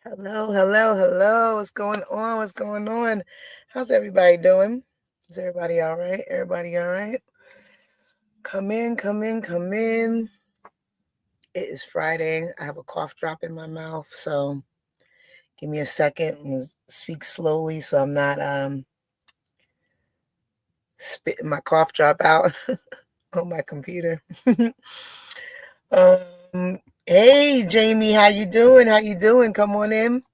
Hello, hello, hello. What's going on? What's going on? How's everybody doing? Is everybody all right? Everybody all right? Come in, come in, come in. It is Friday. I have a cough drop in my mouth, so give me a second and speak slowly so I'm not spitting my cough drop out on my computer. Hey Jamie, how you doing? How you doing? Come on in.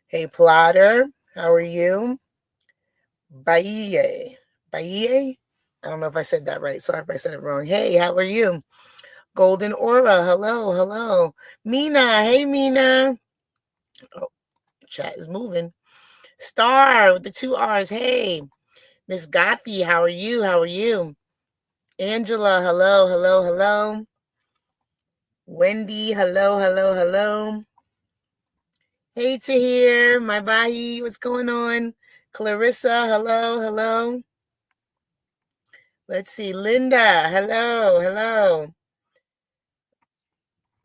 Hey Plotter, how are you? Bye. Bye. I don't know if I said that right. Sorry if I said it wrong. Hey, how are you? Golden Aura. Hello, hello. Mina. Hey, Mina. Oh, chat is moving. Star with the two R's. Hey. Miss Gothy. How are you? How are you? Angela. Hello, hello, hello. Wendy. Hello, hello, hello. Hey, Tahir. My Bahi. What's going on? Clarissa. Hello, hello. Let's see. Linda. Hello, hello.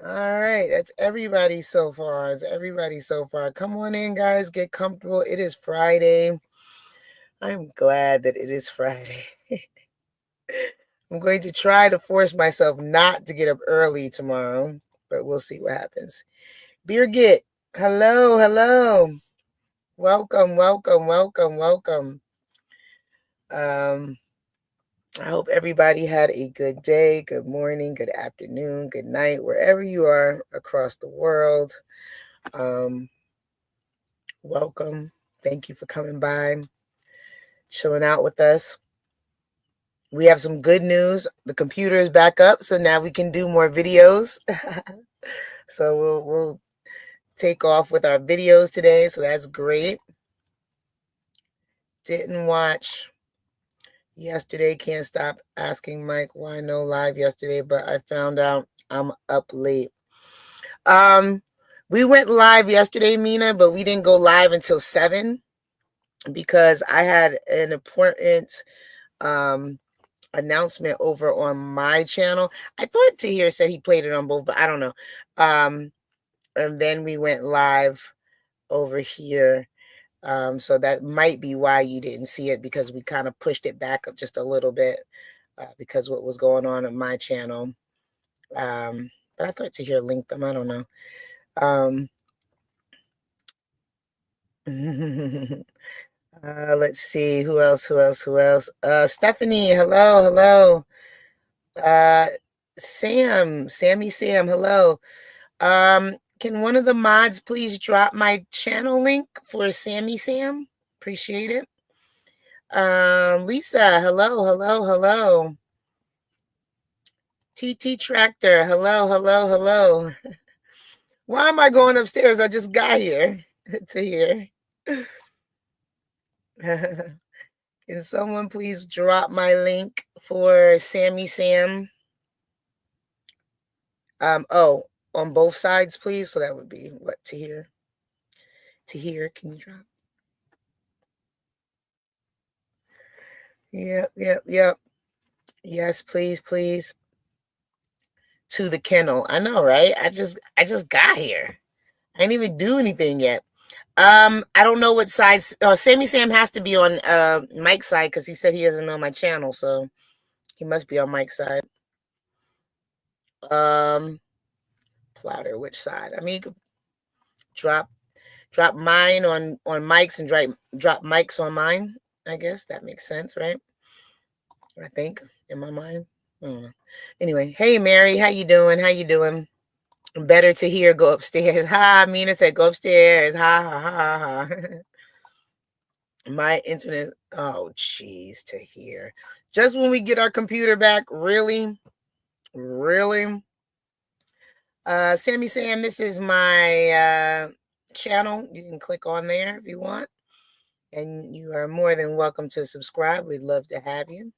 All right, that's everybody so far. It's everybody so far. Come on in, guys. Get comfortable. It is Friday. I'm glad that it is Friday. I'm going to try to force myself not to get up early tomorrow, but we'll see what happens. Birgit, hello, hello. Welcome, welcome, welcome, welcome. I hope everybody had a good day, good morning, good afternoon, good night, wherever you are across the world. Welcome. Thank you for coming by, chilling out with us. We have some good news. The computer is back up, so now we can do more videos. So we'll take off with our videos today, so that's great. Didn't watch yesterday. Can't stop asking Mike why no live yesterday, but I found out I'm up late. We went live yesterday, Mina, but we didn't go live until 7 because I had an important announcement over on my channel. I thought Tahir said he played it on both, but I don't know. And then we went live over here. So that might be why you didn't see it, because we kind of pushed it back up just a little bit because what was going on my channel. But I thought Tahir linked them. I don't know. Let's see. Who else? Stephanie, hello. Sammy Sam, hello. Can one of the mods please drop my channel link for Sammy Sam? Appreciate it. Lisa, hello. TT Tractor, hello. Why am I going upstairs? I just got here to here. Can someone please drop my link for Sammy Sam? On both sides, please. So that would be what to hear. Can you drop? Yep. Yes, please. To the kennel. I know, right? I just got here. I didn't even do anything yet. I don't know what side. Sammy Sam has to be on Mike's side because he said he doesn't know my channel, so he must be on Mike's side. Plotter, which side? I mean, you could drop mine on Mike's and drop Mike's on mine. I guess that makes sense, right? I think in my mind. I don't know. Anyway, hey Mary, how you doing? Better to hear. Go upstairs. Ha, Mina said go upstairs. Ha. My internet. Oh, jeez, to hear. Just when we get our computer back, really. Sammy Sam, this is my channel. You can click on there if you want. And you are more than welcome to subscribe. We'd love to have you.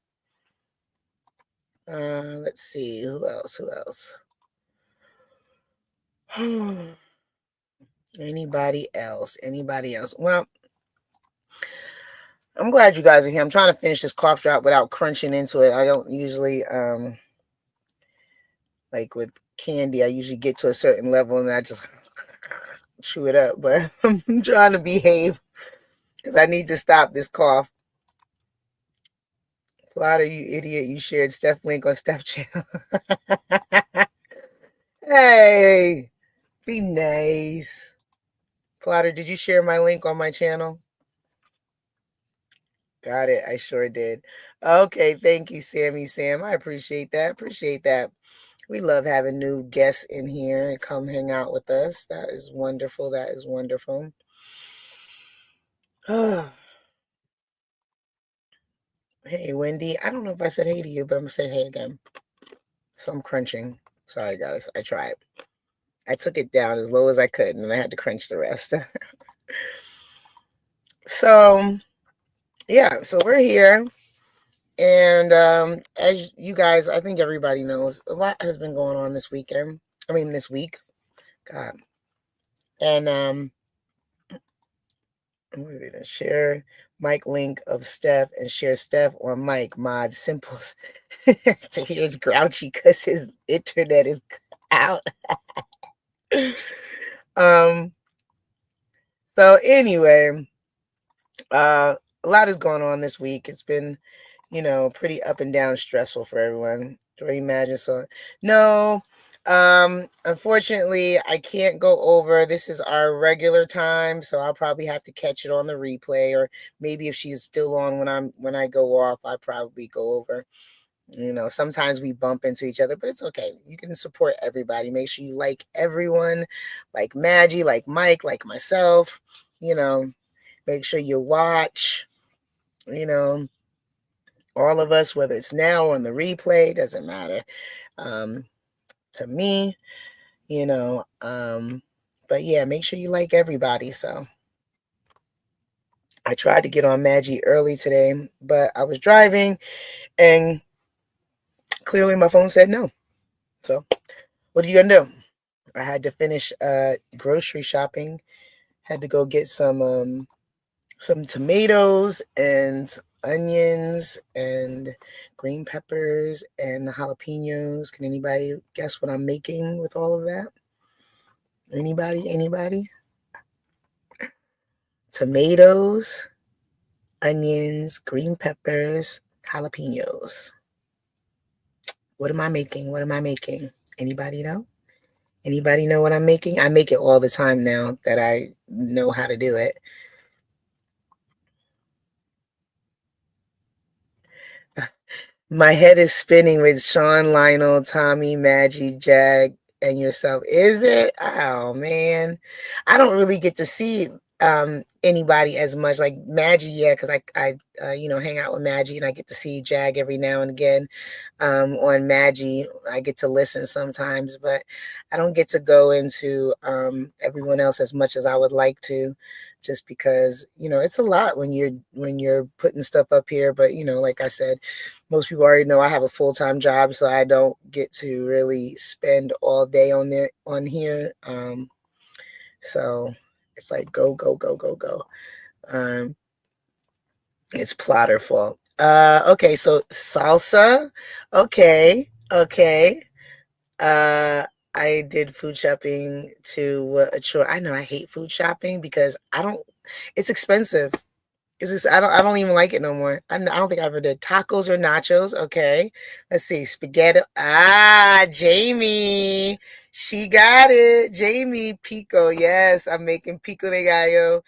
Let's see. Who else? Anybody else? Well, I'm glad you guys are here. I'm trying to finish this cough drop without crunching into it. I don't usually, like with candy, I usually get to a certain level and I just chew it up, but I'm trying to behave because I need to stop this cough. Plotter, you idiot, you shared Steph link on Steph channel. Hey, be nice. Plotter, did you share my link on my channel? Got it. I sure did. Okay, thank you, Sammy Sam. I appreciate that. Appreciate that. We love having new guests in here and come hang out with us. That is wonderful. That is wonderful. Hey, Wendy. I don't know if I said hey to you, but I'm going to say hey again. So I'm crunching. Sorry, guys. I tried. I took it down as low as I could, and I had to crunch the rest. So, yeah. So we're here. And as you guys, I think everybody knows, a lot has been going on this weekend. I mean, this week. God. And I'm going to share Mike link of Steph and share Steph on Mike mod simples. So here's grouchy because his internet is out. um. So anyway, a lot is going on this week. It's been, pretty up and down, stressful for everyone. Do you imagine? So no. Unfortunately, I can't go over. This is our regular time, so I'll probably have to catch it on the replay, or maybe if she's still on when I go off, I probably go over. Sometimes we bump into each other, but it's okay. You can support everybody. Make sure you like everyone, like Maggie, like Mike, like myself. Make sure you watch. All of us, whether it's now or on the replay, doesn't matter. To me, but yeah, make sure you like everybody. So I tried to get on Maggie early today, but I was driving and clearly my phone said no. So what are you gonna do? I had to finish grocery shopping. Had to go get some tomatoes and onions and green peppers and jalapenos. Can anybody guess what I'm making with all of that? Anybody? Tomatoes, onions, green peppers, jalapenos. What am I making? Anybody know? Anybody know what I'm making? I make it all the time now that I know how to do it. My head is spinning with Sean, Lionel, Tommy, Maggie, Jag, and yourself. Is it? Oh man, I don't really get to see anybody as much. Like Maggie, yeah, because I hang out with Maggie and I get to see Jag every now and again. On Maggie, I get to listen sometimes, but I don't get to go into everyone else as much as I would like to. Just because it's a lot when you're putting stuff up here, but like I said, most people already know I have a full-time job, so I don't get to really spend all day on here. So it's like go. It's Plotter fault. Okay, so salsa. Okay. I did food shopping to a chore. I know I hate food shopping because it's expensive. I don't even like it no more. I don't think I ever did tacos or nachos. Okay, let's see, spaghetti. Jamie, she got it. Jamie pico. Yes, I'm making pico de gallo,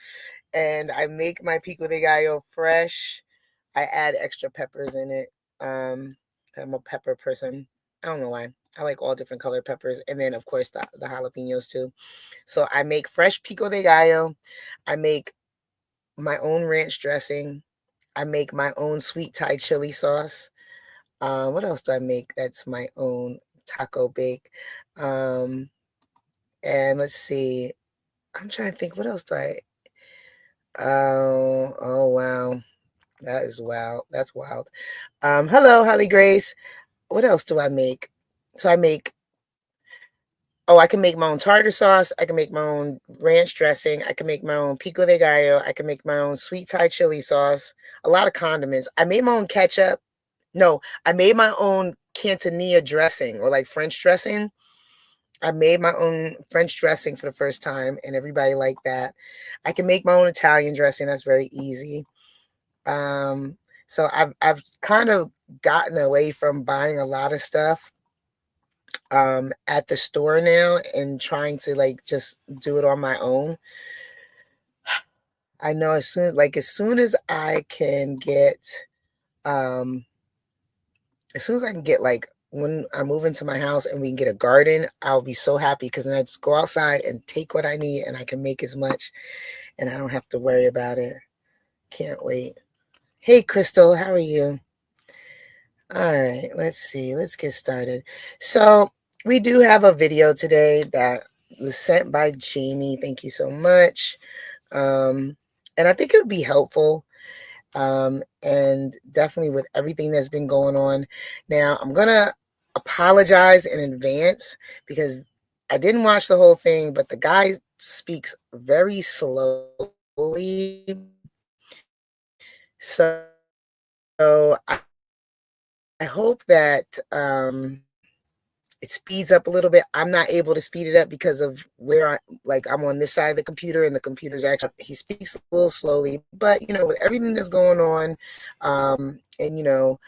and I make my pico de gallo fresh. I add extra peppers in it. I'm a pepper person. I don't know why. I like all different colored peppers, and then of course the jalapenos too. So I make fresh pico de gallo. I make my own ranch dressing. I make my own sweet Thai chili sauce. What else do I make? That's my own taco bake. And let's see. I'm trying to think. What else do I? Oh wow, that is wild. That's wild. Hello, Holly Grace. What else do I make? So I make. Oh, I can make my own tartar sauce. I can make my own ranch dressing. I can make my own pico de gallo. I can make my own sweet Thai chili sauce. A lot of condiments. I made my own ketchup. No, I made my own cantonilla dressing or like French dressing. I made my own French dressing for the first time, and everybody liked that. I can make my own Italian dressing. That's very easy. So I've kind of gotten away from buying a lot of stuff at the store now and trying to like just do it on my own. I know as soon as I can get like when I move into my house and we can get a garden, I'll be so happy because then I just go outside and take what I need and I can make as much and I don't have to worry about it. Can't wait. Hey Crystal, how are you? All right, let's see. Let's get started. So we do have a video today that was sent by Jamie. Thank you so much. And I think it would be helpful. And definitely with everything that's been going on. Now, I'm going to apologize in advance because I didn't watch the whole thing, but the guy speaks very slowly. So I hope that it speeds up a little bit. I'm not able to speed it up because of where I'm on this side of the computer and the computer's actually, he speaks a little slowly, but with everything that's going on, and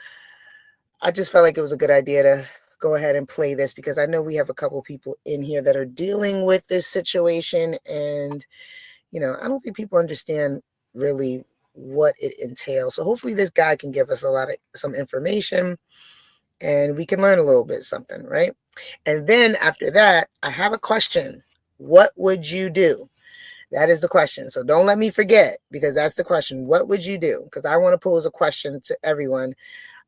I just felt like it was a good idea to go ahead and play this because I know we have a couple people in here that are dealing with this situation, and I don't think people understand really what it entails. So hopefully this guy can give us some information and we can learn a little bit something, right? And then after that, I have a question. What would you do? That is the question. So don't let me forget, because that's the question. What would you do? Because I want to pose a question to everyone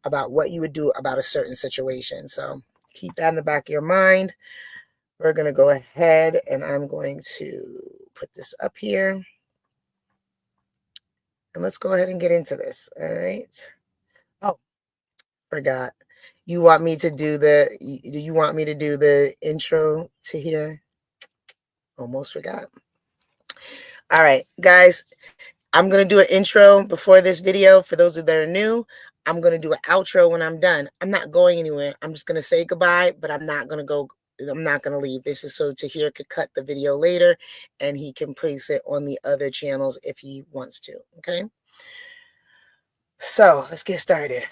about what you would do about a certain situation. So keep that in the back of your mind. We're going to go ahead and I'm going to put this up here. And let's go ahead and get into this. All right. Oh, forgot. You want me to do the intro to here? Almost forgot. All right, guys, I'm going to do an intro before this video. For those that are new, I'm going to do an outro when I'm done. I'm not going anywhere. I'm just going to say goodbye, but I'm not going to leave. This is so Tahir could cut the video later and he can place it on the other channels if he wants to. Okay. So let's get started.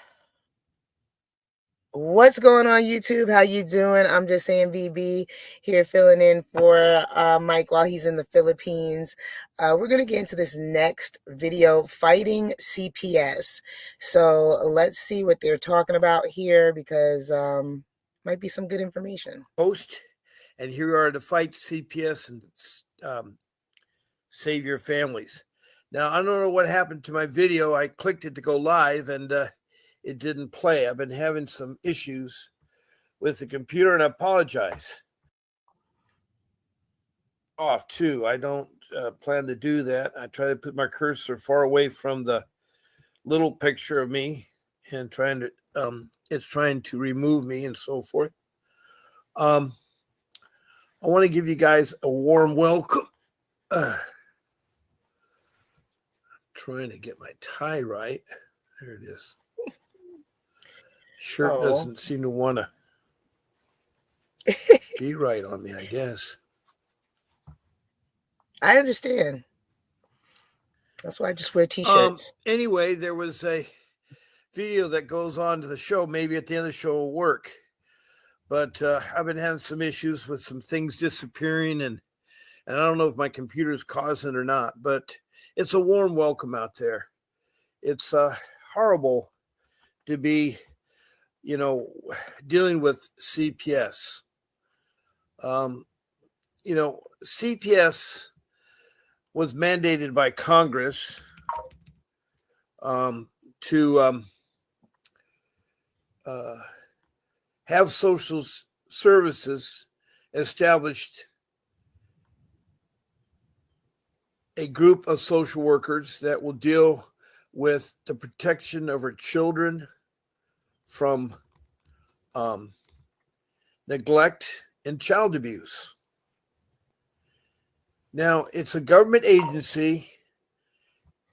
What's going on, YouTube? How you doing? I'm just saying VB here, filling in for Mike while he's in the Philippines. We're going to get into this next video, fighting CPS. So let's see what they're talking about here, because might be some good information. Host, and here are to fight CPS and save your families. Now, I don't know what happened to my video. I clicked it to go live, and it didn't play. I've been having some issues with the computer, and I apologize. Off too. I don't plan to do that. I try to put my cursor far away from the little picture of me, and it's trying to remove me and so forth. I want to give you guys a warm welcome. Trying to get my tie right. There it is. Shirt doesn't seem to want to be right on me, I guess. I understand. That's why I just wear t-shirts. Anyway, there was a video that goes on to the show. Maybe at the end of the show will work. But I've been having some issues with some things disappearing, and I don't know if my computer's causing it or not, but it's a warm welcome out there. It's horrible to be, dealing with CPS. CPS was mandated by Congress to have social services established, a group of social workers that will deal with the protection of our children from neglect and child abuse. Now, it's a government agency,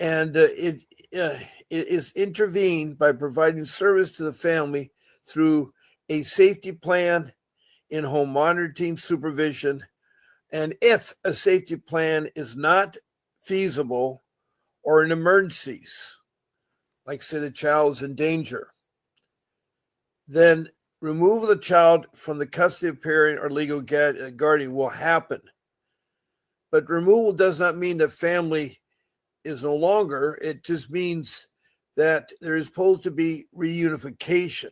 and it is intervened by providing service to the family through a safety plan, in-home monitoring, supervision, and if a safety plan is not feasible or in emergencies, like say the child is in danger, then removal of the child from the custody of parent or legal guardian will happen. But removal does not mean the family is no longer. It just means that there is supposed to be reunification.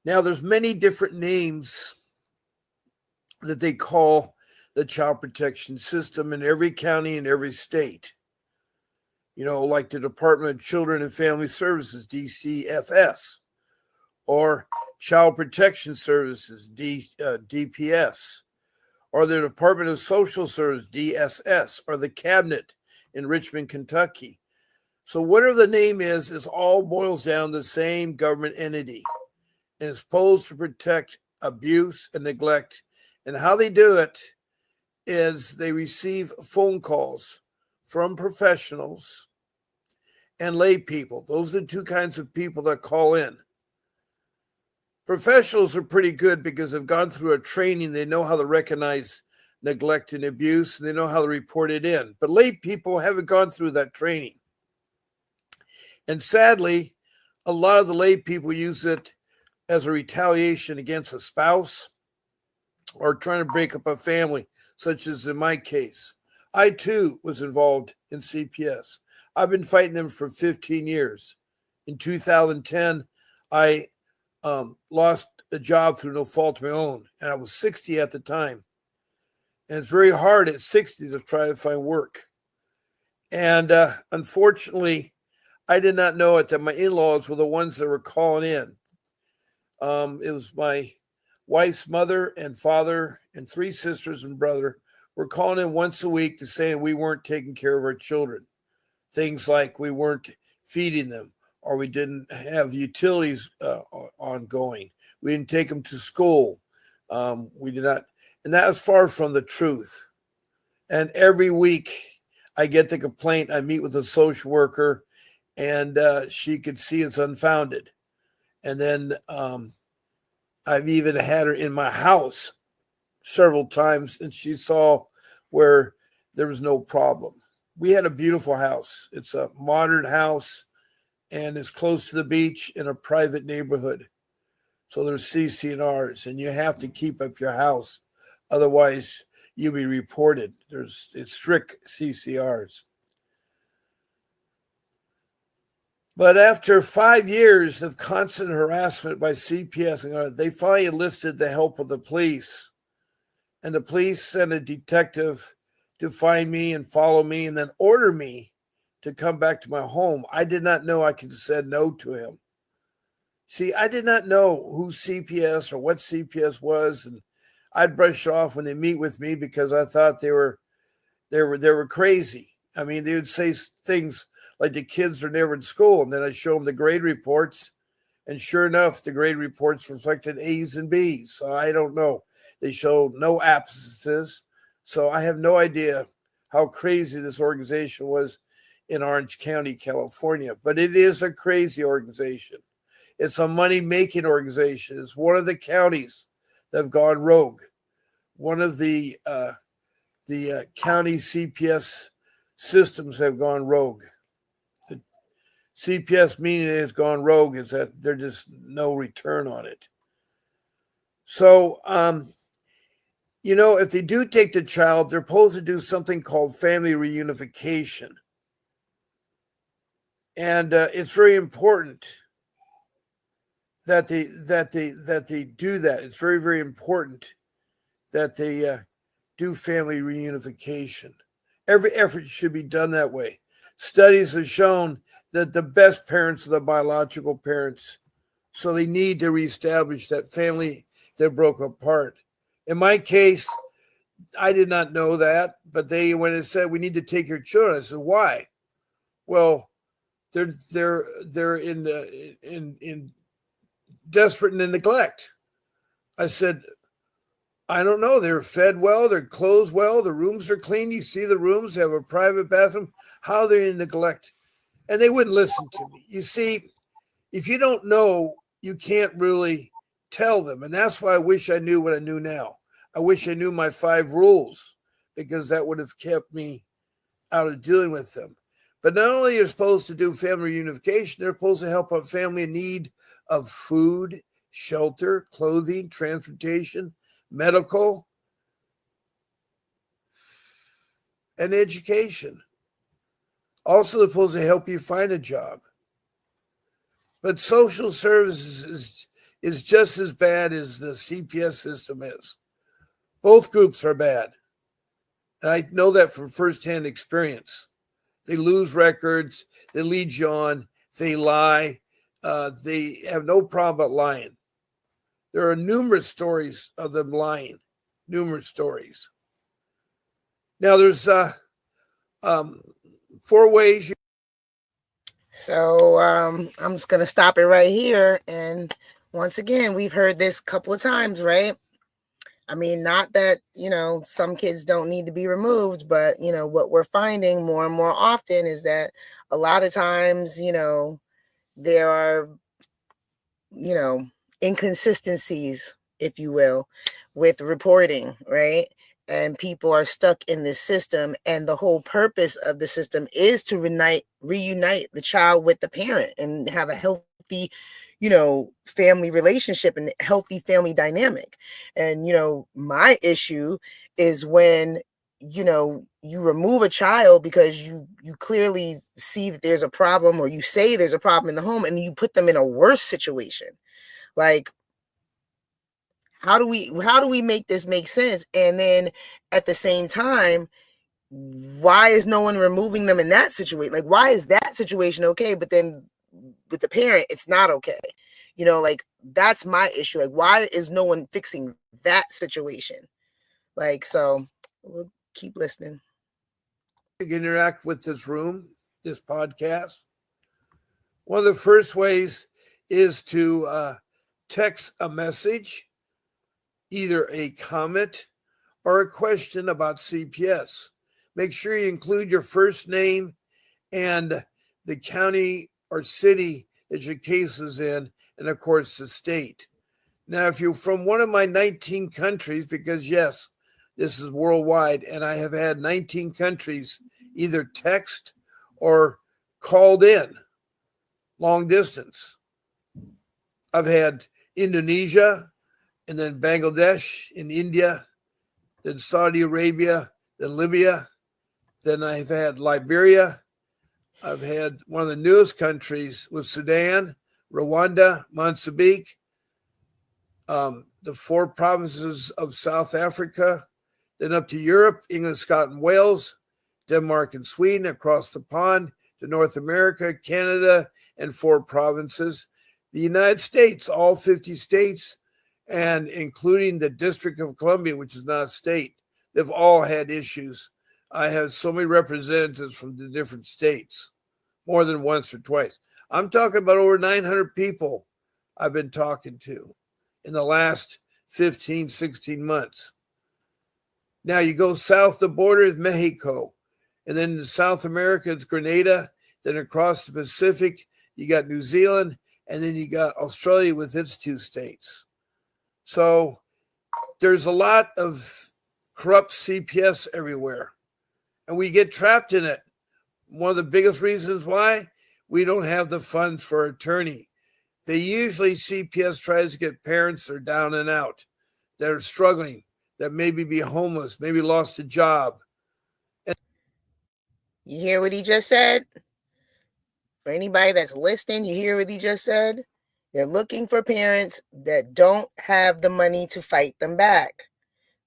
Now, there's many different names that they call the child protection system in every county and every state. You know, like the Department of Children and Family Services, DCFS, or Child Protection Services, DPS, or the Department of Social Services, DSS, or the Cabinet in Richmond, Kentucky. So whatever the name is, it all boils down to the same government entity, and it's supposed to protect abuse and neglect. And how they do it is they receive phone calls from professionals and lay people. Those are the two kinds of people that call in. Professionals are pretty good because they've gone through a training. They know how to recognize neglect and abuse, and they know how to report it in. But lay people haven't gone through that training. And sadly, a lot of the lay people use it as a retaliation against a spouse or trying to break up a family, such as in my case. I, too, was involved in CPS. I've been fighting them for 15 years. In 2010, I lost a job through no fault of my own, and I was 60 at the time. And it's very hard at 60 to try to find work. And unfortunately, I did not know it that my in-laws were the ones that were calling in. It was my wife's mother and father and 3 sisters and brother were calling in once a week to say we weren't taking care of our children. Things like we weren't feeding them, or we didn't have utilities ongoing. We didn't take them to school. We did not, and that was far from the truth. And every week I get the complaint. I meet with a social worker, and she could see it's unfounded. And then I've even had her in my house several times, and she saw where there was no problem. We had a beautiful house. It's a modern house, and it's close to the beach in a private neighborhood. So there's CC&Rs, and you have to keep up your house. Otherwise, you'll be reported. It's strict CCRs. But after 5 years of constant harassment by CPS, they finally enlisted the help of the police. And the police sent a detective to find me and follow me and then order me to come back to my home. I did not know I could have said no to him. See, I did not know who CPS or what CPS was, and I'd brush off when they meet with me because I thought they were crazy. I mean, they would say things like the kids are never in school, and then I show them the grade reports, and sure enough, the grade reports reflected A's and B's. So I don't know. They showed no absences. So I have no idea how crazy this organization was in Orange County, California. But it is a crazy organization. It's a money-making organization. It's one of the counties that have gone rogue. One of the county CPS systems have gone rogue. The CPS meaning it has gone rogue is that there's just no return on it. So, if they do take the child, they're supposed to do something called family reunification. And it's very important that they do that. It's very, very important that they do family reunification. Every effort should be done that way. Studies have shown that the best parents are the biological parents. So they need to reestablish that family that broke apart. In my case, I did not know that, but when it said we need to take your children, I said, why? Well, they're in desperate and in neglect. I said, I don't know. They're fed well, they're clothed well, the rooms are clean. You see the rooms, they have a private bathroom. How are they in neglect? And they wouldn't listen to me. You see, if you don't know, you can't really tell them. And that's why I wish I knew what I knew now. I wish I knew my 5 rules, because that would have kept me out of dealing with them. But not only are you supposed to do family reunification, they're supposed to help a family in need of food, shelter, clothing, transportation, medical, and education. Also, they're supposed to help you find a job. But social services is just as bad as the CPS system is. Both groups are bad. And I know that from firsthand experience. They lose records, they lead you on, they lie, they have no problem about lying. There are numerous stories of them lying, numerous stories. Now, there's 4 ways. So I'm just going to stop it right here. And once again, we've heard this a couple of times, right? I mean, not that, some kids don't need to be removed, but, what we're finding more and more often is that a lot of times, there are, inconsistencies, if you will, with reporting, right? And people are stuck in this system. And the whole purpose of the system is to reunite the child with the parent and have a healthy, family relationship and healthy family dynamic. And, my issue is when, you remove a child because you clearly see that there's a problem, or you say there's a problem in the home, and you put them in a worse situation. Like, how do we make this make sense? And then at the same time, why is no one removing them in that situation? Like, why is that situation okay, but then with the parent it's not okay? Like, that's my issue. Like, why is no one fixing that situation? Like, so we'll keep listening. Interact with this room, this podcast. One of the first ways is to text a message, either a comment or a question about CPS. Make sure you include your first name and the county or city that your case is in, and of course the state. Now, if you're from one of my 19 countries, because yes, this is worldwide, and I have had 19 countries either text or called in long distance. I've had Indonesia, and then Bangladesh, in India, then Saudi Arabia, then Libya, then I've had Liberia. I've had one of the newest countries with Sudan, Rwanda, Mozambique, the 4 provinces of South Africa, then up to Europe, England, Scotland, Wales, Denmark, and Sweden, across the pond to North America, Canada, and 4 provinces. The United States, all 50 states, and including the District of Columbia, which is not a state, they've all had issues. I have so many representatives from the different states, more than once or twice. I'm talking about over 900 people I've been talking to in the last 15, 16 months. Now you go south the border is Mexico, and then in South America it's Grenada, then across the Pacific you got New Zealand, and then you got Australia with its 2 states. So there's a lot of corrupt CPS everywhere, and we get trapped in it. One of the biggest reasons why we don't have the funds for attorney. They usually, CPS tries to get parents that are down and out, that are struggling, that maybe be homeless, maybe lost a job. You hear what he just said? For anybody that's listening, you hear what he just said? They're looking for parents that don't have the money to fight them back.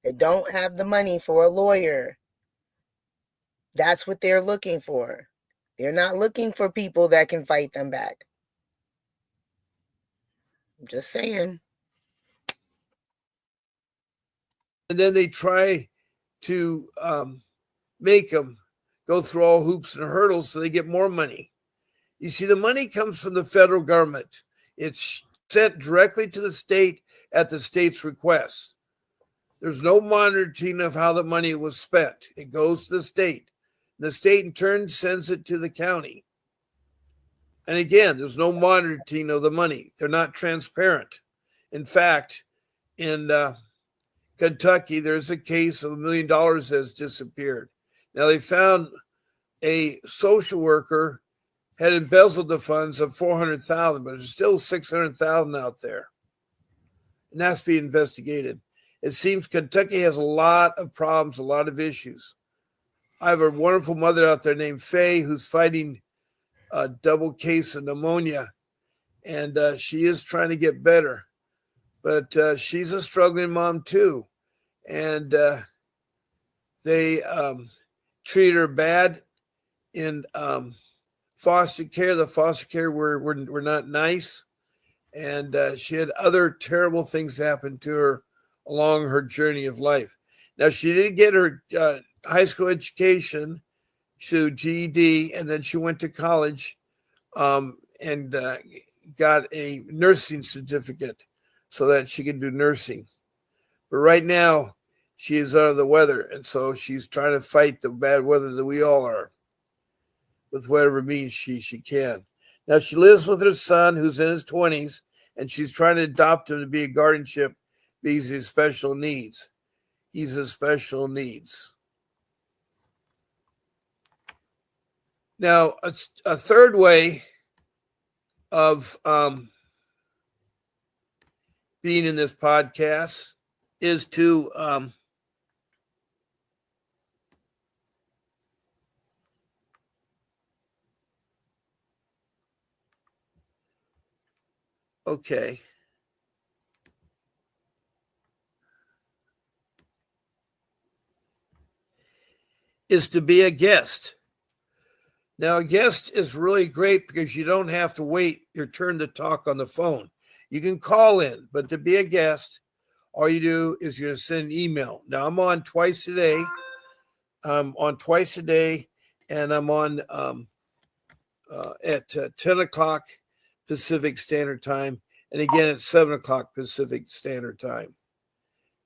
They don't have the money for a lawyer. That's what they're looking for. They're not looking for people that can fight them back. I'm just saying. And then they try to make them go through all hoops and hurdles so they get more money. You see, the money comes from the federal government. It's sent directly to the state at the state's request. There's no monitoring of how the money was spent. It goes to the state. The state in turn sends it to the county. And again, there's no monitoring of the money. They're not transparent. In fact, in Kentucky, there's a case of $1 million that's disappeared. Now, they found a social worker had embezzled the funds of $400,000, but there's still $600,000 out there, and that's being investigated. It seems Kentucky has a lot of problems, a lot of issues. I have a wonderful mother out there named Faye who's fighting a double case of pneumonia, and she is trying to get better, but she's a struggling mom too, and they treated her bad in foster care. The foster care were not nice, and she had other terrible things happen to her along her journey of life. Now, she did get her high school education, to GED, and then she went to college and got a nursing certificate so that she can do nursing. But right now, she is under the weather, and so she's trying to fight the bad weather that we all are with whatever means she can. Now, she lives with her son, who's in his 20s, and she's trying to adopt him to be a guardianship because he has special needs. He's a special needs. Now, a third way of being in this podcast is to okay. Is to be a guest. Now, a guest is really great because you don't have to wait your turn to talk on the phone. You can call in, but to be a guest, all you do is you're going to send an email. Now, I'm on twice a day. I'm on twice a day, and I'm on at 10 o'clock Pacific Standard Time, and again at 7 o'clock Pacific Standard Time.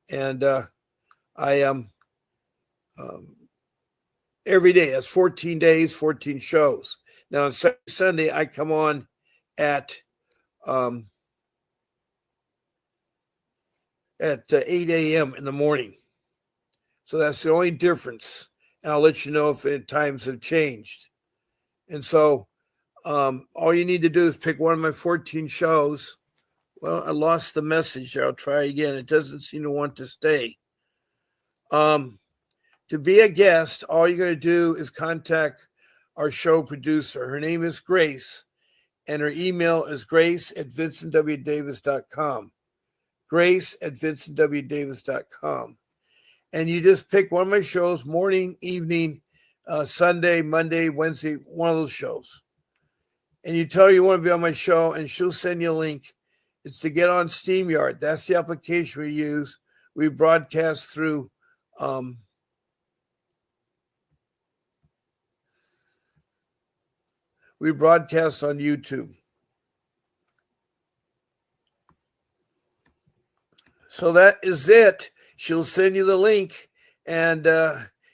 And I am every day. That's 14 days, 14 shows. Now, on Sunday, I come on at 8 a.m. in the morning. So that's the only difference. And I'll let you know if times have changed. And so all you need to do is pick one of my 14 shows. Well, I lost the message there. I'll try again. It doesn't seem to want to stay. To be a guest, all you're going to do is contact our show producer. Her name is Grace, and her email is grace@vincentwdavis.com. Grace@vincentwdavis.com. And you just pick one of my shows, morning, evening, Sunday, Monday, Wednesday, one of those shows. And you tell her you want to be on my show, and she'll send you a link. It's to get on StreamYard. That's the application we use. We broadcast through we broadcast on YouTube. So that is it. She'll send you the link, and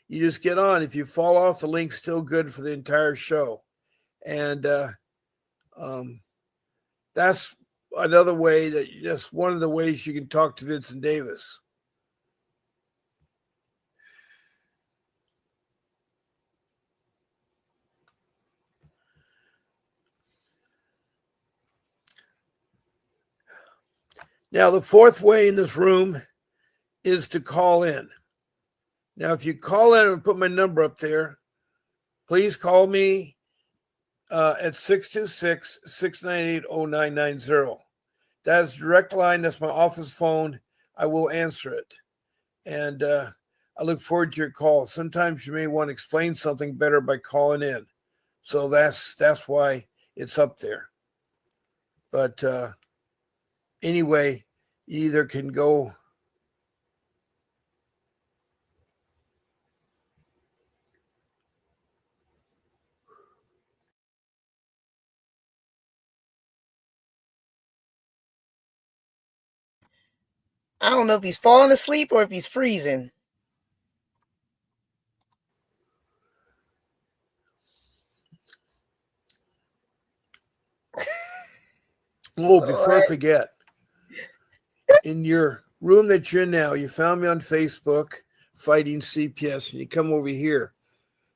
you just get on. If you fall off, the link's still good for the entire show. And that's another way that's one of the ways you can talk to Vincent Davis. Now, the fourth way in this room is to call in. Now, if you call in and put my number up there, please call me at 626-698-0990. That's direct line. That's my office phone. I will answer it. And I look forward to your call. Sometimes you may want to explain something better by calling in. So that's why it's up there. But anyway, you either can go. I don't know if he's falling asleep or if he's freezing. Oh, before I Lord. forget, in your room that you're in now, you found me on Facebook, Fighting CPS, and you come over here.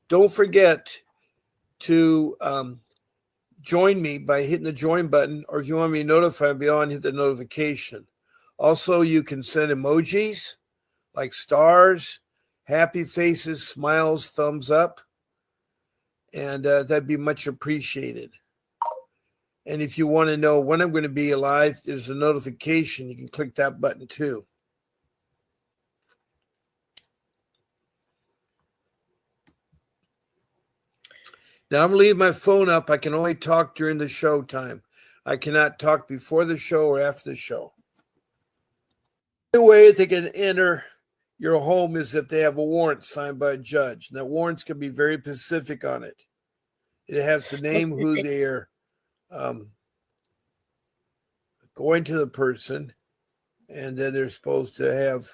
Don't forget to join me by hitting the join button, or if you want me to notify me on, hit the notification. Also, you can send emojis like stars, happy faces, smiles, thumbs up, and that'd be much appreciated. And if you want to know when I'm going to be live, there's a notification. You can click that button too. Now I'm going to leave my phone up. I can only talk during the show time. I cannot talk before the show or after the show. The way they can enter your home is if they have a warrant signed by a judge. And that warrants can be very specific on it. It has the name, who they are going to the person, and then they're supposed to have.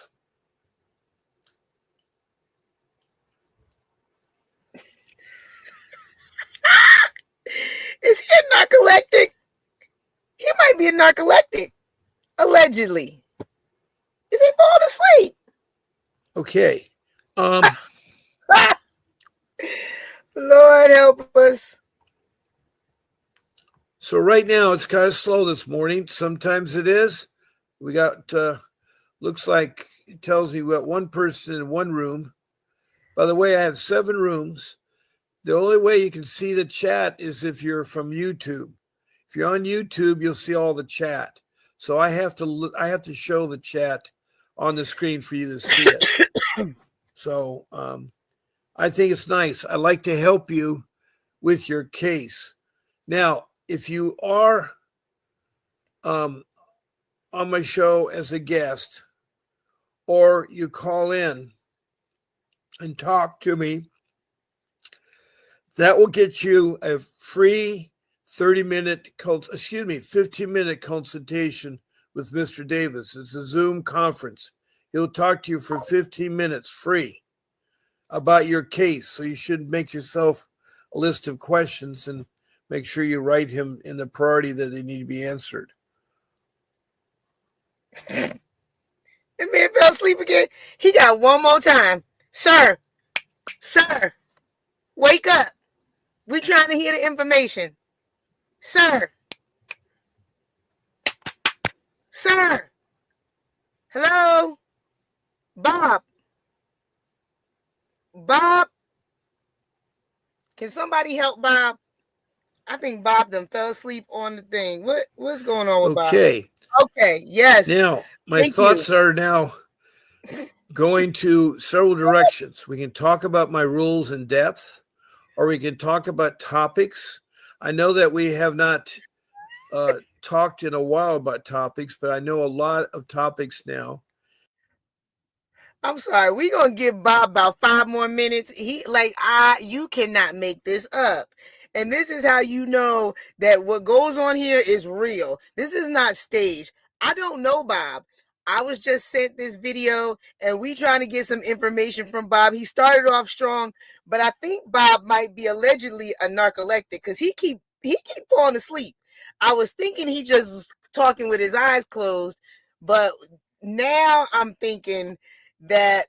Is he a narcoleptic? He might be a narcoleptic, allegedly. Is he falling asleep? Okay. Lord help us. So right now it's kind of slow this morning. Sometimes it is. We got, looks like it tells me we got one person in one room. By the way, I have 7 rooms. The only way you can see the chat is if you're from YouTube. If you're on YouTube, you'll see all the chat. So I have to show the chat on the screen for you to see it. So I think it's nice. I like to help you with your case. Now, if you are on my show as a guest, or you call in and talk to me, that will get you a free 15-minute consultation with Mr. Davis. It's a Zoom conference. He'll talk to you for 15 minutes free about your case. So you should make yourself a list of questions and make sure you write him in the priority that they need to be answered. The man fell asleep again. He got one more time. Sir, wake up. We trying to hear the information. Sir. Hello? Bob. Can somebody help Bob? I think Bob done fell asleep on the thing. What's going on with Bob? Okay, yes. Now, my thoughts are now going to several directions. We can talk about my rules in depth, or we can talk about topics. I know that we have not talked in a while about topics, but I know a lot of topics now. I'm sorry. We're going to give Bob about 5 more minutes. You cannot make this up. And this is how you know that what goes on here is real. This is not staged. I don't know Bob. I was just sent this video and we trying to get some information from Bob. He started off strong, but I think Bob might be allegedly a narcoleptic because he keep falling asleep. I was thinking he just was talking with his eyes closed, but now I'm thinking that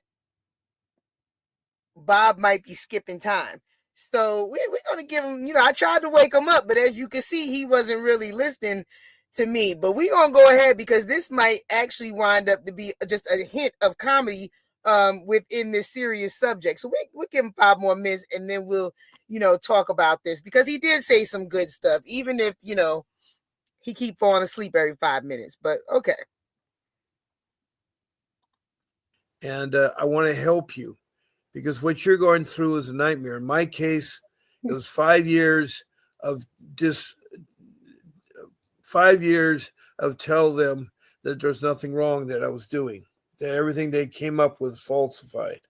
Bob might be skipping time. So we're going to give him, I tried to wake him up, but as you can see, he wasn't really listening to me. But we're going to go ahead because this might actually wind up to be just a hint of comedy within this serious subject. So we'll give him 5 more minutes and then we'll, talk about this because he did say some good stuff, even if, he keep falling asleep every 5 minutes. But okay. And I want to help you because what you're going through is a nightmare. In my case, it was 5 years of 5 years of tell them that there's nothing wrong that I was doing, that everything they came up with falsified.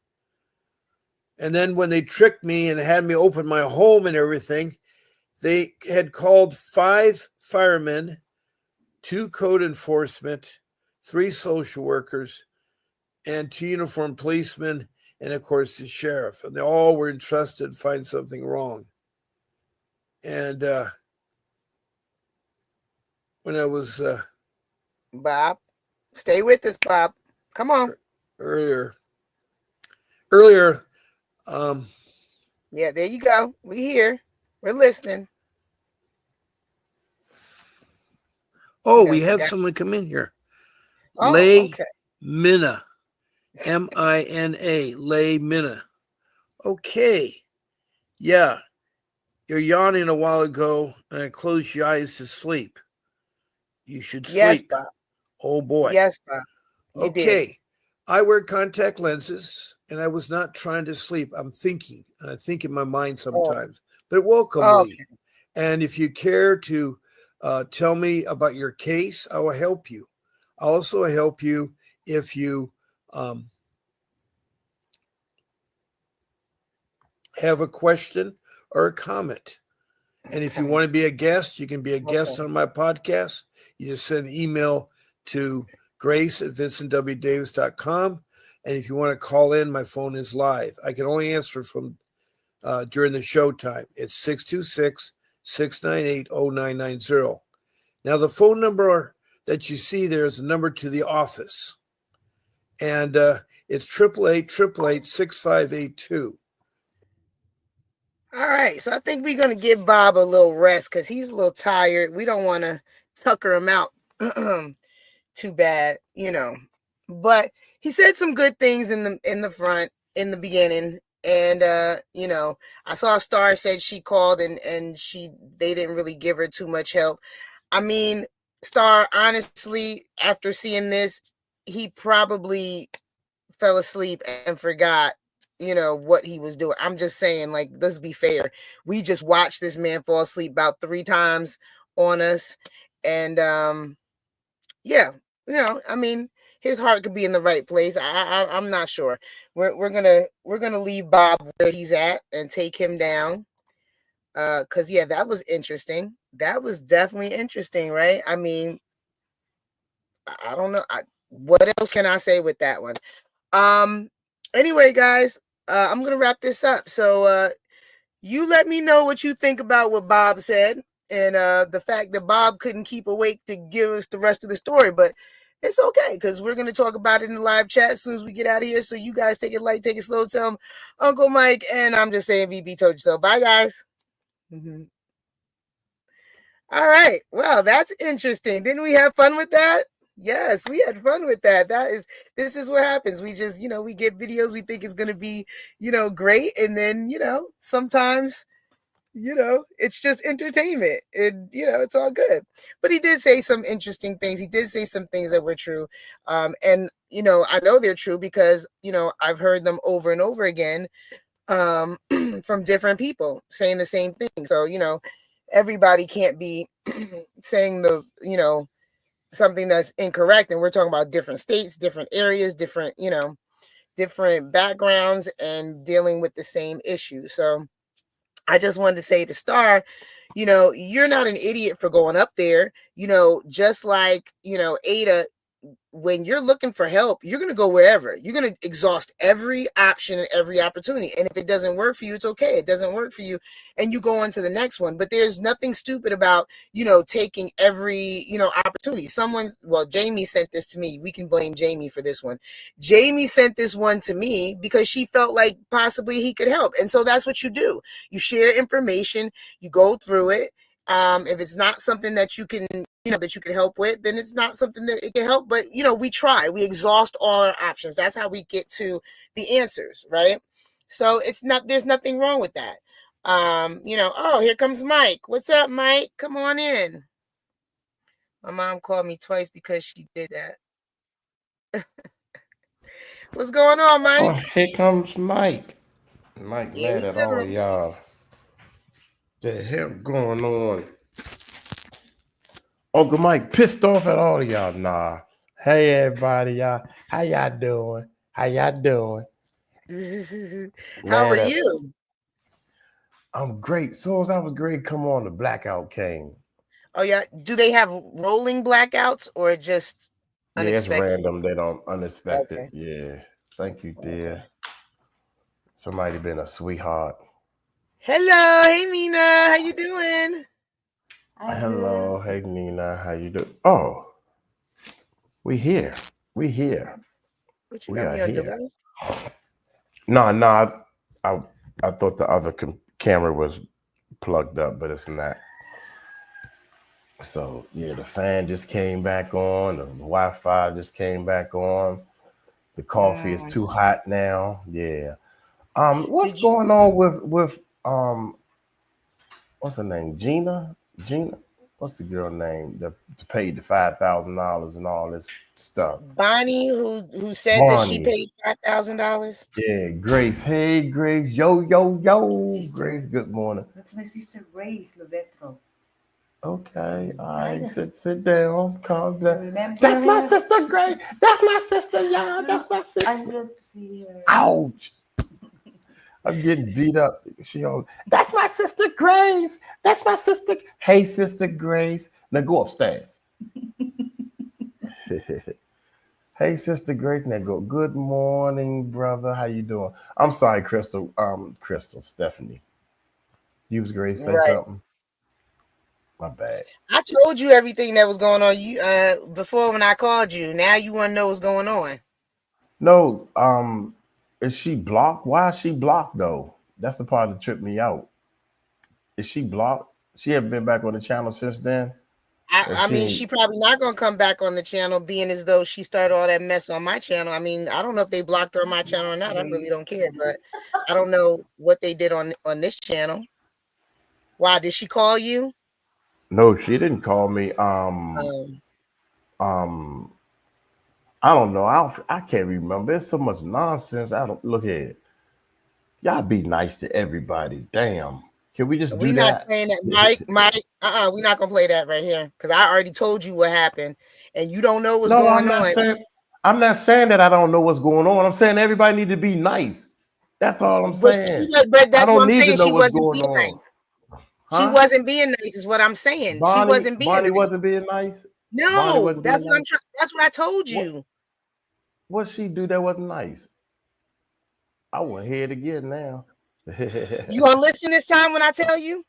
And then when they tricked me and had me open my home and everything, they had called 5 firemen, 2 code enforcement, 3 social workers, and 2 uniformed policemen, and of course the sheriff. And they all were entrusted to find something wrong. And when I was Bob, stay with us, Bob. Come on. earlier. Earlier, Yeah, there you go. We here. We're listening. oh, You we done had forgot. someone come in here. Oh, Lay okay. Minna. Mina. Lay Minna. Okay. Yeah. You're yawning a while ago and I closed your eyes to sleep. You should Yes, sleep. Bob. Oh boy. Yes, Bob. You did. Okay. I wear contact lenses and I was not trying to sleep. I'm thinking, and I think in my mind Oh, sometimes. But welcome, Lee. okay. And if you care to tell me about your case, I will help you. I'll also help you if you um, have a question or a comment. And if you want to be a guest, you can be a guest Okay. on my podcast. You just send an email to grace@vincentwdavis.com. And if you want to call in, my phone is live. I can only answer from during the show time. It's 626-698-0990. Now, the phone number that you see there is a number to the office. And it's 888-888-6582. All right. So I think we're going to give Bob a little rest because he's a little tired. We don't want to tucker him out too bad, But he said some good things in the front in the beginning. And I saw Star said she called and they didn't really give her too much help. I mean, Star, honestly, after seeing this, he probably fell asleep and forgot, what he was doing. I'm just saying, like, let's be fair. We just watched this man fall asleep about 3 times on us. And yeah, I mean, his heart could be in the right place. I'm not sure. We're gonna leave Bob where he's at and take him down. Cause yeah, that was interesting. That was definitely interesting, right? I mean, I don't know. What else can I say with that one? Um. Anyway, guys, I'm gonna wrap this up. So, you let me know what you think about what Bob said and the fact that Bob couldn't keep awake to give us the rest of the story, but it's okay because we're gonna talk about it in the live chat as soon as we get out of here. So you guys take it light, take it slow. Tell him Uncle Mike, and I'm just saying VB told you so. Bye, guys. Mm-hmm. All right. Well, that's interesting. Didn't we have fun with that? Yes, we had fun with that. This is what happens. We just, we get videos we think is going to be, great. And then, sometimes, it's just entertainment and, it's all good. But he did say some interesting things. He did say some things that were true. And, I know they're true because, I've heard them over and over again from different people saying the same thing. So, everybody can't be saying something that's incorrect. And we're talking about different states, different areas, different backgrounds and dealing with the same issue. So I just wanted to say to Star, you're not an idiot for going up there, just like, Ada, when you're looking for help, you're going to go wherever. You're going to exhaust every option and every opportunity. And if it doesn't work for you, it's okay. It doesn't work for you. And you go on to the next one. But there's nothing stupid about, taking every, opportunity. Jamie sent this to me. We can blame Jamie for this one. Jamie sent this one to me because she felt like possibly he could help. And so that's what you do. You share information, you go through it. If it's not something that you can, that you can help with, then it's not something that it can help. But, we try, we exhaust all our options. That's how we get to the answers, right? So there's nothing wrong with that. Oh, here comes Mike. What's up, Mike? Come on in. My mom called me twice because she did that. What's going on, Oh, Mike? here comes Mike. Mike Yeah, mad we at all of do. y'all. The hell going on? Uncle Mike pissed off at all of y'all. Nah. Hey everybody, y'all. How y'all doing? How y'all doing? How are Mad at you? I'm great. Soon as I was great, come on, the blackout came. Oh, yeah. Do they have rolling blackouts or just Yeah, it's unexpected? random. They don't unexpected. Okay. Yeah. Thank you, Okay. dear. Somebody been a sweetheart. Hello. Hey, Mina. How you doing? Hello, hey Nina, how you do? Oh, we here. We here. What you We got are me on here. delay? No, no, I thought the other camera was plugged up, but it's not. So yeah, the fan just came back on. The Wi-Fi just came back on. The coffee is too hot now. Yeah. What's Did you? going on with what's her name? Gina? Gina? What's the girl name that paid the $5,000 and all this stuff? Bonnie, who said that she Barney. paid $5,000? Yeah, Grace. Hey, Grace. Yo, yo, yo. Grace, good morning. That's my sister Grace Lovetro. Okay, all right. Sit down. Calm down. Remember That's my her? sister, Grace. That's my sister, y'all. That's my I sister. love to see her. Ouch. I'm getting beat up. She on. That's my sister, Grace. That's my sister. Hey, sister Grace. Now go upstairs. Hey, sister Grace. Now go. Good morning, brother. How you doing? I'm sorry, Crystal. Crystal, Stephanie. You was Grace. Say Right. something. My bad. I told you everything that was going on. You before when I called you. Now you want to know what's going on. No, is she blocked? Why is she blocked though? That's the part that tripped me out. Is she blocked? She haven't been back on the channel since then. Or I mean, she she probably not gonna come back on the channel, being as though she started all that mess on my channel. I mean, I don't know if they blocked her on my channel or not. I really don't care, but I don't know what they did on this channel. Why did she call you? no, she didn't call me. Um, Um, I don't know. I can't remember. There's so much nonsense. I don't look at it. Y'all be nice to everybody. Damn. Can we just we do not that? playing that, Mike. We not gonna play that right here because I already told you what happened, and you don't know what's No, going on. I'm not saying that I don't know what's going on. I'm saying everybody need to be nice. That's all I'm saying. But I that's what don't I'm need to saying. know She what's wasn't going being on. nice. She Huh? wasn't being nice, is what I'm saying. She wasn't being Bonnie nice. wasn't being nice. Bonnie No, wasn't that's being what I'm nice. trying. That's what I told What you. what she do that wasn't nice? I want to hear it again now. You gonna listen this time when I tell you?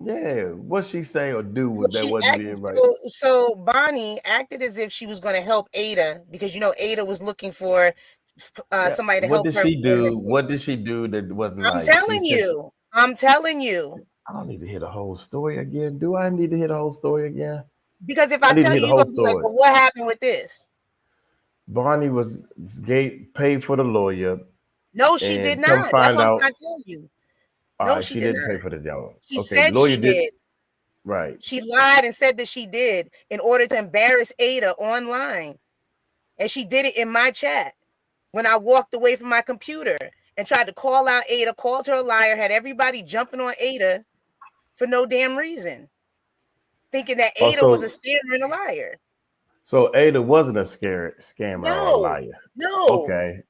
Yeah, what she say or do So that she wasn't acted. being right. So Bonnie acted as if she was going to help Ada because Ada was looking for Yeah. somebody to What help did her she with her do? What kids. did she do that wasn't I'm nice? She telling said, you. I'm telling you. I don't need to hear the whole story again. Do I need to hear the whole story again? Because if I I need to tell hear you, the you're whole gonna be like, story. "Well, what happened with this?" Barney was paid for the lawyer No, she did and come not. That's find what I'm out. trying to tell you. No, she She did didn't pay not. for the lawyer. She Okay, the said lawyer she did. did. Right. She lied and said that she did in order to embarrass Ada online. And she did it in my chat when I walked away from my computer and tried to call out Ada, called her a liar, had everybody jumping on Ada for no damn reason, thinking that Ada was a Also, scammer and a liar. so Ada wasn't a scammer or a No, liar. no. Okay.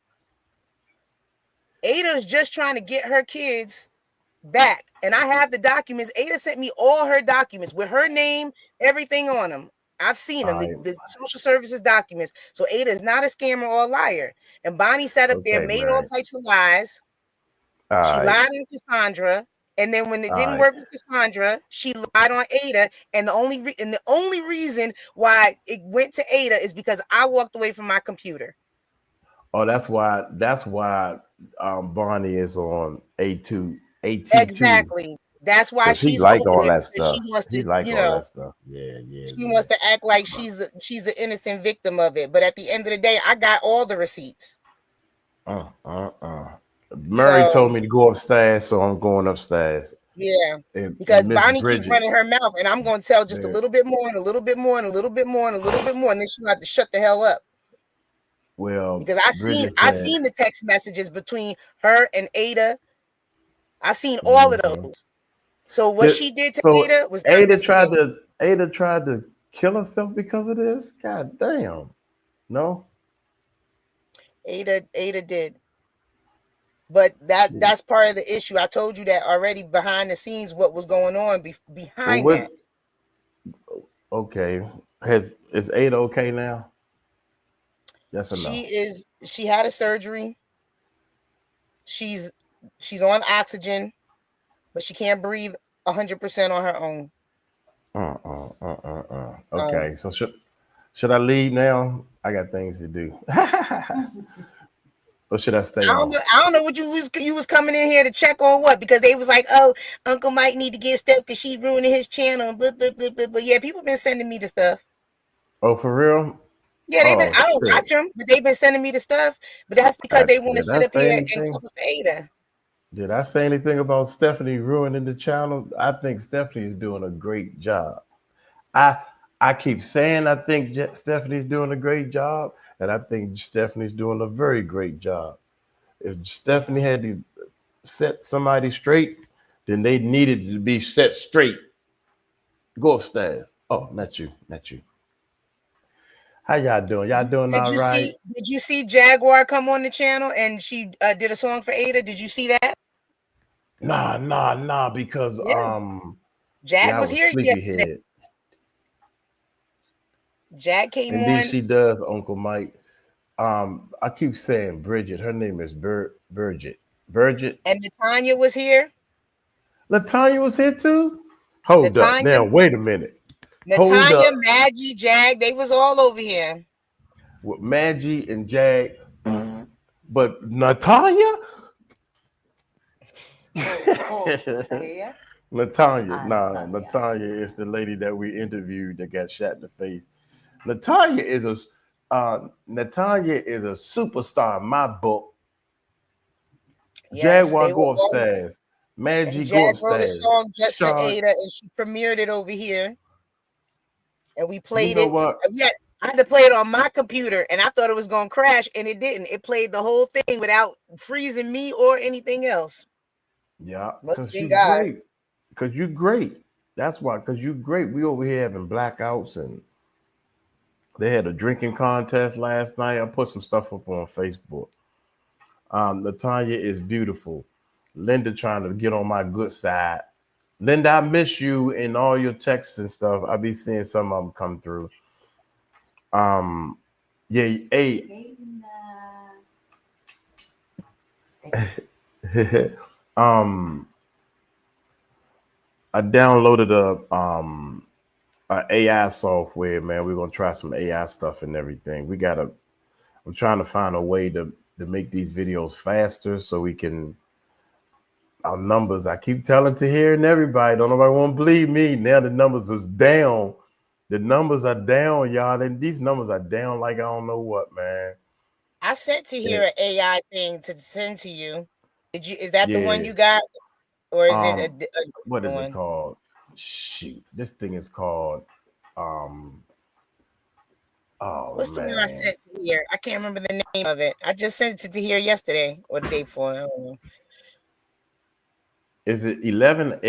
Ada is just trying to get her kids back. And I have the documents. Ada sent me all her documents with her name, everything on them. I've seen them, I the social services documents. So Ada is not a scammer or a liar. And Bonnie sat up there, okay, made all man. types of lies. All She right. lied on Cassandra. And then when it All didn't right. work with Cassandra, she lied on Ada. And the only reason why it went to Ada is because I walked away from my computer. Oh, that's why Barney is on A2 Exactly. That's why because he she's like holding all it that because she stuff. wants He to, like all that stuff. Yeah, yeah, she yeah. wants to act like Uh, she's an innocent victim of it. But at the end of the day, I got all the receipts. uh, uh, uh. Murray So told me to go upstairs, so I'm going upstairs. yeah, And because Miss Bonnie keep Bridget, running her mouth, and I'm going to tell just a there. little bit more, and a little bit more, and a little bit more, and a little bit more, and then she'll have to shut the hell up. Well, Because Bridget I said, seen the text messages between her and Ada. I've seen all of mhm. those. So what Did, she did to so Ada was not necessary. Ada tried to kill herself because of this. God damn. No. Ada did. But that's part of the issue. I told you that already behind the scenes, what was going on Well, behind that. what? Okay. Is Ada okay now? Yes or no? She had a surgery. She's she's on oxygen, but she can't breathe 100% on her own. Okay, so should I leave now? I got things to do. Or should I stay on? I don't know what you was coming in here to check on what, because they was like, oh, Uncle Mike need to get stuff because she ruining his channel. Blah, blah, blah, blah, blah. Yeah, people been sending me the stuff. Oh, for real? Yeah, they've been. Oh, I don't shit. watch them, but they've been sending me the stuff. But that's because they want to Did I sit up say here and anything? cover for Ada. Did I say anything about Stephanie ruining the channel? I think Stephanie is doing a great job. I I keep saying I think Stephanie's doing a great job, and I think Stephanie's doing a very great job. If Stephanie had to set somebody straight, then they needed to be set straight. Go upstairs. Oh, not you, not you. How y'all doing? Y'all doing Did all you right? see? Did you see Jaguar come on the channel and she did a song for Ada? Did you see that? Nah, because Yeah, Jag yeah, I was was here yesterday. sleepyhead. Jag came Indeed, on, she does, Uncle Mike. I keep saying Bridget. Her name is Bridget. Bridget. and Natanya was here. Latanya was here too. Hold up. Natanya, Now, wait a minute. Hold Natanya, up. Maggie, Jag, they was all over here. With Maggie and Jag. But Natalia? Taya? Latanya. Nah, Natalia. Latanya is the lady that we interviewed that got shot in the face. Natalia is a superstar in my book. Yes, Jaguar, they were go all. upstairs. And Maggie, go Jag wrote a upstairs. song just for Sean, Ada, and she premiered it over here, and we you played know it. what? And yet I had to play it on my computer, and I thought it was gonna crash, and it didn't. It played the whole thing without freezing me or anything else. Yeah, Must have because been she's God. great. Because you're great. That's why, because you're great. We over here having blackouts, and they had a drinking contest last night. I put some stuff up on Facebook. Latanya is beautiful. Linda trying to get on my good side. Linda, I miss you and all your texts and stuff. I be seeing some of them come through. Um, yeah, hey, um, I downloaded a AI software, man. We're gonna try some AI stuff and everything. I'm trying to find a way to make these videos faster so we can our numbers. I keep telling to hearing everybody. Don't nobody want to believe me. Now the numbers is down. The numbers are down, y'all. And these numbers are down like I don't know what, man. I sent to hear And, an AI thing to send to you. Did you? Is that the one yeah. you got, or is it a, Um, a what different is it one? called? Shoot. This thing is called um oh What's the one I man. sent to hear? I can't remember the name of it. I just sent it to hear yesterday or the day before. I don't know. Is it 11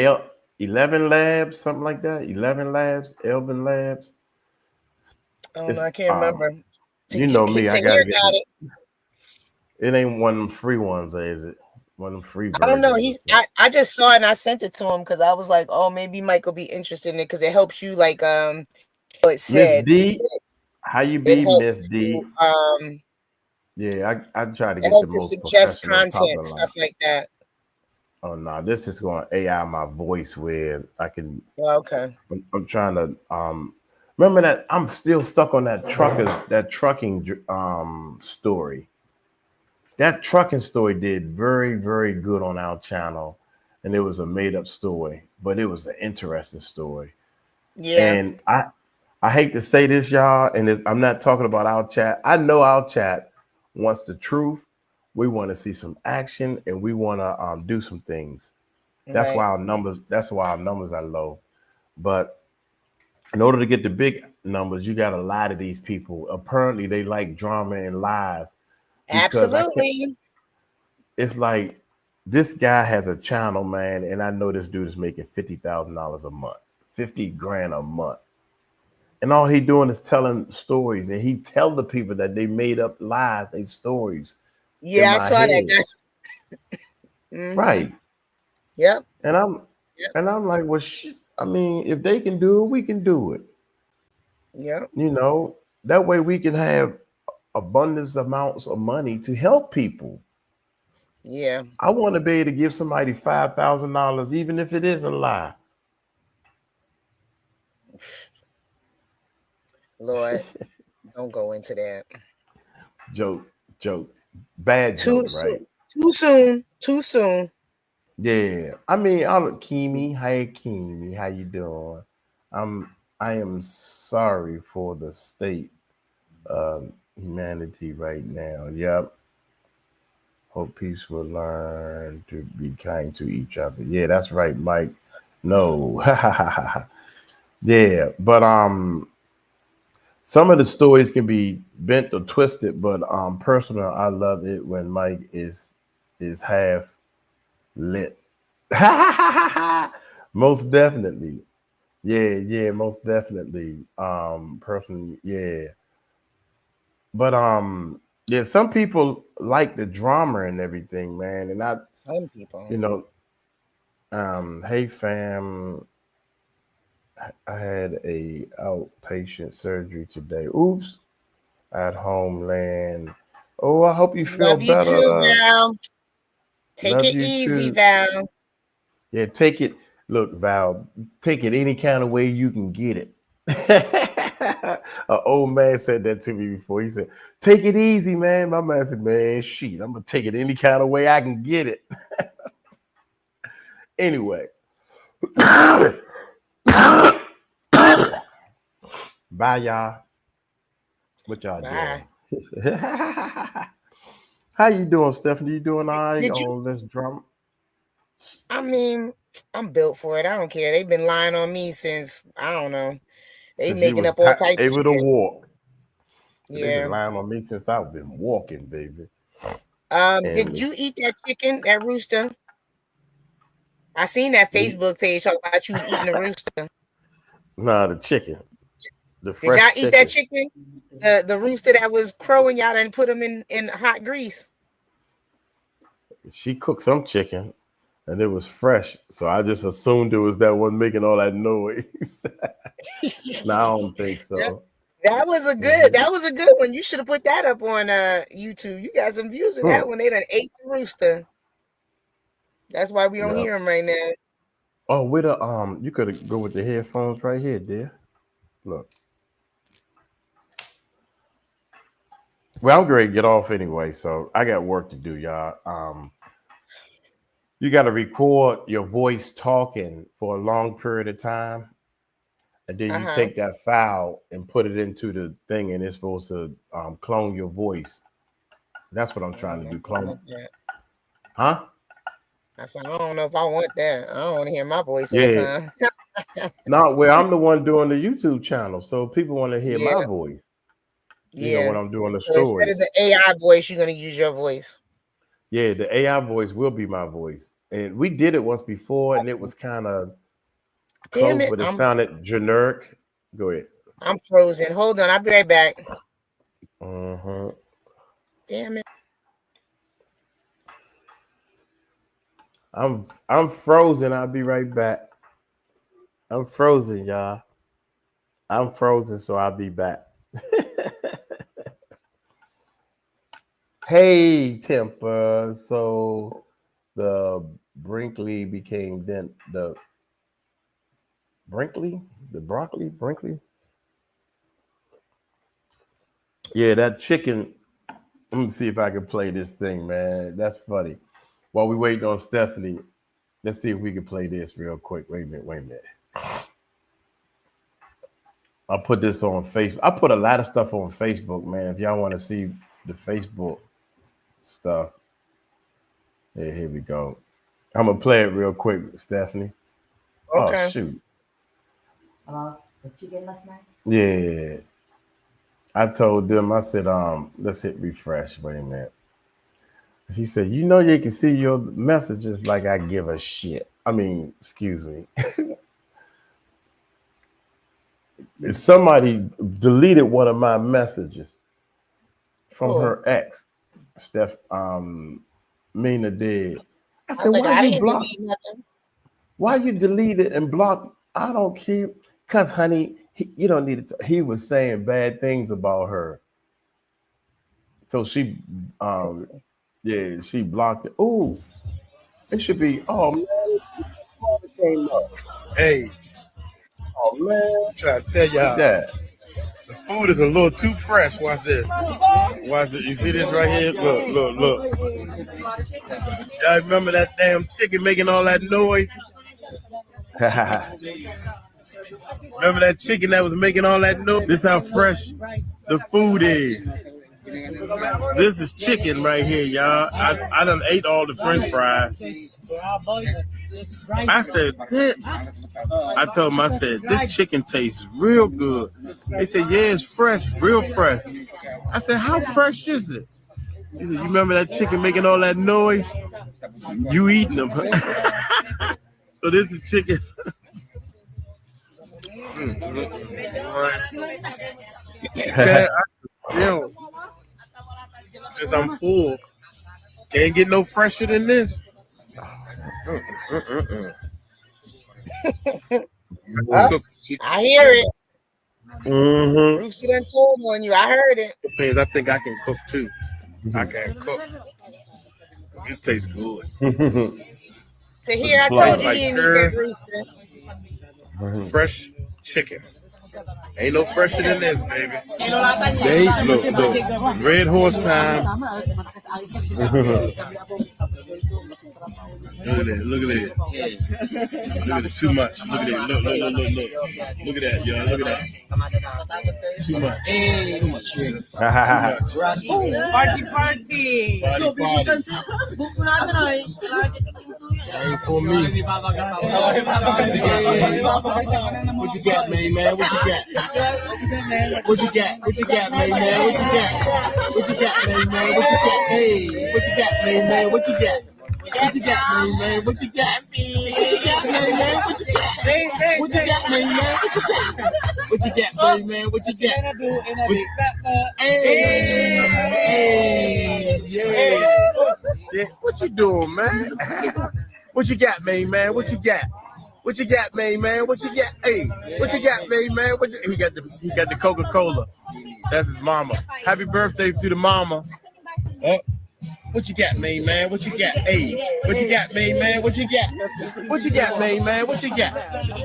labs, something like that? 11 labs, Elvin labs. I don't know. It's I can't remember. To you know me, I hear gotta get got the it. it ain't one of them free ones, is it? One of them free I don't know. versions or something. I just saw it and I sent it to him because I was like, oh, maybe Mike will be interested in it because it helps you like what it Miss said. D, how you It be, helps Miss you D? Yeah, I try to it get the helps to most suggest professional content, talking stuff like, like that. oh no, this is going to AI my voice where I can. Oh, okay. I'm trying to remember that I'm still stuck on that trucking story. That trucking story did very very good on our channel, and it was a made up story, but it was an interesting story. Yeah. And I hate to say this, y'all, and I'm not talking about our chat. I know our chat wants the truth. We want to see some action, and we want to do some things. That's why Right. our numbers. That's why our numbers are low. But in order to get the big numbers, you got to lie to these people. Apparently, they like drama and lies because I can't. Absolutely. It's like this guy has a channel, man, and I know this dude is making $50,000 a month, 50 grand a month. And all he doing is telling stories, and he tell the people that they made up lies, they stories in Yeah, I my saw that head, guy. Mm-hmm. right? Yep. And I'm Yep. and I'm like, well, shit. I mean, if they can do it, we can do it. Yep. You know, that way we can have abundance amounts of money to help people. Yeah. I want to be able to give somebody $5,000, even if it is a lie. Lord, don't go into that. Joke. Bad Too joke, right? soon. Too soon. Too soon. Yeah. I mean, Kimi, hey Kimi, how you doing? I am sorry for the state of humanity right now. Yep. Hope peace will learn to be kind to each other. Yeah, that's right, Mike. No. Yeah, but some of the stories can be bent or twisted, but personal, I love it when Mike is half lit. Most definitely. Yeah, most definitely. Personally, yeah. But yeah, some people like the drama and everything, man. And Some people. you know, hey fam, I had a outpatient surgery today. Oops, at Homeland. Oh, I hope you feel Love you too, better. Val. Take Love it you easy, too. Val. Yeah, take it. Look, Val, take it any kind of way you can get it. An old man said that to me before. He said, "Take it easy, man." My man said, "Man, shit, I'm gonna take it any kind of way I can get it." Anyway, bye, y'all. What y'all Bye. doing? How you doing, Stephanie? You doing all right Did you? on this drum? I mean, I'm built for it. I don't care. They've been lying on me since I don't know. They Since you making was up all types of able to shit. walk. They've been Yeah. lying on me since I've been walking, baby. Did And you eat that chicken, that rooster? I seen that we, Facebook page talking about you was eating the rooster. nah, the chicken, the Did y'all fresh eat that chicken. chicken? The rooster that was crowing, y'all done put him in hot grease. She cooked some chicken, and it was fresh. So I just assumed it was that one making all that noise. No, I don't think that, so. that was a good. Mhm. That was a good one. You should have put that up on YouTube. You got some views of Hmm. that one. They done ate the rooster. That's why we don't Yeah. hear him right now. Oh, with a you could go with the headphones right here, dear. Look. Well, I'm great. Get off anyway, so I got work to do, y'all. You got to record your voice talking for a long period of time, and then Uh you huh. take that file and put it into the thing, and it's supposed to clone your voice. That's what I'm I trying don't to know do. if I Clone, want that. huh? I said I don't know if I want that. I don't want to hear my voice all the Yeah. time. Not where I'm the one doing the YouTube channel, so people want to hear my Yeah, voice. When yeah. I'm doing the So instead stories. of the AI voice, you're gonna use your voice. Yeah, the AI voice will be my voice, and we did it once before, and it was kind of Damn close, it! but it sounded generic. Go ahead. I'm frozen. Hold on, I'll be right back. Uh-huh. Damn it! I'm frozen. I'll be right back. I'm frozen, y'all. I'm frozen, so I'll be back. Hey, Temper. So the Brinkley became then the Brinkley, the broccoli, Brinkley. Yeah, that chicken. Let me see if I can play this thing, man. That's funny. While we waiting on Stephanie, let's see if we can play this real quick. Wait a minute. Wait a minute. I'll put this on Facebook. I put a lot of stuff on Facebook, man. If y'all want to see the Facebook stuff, yeah, here we go. I'm gonna play it real quick, Stephanie. Oh Okay. shoot. About the chicken last night? Yeah. I told them, I said, let's hit refresh. Wait a minute. She said, you know you can see your messages like I give a shit. I mean, excuse me. If somebody deleted one of my messages from Cool. her ex, Steph Mina did. I I said, was like, why I you didn't block? delete nothing. Why you delete it and block? I don't care. Cause honey, you don't need it. He was saying bad things about her. So she yeah, she blocked it. Ooh, it should be, oh man, it came up. Hey, Oh man, I'm trying to tell y'all, that. the food is a little too fresh. Watch this. Watch this. You see this right here? Look, look, look. Y'all remember that damn chicken making all that noise? Remember that chicken that was making all that noise? This how fresh the food is. This is chicken right here, y'all. I done ate all the French fries. I said, I told them, I said, this chicken tastes real good. They said, yeah, it's fresh, real fresh. I said, how fresh is it? He said, you remember that chicken making all that noise? You eating them. So this is chicken. Man, since I'm full, can't get no fresher than this. I hear it. Mm-hmm. Rooster done told on you. I heard it. Depends. I think I can cook too. I can cook. This tastes good. So here, I told you you didn't eat that Rooster. Fresh chicken. Ain't no fresher than this, baby. They look. Red horse time. Look at that. Look at that. Look at it. Too much. Look at it. Look. Look at that, y'all. Look at that. Too much. Too much. Party. Ain't for me. What you got, man? What you got? What you got? What you got, man? What you got? What you got, man? What you got? Hey, what you got, man? What you got? What you got, man? What you got? What you got, man? What you got? What you got, man? What you got? What you got, man? What you got? Hey, yeah. What you doing, man? What you got, man? What you got? What you got, man? What you got? Hey, what you got, man? He got the Coca-Cola. That's his mama. Happy birthday to the mama. Oh. What you got, man? What you got? Hey, what you got, man? What you got? What you got, man? What you got?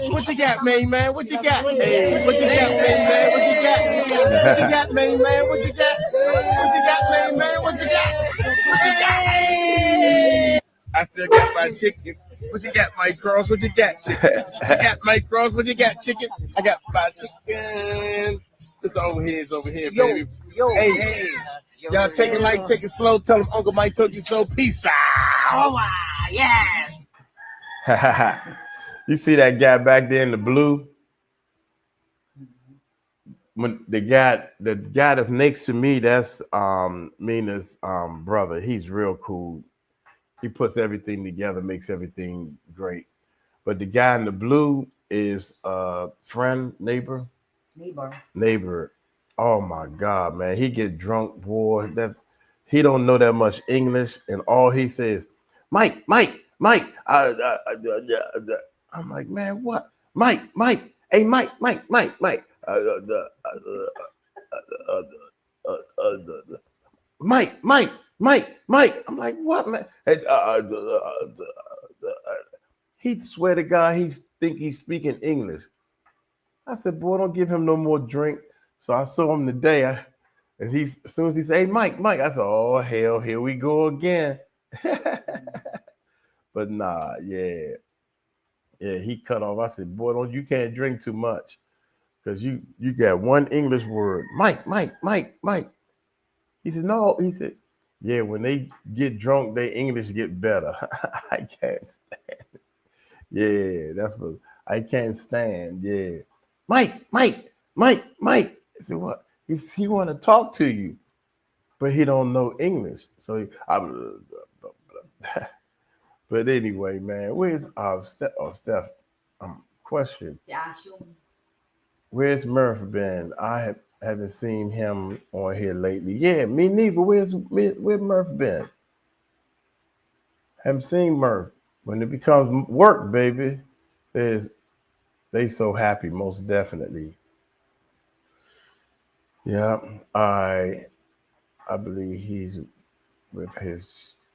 What you got, man? What you got? Hey, what you got, man? What you got? What you got, man? What you got? What you got, man? What you got? What you got? I still got my chicken. What you got, Mike Cross? What you got, chicken? You got Mike Cross? What you got, chicken? I got my chicken. It's over here, baby. Hey. Y'all take it light, take it slow. Tell them Uncle Mike took you so. Peace out. Oh, yes. You see that guy back there in the blue? When the guy that's next to me, that's Mina's brother. He's real cool. He puts everything together, makes everything great. But the guy in the blue is friend, neighbor. Oh my God, man. He get drunk, boy. He don't know that much English, and all he says, Mike. I'm like, man, what? Mike. Hey, Mike. Mike. I'm like, what, man? He swear to God, he think he's speaking English. I said, boy, don't give him no more drink. So I saw him today. And as soon as he said, hey, Mike, I said, oh, hell, here we go again. But nah, yeah, he cut off. I said, boy, you can't drink too much. Because you got one English word, Mike. He said, no. He said, yeah, when they get drunk, their English get better. I can't stand it. Yeah, that's what I can't stand. Yeah. Mike. I said, what? He want to talk to you, but he don't know English. So but anyway, man, where's Steph? Question. Where's Murph been? I haven't seen him on here lately. Yeah, me neither. Where's Murph been? Haven't seen Murph. When it becomes work, baby, they so happy, most definitely. Yeah, I believe he's with his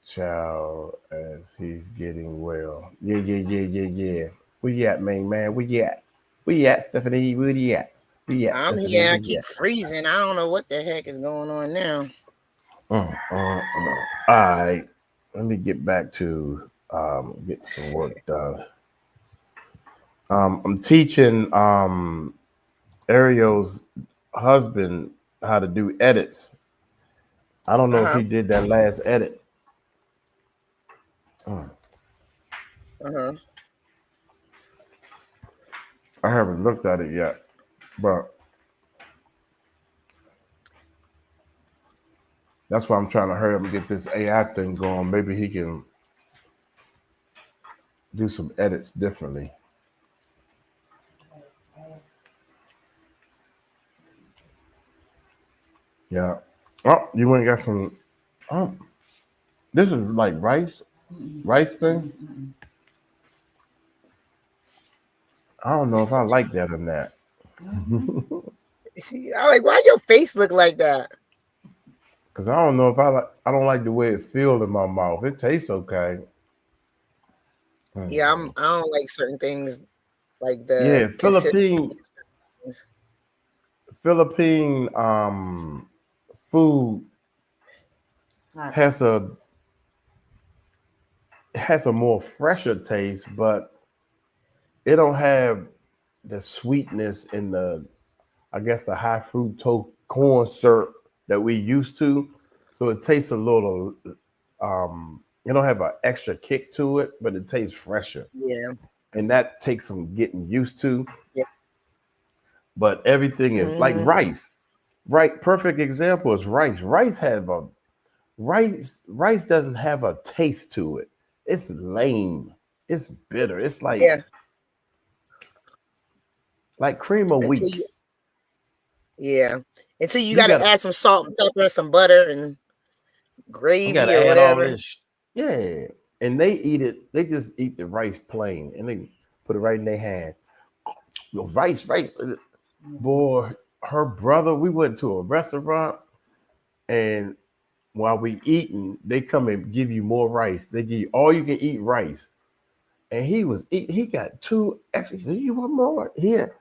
child as he's getting well. Yeah. Where you at, man? Where you at? Where you at, Stephanie? Where you at? Where you at, I'm Stephanie? here. Where I you keep freezing. I don't know what the heck is going on now. All right. Let me get back to get some work done. I'm teaching Ariel's husband how to do edits. I don't know if he did that last edit. I haven't looked at it yet, but that's why I'm trying to hurry up and get this AI thing going. Maybe he can do some edits differently. Yeah. Oh, you went and got some. Oh, this is like rice thing. I don't know if I like that or not. I'm like, why your face look like that? Cause I don't know if I don't like the way it feels in my mouth. It tastes okay. Yeah, I don't like certain things like Yeah, the Philippine food has a more fresher taste, but it don't have the sweetness and the high fructose corn syrup that we used to. So it tastes a little it don't have an extra kick to it, but it tastes fresher. Yeah. And that takes some getting used to. Yeah. But everything is like rice. Right, perfect example is rice. Rice doesn't have a taste to it. It's lame. It's bitter. It's like cream of wheat. Until you gotta add some salt and pepper, some butter and gravy or whatever. Yeah. And they eat it, they just eat the rice plain and they put it right in their hand. Rice. Boy, her brother, we went to a restaurant and while we eating, they come and give you more rice. They give you all you can eat rice. And he got 2 extra. You want more? Here.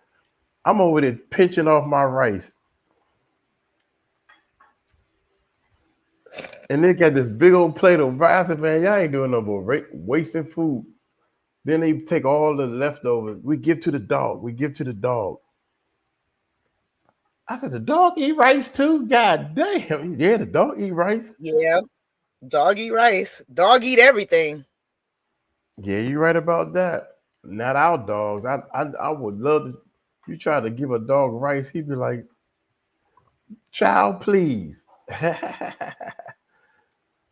I'm over there pinching off my rice. And they got this big old plate of rice. I said, man, y'all ain't doing no more wasting food. Then they take all the leftovers. We give to the dog. I said, the dog eat rice too? God damn. Yeah, the dog eat rice. Yeah. Dog eat rice. Dog eat everything. Yeah, you're right about that. Not our dogs. I would love to. You try to give a dog rice, he'd be like, child, please.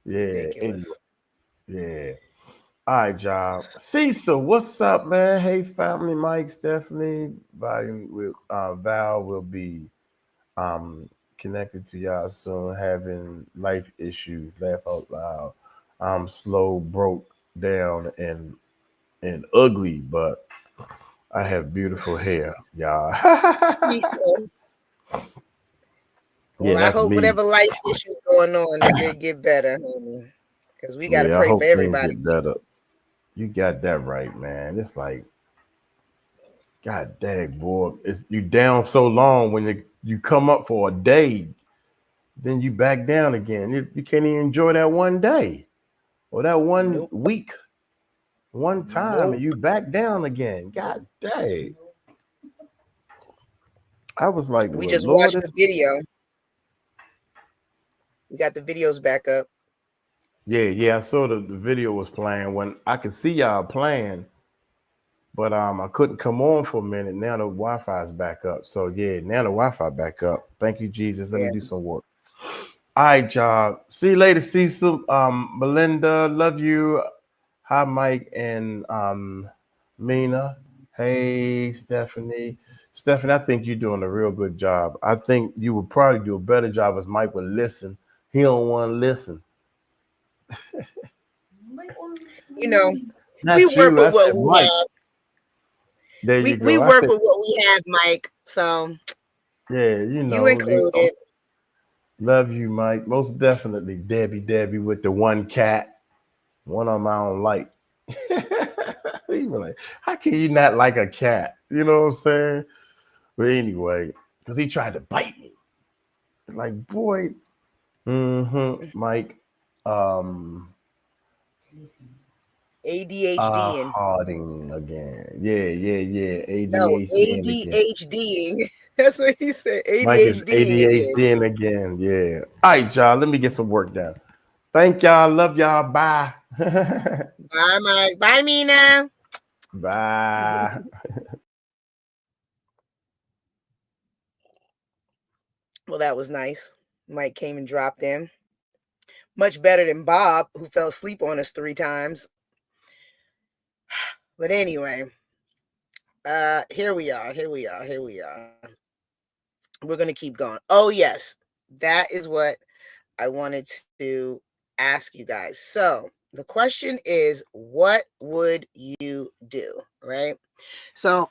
Yeah. Anyway. Yeah. All right, y'all. Cecil, what's up, man? Hey, family, Mike, Stephanie, Val will be connected to y'all soon, having life issues, laugh out loud. I'm slow, broke down, and ugly, but I have beautiful hair, y'all. Well, I hope whatever life issues going on that they get better, because we gotta pray for everybody. Get better. You got that right, man. It's like, God dang, boy, you down so long when you come up for a day, then you back down again. You can't even enjoy that one day or that one week, one time, and you back down again. God dang. I was like, we just watched the video. We got the videos back up. Yeah. I saw the video was playing when I could see y'all playing, but I couldn't come on for a minute. Now the Wi-Fi is back up. So yeah, now the Wi-Fi back up. Thank you, Jesus. Let me do some work. All right, y'all. See you later, Cecil. Melinda, love you. Hi, Mike and Mina. Hey, Stephanie. Stephanie, I think you're doing a real good job. I think you would probably do a better job if Mike would listen. He don't want to listen. We work with what we have. There you go. We work with what we have, Mike. So yeah, you included. Love you, Mike. Most definitely. Debbie with the one cat. One of them I don't like. He was like, how can you not like a cat? You know what I'm saying? But anyway, because he tried to bite me. It's like, boy, Mike, ADHD Harding again. Yeah. no ADHD again. ADHDing. That's what he said. Mike is ADHDing again. ADHD again. Yeah. All right, y'all. Let me get some work done. Thank y'all. Love y'all. Bye. Bye, Mike. Bye, Mina. Bye. Well, that was nice. Mike came and dropped in. Much better than Bob, who fell asleep on us 3 times. But anyway, here we are. We're going to keep going. Oh, yes. That is what I wanted to ask you guys. So the question is, what would you do? Right? So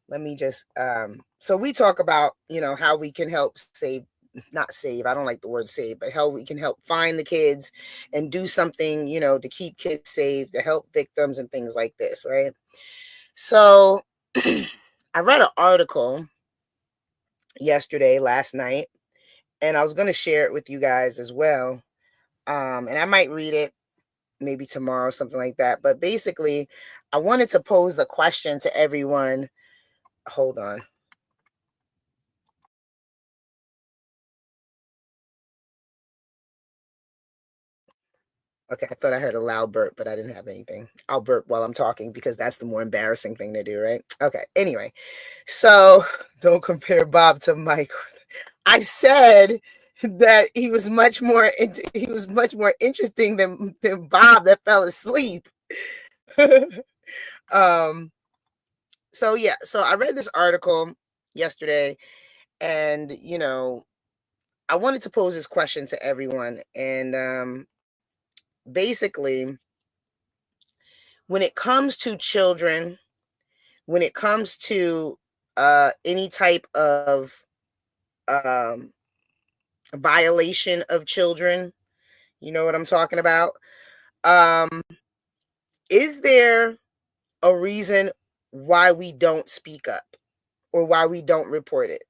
let me just, so we talk about, how we can help not save, I don't like the word save, but how we can help find the kids and do something, to keep kids safe, to help victims and things like this, right? So I read an article last night, and I was going to share it with you guys as well. And I might read it maybe tomorrow, something like that. But basically, I wanted to pose the question to everyone. Hold on. Okay, I thought I heard a loud burp, but I didn't have anything. I'll burp while I'm talking because that's the more embarrassing thing to do, right? Okay, anyway. So don't compare Bob to Mike. I said that he was much more interesting than Bob that fell asleep. So I read this article yesterday, and I wanted to pose this question to everyone, and basically, when it comes to children, when it comes to any type of violation of children, you know what I'm talking about? Is there a reason why we don't speak up or why we don't report it?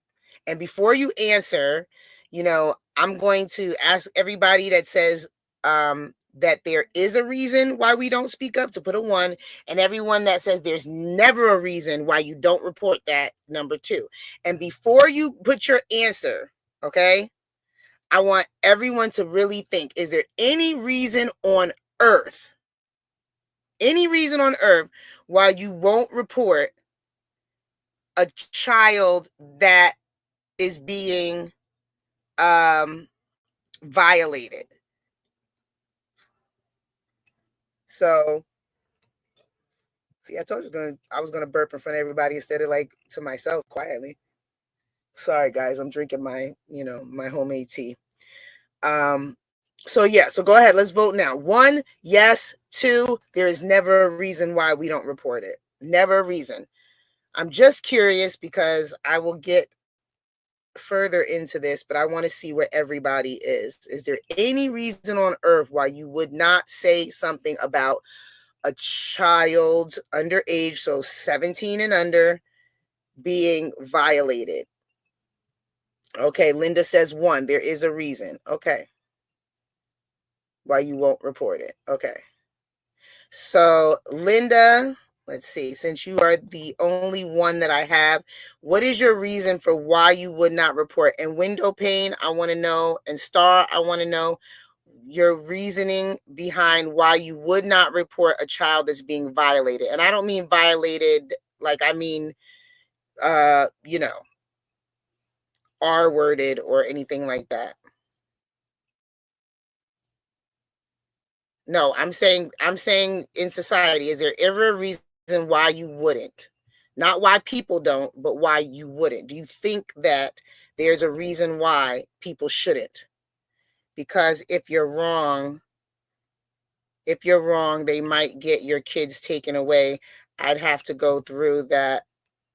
And before you answer, I'm going to ask everybody that says that there is a reason why we don't speak up to put a 1, and everyone that says there's never a reason why you don't report that, number 2. And before you put your answer, okay, I want everyone to really think, is there any reason on earth why you won't report a child that is being violated? So, see, I told you I was gonna burp in front of everybody instead of like to myself quietly. Sorry, guys, I'm drinking my my homemade tea. So go ahead, let's vote now. 1, yes. 2, there is never a reason why we don't report it. Never a reason. I'm just curious because I will get further into this, but I want to see where everybody is. Is there any reason on earth why you would not say something about a child underage, so 17 and under, being violated? Okay, Linda says 1, there is a reason. Okay. Why you won't report it. Okay. So, Linda, let's see, since you are the only one that I have, what is your reason for why you would not report? And Window Pane, I want to know, and Star, I want to know your reasoning behind why you would not report a child that's being violated. And I don't mean violated like I mean R-worded or anything like that. No, I'm saying in society, is there ever a reason why you wouldn't? Not why people don't, but why you wouldn't. Do you think that there's a reason why people shouldn't? Because if you're wrong, they might get your kids taken away. I'd have to go through that,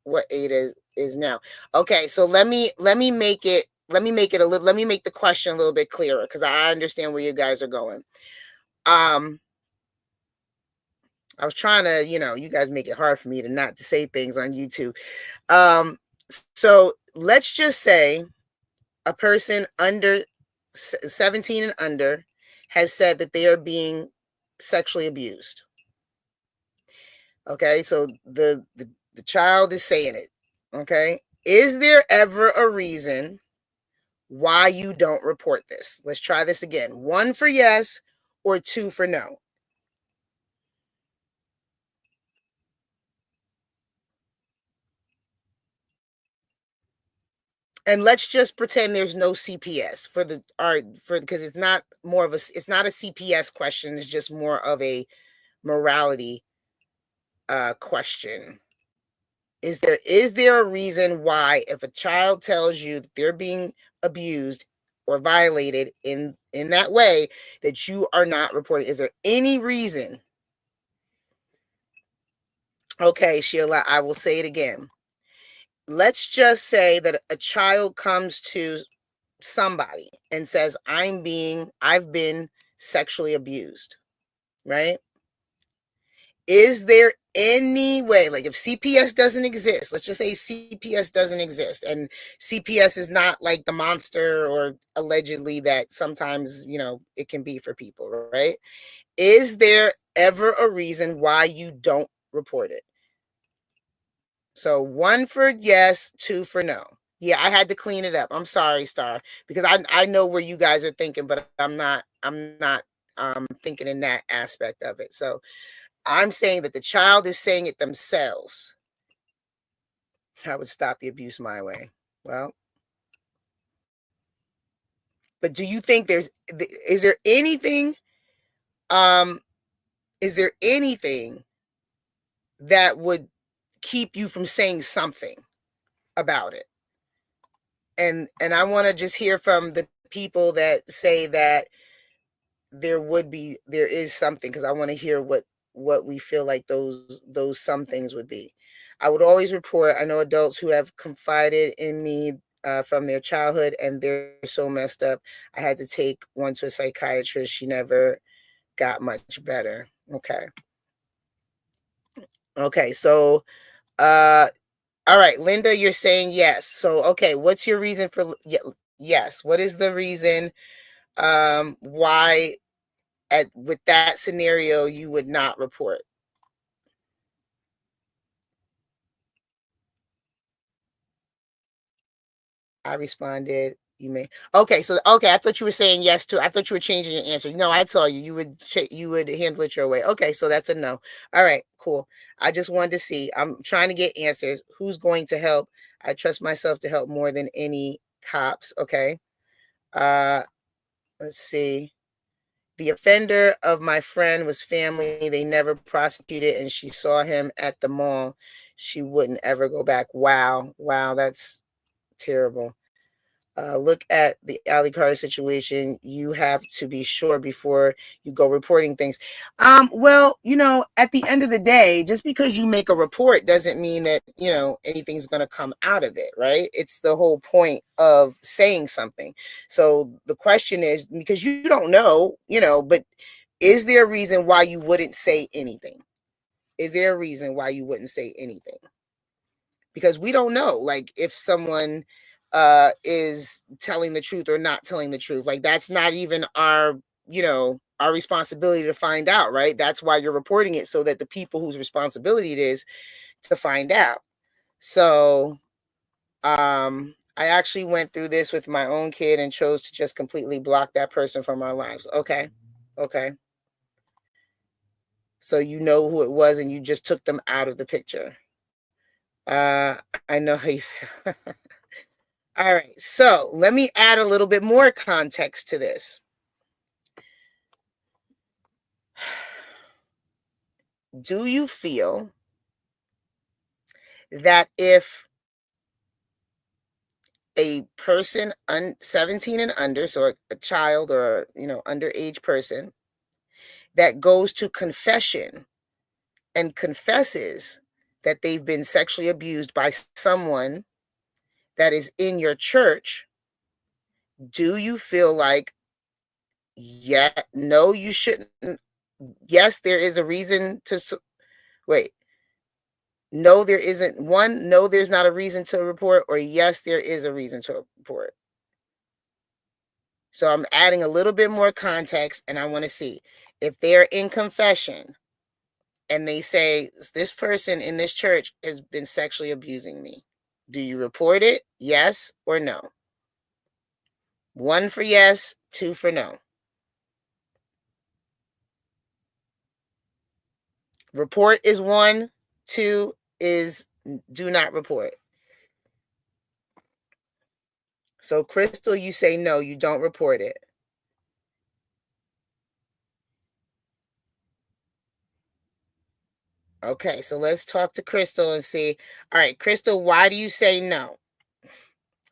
what Ada is now. Okay, so let me make the question a little bit clearer because I understand where you guys are going. I was trying to, you guys make it hard for me to not to say things on YouTube. So let's just say a person under 17 and under has said that they are being sexually abused. Okay, so the child is saying it. Okay, is there ever a reason why you don't report this? Let's try this again. 1 for yes or 2 for no. And let's just pretend there's no CPS for because it's not it's not a CPS question. It's just more of a morality question. Is there a reason why, if a child tells you that they're being abused or violated in that way, that you are not reporting? Is there any reason? Okay, Sheila, I will say it again. Let's just say that a child comes to somebody and says, I've been sexually abused, right? Is there any way, like if CPS doesn't exist, let's just say CPS doesn't exist, and CPS is not like the monster or allegedly that sometimes, it can be for people, right? Is there ever a reason why you don't report it? So 1 for yes, 2 for no. Yeah, I had to clean it up. I'm sorry, Star, because I know where you guys are thinking, but I'm not thinking in that aspect of it. So I'm saying that the child is saying it themselves. I would stop the abuse my way. Well, but do you think is there anything that would keep you from saying something about it? And I want to just hear from the people that say that there is something, because I want to hear what we feel like those some things would be. I would always report. I know adults who have confided in me from their childhood, and they're so messed up. I had to take one to a psychiatrist. She never got much better. Okay, so all right, Linda, you're saying yes. So okay, what's your reason for yes? What is the reason why with that scenario you would not report? I responded, you may. Okay, so okay, I thought you were saying yes too. I thought you were changing your answer. No, I told you you would handle it your way. Okay, so that's a no. All right, cool. I just wanted to see. I'm trying to get answers. Who's going to help? I trust myself to help more than any cops. Okay. Let's see. The offender of my friend was family. They never prosecuted, and she saw him at the mall. She wouldn't ever go back. Wow, that's terrible. Look at the Ali Carter situation. You have to be sure before you go reporting things. Well, at the end of the day, just because you make a report doesn't mean that, anything's going to come out of it, right? It's the whole point of saying something. So the question is, because you don't know, but is there a reason why you wouldn't say anything? Is there a reason why you wouldn't say anything? Because we don't know, like, if someone is telling the truth or not telling the truth. Like, that's not even our responsibility to find out, right? That's why you're reporting it, so that the people whose responsibility it is to find out. So I actually went through this with my own kid and chose to just completely block that person from our lives. Okay. So you know who it was and you just took them out of the picture. I know how you feel. All right, so let me add a little bit more context to this. Do you feel that if a person 17 and under, so a child or underage person, that goes to confession and confesses that they've been sexually abused by someone that is in your church, do you feel like, no, you shouldn't? Yes, there is a reason to Wait. No, there isn't. One, no, there's not a reason to report, or yes, there is a reason to report. So I'm adding a little bit more context, and I want to see if they're in confession and they say, this person in this church has been sexually abusing me. Do you report it? Yes or no? 1 for yes, 2 for no. Report is 1, 2 is do not report. So Crystal, you say no, you don't report it. Okay, so let's talk to Crystal and see. All right, Crystal, why do you say no?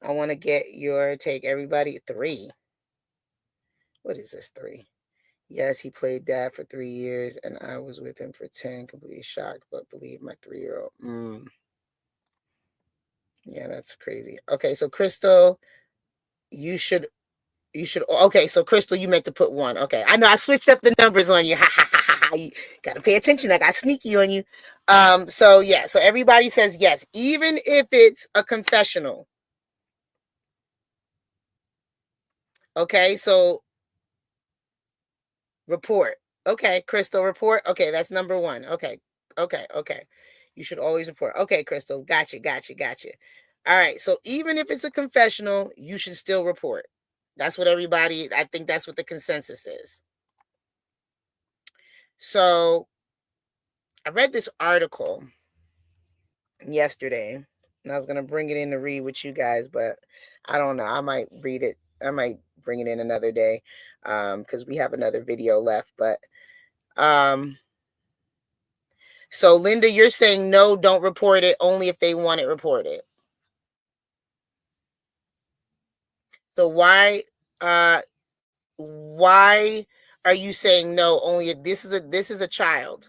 I want to get your take. Everybody, 3. What is this, 3? Yes, he played dad for 3 years, and I was with him for 10. Completely shocked, but believe my 3-year-old. Yeah, that's crazy. Okay, so Crystal, you should. Okay, so Crystal, you meant to put 1. Okay, I know I switched up the numbers on you. Ha ha ha ha. You gotta pay attention. I got sneaky on you. So yeah, so everybody says yes, even if it's a confessional. Okay, so report. Okay, Crystal, report. Okay, that's number 1. Okay. You should always report. Okay, Crystal, gotcha. All right, so even if it's a confessional, you should still report. That's what everybody, I think that's what the consensus is. So I read this article yesterday, and I was going to bring it in to read with you guys, but I don't know. I might read it. I might bring it in another day because we have another video left. But so Linda, you're saying no, don't report it, only if they want it reported. So why are you saying no, only if this is a child?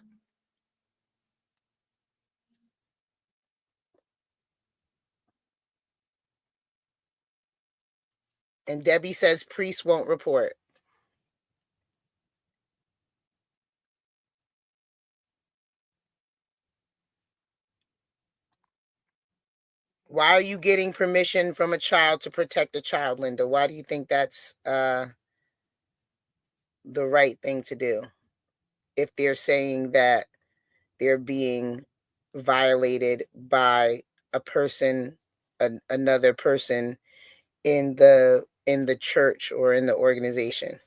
And Debbie says priests won't report. Why are you getting permission from a child to protect a child, Linda? Why do you think that's the right thing to do? If they're saying that they're being violated by a person, another person in the church or in the organization.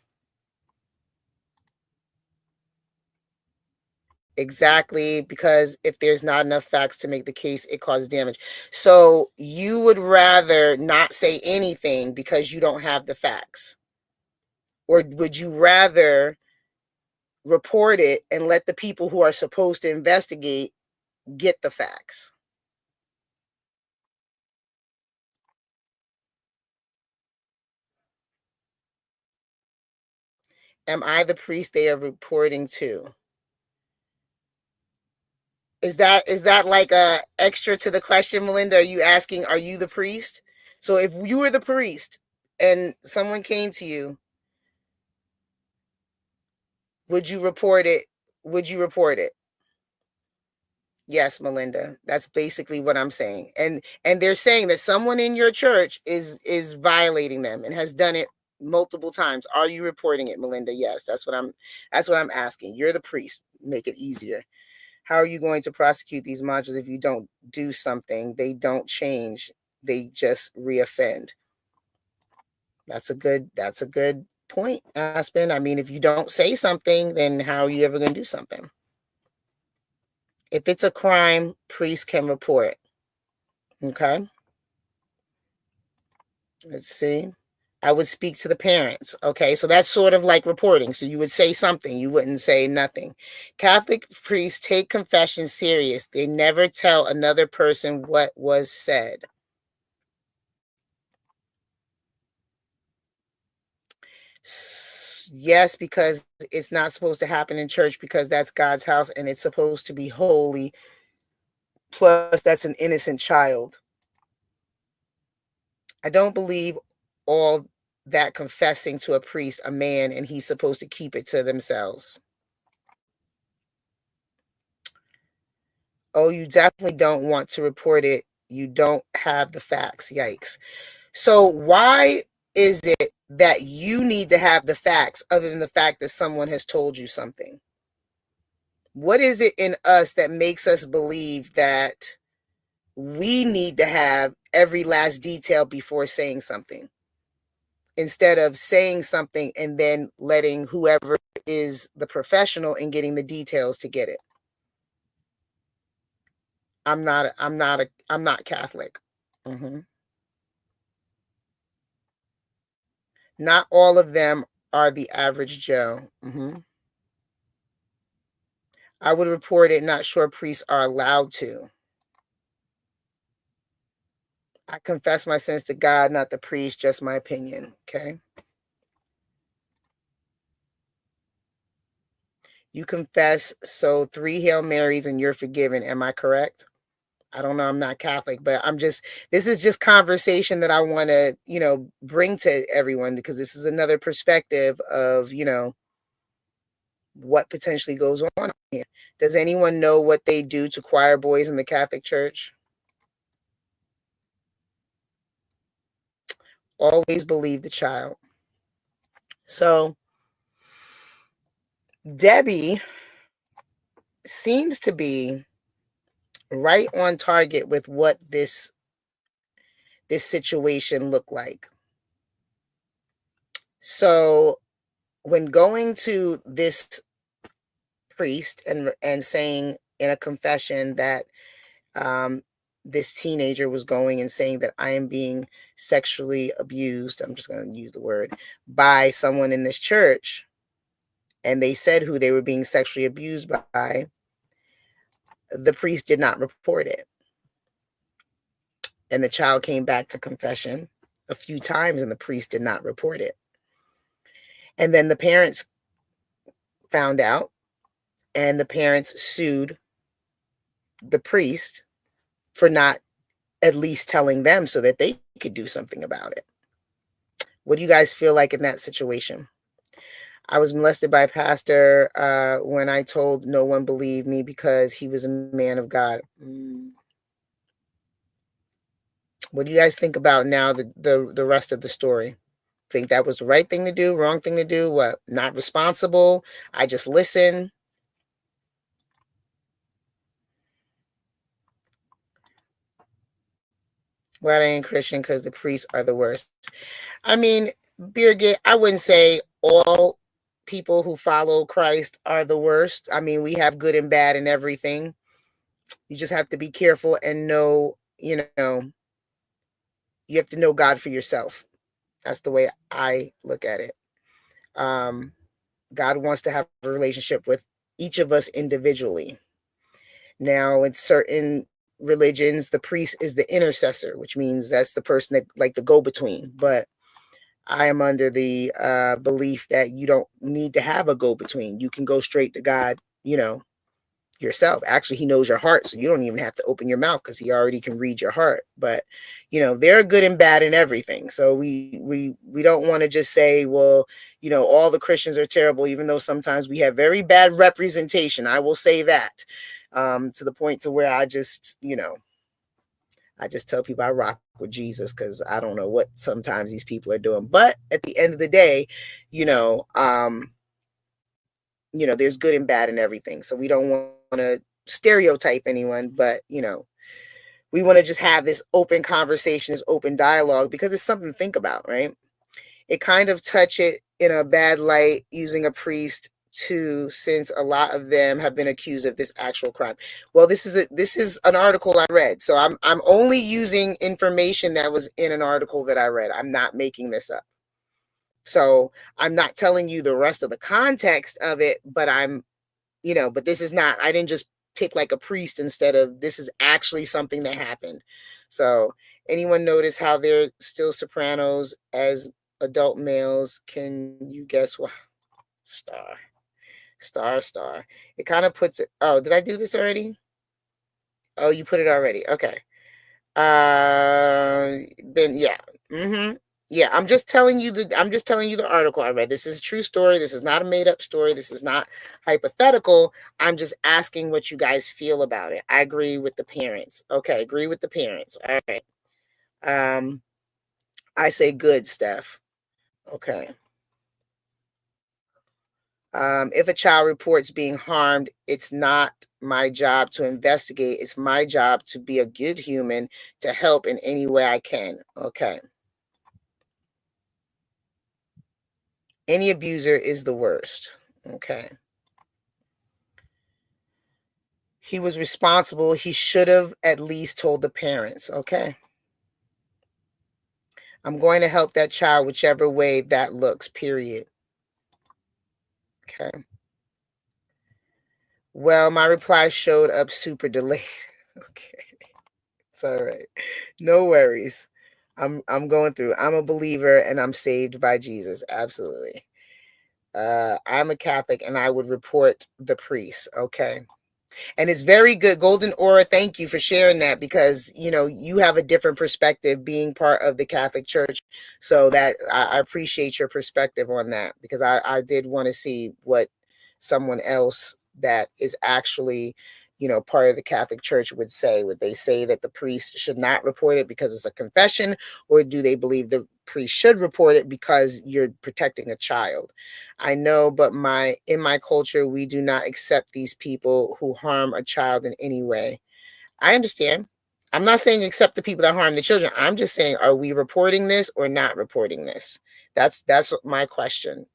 Exactly, because if there's not enough facts to make the case, it causes damage. So you would rather not say anything because you don't have the facts? Or would you rather report it and let the people who are supposed to investigate get the facts? Am I the priest they are reporting to? Is that like a extra to the question, Melinda? Are you asking, are you the priest? So if you were the priest and someone came to you, would you report it? Yes, Melinda. That's basically what I'm saying. And they're saying that someone in your church is violating them and has done it multiple times. Are you reporting it, Melinda? Yes, that's what I'm asking. You're the priest. Make it easier. How are you going to prosecute these modules if you don't do something? They don't change. They just reoffend. That's a good point, Aspen. I mean, if you don't say something, then how are you ever going to do something? If it's a crime, priests can report. Okay. Let's see. I would speak to the parents. Okay, so that's sort of like reporting. So you would say something, you wouldn't say nothing. Catholic priests take confession serious. They never tell another person what was said. Yes, because it's not supposed to happen in church because that's God's house and it's supposed to be holy. Plus, that's an innocent child. I don't believe all that confessing to a priest, a man, and he's supposed to keep it to themselves. Oh, you definitely don't want to report it. You don't have the facts. Yikes. So why is it that you need to have the facts other than the fact that someone has told you something? What is it in us that makes us believe that we need to have every last detail before saying something, instead of saying something and then letting whoever is the professional and getting the details to get it? I'm not Catholic. Mm-hmm. Not all of them are the average Joe. Mm-hmm. I would report it. Not sure priests are allowed to. I confess my sins to God, not the priest, just my opinion. Okay. You confess, so 3 Hail Marys and you're forgiven. Am I correct? I don't know. I'm not Catholic, but this is just conversation that I want to, bring to everyone, because this is another perspective of, what potentially goes on here. Does anyone know what they do to choir boys in the Catholic Church? Always believe the child. So Debbie seems to be right on target with what this situation looked like. So when going to this priest and saying in a confession that this teenager was going and saying that I am being sexually abused, I'm just going to use the word, by someone in this church, and they said who they were being sexually abused by, the priest did not report it. And the child came back to confession a few times and the priest did not report it. And then the parents found out, and the parents sued the priest for not at least telling them so that they could do something about it. What do you guys feel like in that situation? I was molested by a pastor when I told no one believed me because he was a man of God. What do you guys think about now the rest of the story? Think that was the right thing to do, wrong thing to do, what? Not responsible? I just listen. Glad I ain't Christian because the priests are the worst. I mean, Birgit, I wouldn't say all people who follow Christ are the worst. I mean, we have good and bad in everything. You just have to be careful and know, you have to know God for yourself. That's the way I look at it. God wants to have a relationship with each of us individually. Now, in certain religions, the priest is the intercessor, which means that's the person that, like, the go-between. But I am under the belief that you don't need to have a go-between. You can go straight to God, yourself. Actually, he knows your heart, so you don't even have to open your mouth because he already can read your heart. But they're good and bad in everything. So we don't want to just say, well, all the Christians are terrible, even though sometimes we have very bad representation. I will say that, to the point to where I just tell people I rock with Jesus because I don't know what sometimes these people are doing. But at the end of the day, there's good and bad in everything. So we don't want to stereotype anyone, but we want to just have this open conversation, this open dialogue, because it's something to think about, right? It kind of touch it in a bad light using a priest too, since a lot of them have been accused of this actual crime. Well, this is an article I read, so I'm only using information that was in an article that I read. I'm not making this up. So I'm not telling you the rest of the context of it, but but this is not, I didn't just pick like a priest instead of, this is actually something that happened. So anyone notice how they're still sopranos as adult males? Can you guess what? Star. It kind of puts it, oh, did I do this already? Oh, you put it already. Okay. Yeah. Yeah, I'm just telling you the article I read. This is a true story. This is not a made up story. This is not hypothetical. I'm just asking what you guys feel about it. I agree with the parents. Okay, agree with the parents. All right. I say good, Steph. Okay. If a child reports being harmed, it's not my job to investigate. It's my job to be a good human to help in any way I can. Okay. Any abuser is the worst. Okay. He was responsible. He should have at least told the parents. Okay. I'm going to help that child whichever way that looks, period. Okay. Well, my reply showed up super delayed. Okay. It's all right. No worries. I'm going through. I'm a believer and I'm saved by Jesus. Absolutely. I'm a Catholic and I would report the priest. Okay. And it's very good. Golden Aura, thank you for sharing that, because you have a different perspective being part of the Catholic Church. So that I appreciate your perspective on that, because I did want to see what someone else that is actually part of the Catholic Church would say. Would they say that the priest should not report it because it's a confession, or do they believe the priest should report it because you're protecting a child? I know, but in my culture, we do not accept these people who harm a child in any way. I understand. I'm not saying accept the people that harm the children. I'm just saying, are we reporting this or not reporting this? That's my question.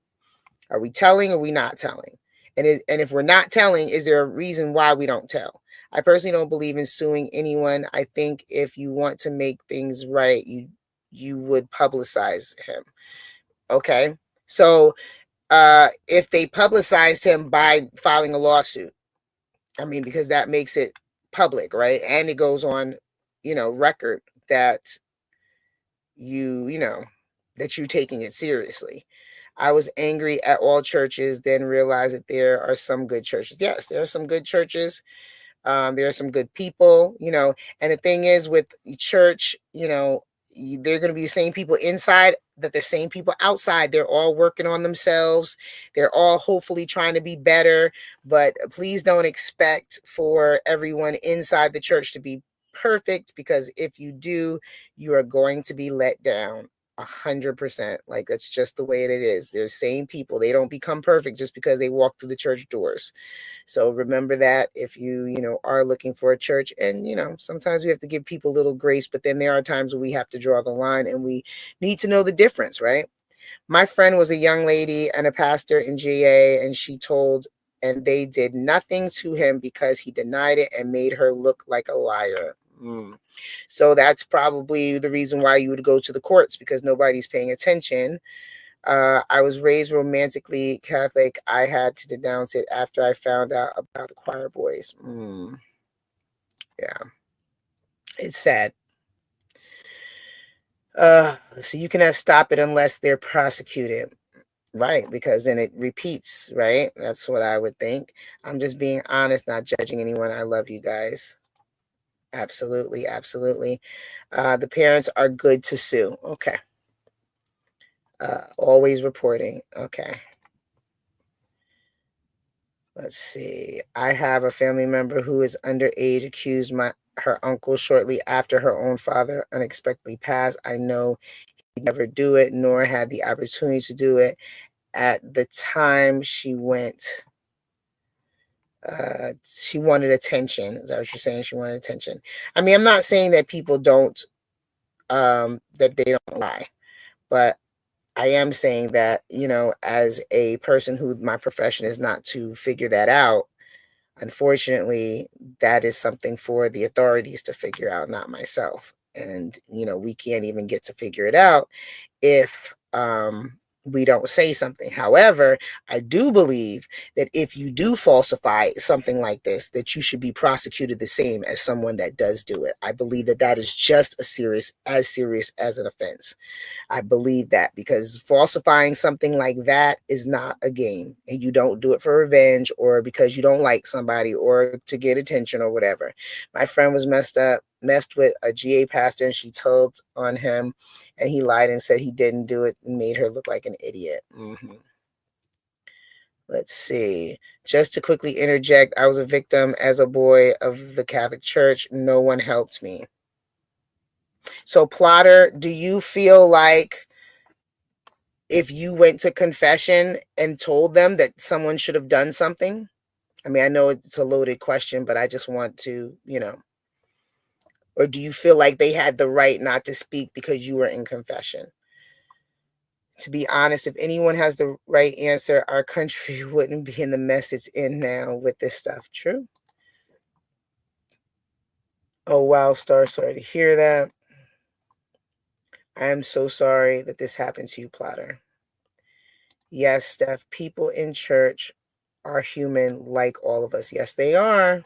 Are we telling or are we not telling? And if we're not telling, is there a reason why we don't tell? I personally don't believe in suing anyone. I think if you want to make things right, you would publicize him. Okay. So if they publicized him by filing a lawsuit, I mean, because that makes it public, right? And it goes on, record that that you're taking it seriously. I was angry at all churches, then realized that there are some good churches. Yes, there are some good churches. There are some good people, and the thing is with church, they're going to be the same people inside that the same people outside. They're all working on themselves. They're all hopefully trying to be better, but please don't expect for everyone inside the church to be perfect, because if you do, you are going to be let down 100%. Like, that's just the way it is. They're the same people. They don't become perfect just because they walk through the church doors. So remember that if you are looking for a church, and sometimes we have to give people a little grace, but then there are times where we have to draw the line and we need to know the difference, right? My friend was a young lady and a pastor in GA, and and they did nothing to him because he denied it and made her look like a liar. So that's probably the reason why you would go to the courts, because nobody's paying attention. I was raised romantically Catholic. I had to denounce it after I found out about the choir boys. Yeah, it's sad. So you cannot stop it unless they're prosecuted, right? Because then it repeats, right? That's what I would think. I'm just being honest, not judging anyone. I love you guys. Absolutely, absolutely. The parents are good to sue. Okay. Always reporting. Okay. Let's see. I have a family member who is underage accused her uncle shortly after her own father unexpectedly passed. I know he'd never do it, nor had the opportunity to do it. At the time she went, she wanted attention. Is that what you're saying? She wanted attention. I mean, I'm not saying that people don't, that they don't lie, but I am saying that, as a person who my profession is not to figure that out, unfortunately, that is something for the authorities to figure out, not myself. And, we can't even get to figure it out if we don't say something. However, I do believe that if you do falsify something like this, that you should be prosecuted the same as someone that does do it. I believe that that is just as serious as an offense. I believe that, because falsifying something like that is not a game, and you don't do it for revenge or because you don't like somebody or to get attention or whatever. My friend was messed with a GA pastor, and she told on him and he lied and said he didn't do it and made her look like an idiot. Let's see. Just to quickly interject, I was a victim as a boy of the Catholic Church. No one helped me. So, Plotter, do you feel like if you went to confession and told them that someone should have done something? I mean, I know it's a loaded question, but I just want to, or do you feel like they had the right not to speak because you were in confession? To be honest, if anyone has the right answer, our country wouldn't be in the mess it's in now with this stuff. True. Oh, wow, Star, sorry to hear that. I am so sorry that this happened to you, Plotter. Yes, Steph, people in church are human like all of us. Yes, they are.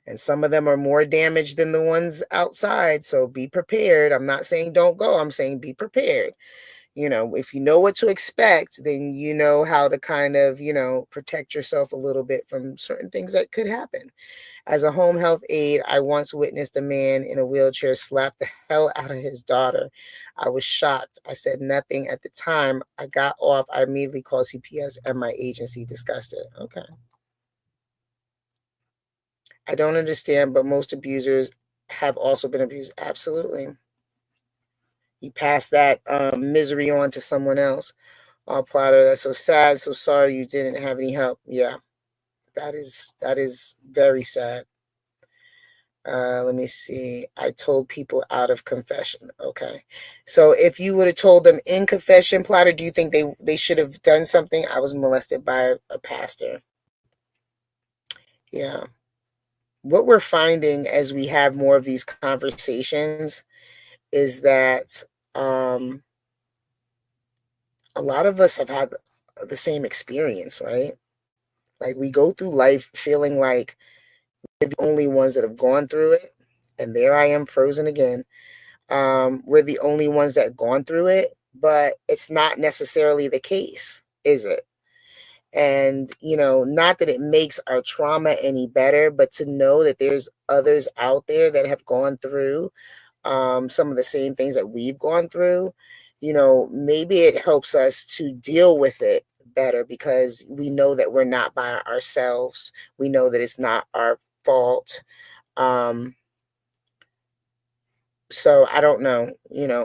And some of them are more damaged than the ones outside. So be prepared. I'm not saying don't go. I'm saying be prepared. If you know what to expect, then you know how to kind of, protect yourself a little bit from certain things that could happen. As a home health aide, I once witnessed a man in a wheelchair slap the hell out of his daughter. I was shocked. I said nothing at the time. I got off. I immediately called CPS and my agency discussed it. Okay. I don't understand, but most abusers have also been abused. Absolutely. You pass that misery on to someone else. Oh, Plotter, that's so sad. So sorry you didn't have any help. Yeah, that is very sad. Let me see. I told people out of confession. Okay. So if you would have told them in confession, Plotter, do you think they should have done something? I was molested by a pastor. Yeah. What we're finding as we have more of these conversations is that a lot of us have had the same experience, right? Like we go through life feeling like we're the only ones that have gone through it. And there I am frozen again. We're the only ones that have gone through it, but it's not necessarily the case, is it? And, not that it makes our trauma any better, but to know that there's others out there that have gone through some of the same things that we've gone through, maybe it helps us to deal with it better because we know that we're not by ourselves. We know that it's not our fault. So I don't know,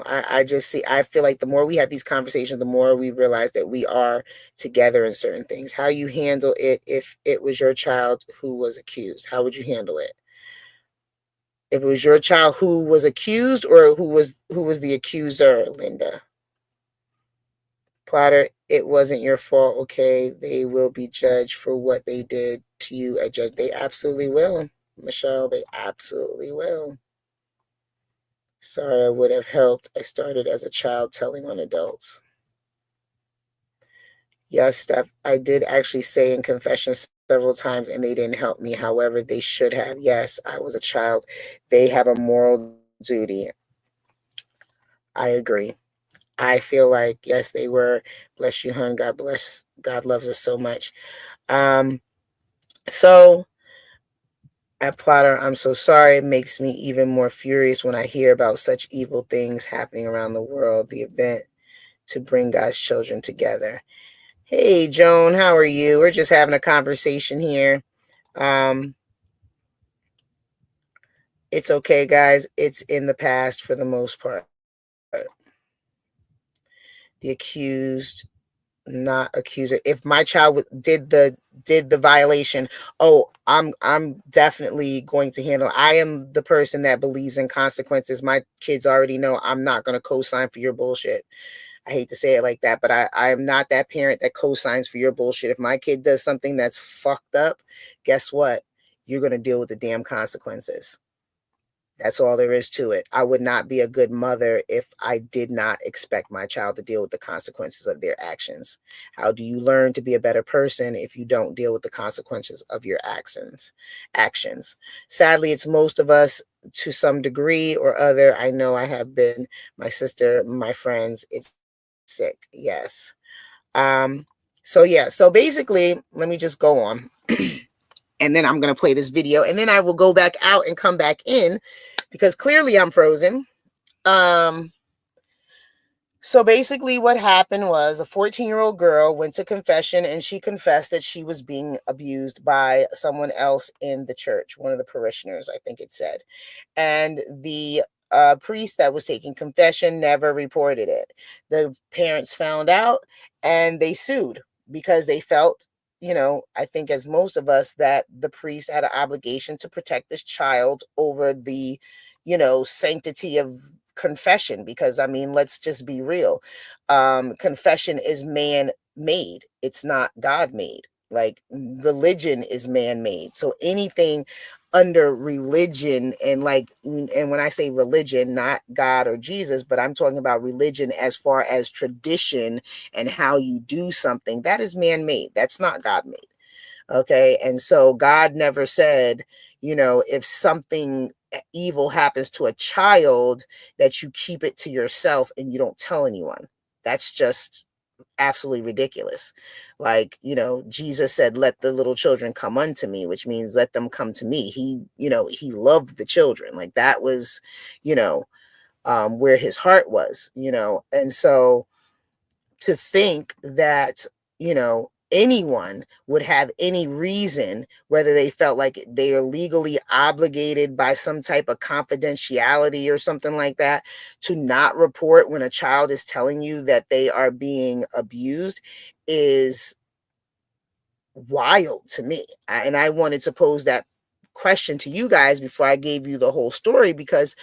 I just I feel like the more we have these conversations, the more we realize that we are together in certain things. How you handle it if it was your child who was accused, how would you handle it? If it was your child who was accused or who was the accuser, Linda? Plotter, it wasn't your fault. Okay, they will be judged for what they did to you. They absolutely will, Michelle. They absolutely will. Sorry, I would have helped. I started as a child telling on adults. Yes, Steph, I did actually say in confession several times and they didn't help me. However, they should have. Yes, I was a child. They have a moral duty. I agree. I feel like, yes, they were. Bless you, hon. God bless. God loves us so much. So at Plotter, I'm so sorry. It makes me even more furious when I hear about such evil things happening around the world. The event to bring God's children together. Hey, Joan, how are you? We're just having a conversation here. It's okay, guys. It's in the past for the most part. The accused, not accuser. If my child did the violation, I'm definitely going to handle. I am the person that believes in consequences. My kids already know I'm not going to co-sign for your bullshit. I hate to say it like that, but I am not that parent that co-signs for your bullshit. If my kid does something that's fucked up, guess what? You're going to deal with the damn consequences. That's all there is to it. I would not be a good mother if I did not expect my child to deal with the consequences of their actions. How do you learn to be a better person if you don't deal with the consequences of your actions? Sadly, it's most of us to some degree or other. I know I have been, my sister, my friends, it's sick. Yes. So basically, let me just go on. And then I'm going to play this video and then I will go back out and come back in because clearly I'm frozen. So basically what happened was a 14-year-old girl went to confession and she confessed that she was being abused by someone else in the church, one of the parishioners, I think it said. And the priest that was taking confession never reported it. The parents found out and they sued because they felt, I think as most of us, that the priest had an obligation to protect this child over the, sanctity of confession. Because I mean, let's just be real. Confession is man made, it's not God made. Like religion is man made. So anything under religion, and when I say religion, not God or Jesus, but I'm talking about religion as far as tradition and how you do something, that is man made. That's not God made. Okay. And so God never said, if something evil happens to a child, that you keep it to yourself and you don't tell anyone. That's just absolutely ridiculous. Like, Jesus said, let the little children come unto me, which means let them come to me. He loved the children. Like that was, where his heart was, and so to think that, anyone would have any reason, whether they felt like they are legally obligated by some type of confidentiality or something like that, to not report when a child is telling you that they are being abused, is wild to me. And I wanted to pose that question to you guys before I gave you the whole story, because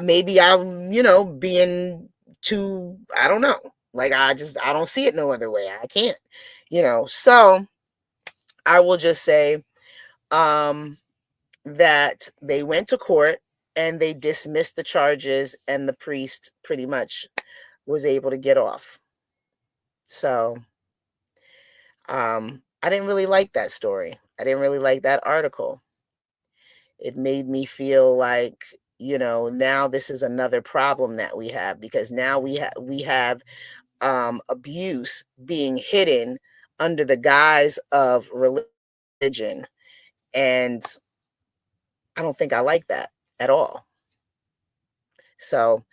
maybe I'm, being too, I don't know. Like I don't see it no other way. I can't, So I will just say that they went to court and they dismissed the charges, and the priest pretty much was able to get off. So I didn't really like that story. I didn't really like that article. It made me feel like, now this is another problem that we have, because now we have abuse being hidden under the guise of religion. And I don't think I like that at all. So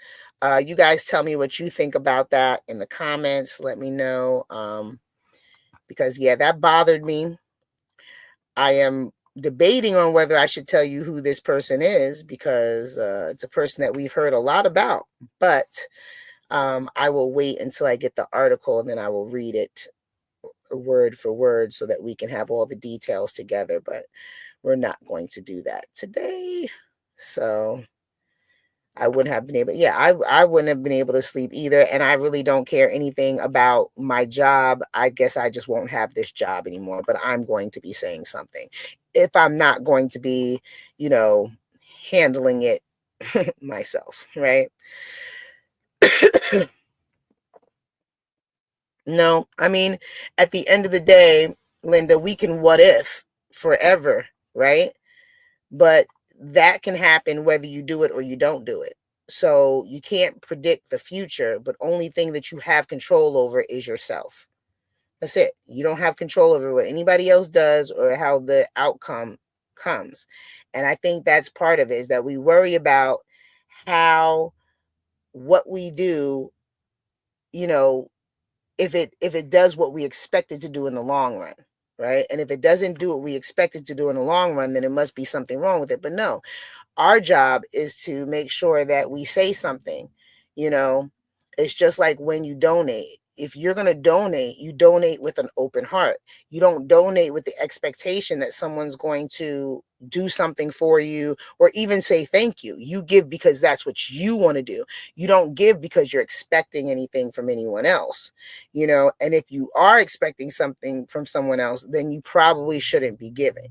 you guys tell me what you think about that in the comments. Let me know. Because yeah, that bothered me. I am debating on whether I should tell you who this person is, because it's a person that we've heard a lot about. But I will wait until I get the article, and then I will read it word for word so that we can have all the details together. But we're not going to do that today. So I wouldn't have been able, I wouldn't have been able to sleep either. And I really don't care anything about my job. I guess I just won't have this job anymore, but I'm going to be saying something. If I'm not going to be, handling it myself, right? No, I mean, at the end of the day, Linda, we can what if forever, right? But that can happen whether you do it or you don't do it. So you can't predict the future, but only thing that you have control over is yourself. That's it. You don't have control over what anybody else does or how the outcome comes. And I think that's part of it, is that we worry about how what we do, if it does what we expect it to do in the long run, right? And if it doesn't do what we expect it to do in the long run, then it must be something wrong with it. But no, our job is to make sure that we say something. It's just like when you donate. If you're going to donate, you donate with an open heart. You don't donate with the expectation that someone's going to do something for you or even say thank you. You give because that's what you want to do. You don't give because you're expecting anything from anyone else, and if you are expecting something from someone else, then you probably shouldn't be giving,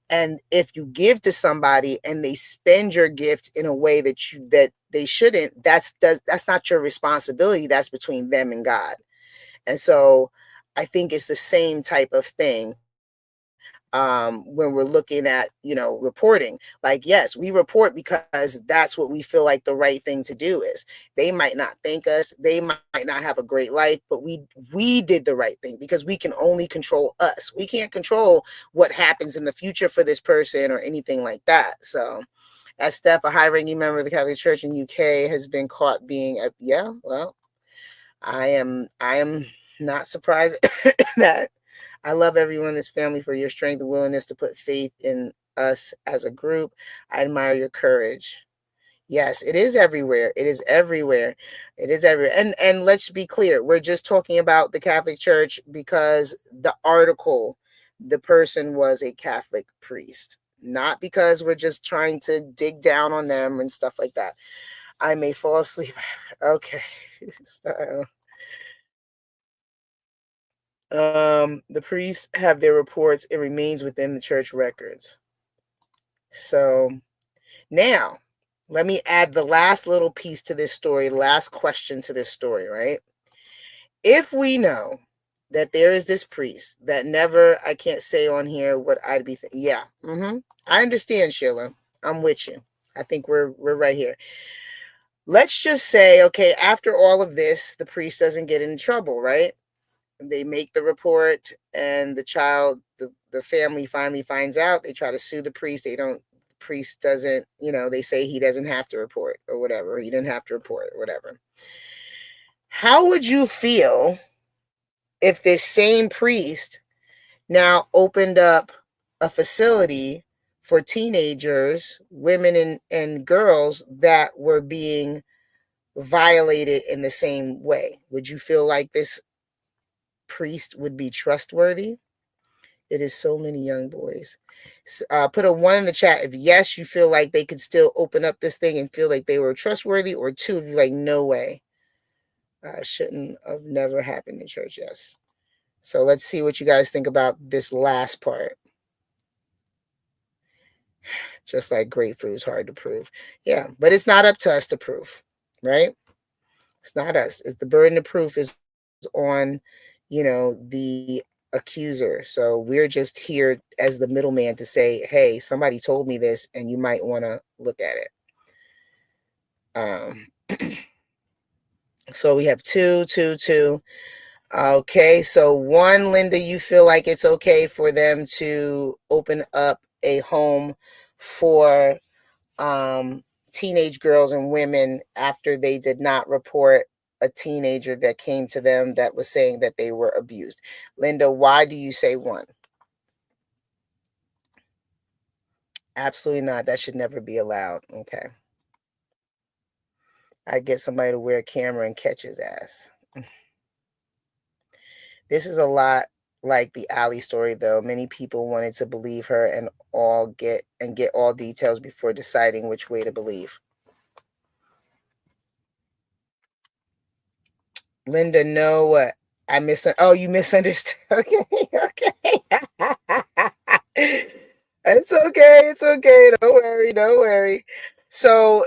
and if you give to somebody and they spend your gift in a way that they shouldn't, that's not your responsibility. That's between them and God. And so I think it's the same type of thing when we're looking at, reporting. Like, yes, we report because that's what we feel like the right thing to do is. They might not thank us. They might not have a great life, but we did the right thing because we can only control us. We can't control what happens in the future for this person or anything like that. So As Steph, a high-ranking member of the Catholic Church in UK, has been caught being a well, I am not surprised that I love everyone in this family for your strength and willingness to put faith in us as a group. I admire your courage. Yes, it is everywhere. It is everywhere. It is everywhere. And let's be clear, we're just talking about the Catholic Church because the article, the person was a Catholic priest, not because we're just trying to dig down on them and stuff like that. I may fall asleep. Okay. The priests have their reports. It remains within the church records. So now, let me add the last little piece to this story, last question to this story, right? If we know that there is this priest that never, I can't say on here what I'd be thinking. Yeah. I understand, Sheila. I'm with you. I think we're right here. Let's just say, okay, after all of this, the priest doesn't get in trouble, right? They make the report and the child, the family finally finds out. They try to sue the priest. Priest doesn't, they say he doesn't have to report or whatever. He didn't have to report or whatever. How would you feel if this same priest now opened up a facility for teenagers, women and girls that were being violated in the same way? Would you feel like this priest would be trustworthy? It is so many young boys. Put a 1 in the chat if yes, you feel like they could still open up this thing and feel like they were trustworthy, or 2 if you're like, no way. Shouldn't have never happened in church. Yes. So let's see what you guys think about this last part. Just like grapefruit is hard to prove. Yeah, but it's not up to us to prove, right? It's not us. It's the burden of proof is on, the accuser. So we're just here as the middleman to say, hey, somebody told me this and you might want to look at it. So we have 2, 2, 2. Okay, so 1, Linda, you feel like it's okay for them to open up a home for teenage girls and women after they did not report a teenager that came to them that was saying that they were abused. Linda, why do you say 1? Absolutely not. That should never be allowed. Okay. I get somebody to wear a camera and catch his ass. This is a lot like the Ali story, though. Many people wanted to believe her and get all details before deciding which way to believe. Linda, no, what? You misunderstood. Okay. It's okay. Don't worry. So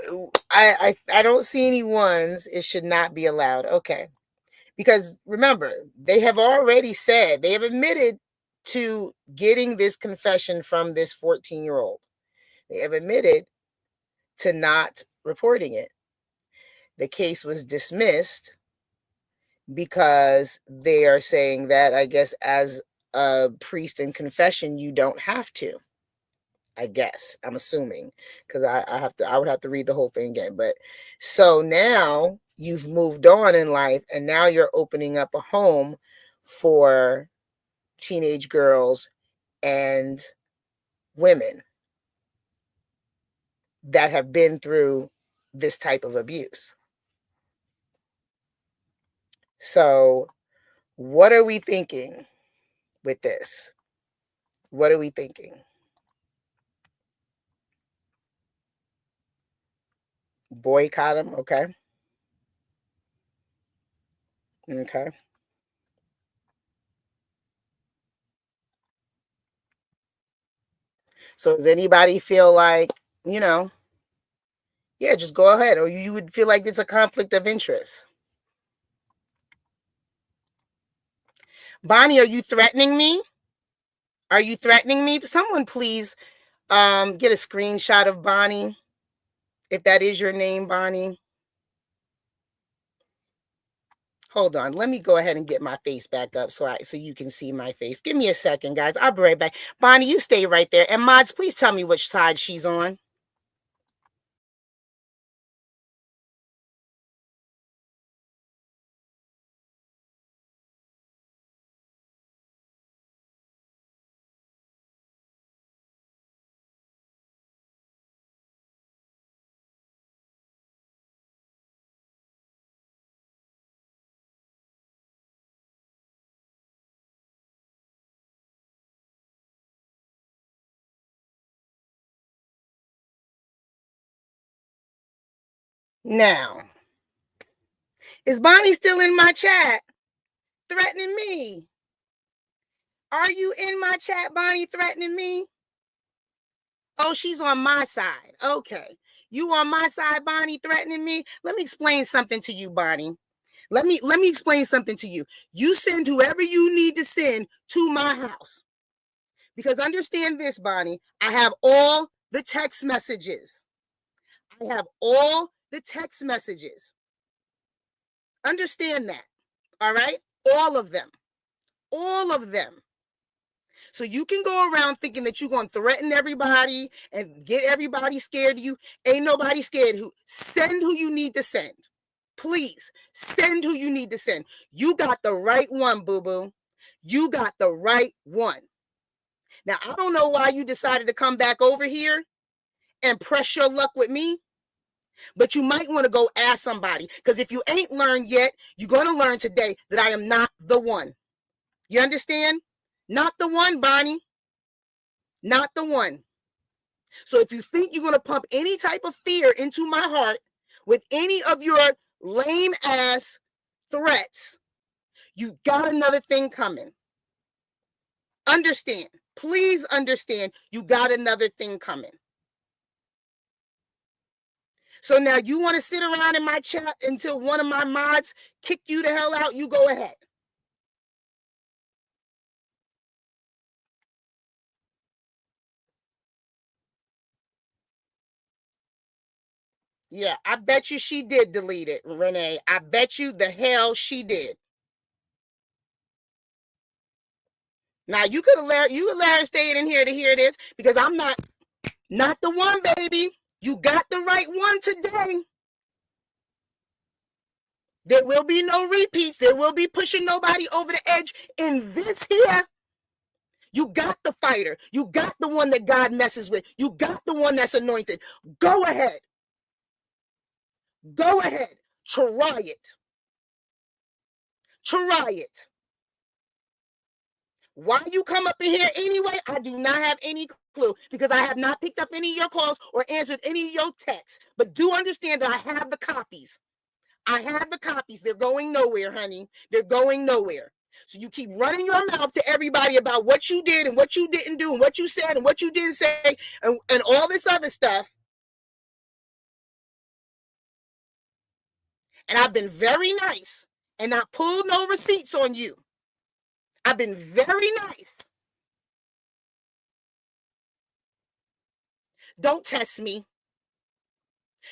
I don't see any 1s. It should not be allowed. Okay. Because remember, they have already said, they have admitted to getting this confession from this 14-year-old. They have admitted to not reporting it. The case was dismissed because they are saying that, I guess, as a priest in confession, you don't have to. I guess, I'm assuming, because I would have to read the whole thing again. But so now you've moved on in life, and now you're opening up a home for teenage girls and women that have been through this type of abuse. So what are we thinking with this? What are we thinking? Boycott them? Okay. So does anybody feel like, yeah, just go ahead. Or you would feel like it's a conflict of interest? Bonnie, are you threatening me? Are you threatening me? Someone please get a screenshot of Bonnie, if that is your name, Bonnie. Hold on. Let me go ahead and get my face back up so you can see my face. Give me a second, guys. I'll be right back. Bonnie, you stay right there. And mods, please tell me which side she's on. Now, is Bonnie still in my chat threatening me? Are you in my chat, Bonnie, threatening me? Oh, she's on my side. Okay. You on my side, Bonnie, threatening me? Let me explain something to you, Bonnie. Let me explain something to you. You send whoever you need to send to my house. Because understand this, Bonnie, I have all the text messages. I have all the text messages. Understand that. All right? All of them. All of them. So you can go around thinking that you're going to threaten everybody and get everybody scared of you. Ain't nobody scared. Send who you need to send. Please send who you need to send. You got the right one, boo-boo. You got the right one. Now, I don't know why you decided to come back over here and press your luck with me, but you might want to go ask somebody, because if you ain't learned yet, you're going to learn today that I am not the one. You understand? Not the one, Bonnie. Not the one. So if you think you're going to pump any type of fear into my heart with any of your lame ass threats, you got another thing coming. Understand. Please understand, you got another thing coming. So now you want to sit around in my chat until one of my mods kick you the hell out? You go ahead. Yeah, I bet you she did delete it, Renee. I bet you the hell she did. Now you could let her stay in here to hear this, because I'm not the one, baby. You got the right one today. There will be no repeats. There will be pushing nobody over the edge in this here. You got the fighter. You got the one that God messes with. You got the one that's anointed. Go ahead. Go ahead. Try it. Try it. Why you come up in here anyway, I do not have any clue, because I have not picked up any of your calls or answered any of your texts. But do understand that I have the copies. I have the copies. They're going nowhere, honey. They're going nowhere. So you keep running your mouth to everybody about what you did and what you didn't do and what you said and what you didn't say and all this other stuff. And I've been very nice and not pulled no receipts on you. I've been very nice. Don't test me.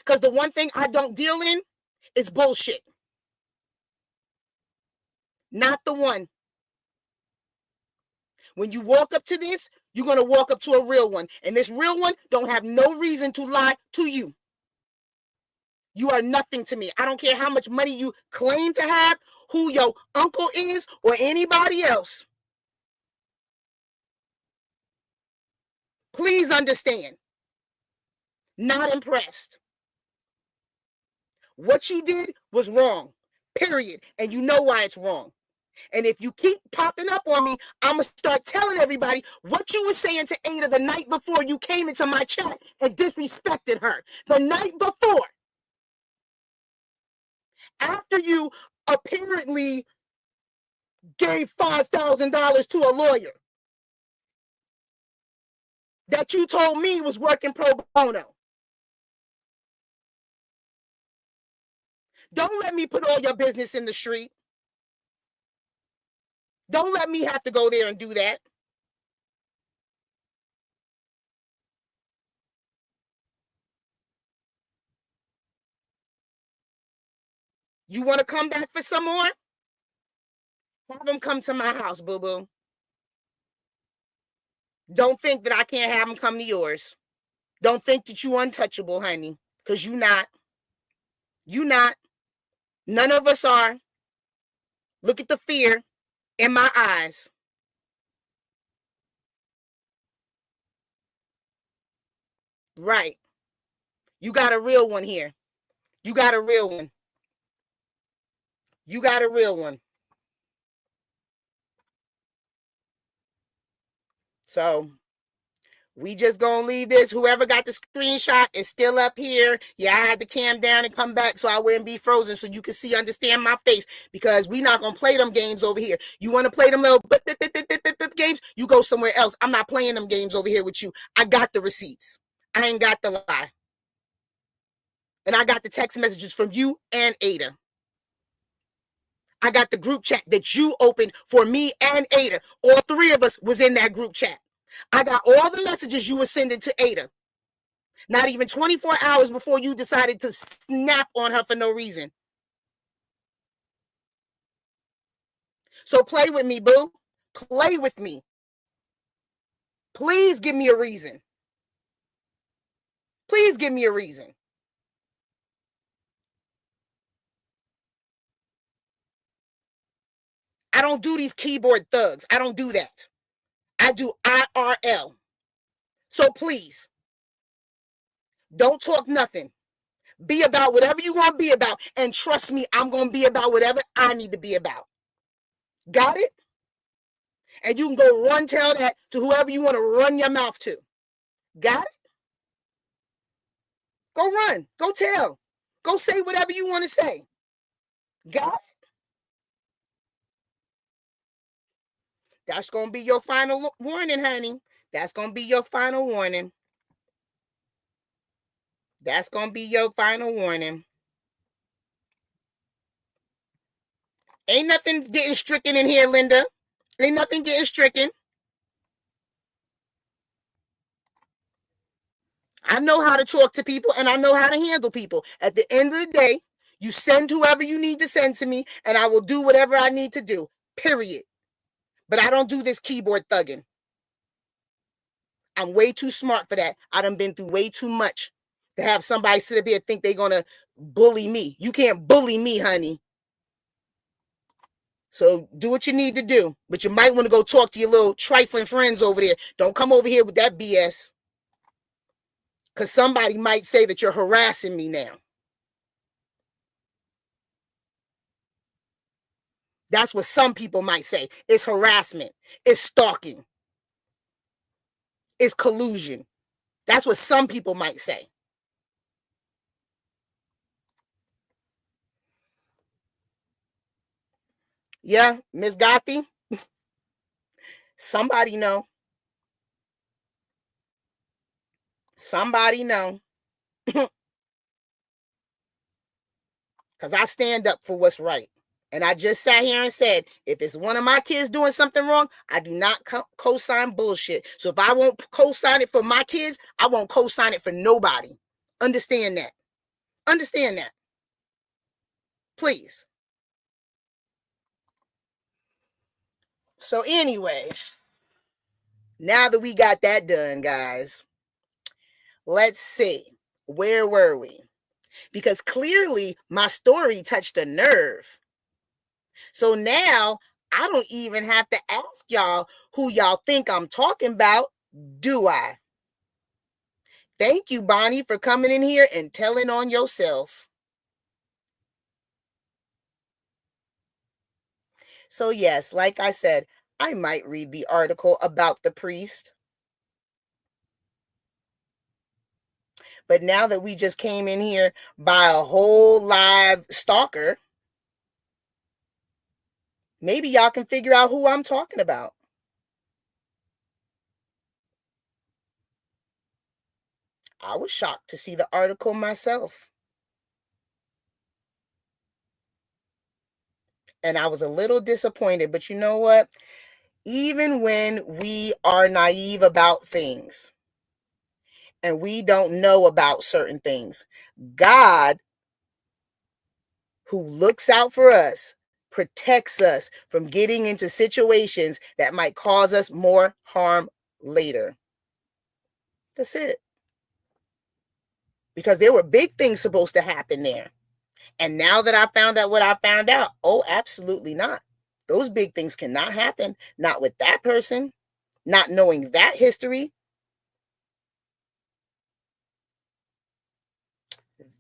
Because the one thing I don't deal in is bullshit. Not the one. When you walk up to this, you're going to walk up to a real one. And this real one don't have no reason to lie to you. You are nothing to me. I don't care how much money you claim to have, who your uncle is, or anybody else. Please understand. Not impressed. What you did was wrong, period. And you know why it's wrong. And if you keep popping up on me, I'm going to start telling everybody what you were saying to Ada the night before you came into my chat and disrespected her. The night before. After you apparently gave $5,000 to a lawyer that you told me was working pro bono. Don't let me put all your business in the street. Don't let me have to go there and do that. You want to come back for some more? Have them come to my house, boo-boo. Don't think that I can't have them come to yours. Don't think that you untouchable, honey, because you not. You not. None of us are. Look at the fear in my eyes. Right. You got a real one here. You got a real one. You got a real one. So We just gonna leave this. Whoever got the screenshot is still up here. Yeah, I had to cam down and come back so I wouldn't be frozen, so you can see, understand my face, because we not gonna play them games over here. You want to play them little games? You go somewhere else. I'm not playing them games over here with you. I got the receipts. I ain't got the lie. And I got the text messages from you and Ada. I got the group chat that you opened for me and Ada. All three of us was in that group chat. I got all the messages you were sending to Ada. Not even 24 hours before you decided to snap on her for no reason. So play with me, boo. Play with me. Please give me a reason. Please give me a reason. I don't do these keyboard thugs. I don't do that. I do IRL. So please, don't talk nothing. Be about whatever you want to be about. And trust me, I'm going to be about whatever I need to be about. Got it? And you can go run tell that to whoever you want to run your mouth to. Got it? Go run. Go tell. Go say whatever you want to say. Got it? That's going to be your final warning, honey. That's going to be your final warning. That's going to be your final warning. Ain't nothing getting stricken in here, Linda. Ain't nothing getting stricken. I know how to talk to people and I know how to handle people. At the end of the day, you send whoever you need to send to me and I will do whatever I need to do, period. But I don't do this keyboard thugging. I'm way too smart for that. I done been through way too much to have somebody sit up here and think they're going to bully me. You can't bully me, honey. So do what you need to do. But you might want to go talk to your little trifling friends over there. Don't come over here with that BS. Because somebody might say that you're harassing me now. That's what some people might say. It's harassment. It's stalking. It's collusion. That's what some people might say. Yeah, Miss Gothi? Somebody know. Somebody know. Because I stand up for what's right. And I just sat here and said, if it's one of my kids doing something wrong, I do not co-sign bullshit. So if I won't co-sign it for my kids, I won't co-sign it for nobody. Understand that. Understand that. Please. So anyway, now that we got that done, guys, let's see. Where were we? Because clearly my story touched a nerve. So now I don't even have to ask y'all who y'all think I'm talking about, do I? Thank you, Bonnie, for coming in here and telling on yourself. So yes, like I said, I might read the article about the priest. But now that we just came in here by a whole live stalker, maybe y'all can figure out who I'm talking about. I was shocked to see the article myself. And I was a little disappointed, but you know what? Even when we are naive about things and we don't know about certain things, God, who looks out for us, protects us from getting into situations that might cause us more harm later. That's it. Because there were big things supposed to happen there. And now that I found out what I found out, oh, absolutely not. Those big things cannot happen. Not with that person, not knowing that history.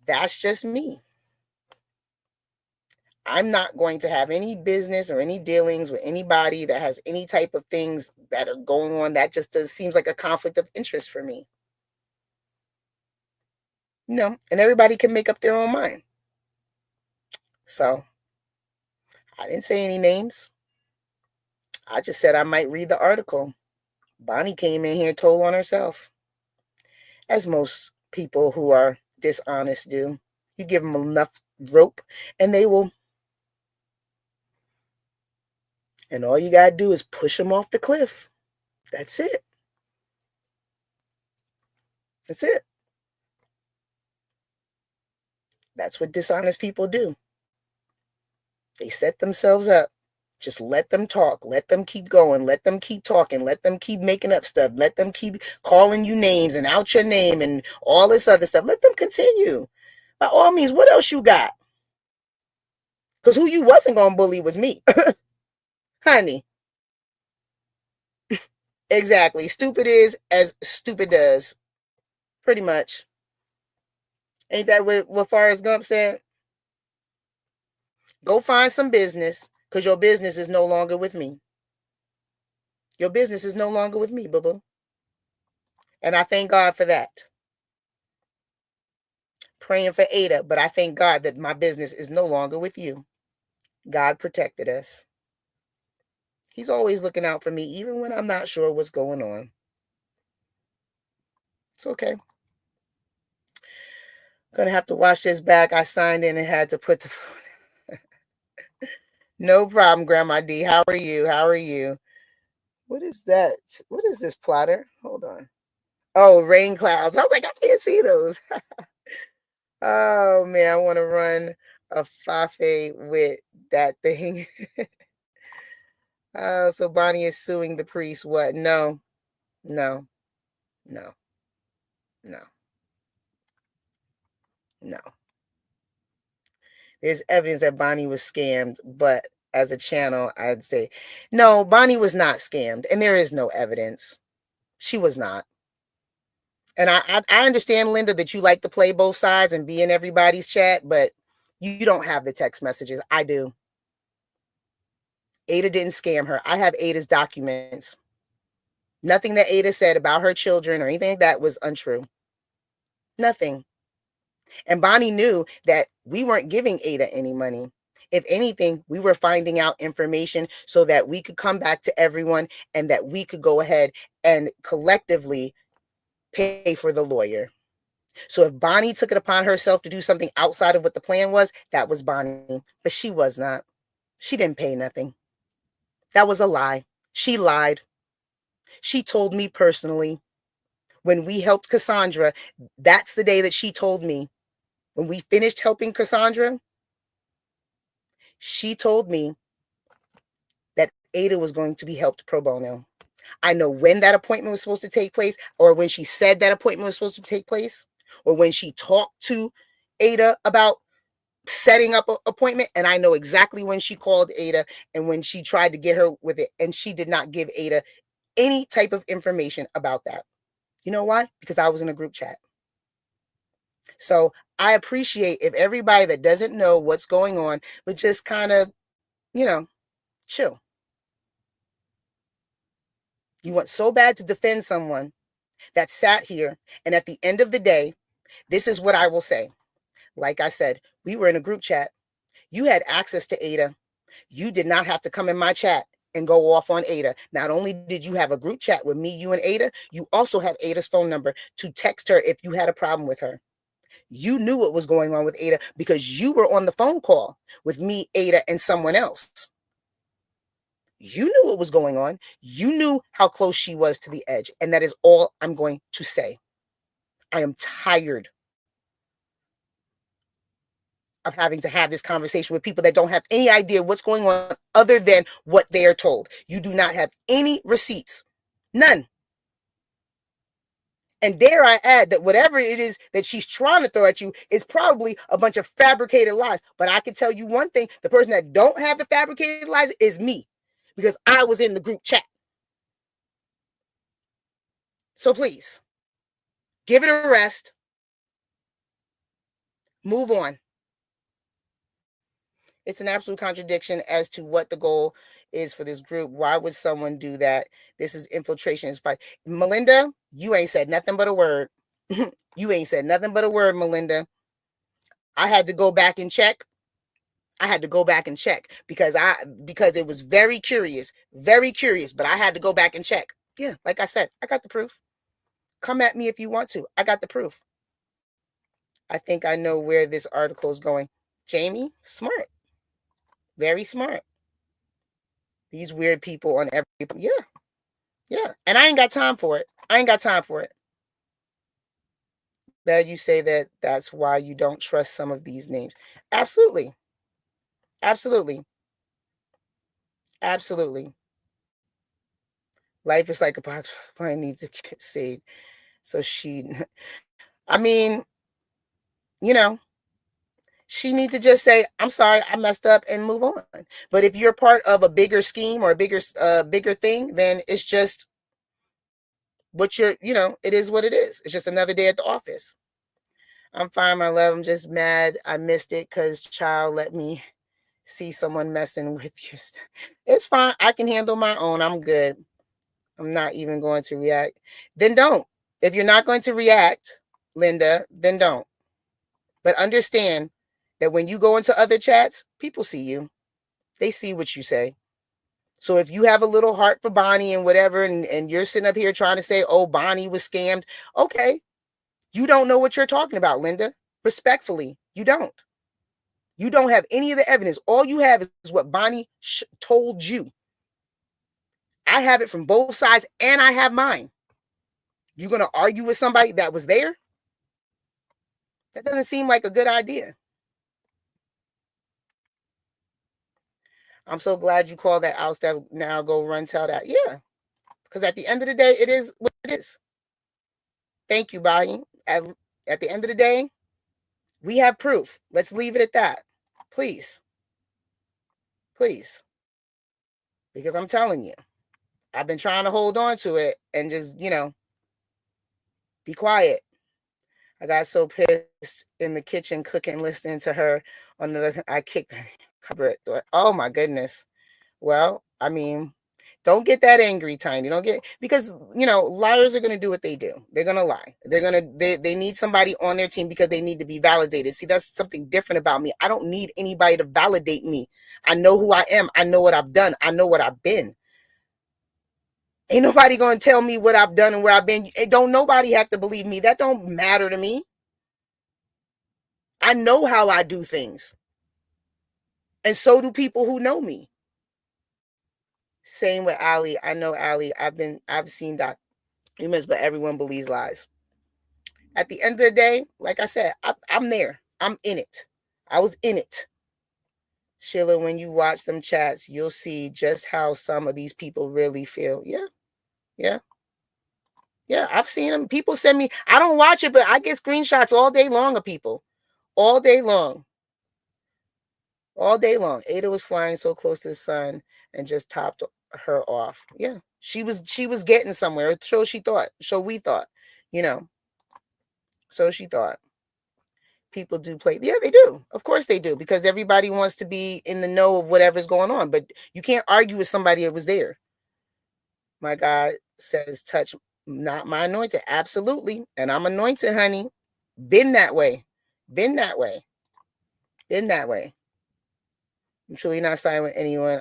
That's just me. I'm not going to have any business or any dealings with anybody that has any type of things that are going on. That just seems like a conflict of interest for me. No, and everybody can make up their own mind. So I didn't say any names. I just said I might read the article. Bonnie came in here, told on herself, as most people who are dishonest do. You give them enough rope and they will. And all you got to do is push them off the cliff. That's it. That's it. That's what dishonest people do. They set themselves up. Just let them talk. Let them keep going. Let them keep talking. Let them keep making up stuff. Let them keep calling you names and out your name and all this other stuff. Let them continue. By all means, what else you got? Because who you wasn't going to bully was me. Honey. Exactly. Stupid is as stupid does. Pretty much. Ain't that what Forrest Gump said? Go find some business because your business is no longer with me. Your business is no longer with me, boo-boo. And I thank God for that. Praying for Ada, but I thank God that my business is no longer with you. God protected us. He's always looking out for me, even when I'm not sure what's going on. It's okay. Gonna have to watch this back. I signed in and had to put the No problem, Grandma D. How are you? How are you? What is that? What is this plotter? Hold on. Oh, rain clouds. I was like, I can't see those. Oh man, I want to run a fafe with that thing. So Bonnie is suing the priest. What? No, no, no, no, no. There's evidence that Bonnie was scammed, but as a channel, I'd say no, Bonnie was not scammed, and there is no evidence. She was not. And I understand, Linda, that you like to play both sides and be in everybody's chat, but you don't have the text messages. I do. Ada didn't scam her. I have Ada's documents. Nothing that Ada said about her children or anything like that was untrue. Nothing. And Bonnie knew that we weren't giving Ada any money. If anything, we were finding out information so that we could come back to everyone and that we could go ahead and collectively pay for the lawyer. So if Bonnie took it upon herself to do something outside of what the plan was, that was Bonnie. But she was not. She didn't pay nothing. That was a lie. She lied. She told me personally. When we helped Cassandra, that's the day that she told me. When we finished helping Cassandra, she told me that Ada was going to be helped pro bono. I know when that appointment was supposed to take place, or when she said that appointment was supposed to take place, or when she talked to Ada about setting up an appointment. And I know exactly when she called Ada and when she tried to get her with it. And she did not give Ada any type of information about that. You know why? Because I was in a group chat. So I appreciate if everybody that doesn't know what's going on would just kind of, chill. You want so bad to defend someone that sat here. And at the end of the day, this is what I will say. Like I said, we were in a group chat. You had access to Ada. You did not have to come in my chat and go off on Ada. Not only did you have a group chat with me, you and Ada, you also have Ada's phone number to text her if you had a problem with her. You knew what was going on with Ada because you were on the phone call with me, Ada, and someone else. You knew what was going on. You knew how close she was to the edge. And that is all I'm going to say. I am tired of having to have this conversation with people that don't have any idea what's going on other than what they are told. You do not have any receipts. None. And dare I add that whatever it is that she's trying to throw at you is probably a bunch of fabricated lies. But I can tell you one thing, the person that don't have the fabricated lies is me, because I was in the group chat. So please, give it a rest. Move on. It's an absolute contradiction as to what the goal is for this group. Why would someone do that? This is infiltration. Is fight. Melinda, you ain't said nothing but a word. You ain't said nothing but a word, Melinda. I had to go back and check. Because it was very curious, but I had to go back and check. Yeah, like I said, I got the proof. Come at me if you want to. I got the proof. I think I know where this article is going. Jamie, smart. Very smart. These weird people on every, yeah. And I ain't got time for it. That you say that's why you don't trust some of these names. Absolutely. Life is like a box. Mine needs to get saved. So I mean, she needs to just say, I'm sorry, I messed up and move on. But if you're part of a bigger scheme or a bigger thing, then it's just it is what it is. It's just another day at the office. I'm fine, my love. I'm just mad I missed it because child let me see someone messing with your stuff. It's fine. I can handle my own. I'm good. I'm not even going to react. Then don't. If you're not going to react, Linda, then don't. But understand that when you go into other chats, people see you. They see what you say. So if you have a little heart for Bonnie and whatever, and you're sitting up here trying to say, oh, Bonnie was scammed. Okay. You don't know what you're talking about, Linda. Respectfully, you don't. You don't have any of the evidence. All you have is what Bonnie told you. I have it from both sides and I have mine. You're going to argue with somebody that was there? That doesn't seem like a good idea. I'm so glad you called that out. That now go run tell that. Yeah. Because at the end of the day, it is what it is. Thank you, Bonnie. At the end of the day, we have proof. Let's leave it at that. Please. Because I'm telling you, I've been trying to hold on to it and just, be quiet. I got so pissed in the kitchen cooking, listening to her I kicked the cupboard door. Oh my goodness. Well, I mean, don't get that angry, Tiny. Because liars are going to do what they do. They're going to lie. They need somebody on their team because they need to be validated. See, that's something different about me. I don't need anybody to validate me. I know who I am. I know what I've done. I know what I've been. Ain't nobody going to tell me what I've done and where I've been. Don't nobody have to believe me. That don't matter to me. I know how I do things. And so do people who know me. Same with Ali. I know Ali. I've seen documents, but everyone believes lies. At the end of the day, like I said, I'm there. I'm in it. I was in it. Sheila, when you watch them chats, you'll see just how some of these people really feel. Yeah. I've seen them. People send me, I don't watch it, but I get screenshots all day long of people. All day long. Ada was flying so close to the sun and just topped her off. Yeah. She was getting somewhere. So we thought, So she thought. People do play. Yeah, they do. Of course they do. Because everybody wants to be in the know of whatever's going on. But you can't argue with somebody that was there. My God says, touch not my anointed. Absolutely. And I'm anointed, honey. Been that way. I'm truly not siding with anyone.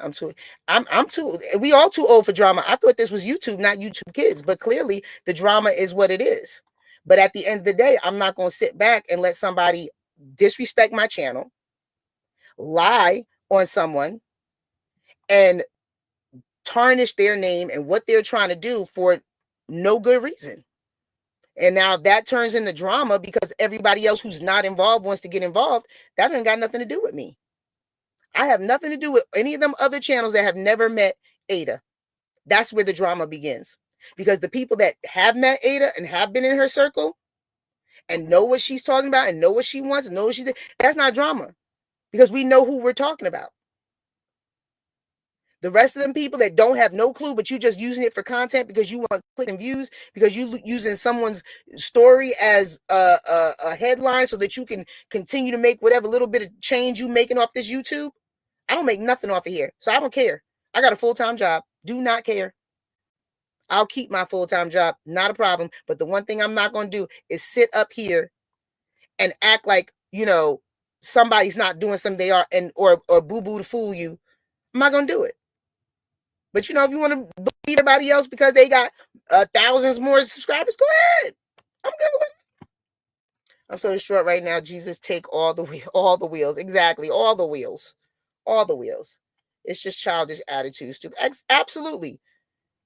We all too old for drama. I thought this was YouTube, not YouTube Kids, but clearly the drama is what it is. But at the end of the day, I'm not going to sit back and let somebody disrespect my channel, lie on someone, and tarnish their name and what they're trying to do for no good reason. And now that turns into drama because everybody else who's not involved wants to get involved. That ain't got nothing to do with me. I have nothing to do with any of them other channels that have never met Ada. That's where the drama begins. Because the people that have met Ada and have been in her circle and know what she's talking about and know what she wants and know what she's doing, that's not drama. Because we know who we're talking about. The rest of them people that don't have no clue, but you just using it for content because you want clicks and views, because you using someone's story as a headline so that you can continue to make whatever little bit of change you making off this YouTube. I don't make nothing off of here. So I don't care. I got a full-time job. Do not care. I'll keep my full-time job. Not a problem. But the one thing I'm not going to do is sit up here and act like, somebody's not doing something they are, and or boo-boo to fool you. I'm not going to do it. But, if you want to beat everybody else because they got thousands more subscribers, go ahead. I'm good with it. I'm so distraught right now. Jesus, take all the wheels. Exactly. All the wheels. It's just childish attitudes. Absolutely.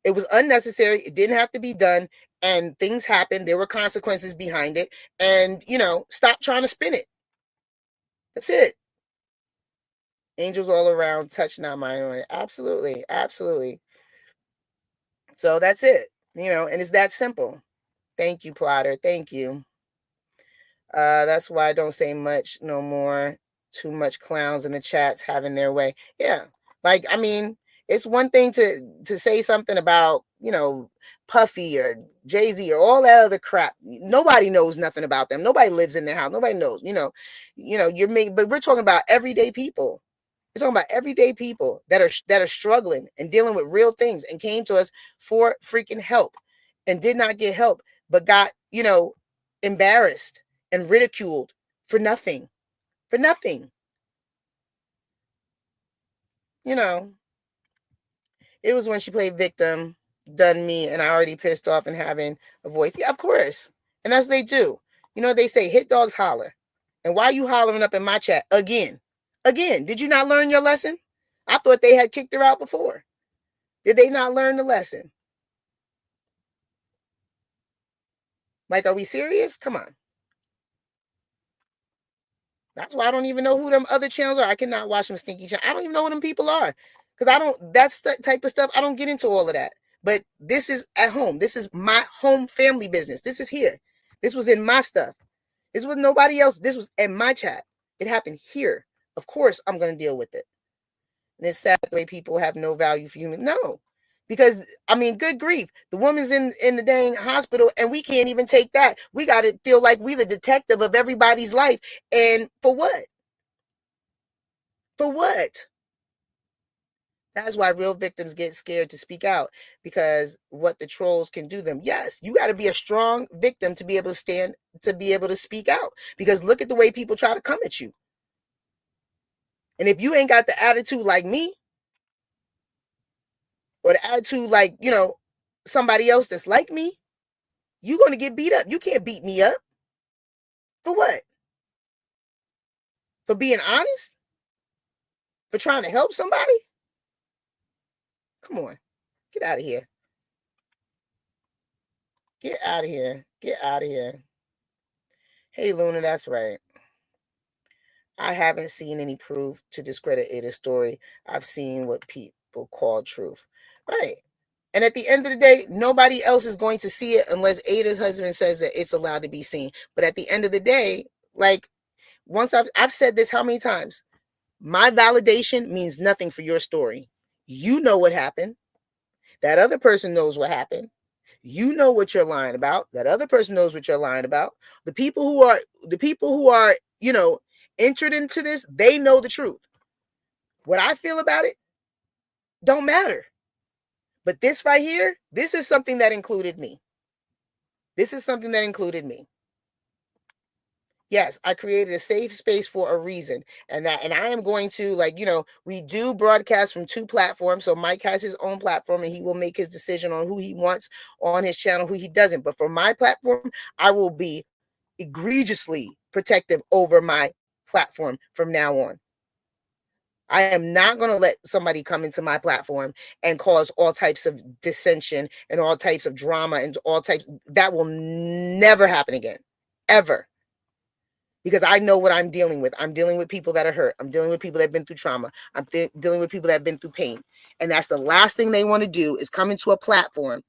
It was unnecessary. It didn't have to be done. And things happened. There were consequences behind it. And, stop trying to spin it. That's it. Angels all around, touch not mine on it. Absolutely. So that's it. And it's that simple. Thank you, Plotter. Thank you. That's why I don't say much no more. Too much clowns in the chats having their way. Yeah. It's one thing to say something about, Puffy or Jay-Z or all that other crap. Nobody knows nothing about them. Nobody lives in their house. Nobody knows, but we're talking about everyday people. We're talking about everyday people that are struggling and dealing with real things and came to us for freaking help and did not get help, but got, embarrassed and ridiculed for nothing. It was when she played victim, done me, and I already pissed off and having a voice. Yeah, of course. And that's what they do. They say hit dogs holler. And why are you hollering up in my chat again? Did you not learn your lesson? I thought they had kicked her out before. Did they not learn the lesson? Are we serious? Come on. That's why I don't even know who them other channels are. I cannot watch them stinky channels. I don't even know who them people are. Because that's the type of stuff, I don't get into all of that. But this is at home. This is my home family business. This is here. This was in my stuff. This was nobody else. This was in my chat. It happened here. Of course, I'm going to deal with it. And it's sad the way people have no value for humans. No. Because, good grief. The woman's in the dang hospital and we can't even take that. We got to feel like we the detective of everybody's life. And for what? For what? That's why real victims get scared to speak out, because what the trolls can do them. Yes, you got to be a strong victim to be able to speak out, because look at the way people try to come at you. And if you ain't got the attitude like me, or the attitude like, somebody else that's like me, you're going to get beat up. You can't beat me up. For what? For being honest? For trying to help somebody? Come on. Get out of here. Get out of here. Get out of here. Hey, Luna, that's right. I haven't seen any proof to discredit Ada's story. I've seen what people call truth. Right. And at the end of the day, nobody else is going to see it unless Ada's husband says that it's allowed to be seen. But at the end of the day, once I've said this how many times, my validation means nothing for your story. You know what happened. That other person knows what happened. You know what you're lying about. That other person knows what you're lying about. The people who are, entered into this, they know the truth. What I feel about it don't matter. But this right here, this is something that included me. Yes, I created a safe space for a reason. And I am going to, we do broadcast from 2 platforms. So Mike has his own platform and he will make his decision on who he wants on his channel, who he doesn't. But for my platform, I will be egregiously protective over my platform from now on. I am not going to let somebody come into my platform and cause all types of dissension and all types of drama and all types. That will never happen again, ever. Because I know what I'm dealing with. I'm dealing with people that are hurt. I'm dealing with people that have been through trauma. I'm dealing with people that have been through pain. And that's the last thing they want to do, is come into a platform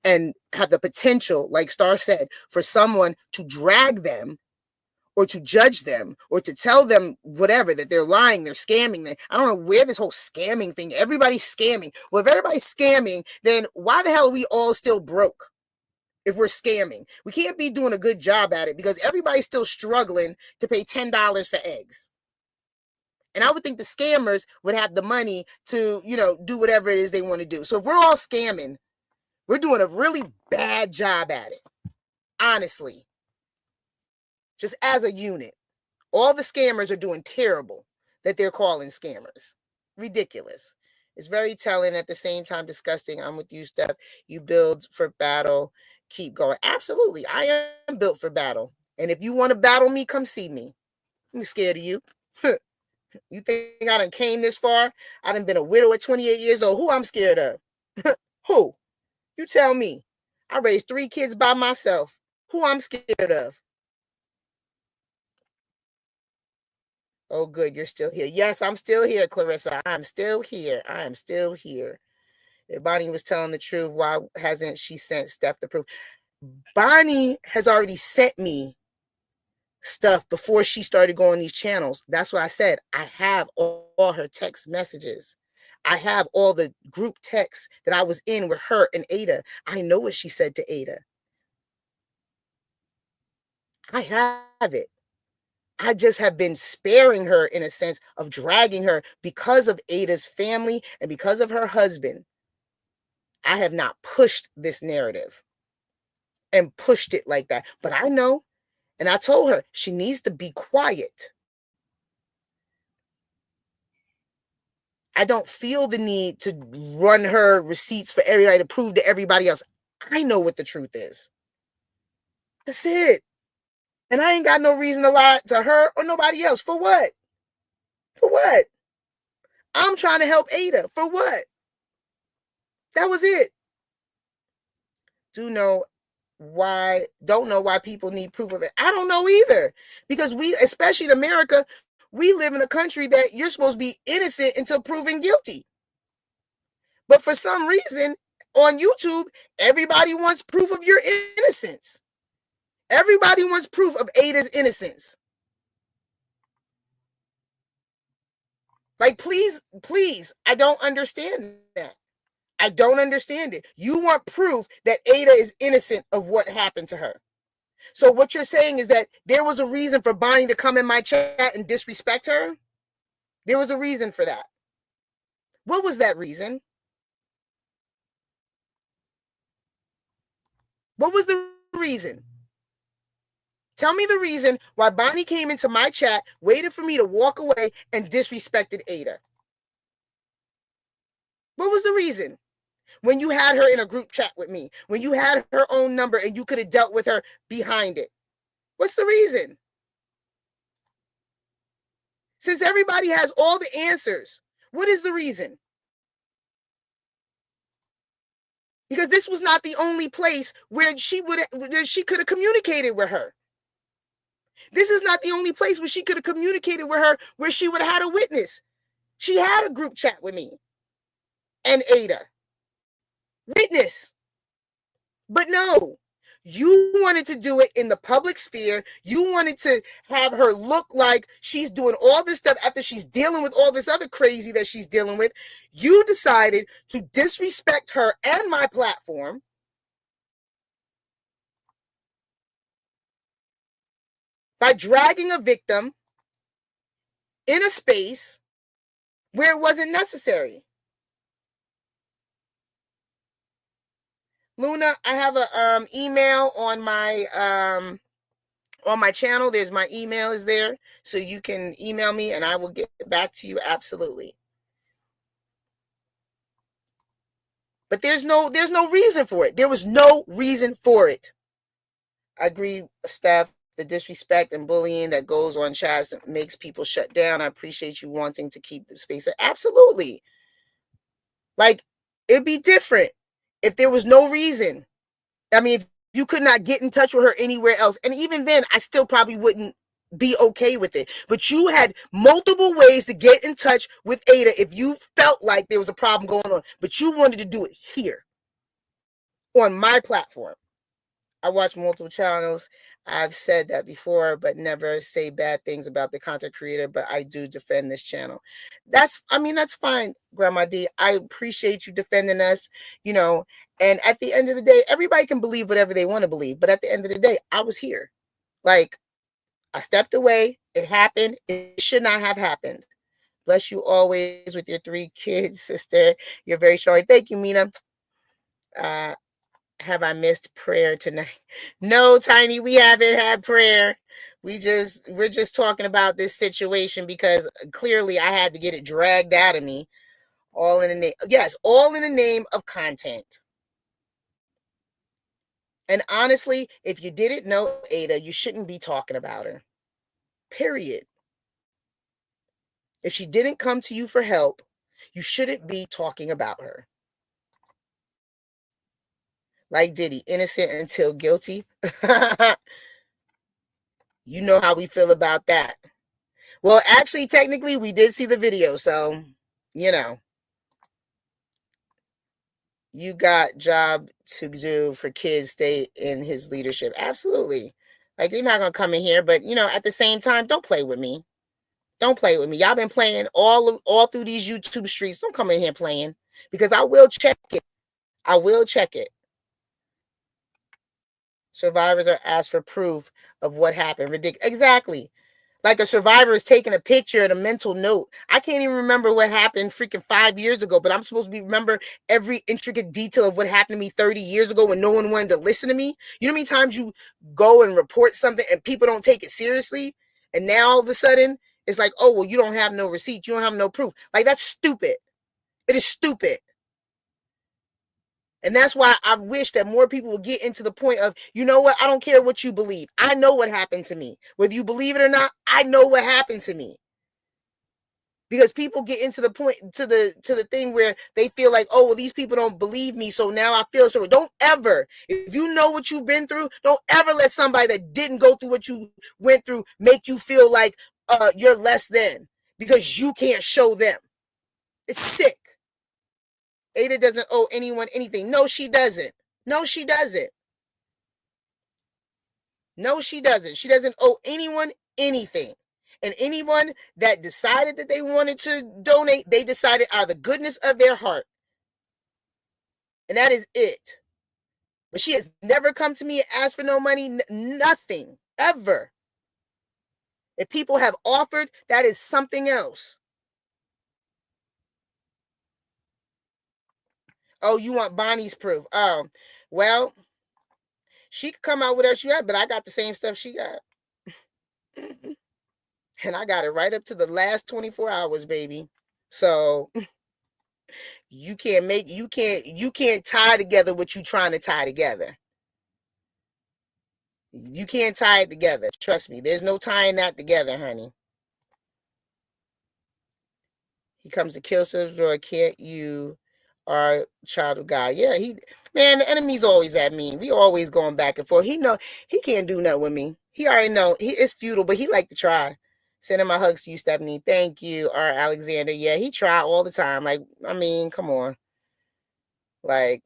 and have the potential, like Star said, for someone to drag them or to judge them or to tell them whatever, that they're lying, they're scamming. I don't know where this whole scamming thing, everybody's scamming. Well, if everybody's scamming, then why the hell are we all still broke? If we're scamming, we can't be doing a good job at it, because everybody's still struggling to pay $10 for eggs. And I would think the scammers would have the money to, do whatever it is they want to do. So if we're all scamming, we're doing a really bad job at it. Honestly. Just as a unit. All the scammers are doing terrible that they're calling scammers. Ridiculous. It's very telling, at the same time disgusting. I'm with you, Steph. You build for battle. Keep going. Absolutely. I am built for battle. And if you want to battle me, come see me. I'm scared of you. You think I done came this far? I done been a widow at 28 years old. Who I'm scared of? Who? You tell me. I raised 3 kids by myself. Who I'm scared of? Oh, good. You're still here. Yes, I'm still here, Clarissa. I'm still here. I am still here. If Bonnie was telling the truth, why hasn't she sent Steph the proof? Bonnie has already sent me stuff before she started going these channels. That's why I said I have all her text messages. I have all the group texts that I was in with her and Ada. I know what she said to Ada. I have it. I just have been sparing her, in a sense of dragging her because of Ada's family and because of her husband. I have not pushed this narrative and pushed it like that. But I know, and I told her she needs to be quiet. I don't feel the need to run her receipts for everybody to prove to everybody else. I know what the truth is. That's it. And I ain't got no reason to lie to her or nobody else. For what? For what? I'm trying to help Ada. For what? That was it. Don't know why people need proof of it. I don't know either. Because we, especially in America, we live in a country that you're supposed to be innocent until proven guilty. But for some reason, on YouTube, everybody wants proof of your innocence. Everybody wants proof of Ada's innocence. Like, please, I don't understand that. I don't understand it. You want proof that Ada is innocent of what happened to her. So what you're saying is that there was a reason for Bonnie to come in my chat and disrespect her? There was a reason for that. What was that reason? What was the reason? Tell me the reason why Bonnie came into my chat, waited for me to walk away, and disrespected Ada. What was the reason? When you had her in a group chat with me, when you had her own number and you could have dealt with her behind it. What's the reason? Since everybody has all the answers, what is the reason? Because this was not the only place where she could have communicated with her. This is not the only place where she could have communicated with her, where she would have had a witness. She had a group chat with me and Ada. Witness. But no, you wanted to do it in the public sphere. You wanted to have her look like she's doing all this stuff after she's dealing with all this other crazy that she's dealing with. You decided to disrespect her and my platform by dragging a victim in a space where it wasn't necessary. Luna, I have a email on my channel. There's my email is there, so you can email me and I will get back to you. Absolutely. But there's no reason for it. There was no reason for it. I agree, Steph. The disrespect and bullying that goes on chats makes people shut down. I appreciate you wanting to keep the space. Absolutely. Like, it'd be different if there was no reason. I mean, if you could not get in touch with her anywhere else, and even then, I still probably wouldn't be okay with it. But you had multiple ways to get in touch with Ada if you felt like there was a problem going on. But you wanted to do it here on my platform. I watch multiple channels. I've said that before, but never say bad things about the content creator, but I do defend this channel. That's fine, Grandma D. I appreciate you defending us, and at the end of the day, everybody can believe whatever they want to believe. But at the end of the day, I was here. Like, I stepped away. It happened. It should not have happened. Bless you always with your 3 kids, sister. You're very strong. Thank you, Mina. Have I missed prayer tonight? No, Tiny, we haven't had prayer. We're just talking about this situation because clearly I had to get it dragged out of me. All in the name, yes, all in the name of content. And honestly, if you didn't know Ada, you shouldn't be talking about her. Period. If she didn't come to you for help, you shouldn't be talking about her. Like Diddy, innocent until guilty. You know how we feel about that. Well, actually, technically, we did see the video, so, you know. You got job to do for kids, stay in his leadership. Absolutely. Like, you're not going to come in here, but, at the same time, don't play with me. Don't play with me. Y'all been playing all through these YouTube streets. Don't come in here playing because I will check it. I will check it. Survivors are asked for proof of what happened. Ridiculous. Exactly. Like a survivor is taking a picture and a mental note. I can't even remember what happened freaking 5 years ago, but I'm supposed to remember every intricate detail of what happened to me 30 years ago when no one wanted to listen to me. You know how many times you go and report something and people don't take it seriously? And now all of a sudden, it's like, oh, well, you don't have no receipt. You don't have no proof. Like, that's stupid. It is stupid. And that's why I wish that more people would get into the point of, you know what? I don't care what you believe. I know what happened to me. Whether you believe it or not, I know what happened to me. Because people get into the point, to the thing where they feel like, oh, well, these people don't believe me, so now I feel so. Don't ever, if you know what you've been through, don't ever let somebody that didn't go through what you went through make you feel like you're less than because you can't show them. It's sick. Ada doesn't owe anyone anything. No, she doesn't. No, she doesn't. No, she doesn't. She doesn't owe anyone anything. And anyone that decided that they wanted to donate, they decided out of the goodness of their heart. And that is it. But she has never come to me and asked for no money, nothing, ever. If people have offered, that is something else. Oh, you want Bonnie's proof? Oh, well, she could come out with her she got, but I got the same stuff she got. And I got it right up to the last 24 hours, baby. So you can't tie together what you're trying to tie together. You can't tie it together. Trust me. There's no tying that together, honey. He comes to kill, or can't you are child of God? Yeah, man, the enemy's always that mean. We always going back and forth. He know he can't do nothing with me. He already know it's futile, but he like to try. Sending my hugs to you, Stephanie. Thank you, R. Alexander. Yeah, he try all the time. Like, I mean, come on. Like,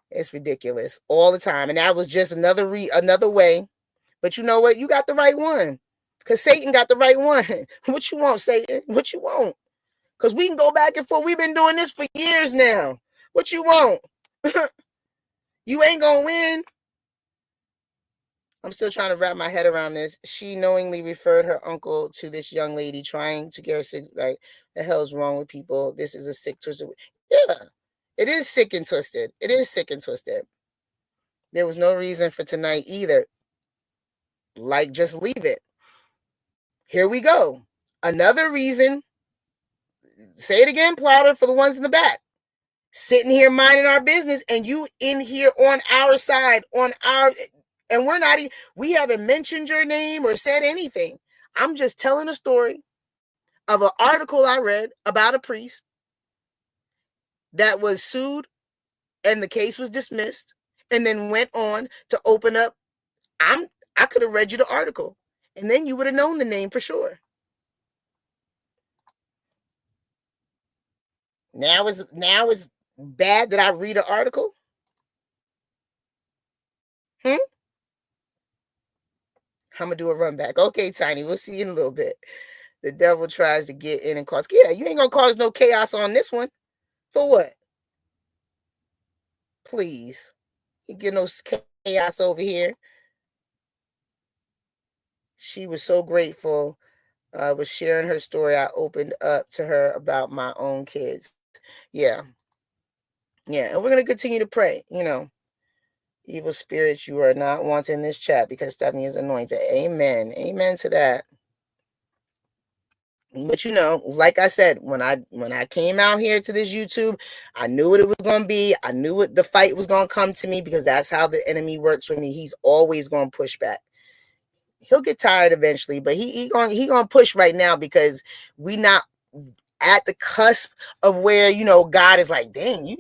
it's ridiculous all the time. And that was just another way. But you know what? You got the right one. Because Satan got the right one. What you want, Satan? What you want? Because we can go back and forth. We've been doing this for years now. What you want? You ain't going to win. I'm still trying to wrap my head around this. She knowingly referred her uncle to this young lady trying to get her sick. Like, the hell's wrong with people? This is a sick, twisted. Yeah, it is sick and twisted. It is sick and twisted. There was no reason for tonight either. Like, just leave it. Here we go. Another reason. Say it again, Plowder, for the ones in the back. Sitting here minding our business, and you in here on our side, and we're not even, we haven't mentioned your name or said anything. I'm just telling a story of an article I read about a priest that was sued and the case was dismissed and then went on to open up. I could have read you the article and then you would have known the name for sure. Now it's bad that I read an article. I'm gonna do a run back. Okay, Tiny, we'll see you in a little bit. The devil tries to get in and cause. Yeah, you ain't gonna cause no chaos on this one. For what? Please. You get no chaos over here. She was so grateful Was sharing her story. I opened up to her about my own kids. Yeah. Yeah. And we're going to continue to pray. Evil spirits, you are not wanted in this chat because Stephanie is anointed. Amen. Amen to that. But like I said, when I came out here to this YouTube, I knew what it was going to be. I knew what the fight was going to come to me, because that's how the enemy works for me. He's always going to push back. He'll get tired eventually, but he going to push right now, because we not at the cusp of where, God is like, dang,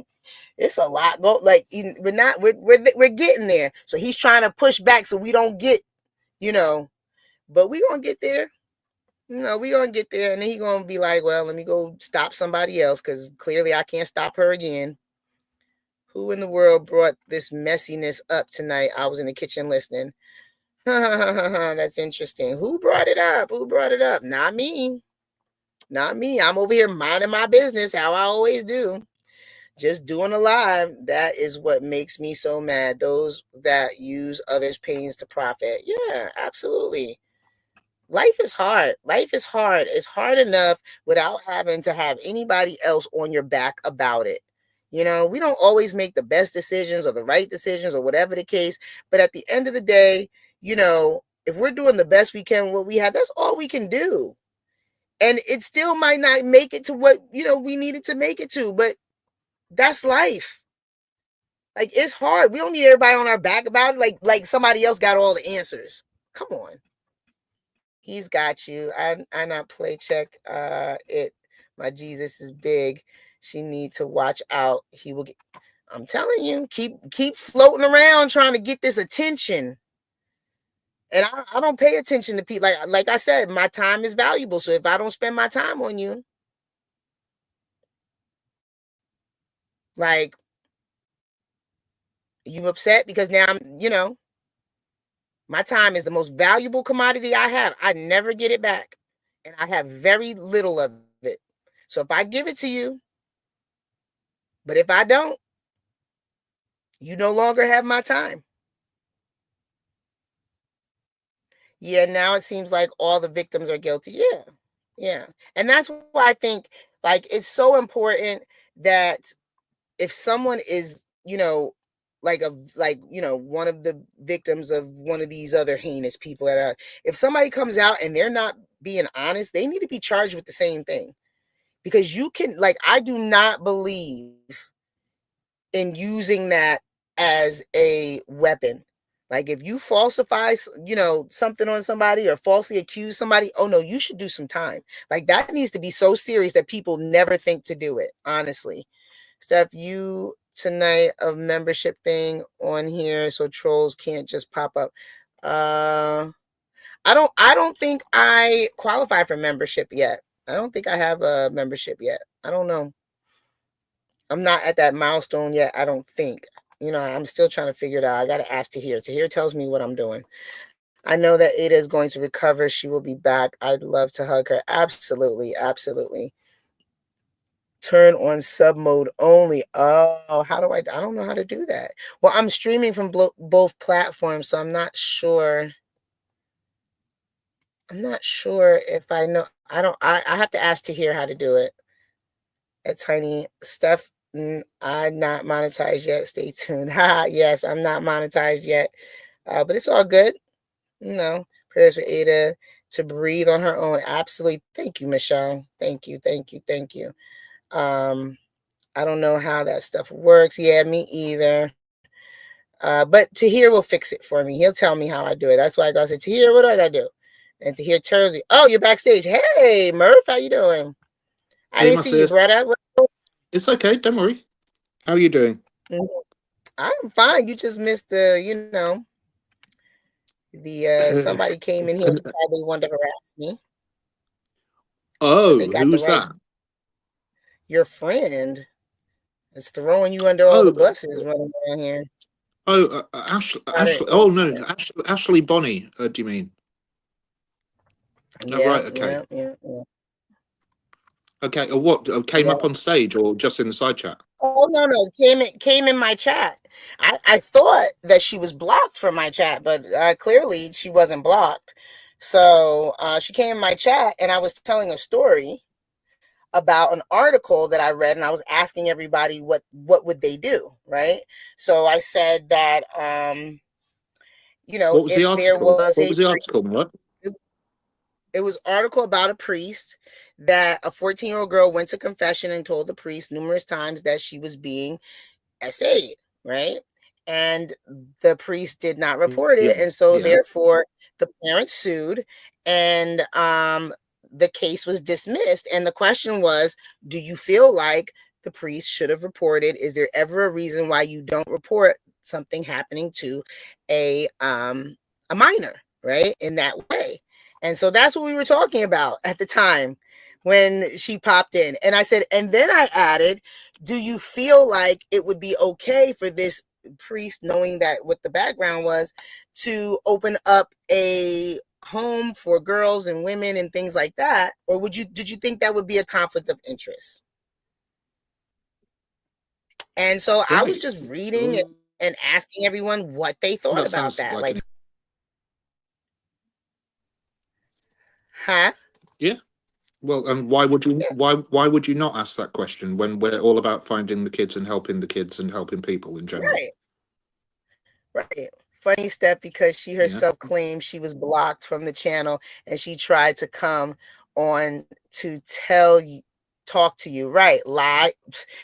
it's a lot. We're getting there. So he's trying to push back so we don't get, but we going to get there. We gonna get there, and then he gonna be like, well, let me go stop somebody else, because clearly I can't stop her again. Who in the world brought this messiness up tonight? I was in the kitchen listening. That's interesting. Who brought it up? Not me. I'm over here minding my business, how I always do. Just doing a live. That is what makes me so mad. Those that use others' pains to profit. Yeah, absolutely. Life is hard. It's hard enough without having to have anybody else on your back about it. We don't always make the best decisions or the right decisions or whatever the case. But at the end of the day, if we're doing the best we can, what we have, that's all we can do. And it still might not make it to what, we needed to make it to. But that's life. Like, it's hard. We don't need everybody on our back about it. Like somebody else got all the answers. Come on. He's got you. I not play check it. My Jesus is big. She need to watch out. He will get. I'm telling you, keep floating around trying to get this attention. And I don't pay attention to people. Like I said, my time is valuable. So if I don't spend my time on you, like, you upset because now I'm, my time is the most valuable commodity I have. I never get it back. And I have very little of it. So if I give it to you, but if I don't, you no longer have my time. Yeah, now it seems like all the victims are guilty. Yeah. Yeah. And that's why I think, like, it's so important that if someone is, one of the victims of one of these other heinous people if somebody comes out and they're not being honest, they need to be charged with the same thing. Because I do not believe in using that as a weapon. Like, if you falsify, something on somebody or falsely accuse somebody, oh no, you should do some time. Like, that needs to be so serious that people never think to do it. Honestly, Steph, you tonight of membership thing on here, so trolls can't just pop up. I don't think I qualify for membership yet. I don't think I have a membership yet. I don't know. I'm not at that milestone yet, I don't think. I'm still trying to figure it out. I got to ask Tahir. Tahir tells me what I'm doing. I know that Ada is going to recover. She will be back. I'd love to hug her. Absolutely. Absolutely. Turn on sub mode only. Oh, how do I don't know how to do that. Well, I'm streaming from both platforms, so I'm not sure. If I know. I have to ask Tahir how to do it. A tiny Steph. I'm not monetized yet. Stay tuned. Yes, I'm not monetized yet. But it's all good. Prayers for Ada to breathe on her own. Absolutely. Thank you, Michelle. Thank you. I don't know how that stuff works. Yeah, me either. But Tahir will fix it for me. He'll tell me how I do it. That's why I go say, Tahir, what do I gotta do? And Tahir tells me, oh, you're backstage. Hey, Murph, how you doing? I didn't see you, brother. It's okay. Don't worry. How are you doing? I'm fine. You just missed the, somebody came in here and decided they wanted to harass me. Oh, who's that? Your friend is throwing you under all the buses running around here. Oh, Ashley. Oh no, Ashley Bonnie. Do you mean? Yeah, right. Okay. Yeah. Okay. What came up on stage or just in the side chat? Oh no, came in my chat. I thought that she was blocked from my chat, but clearly she wasn't blocked. So she came in my chat, and I was telling a story about an article that I read, and I was asking everybody what would they do, right? So I said that What was the if there article? was What a was the priest, article, Mark? it was an article about a priest that a 14-year-old girl went to confession and told the priest numerous times that she was being SA'd, right? And the priest did not report it, Yeah. and so Yeah. therefore the parents sued, and the case was dismissed. And the question was, do you feel like the priest should have reported? Is there ever a reason why you don't report something happening to a minor, right, in that way? And so that's what we were talking about at the time when she popped in. And I said, and then I added, do you feel like it would be okay for this priest, knowing that what the background was, to open up a home for girls and women and things like that? Or did you think that would be a conflict of interest? And so I was Right. just reading and asking everyone what they thought That about sounds that. like Huh? Yeah. Well, and why would you? Yes. Why would you not ask that question when we're all about finding the kids and helping people in general? Right. Right. Funny step, because she Yeah. herself claimed she was blocked from the channel, and she tried to come on to talk to you. Right. Lie.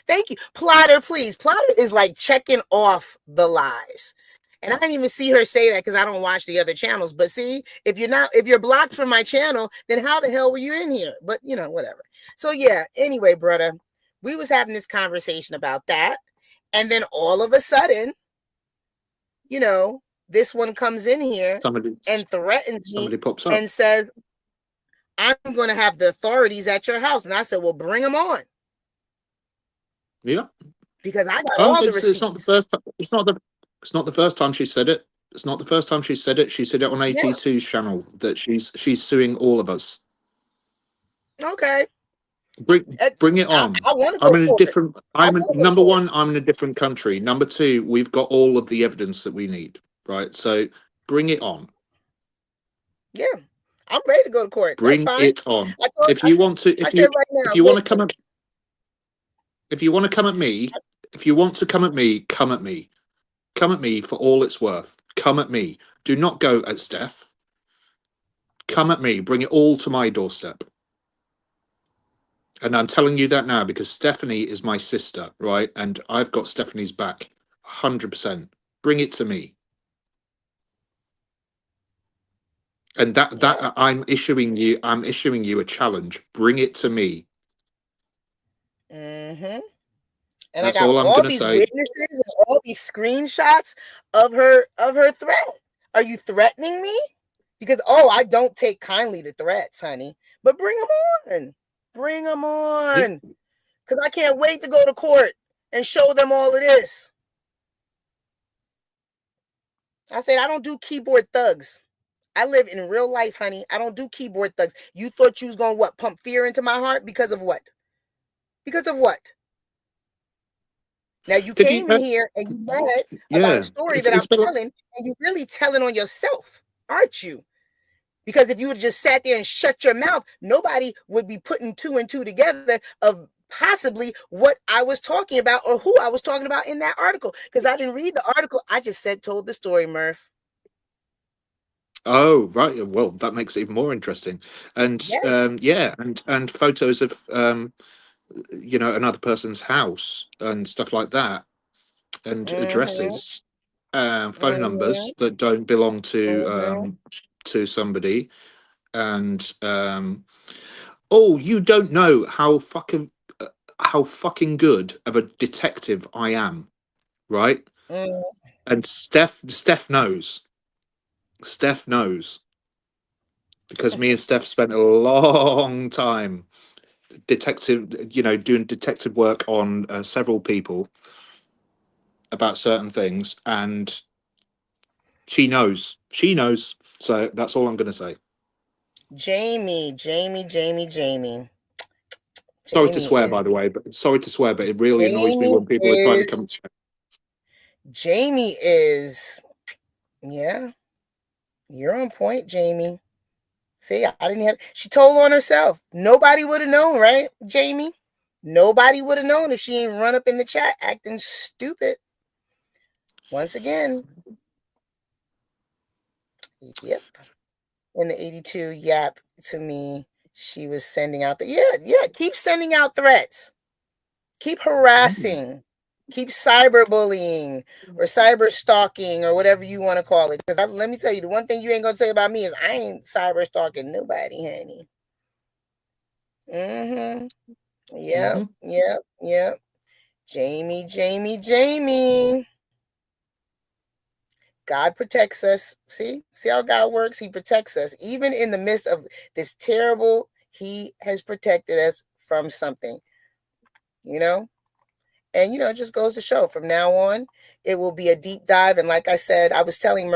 Thank you. Plotter, please. Plotter is like checking off the lies. And I didn't even see her say that because I don't watch the other channels. But see, if you're blocked from my channel, then how the hell were you in here? But whatever. So yeah, anyway, brother, we was having this conversation about that. And then all of a sudden, this one comes in here and threatens me pops up and says, I'm going to have the authorities at your house. And I said, well, bring them on. Yeah. Because I got all the receipts. It's not the first time. It's not the first time she said it. It's not the first time she said it. She said it on AT2's channel that she's suing all of us. Okay. Bring it on. I want to go I'm in a for different. it. Number one, I'm in a different country. Number two, we've got all of the evidence that we need. Right. So bring it on. Yeah, I'm ready to go to court. Bring That's fine. it on. If you want to come at me, come at me. Come at me for all it's worth. Come at me. Do not go at Steph. Come at me. Bring it all to my doorstep. And I'm telling you that now because Stephanie is my sister, right? And I've got Stephanie's back 100%. Bring it to me. And that I'm issuing you a challenge. Bring it to me. Mm-hmm. And That's I got all I'm all gonna these say. witnesses and all these screenshots of her threat. Are you threatening me? Because I don't take kindly to threats, honey. But bring them on. Bring them on. Because I can't wait to go to court and show them all of this. I said, I don't do keyboard thugs. I live in real life, honey. I don't do keyboard thugs. You thought you was going to pump fear into my heart? Because of what? Because of what? Now, you came in here and you mad about a story that I'm telling, and you're really telling on yourself, aren't you? Because if you would just sat there and shut your mouth, nobody would be putting two and two together of possibly what I was talking about or who I was talking about in that article. Because I didn't read the article. I just told the story, Murph. Oh, right. Well, that makes it even more interesting. And yes. And photos of another person's house and stuff like that, and addresses, phone numbers that don't belong to somebody, and you don't know how fucking good of a detective I am, right? And Steph knows. Steph knows because me and Steph spent a long time doing detective work on several people about certain things, and she knows. So that's all I'm going to say. Jamie. Sorry to swear, by the way, but it really annoys me when people are trying to come. Jamie is, yeah, you're on point, Jamie. See, I didn't have. She told on herself. Nobody would have known, right, Jamie? Nobody would have known if she ain't run up in the chat acting stupid. Once again. Yep. In the 82 yap to me, she was sending out keep sending out threats. Keep harassing. Keep cyberbullying or cyber stalking or whatever you want to call it. Because let me tell you, the one thing you ain't gonna say about me is I ain't cyber stalking nobody, honey. Yep. Jamie. God protects us. See how God works? He protects us. Even in the midst of this terrible, he has protected us from something, you know? And, it just goes to show from now on, it will be a deep dive. And like I said, I was telling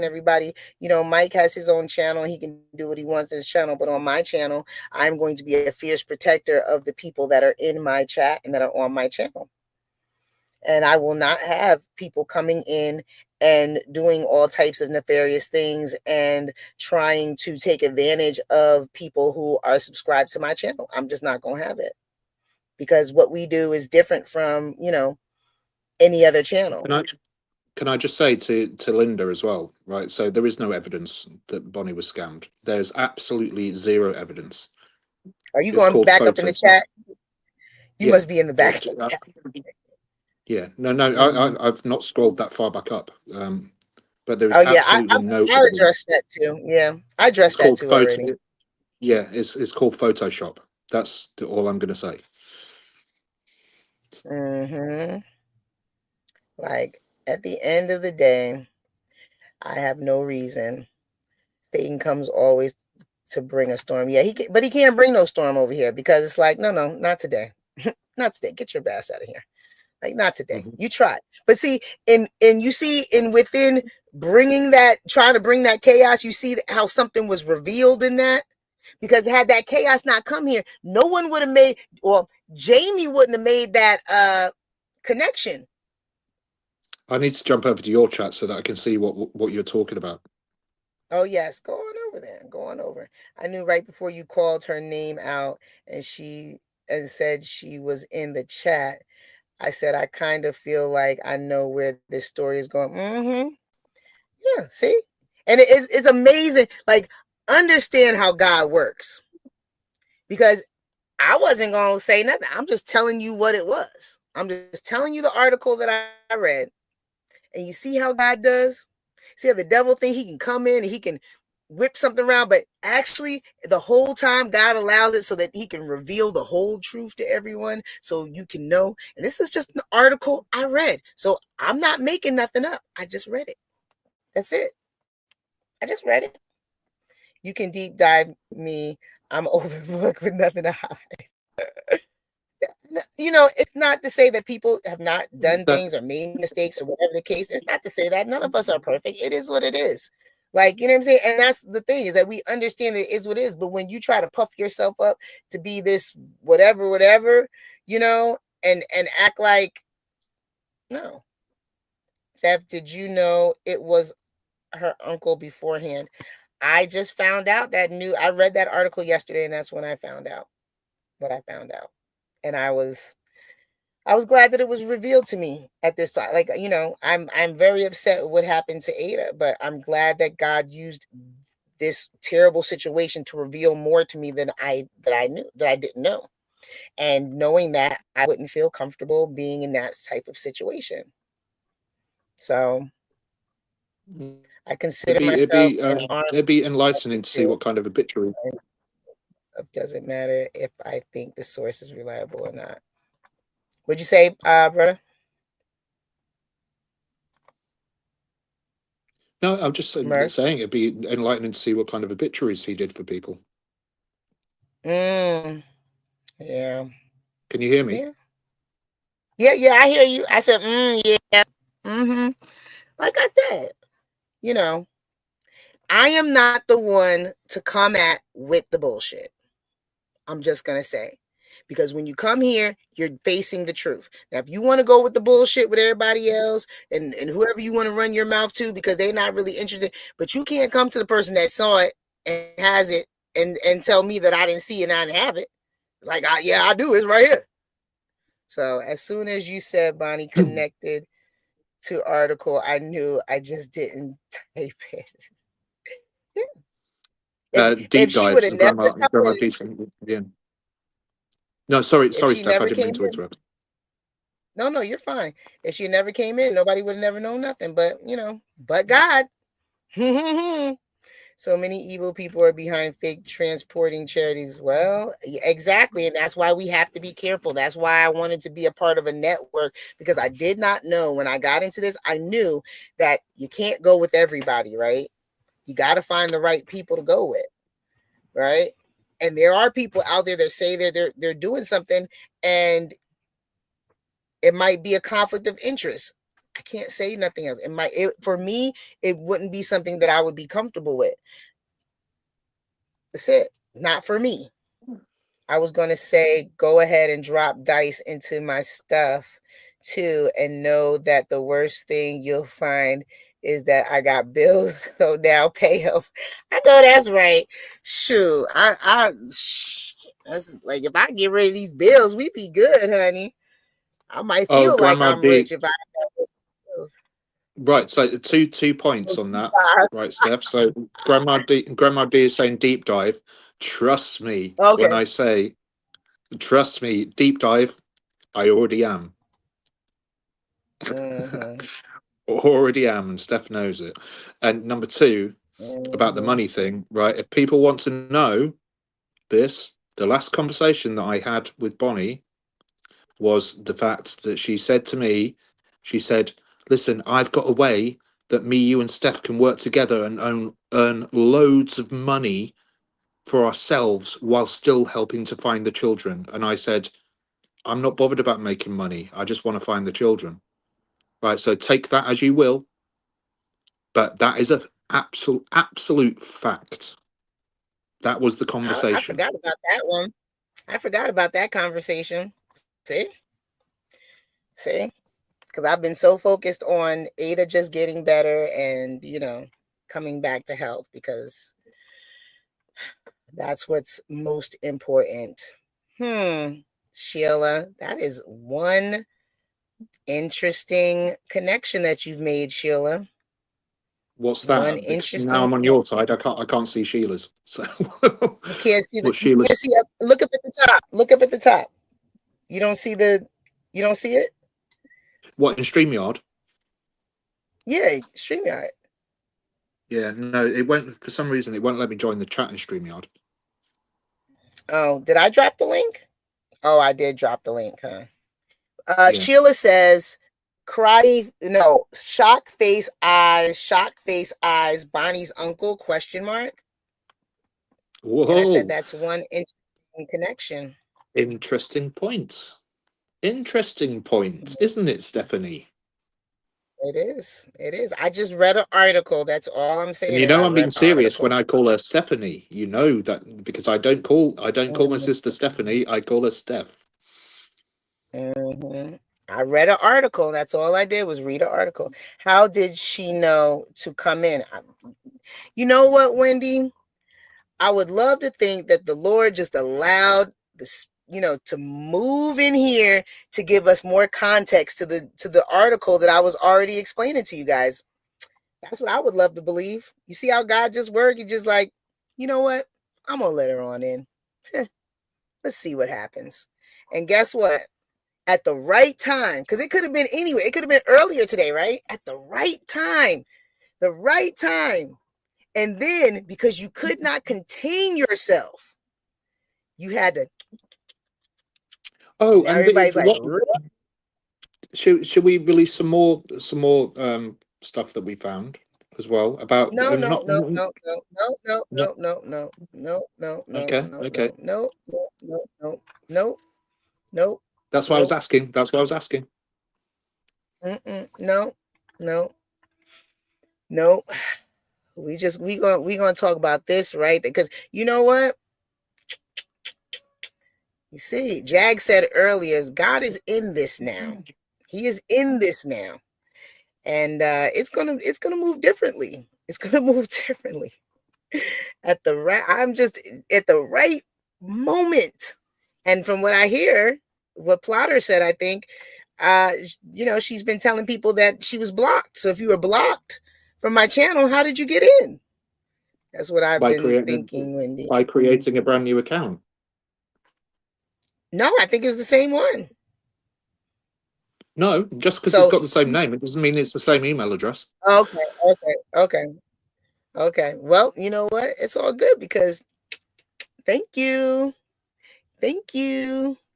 everybody, Mike has his own channel. He can do what he wants in his channel. But on my channel, I'm going to be a fierce protector of the people that are in my chat and that are on my channel. And I will not have people coming in and doing all types of nefarious things and trying to take advantage of people who are subscribed to my channel. I'm just not going to have it. Because what we do is different from, any other channel. Can I just say to Linda as well, right? So there is no evidence that Bonnie was scammed. There's absolutely zero evidence. Are you going back up in the chat? You must be in the back. Yeah, no, I've not scrolled that far back up. But there's absolutely no evidence. I addressed that too. Yeah, I addressed that too already. Yeah, it's called Photoshop. That's all I'm going to say. Like, at the end of the day, I have no reason. Satan comes always to bring a storm. Yeah, but he can't bring no storm over here because it's like, no, not today. Not today. Get your ass out of here. Like, not today. You tried. But see, within bringing that, trying to bring that chaos, you see how something was revealed in that? Because had that chaos not come here, no one would have made, Jamie wouldn't have made that connection. I need to jump over to your chat so that I can see what you're talking about. Oh, yes. Go on over there. Go on over. I knew right before you called her name out and said she was in the chat. I said, I kind of feel like I know where this story is going. Yeah, see? And it's amazing. Like, understand how God works. Because I wasn't going to say nothing. I'm just telling you what it was. I'm just telling you the article that I read. And you see how God does? See how the devil think he can come in and he can whip something around, but actually the whole time God allows it so that he can reveal the whole truth to everyone so you can know. And this is just an article I read. So I'm not making nothing up. I just read it. That's it. I just read it. You can deep dive me. I'm open book with nothing to hide. It's not to say that people have not done things or made mistakes or whatever the case. It's not to say that. None of us are perfect. It is what it is. Like, you know what I'm saying? And that's the thing, is that we understand that it is what it is. But when you try to puff yourself up to be this whatever, and act like, no. Steph, did you know it was her uncle beforehand? I just found out I read that article yesterday, and that's when I found out what I found out. And I was glad that it was revealed to me at this time. Like, I'm very upset with what happened to Ada, but I'm glad that God used this terrible situation to reveal more to me than I didn't know. And knowing that, I wouldn't feel comfortable being in that type of situation. So I consider myself an armed. It'd be enlightening to see what kind of obituary. It doesn't matter if I think the source is reliable or not. What'd you say, brother? No, I'm just saying it'd be enlightening to see what kind of obituaries he did for people. Yeah. Can you hear me? Yeah, I hear you. I said, yeah. Like I said, I am not the one to come at with the bullshit. I'm just going to say. Because when you come here, you're facing the truth. Now, if you want to go with the bullshit with everybody else and whoever you want to run your mouth to because they're not really interested, but you can't come to the person that saw it and has it and tell me that I didn't see it and I didn't have it. Like, I do. It's right here. So as soon as you said Bonnie connected to article, I knew. I just didn't type it. Deep she dive. would have never Grandma decent. Yeah. No, sorry, she Steph. I never didn't mean came to in. interrupt. No, you're fine. If she never came in, nobody would have never known nothing. But but God. So many evil people are behind fake transporting charities. Well, exactly. And that's why we have to be careful. That's why I wanted to be a part of a network, because I did not know when I got into this. I knew that you can't go with everybody, right? You got to find the right people to go with, right? And there are people out there that say they're doing something, and it might be a conflict of interest. I can't say nothing else. For me, it wouldn't be something that I would be comfortable with. That's it. Not for me. I was going to say, go ahead and drop dice into my stuff too, and know that the worst thing you'll find is that I got bills, so now pay them. I know that's right. Shoot, that's like, if I get rid of these bills, we be good, honey. I might Oh, feel like Grandma I'm D. rich if I have those bills. Right. So two points on that. Right, Steph. So Grandma D is saying deep dive. Trust me Okay. when I say, trust me, deep dive. I already am. Mm-hmm. Already am, and Steph knows it. And number two, about the money thing, right? If people want to know this, the last conversation that I had with Bonnie was the fact that she said to me, she said, listen, I've got a way that me, you, and Steph can work together and earn loads of money for ourselves while still helping to find the children. And I said, I'm not bothered about making money. I just want to find the children. Right. So take that as you will. But that is a absolute fact. That was the I conversation. forgot about that one. I forgot about that conversation. See? Because I've been so focused on Ada just getting better and, coming back to health, because that's what's most important. Sheila, that is one interesting connection that you've made, Sheila. What's that? One Because interesting. now I'm on your side. I can't see Sheila's. So You can't see what Sheila's? You can't see look up at the top. Look up at the top. You don't see it? What, in StreamYard? Yeah, StreamYard. Yeah, no, it won't. For some reason, it won't let me join the chat in StreamYard. Oh, did I drop the link? Oh, I did drop the link, huh? Yeah. Sheila says, shock face eyes, Bonnie's uncle, question mark. Whoa. And I said, that's one interesting connection. Interesting point. Interesting point, isn't it, Stephanie? It is. It is. I just read an article. That's all I'm saying. And you know I'm being serious when I call her Stephanie. You know that, because I don't call my sister Stephanie. I call her Steph. Mm-hmm. I read an article. That's all I did was read an article. How did she know to come in? You know what, Wendy? I would love to think that the Lord just allowed this, to move in here to give us more context to the article that I was already explaining to you guys. That's what I would love to believe. You see how God just works? He just like, you know what? I'm gonna let her on in. Let's see what happens. And guess what? At the right time, because it could have been anyway. It could have been earlier today, right? At the right time. The right time. And then, because you could not contain yourself, you had to. Oh, Now and everybody's like, should we release some more stuff that we found as well about no. That's why I was asking. That's why I was asking. No. We gonna talk about this, right? Because you know what? You see, Jag said earlier, God is in this now. He is in this now. And it's gonna move differently. It's gonna move differently. I'm just at the right moment. And from what I hear, what Plotter said, I think, she's been telling people that she was blocked. So if you were blocked from my channel, how did you get in? That's what I've been thinking, Wendy. By creating a brand new account. No, I think it's the same one. No, just because it's got the same name, it doesn't mean it's the same email address. Okay. Well, you know what? It's all good because thank you.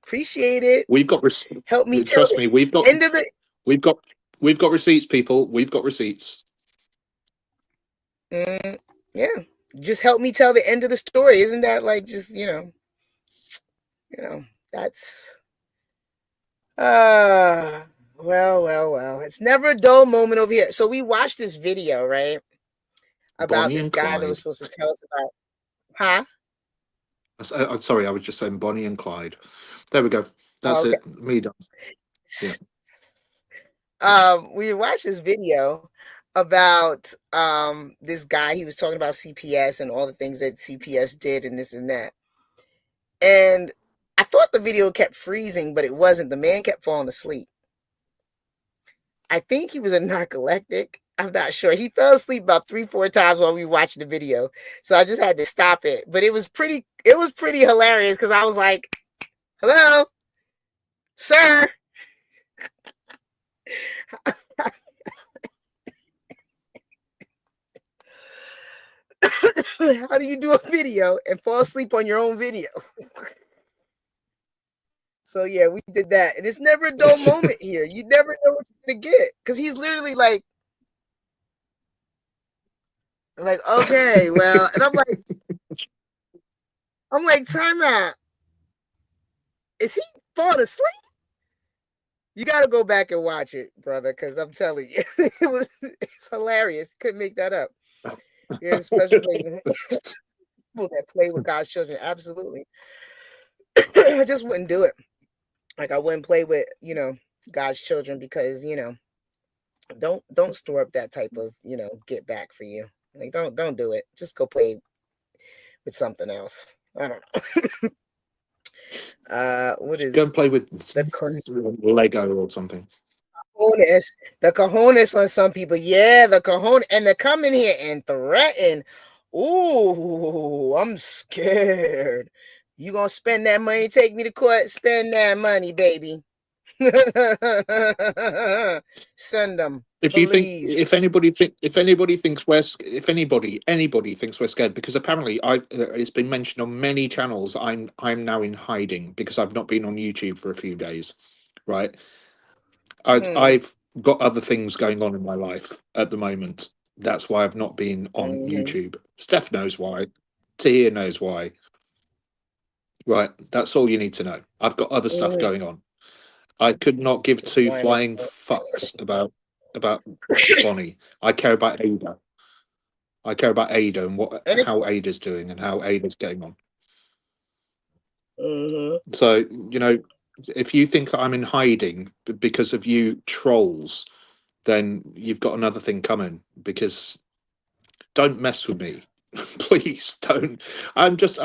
Appreciate it. We've got help me. Trust me, we've got receipts, people. We've got receipts. Yeah, just help me tell the end of the story. Isn't that like just that's well. It's never a dull moment over here. So we watched this video, right? About Bonnie this guy Clyde. that was supposed to tell us about, I'm sorry, I was just saying Bonnie and Clyde. There we go. That's it. Me done. Yeah. We watched this video about this guy. He was talking about CPS and all the things that CPS did and this and that. And I thought the video kept freezing, but it wasn't. The man kept falling asleep. I think he was a narcoleptic. I'm not sure. He fell asleep about 3-4 times while we watched the video. So I just had to stop it. But it was pretty hilarious because I was like, hello, sir. How do you do a video and fall asleep on your own video? So yeah, we did that. And it's never a dull moment here. You never know what you're gonna get. Because he's literally like, okay, well, and I'm like, time out. Is he falling asleep? You got to go back and watch it, brother, because I'm telling you, it's hilarious. Couldn't make that up. There's special people that play with God's children. Absolutely. I just wouldn't do it. Like I wouldn't play with, God's children because, don't store up that type of, get back for you. Like don't do it. Just go play with something else. I don't know. What is go and play with Lego or something. The cojones on some people. Yeah, the cojones. And to come in here and threaten. Ooh, I'm scared. You gonna spend that money? Take me to court. Spend that money, baby. Send them. If anybody thinks we're scared, because apparently it's been mentioned on many channels, I'm now in hiding because I've not been on YouTube for a few days, right? I've got other things going on in my life at the moment. That's why I've not been on YouTube. Steph knows why. Tahir knows why. Right, that's all you need to know. I've got other stuff going on. I could not give two flying fucks about Bonnie. I care about Ada. I care about Ada and how Ada's doing and how Ada's getting on. So, if you think that I'm in hiding because of you trolls, then you've got another thing coming, because don't mess with me. Please don't. I'm just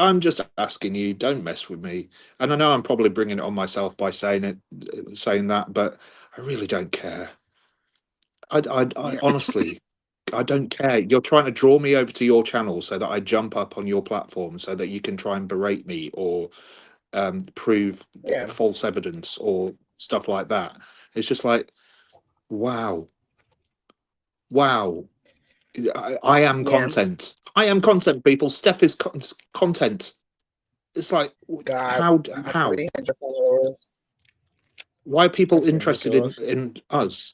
asking you, don't mess with me. And I know I'm probably bringing it on myself by saying that, but I really don't care. I honestly, I don't care. You're trying to draw me over to your channel so that I jump up on your platform so that you can try and berate me or prove false evidence or stuff like that. It's just like, wow. I am content. I am content, people. Steph is content. It's like, how? Why are people interested in us?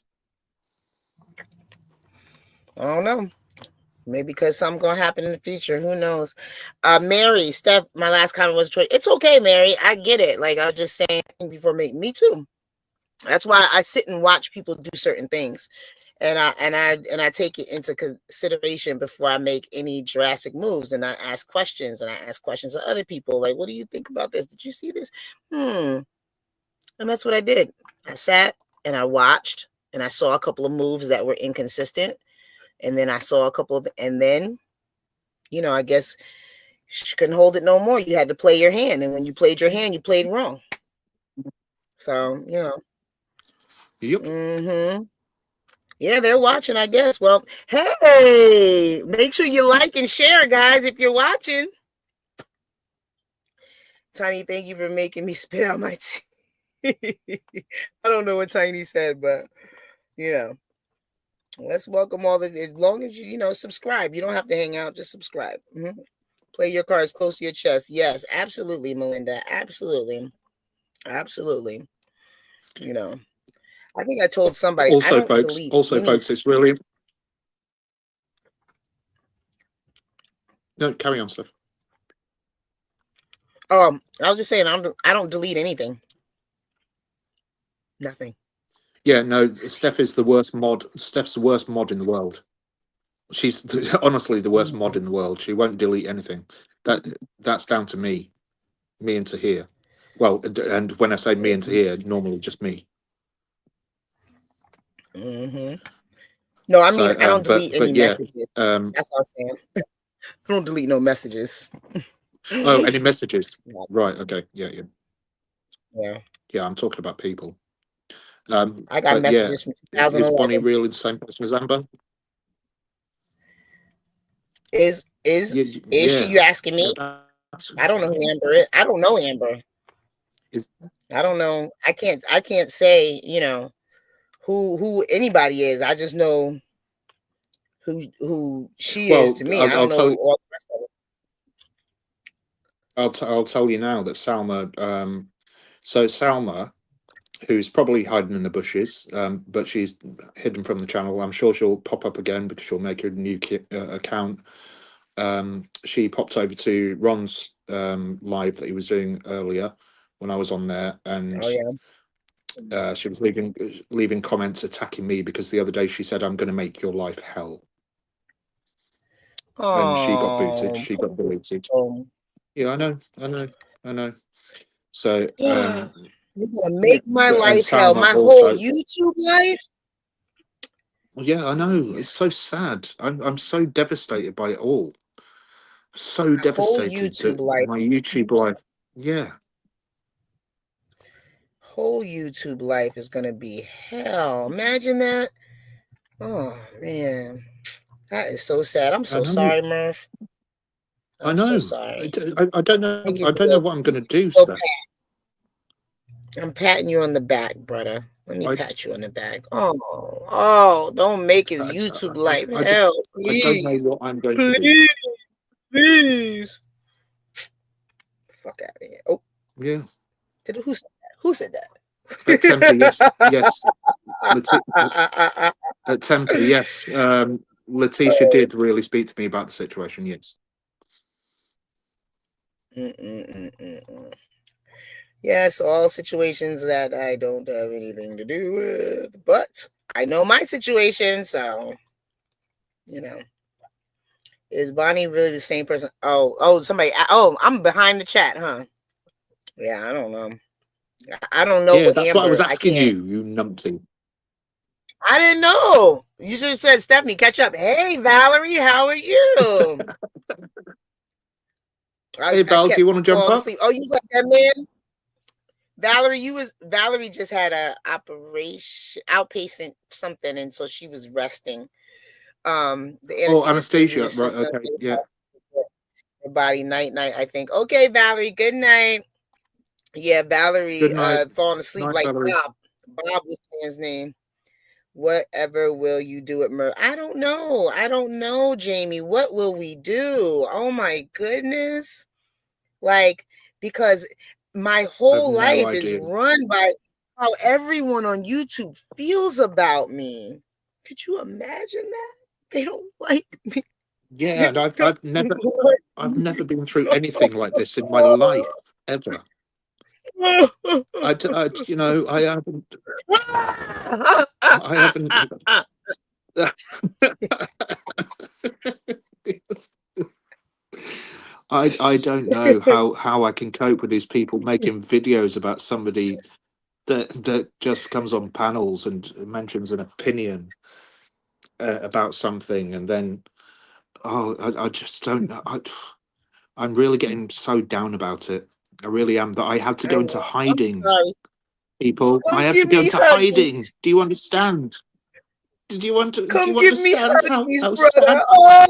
I don't know. Maybe because something's going to happen in the future. Who knows? Mary, Steph, my last comment was, it's okay, Mary. I get it. Like I was just saying before, me too. That's why I sit and watch people do certain things. And I take it into consideration before I make any drastic moves. And I ask questions, of other people. Like, what do you think about this? Did you see this? And that's what I did. I sat and I watched, and I saw a couple of moves that were inconsistent. And then I saw a couple of, and then I guess she couldn't hold it no more. You had to play your hand, and when you played your hand, you played wrong. So Yep. Yeah, they're watching, I guess. Well, hey, make sure you like and share, guys, if you're watching. Tiny, thank you for making me spit out my tea. I don't know what Tiny said, but let's welcome all as long as you subscribe. You don't have to hang out, just subscribe. Play your cards close to your chest. Yes, absolutely, Melinda. Absolutely. I think I told somebody I Also, don't folks, delete any. it's really no. Carry on, Steph. I was just saying I don't delete anything. Nothing. Yeah, no. Steph is the worst mod. Steph's the worst mod in the world. She's honestly the worst mod in the world. She won't delete anything. That's down to me and Tahir. Well, and when I say me and Tahir, normally just me. No, I mean, I don't delete any messages. That's what I'm saying. I don't delete no messages. Oh, any messages? Right. Okay. Yeah. I'm talking about people. I got messages from 2011. Is Bonnie really the same person as Amber? Is she? You asking me? I don't know who Amber is. I don't know Amber. I don't know. I can't say who anybody is. I just know who she is to me. I don't know all the rest of it. I'll tell you now that Salma. So Salma, who's probably hiding in the bushes, but she's hidden from the channel. I'm sure she'll pop up again because she'll make a new account. She popped over to Ron's live that he was doing earlier when I was on there, and she was leaving comments attacking me because the other day she said, "I'm going to make your life hell." And she got booted. She got deleted. Yeah, I know. So you're gonna make my life hell, my also, whole YouTube life. Yeah, I know. It's so sad. I'm so devastated by it all. So devastated that my YouTube life. Yeah. Whole YouTube life is gonna be hell. Imagine that. Oh man, that is so sad. I'm so sorry, Murph. I know. So sorry. I don't know. I don't know what I'm going to do, Steph. I'm patting you on the back, brother. Let me pat you on the back. Oh! Don't make his YouTube life hell. Please. I don't know what I'm going to do. Please. Fuck out of here. Oh. Yeah. Who said that? At Tempe, yes. At Tempe, yes. Letitia did really speak to me about the situation, yes. Yes, all situations that I don't have anything to do with, but I know my situation, so is Bonnie really the same person? Somebody. I'm behind the chat, huh? Yeah, I don't know. I don't know. Yeah, that's Amber, what I was asking you numpty. I didn't know. You should have said, Stephanie, catch up. Hey, Valerie, how are you? Hey, Val, do you want to jump up? Oh, you like that man? Valerie just had a outpatient something, and so she was resting. The anesthesia, right? Okay, yeah. Her body, night. I think. Okay, Valerie. Good night. Yeah, Valerie. Good night. Falling asleep like Valerie. Bob. Bob was his name. Whatever will you do at Murph? I don't know, Jamie. What will we do? Oh my goodness! Because my whole life is run by how everyone on YouTube feels about me. Could you imagine that? They don't like me. Yeah, and I've never been through anything like this in my life ever. I haven't. I don't know how I can cope with these people making videos about somebody that just comes on panels and mentions an opinion about something, and then I just don't know. I'm really getting so down about it. I really am. That I have to go into I'm hiding, sorry. people. I Come have to give go me into hiding. huggies. Do you understand? Do you Come give me understand huggies, how brother. sad? Oh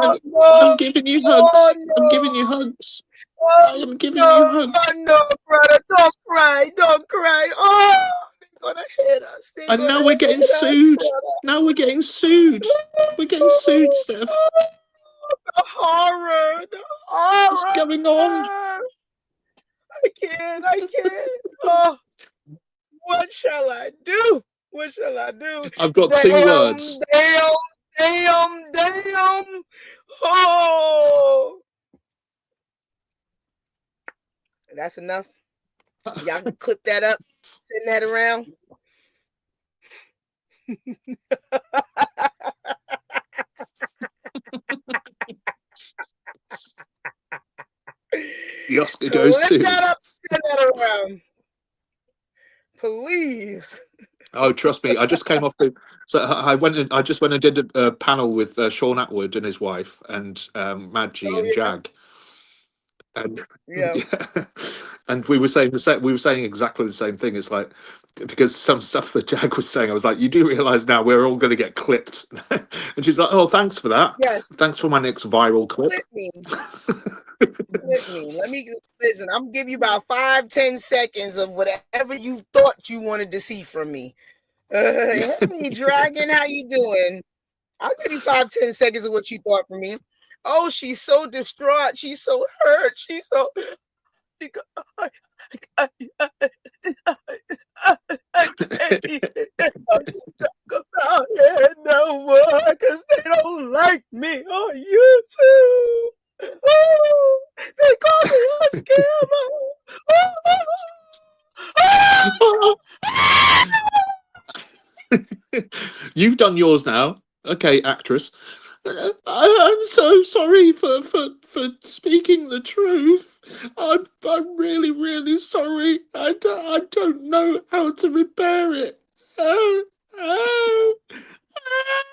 I'm no. giving you Oh hugs. I'm giving you no. hugs. Oh I am giving you no. Oh hugs. no, brother. Don't cry. Don't cry. Oh, they're gonna hit us. They're And gonna now we're hit getting us, sued. brother. Now we're getting sued. We're getting sued, Steph. The horror. The What's going on? horror. I can't. I can't. Oh, what shall I do? What shall I do? I've got two Damn, words. damn, damn, damn. Oh, that's enough. Y'all can clip that up, send that around. The Oscar goes Clip to. that up, send that around. Please. Oh, trust me. I just came off the. So I just went and did a panel with Sean Atwood and his wife and Madgie and Oh Jag. And yeah. yeah, and we were saying the same. We were saying exactly the same thing. It's like because some stuff that Jag was saying, I was like, "You do realize now we're all going to get clipped." And she's like, "Oh, thanks for that. Yes. Thanks for my next viral clip." Clip me. Clip me. Let me listen. I'm gonna give you about 5-10 seconds of whatever you thought you wanted to see from me. Hey, Dragon, how you doing? I'll give you 5-10 seconds of what you thought from me. Oh, she's so distraught. She's so hurt. She's so. She go, I can't talk about it no more because they don't like me on YouTube. Oh, they call me a scammer. You've done yours now. Okay, actress. I'm so sorry for speaking the truth. I'm really, really sorry. I don't know how to repair it. Oh, oh, oh.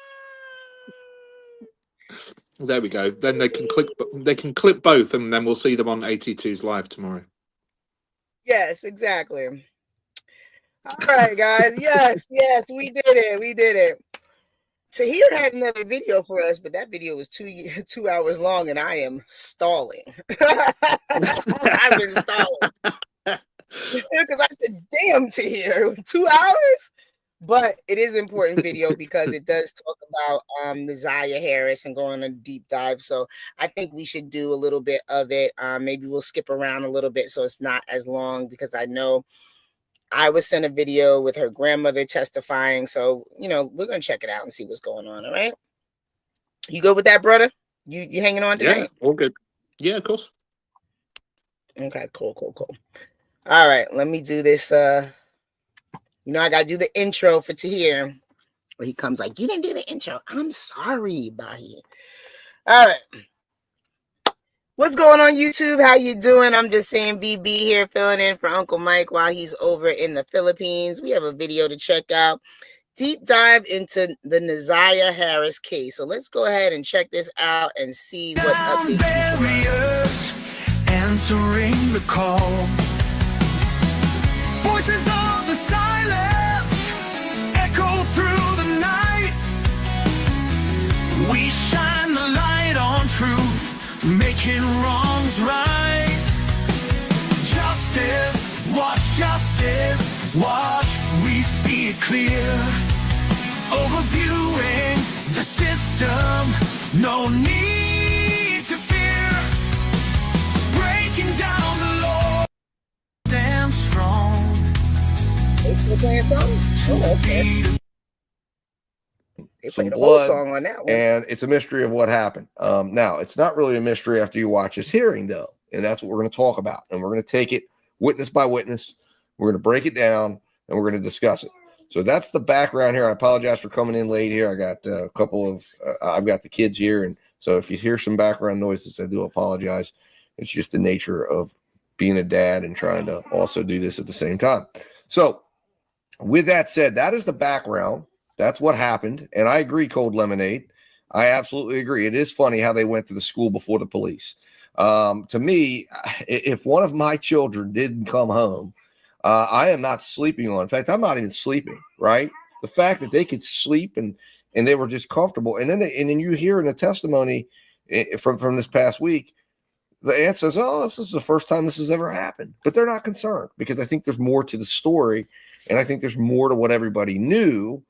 There we go. Then they can clip both, and then we'll see them on 82's live tomorrow. Yes, exactly. All right, guys. Yes, we did it. We did it. Tahir had another video for us, but that video was 2 hours long, and I am stalling. I've been stalling because I said, "Damn, Tahir, 2 hours." But it is an important video because it does talk about Nazaya Harris and go on a deep dive. So I think we should do a little bit of it. Maybe we'll skip around a little bit so it's not as long because I know I was sent a video with her grandmother testifying. So, we're going to check it out and see what's going on. All right. You good with that, brother? You hanging on tonight? Yeah, all good. Yeah, of course. Okay, cool. All right. Let me do this. I got to do the intro for Tahir. Where he comes like, you didn't do the intro. I'm sorry, Bahi. All right. What's going on, YouTube? How you doing? I'm just saying BB here, filling in for Uncle Mike while he's over in the Philippines. We have a video to check out. Deep dive into the Nazaya Harris case. So let's go ahead and check this out and see what updates barriers, answering the call. Voices of the silence echo through the night. We shine the light on truth, making wrongs right. Justice, watch, we see it clear. Overviewing the system, no need to fear. Breaking down the law, stand strong. They still playing something? Oh, okay. They played a whole song on that one. And it's a mystery of what happened. Now, it's not really a mystery after you watch this hearing, though. And that's what we're going to talk about. And we're going to take it witness by witness. We're going to break it down, and we're going to discuss it. So that's the background here. I apologize for coming in late here. I got a couple of I've got the kids here. And so if you hear some background noises, I do apologize. It's just the nature of being a dad and trying to also do this at the same time. So with that said, that is the background. That's what happened. And I agree, Cold Lemonade. I absolutely agree. It is funny how they went to the school before the police. To me, if one of my children didn't come home, I am not sleeping on. In fact, I'm not even sleeping, right? The fact that they could sleep and they were just comfortable. And then you hear in the testimony from this past week, the aunt says, oh, this is the first time this has ever happened. But they're not concerned because I think there's more to the story. And I think there's more to what everybody knew.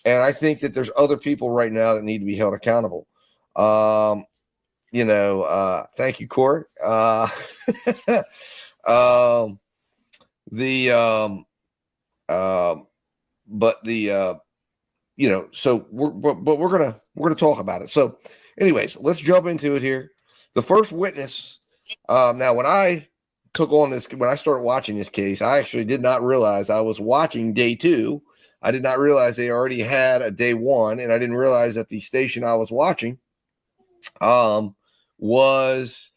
And I think that there's other people right now that need to be held accountable. Thank you, Court. So we're gonna talk about it. So, anyways, let's jump into it here. The first witness. Now, when I started watching this case, I actually did not realize I was watching day 2. I did not realize they already had a day 1, and I didn't realize that the station I was watching was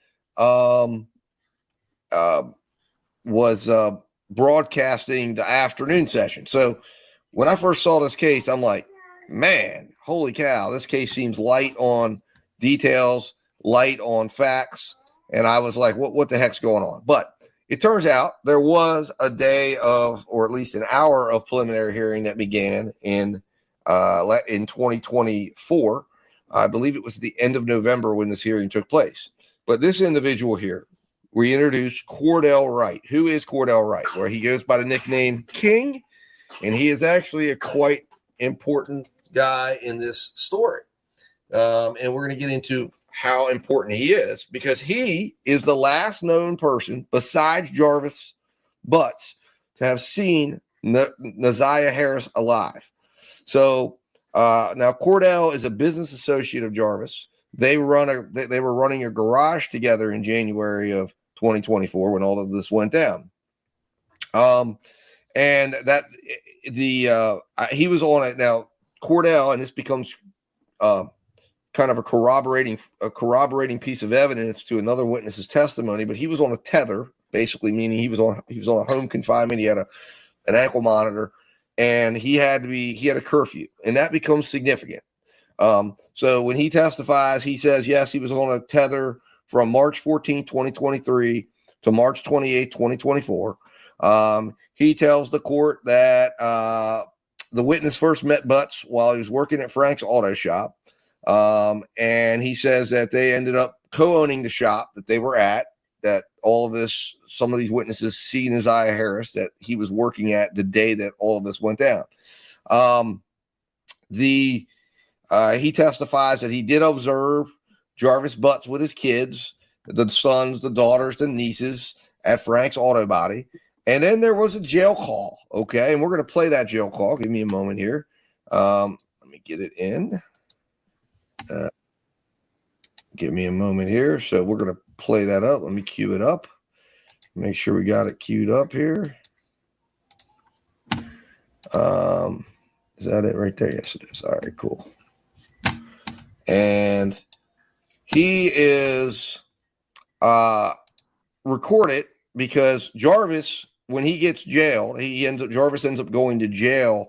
broadcasting the afternoon session. So when I first saw this case, I'm like, man, holy cow, this case seems light on details, light on facts. And I was like, what the heck's going on? But it turns out there was a day of, or at least an hour of preliminary hearing that began in 2024. I believe it was the end of November when this hearing took place. But this individual here, we introduced Cordell Wright. Who is Cordell Wright? Well, he goes by the nickname King, and he is actually a quite important guy in this story. And we're going to get into how important he is, because he is the last known person besides Jarvis Butts to have seen Naziah Harris alive. So now Cordell is a business associate of Jarvis. They were running a garage together in January of 2024 when all of this went down. And that he was on it. Now Cordell, and this becomes kind of a corroborating piece of evidence to another witness's testimony, but he was on a tether, basically meaning he was on a home confinement. He had an ankle monitor, and he had a curfew, and that becomes significant. So when he testifies, he says, yes, he was on a tether from March 14, 2023 to March 28, 2024. He tells the court that the witness first met Butts while he was working at Frank's auto shop. And he says that they ended up co-owning the shop that they were at, that some of these witnesses see Naziah Harris, that he was working at the day that all of this went down. He testifies that he did observe Jarvis Butts with his kids, the sons, the daughters, the nieces at Frank's Auto Body. And then there was a jail call. Okay. And we're going to play that jail call. Give me a moment here. Let me get it in. Give me a moment here. So we're going to play that up. Let me cue it up. Make sure we got it queued up here. Is that it right there? Yes, it is. All right, cool. And he is recorded because Jarvis, when he gets jailed, Jarvis ends up going to jail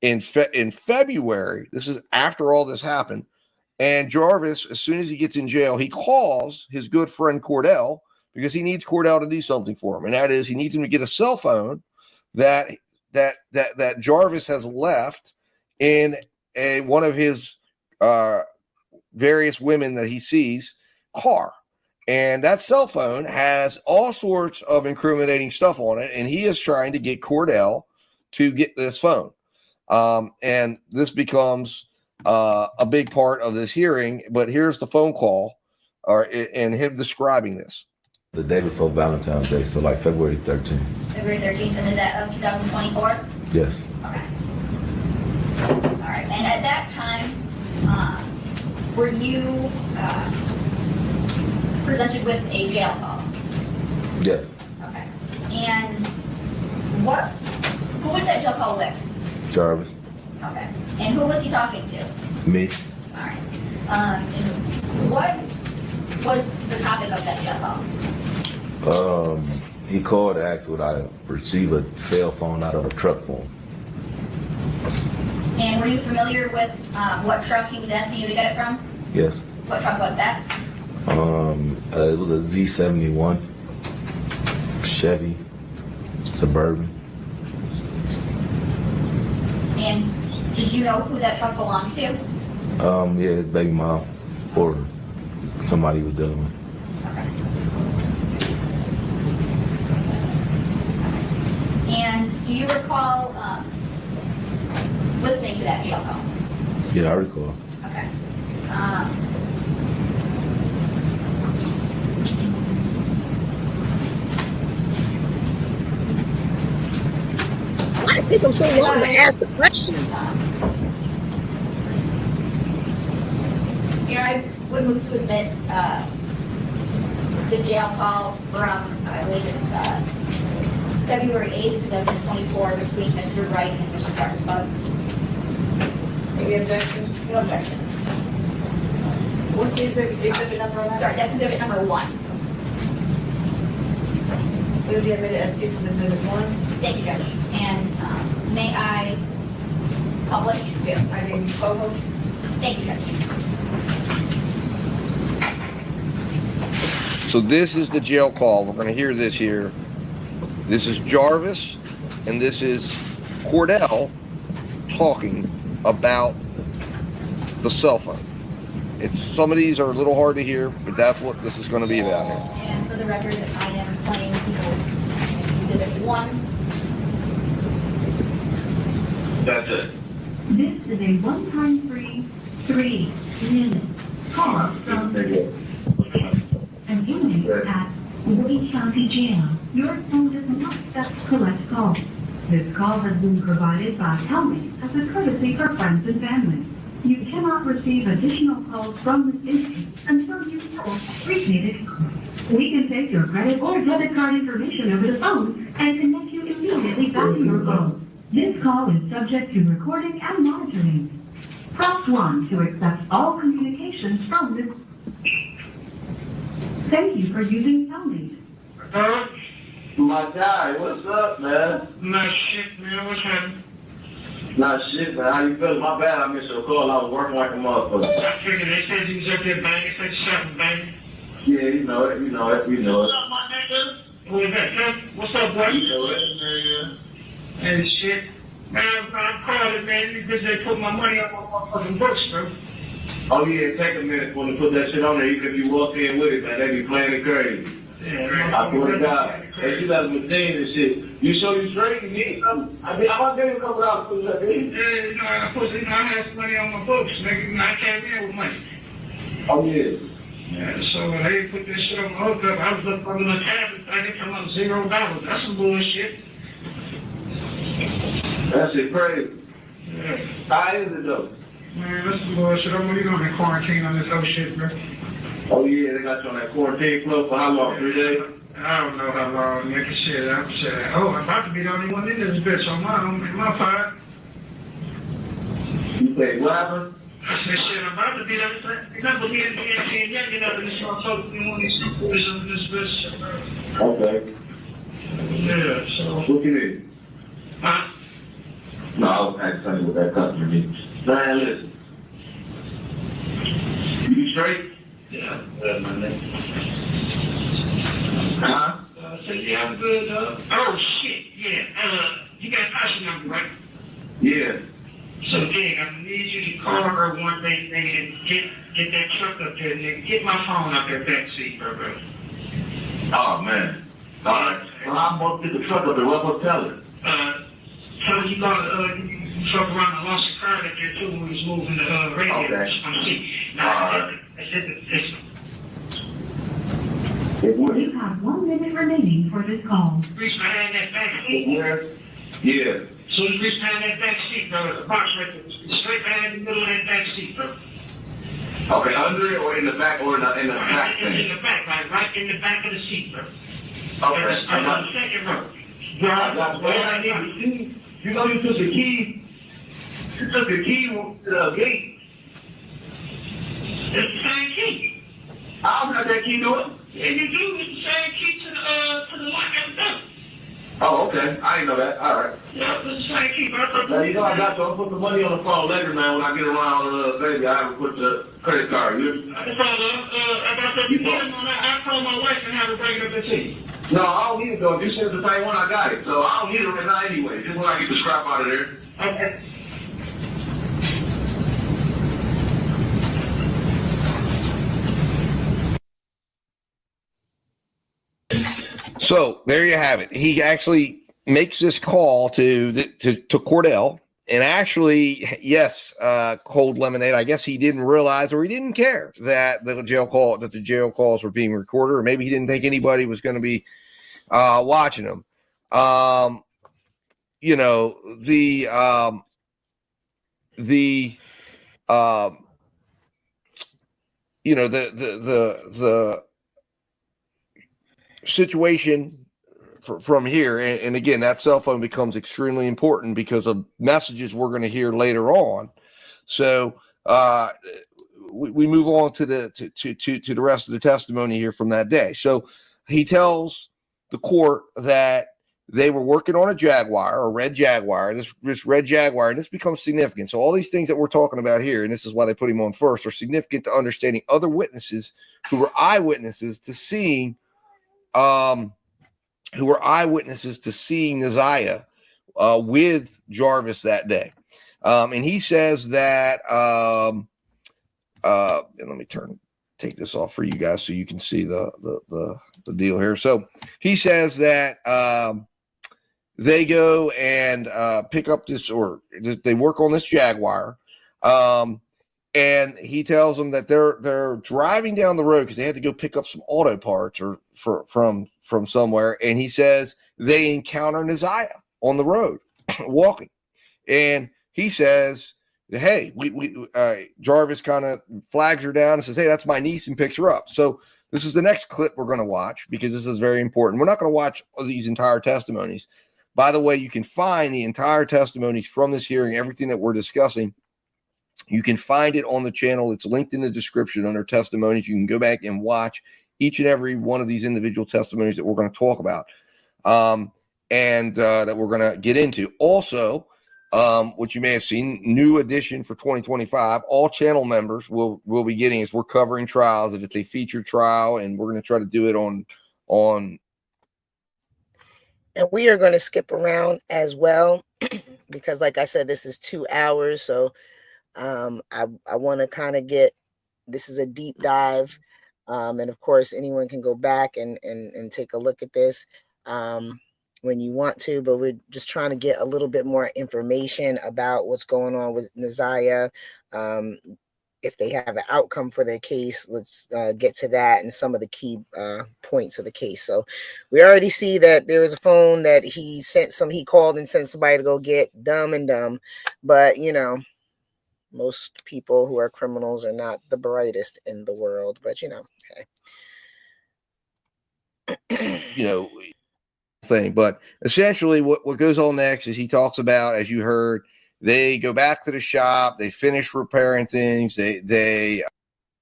in February. This is after all this happened. And Jarvis, as soon as he gets in jail, he calls his good friend Cordell because he needs Cordell to do something for him. And that is, he needs him to get a cell phone that Jarvis has left in one of his various women that he sees car. And that cell phone has all sorts of incriminating stuff on it. And he is trying to get Cordell to get this phone. And this becomes a big part of this hearing, but here's the phone call and him describing this. The day before Valentine's Day, so like February 13th. February 13th, and is that of 2024? Yes. Okay. All right, and at that time, were you presented with a jail call? Yes. Okay. And who was that jail call with? Jarvis. Okay. And who was he talking to? Me. All right. And what was the topic of that jail call? He called to ask would I receive a cell phone out of a truck for him. And were you familiar with what truck he was asking you to get it from? Yes. What truck was that? It was a Z71 Chevy Suburban. And did you know who that truck belonged to? Yeah, his baby mom or somebody was dealing with. And do you recall listening to that jail call? Yeah, I recall. Okay. Why it take them so long to ask the questions? Here I would move to admit the jail call from, I believe it's February 8th, 2024, between Mr. Wright and Mr. Jarvis Bugs. Any objection? No objection. What's the exhibit number on that? Sorry, that's exhibit number 1. It will be admitted as if the exhibit 1. Thank you, Judge. And may I publish? Yes, I gave you co-host. Thank you, Judge. So this is the jail call. We're going to hear this here. This is Jarvis, and this is Cordell talking about the cell phone. Some of these are a little hard to hear, but that's what this is going to be about here. And for the record, I am playing People's Exhibit 1. That's it. This is a one-time free 3-minute call from an inmate at Wade County Jail. Your phone does not accept collect calls. This call has been provided by Helmets as a courtesy for friends and family. You cannot receive additional calls from this instance until you call prepaid calls. We can take your credit or debit card information over the phone and connect you immediately back to your phone. This call is subject to recording and monitoring. Press 1 to accept all communications from this. Thank you for using Helmets. My guy, what's up, man? Not shit, man. What's happening? Nah, shit, man. How you feeling? My bad, I missed your call. I was working like a motherfucker. I figured they said you was up there banging, said something banging. Yeah, you know it. What's up, my nigga? Who is that, huh? What's up, boy? You know it. Hey, shit. Man, I'm calling, man. Because they put my money on my motherfucking books, bro. Oh, yeah, take a minute for them to put that shit on there. Even if you walk in with it, man, they be playing it crazy. Yeah, man. I swear to God. Hey, you got a machine and shit. You show you straight, you need something. I mean, I'm gonna give you a couple hours for that, baby. Yeah, you know, I have money on my books, nigga. I can't deal with money. Oh, yeah. Yeah, so they put this shit on my hookup. I was looking for the tablet. I get come up $0. That's some bullshit. That shit crazy. Yeah. How is it, though? Man, that's some bullshit. I'm really going to quarantine on this whole shit, bro. Oh, yeah, they got you on that quarantine club for how long? 3 days? I don't know how long, nigga. Shit, I'm about to be the only one in this bitch on my part. You say, what happened? I said, shit, I'm about to be the remember me and young enough in this motherfucker, you want these boys in this bitch. Okay. Yeah, so. What you need? Huh? No, I was asking something what that customer needs. Man, listen. You straight? Yeah, good, my nigga. Huh? So yeah, I'm good, oh, shit, yeah. You got a passion number, right? Yeah. So, Dig, I need you to call her one day, nigga, and get that truck up there, nigga. Get my phone up there, backseat, bro. Oh, man. All right. Well, I'm going to get the truck up there. What will tell her? Tell her you fuck around and lost your card up there, too, when we was moving the radio. Okay. On the seat. Now, You have 1 minute remaining for this call. reach my hand that back seat. Yeah. So you reach behind that back seat, bro. There's a box right there. Straight behind the middle of that back seat, bro. Okay, under it or in the back or in the back In thing? the back, right in the back of the seat, bro. Okay. On the second row. I got what I need to see. You know you took the key. You took the key to the gate. It's the same key. I don't got that key to it. Yeah, you do. It's the same key to the lock and the door. Oh, okay. I didn't know that. All right. Yeah, just trying to keep up. Now, you know I got you. I'll put the money on the phone later, man. When I get around, baby, I will put the credit card. You? About that, you get him on that. I call my wife and have her bring it up to see. No, I don't need it though. If you send the same one, I got it. So I don't need it right now anyway. Just when I get the scrap out of there. Okay. So there you have it. He actually makes this call to Cordell, and actually, yes, Cold Lemonade. I guess he didn't realize or he didn't care that the jail calls were being recorded, or maybe he didn't think anybody was going to be watching them. You know, the situation from here, and again, that cell phone becomes extremely important because of messages we're going to hear later on. So we move on to the rest of the testimony here from that day. So he tells the court that they were working on a Jaguar, a red Jaguar, this red Jaguar, and this becomes significant. So all these things that we're talking about here, and this is why they put him on first, are significant to understanding other witnesses who were eyewitnesses to seeing Neziah with Jarvis that day. And he says that, and let me take this off for you guys so you can see the deal here. So he says that they go and pick up this, or they work on this Jaguar. And he tells them that they're driving down the road because they had to go pick up some auto parts or from somewhere. And he says they encounter Neziah on the road walking. And he says, hey, Jarvis kind of flags her down and says, hey, that's my niece, and picks her up. So this is the next clip we're going to watch because this is very important. We're not going to watch these entire testimonies. By the way, you can find the entire testimonies from this hearing, everything that we're discussing. You can find it on the channel. It's linked in the description under testimonies. You can go back and watch each and every one of these individual testimonies that we're going to talk about and that we're going to get into. Also, what you may have seen, new edition for 2025, all channel members will be getting as we're covering trials. If it's a featured trial, and we're going to try to do it on. And we are going to skip around as well because, like I said, this is 2 hours. So I want to kind of this is a deep dive. And of course, anyone can go back and take a look at this when you want to, but we're just trying to get a little bit more information about what's going on with Neziah. If they have an outcome for their case, let's get to that and some of the key points of the case. So we already see that there was a phone that he called and sent somebody to go get, dumb. But, you know, most people who are criminals are not the brightest in the world, but, you know, okay. Thing. But essentially what goes on next is he talks about, as you heard, they go back to the shop, they finish repairing things, they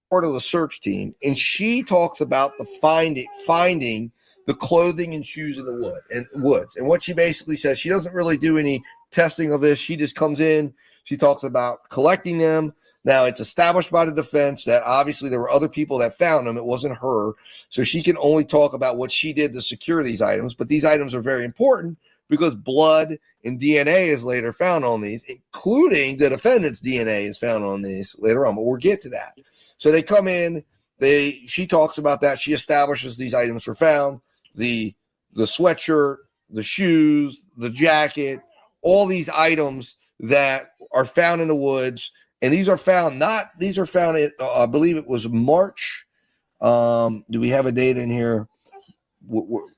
part of the search team, and she talks about the finding the clothing and shoes in the woods. And what she basically says, she doesn't really do any testing of this. She just comes in, she talks about collecting them. Now, it's established by the defense that obviously there were other people that found them. It wasn't her. So she can only talk about what she did to secure these items. But these items are very important because blood and DNA is later found on these, including the defendant's DNA is found on these later on. But we'll get to that. So they come in. She talks about that. She establishes these items were found. The sweatshirt, the shoes, the jacket, all these items that are found in the woods. And these are found in, I believe it was March. Do we have a date in here?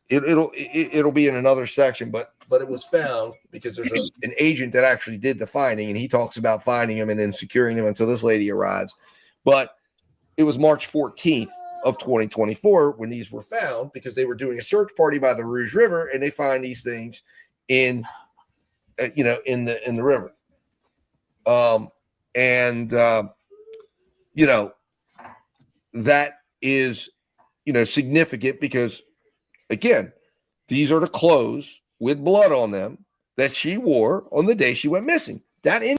It'll be in another section, but it was found because there's an agent that actually did the finding, and he talks about finding them and then securing them until this lady arrives. But it was March 14th of 2024 when these were found because they were doing a search party by the Rouge River, and they find these things in the river. That is, significant because, again, these are the clothes with blood on them that she wore on the day she went missing. That in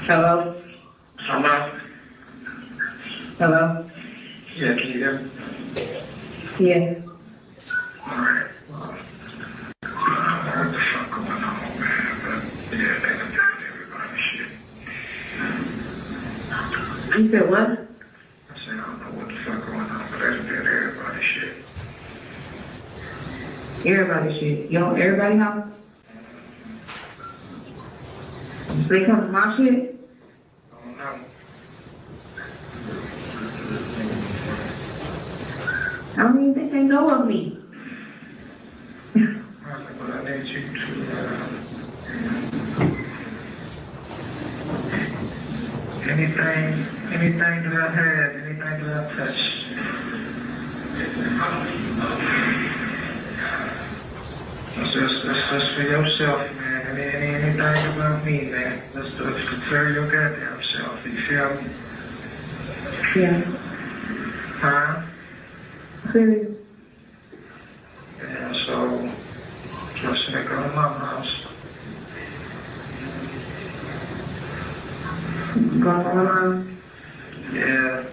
Hello? Hello? Hello? Yeah, can you hear me? Yeah. Alright. What the fuck going on, man? But yeah, they done did everybody shit. You said what? I said, I don't know what the fuck going on, but they done did everybody shit. Everybody shit? You know everybody house? They come to my shit? I don't know. I don't even think they know of me. But I need you to, anything that I had, anything that I touched. That's for yourself, man. Anything about me, man. That's for your goddamn self. You feel me? Yeah. Huh? Serious. Yeah, so just make go to my house. Go on. Yeah.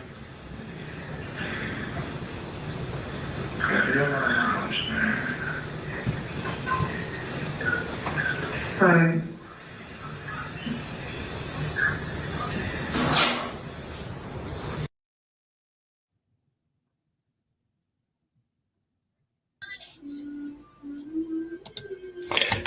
Go to my house, man. Fine.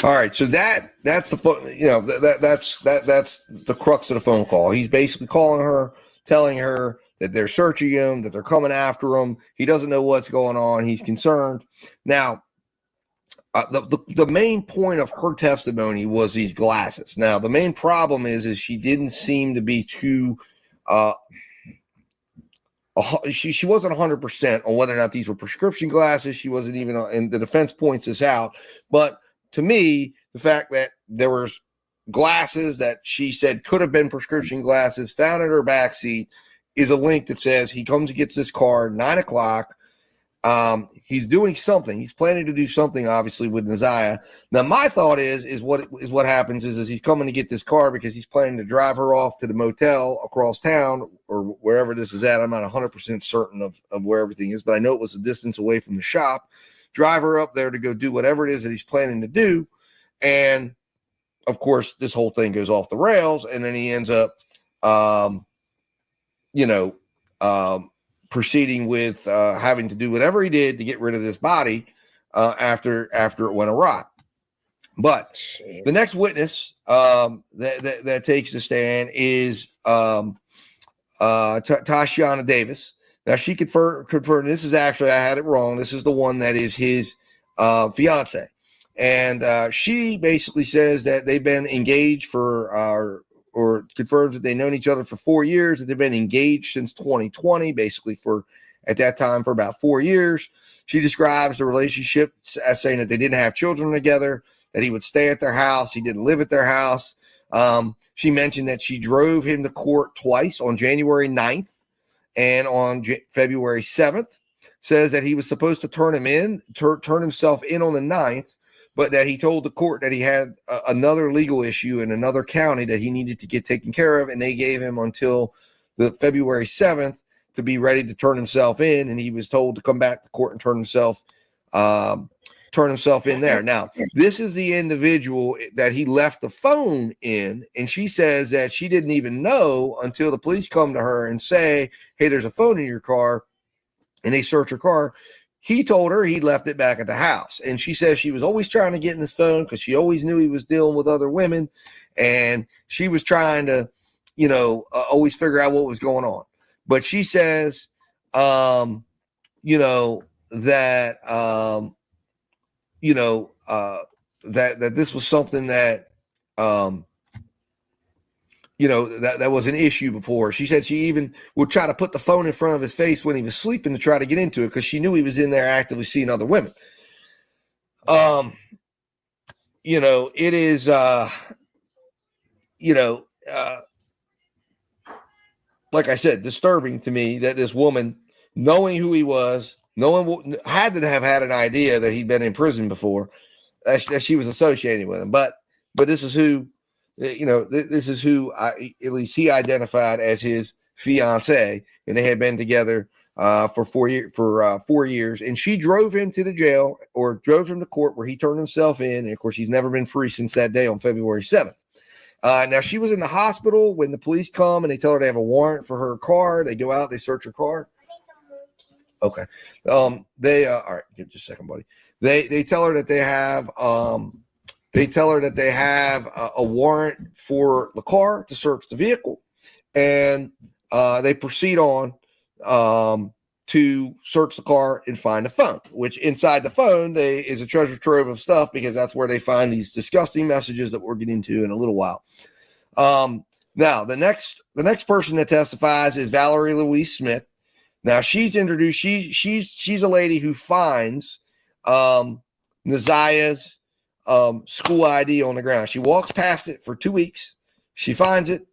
All right, so that's the phone. You know, that's the crux of the phone call. He's basically calling her, telling her that they're searching him, that they're coming after him. He doesn't know what's going on. He's concerned. Now, the main point of her testimony was these glasses. Now, the main problem is she didn't seem to be too. She wasn't 100% on whether or not these were prescription glasses. She wasn't even, and the defense points this out, but. To me, the fact that there was glasses that she said could have been prescription glasses found in her backseat is a link that says he comes and gets this car 9:00. He's doing something. He's planning to do something, obviously, with Naziah. Now, my thought is what happens is he's coming to get this car because he's planning to drive her off to the motel across town or wherever this is at. I'm not 100% certain of where everything is, but I know it was a distance away from the shop. Drive her up there to go do whatever it is that he's planning to do. And, of course, this whole thing goes off the rails, and then he ends up, proceeding with having to do whatever he did to get rid of this body after it went awry. But the next witness that takes the stand is Tashiana Davis. Now, she confirmed, this is actually, I had it wrong. This is the one that is his fiance. And she basically says that they've been engaged or confirms that they've known each other for 4 years, that they've been engaged since 2020, basically at that time for about 4 years. She describes the relationship as saying that they didn't have children together, that he would stay at their house. He didn't live at their house. She mentioned that she drove him to court twice on January 9th. And on February 7th, says that he was supposed to turn himself in on the 9th, but that he told the court that he had another legal issue in another county that he needed to get taken care of, and they gave him until the February 7th to be ready to turn himself in, and he was told to come back to court and turn himself in there. Now, this is the individual that he left the phone in, and she says that she didn't even know until the police come to her and say, hey, there's a phone in your car, and they search her car. He told her he left it back at the house, and she says she was always trying to get in his phone because she always knew he was dealing with other women, and she was trying to, always figure out what was going on. But she says, that that this was something that that was an issue before. She said she even would try to put the phone in front of his face when he was sleeping to try to get into it because she knew he was in there actively seeing other women. It is, like I said, disturbing to me that this woman, knowing who he was, had to have had an idea that he'd been in prison before, that she was associating with him. But this is who, this is who at least he identified as his fiance, and they had been together for 4 years. And she drove him to the jail, or drove him to court, where he turned himself in. And of course, he's never been free since that day on February 7th. Now, she was in the hospital when the police come and they tell her they have a warrant for her car. They go out, they search her car. Okay. All right, give just a second, buddy. They tell her that they have a warrant for the car to search the vehicle, and they proceed on to search the car and find the phone, which inside the phone is a treasure trove of stuff, because that's where they find these disgusting messages that we're getting to in a little while. Now the next person that testifies is Valerie Louise Smith. Now she's introduced. She's a lady who finds Naziah's school ID on the ground. She walks past it for 2 weeks. She finds it,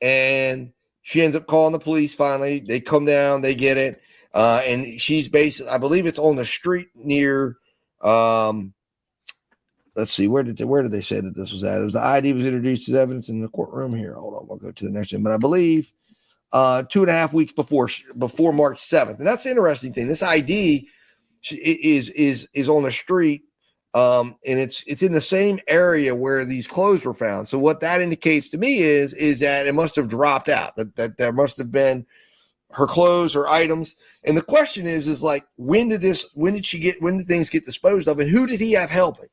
and she ends up calling the police. Finally, they come down, they get it. And she's basically, I believe it's on the street near, let's see, where did they say that this was at? It was the ID was introduced as evidence in the courtroom here. Hold on, we'll go to the next one. But I believe 2.5 weeks before March 7th. And that's the interesting thing. This ID is on the street, and it's in the same area where these clothes were found. So what that indicates to me is that it must have dropped out, that there must have been her clothes or items. And the question is like, when did things get disposed of, and who did he have helping?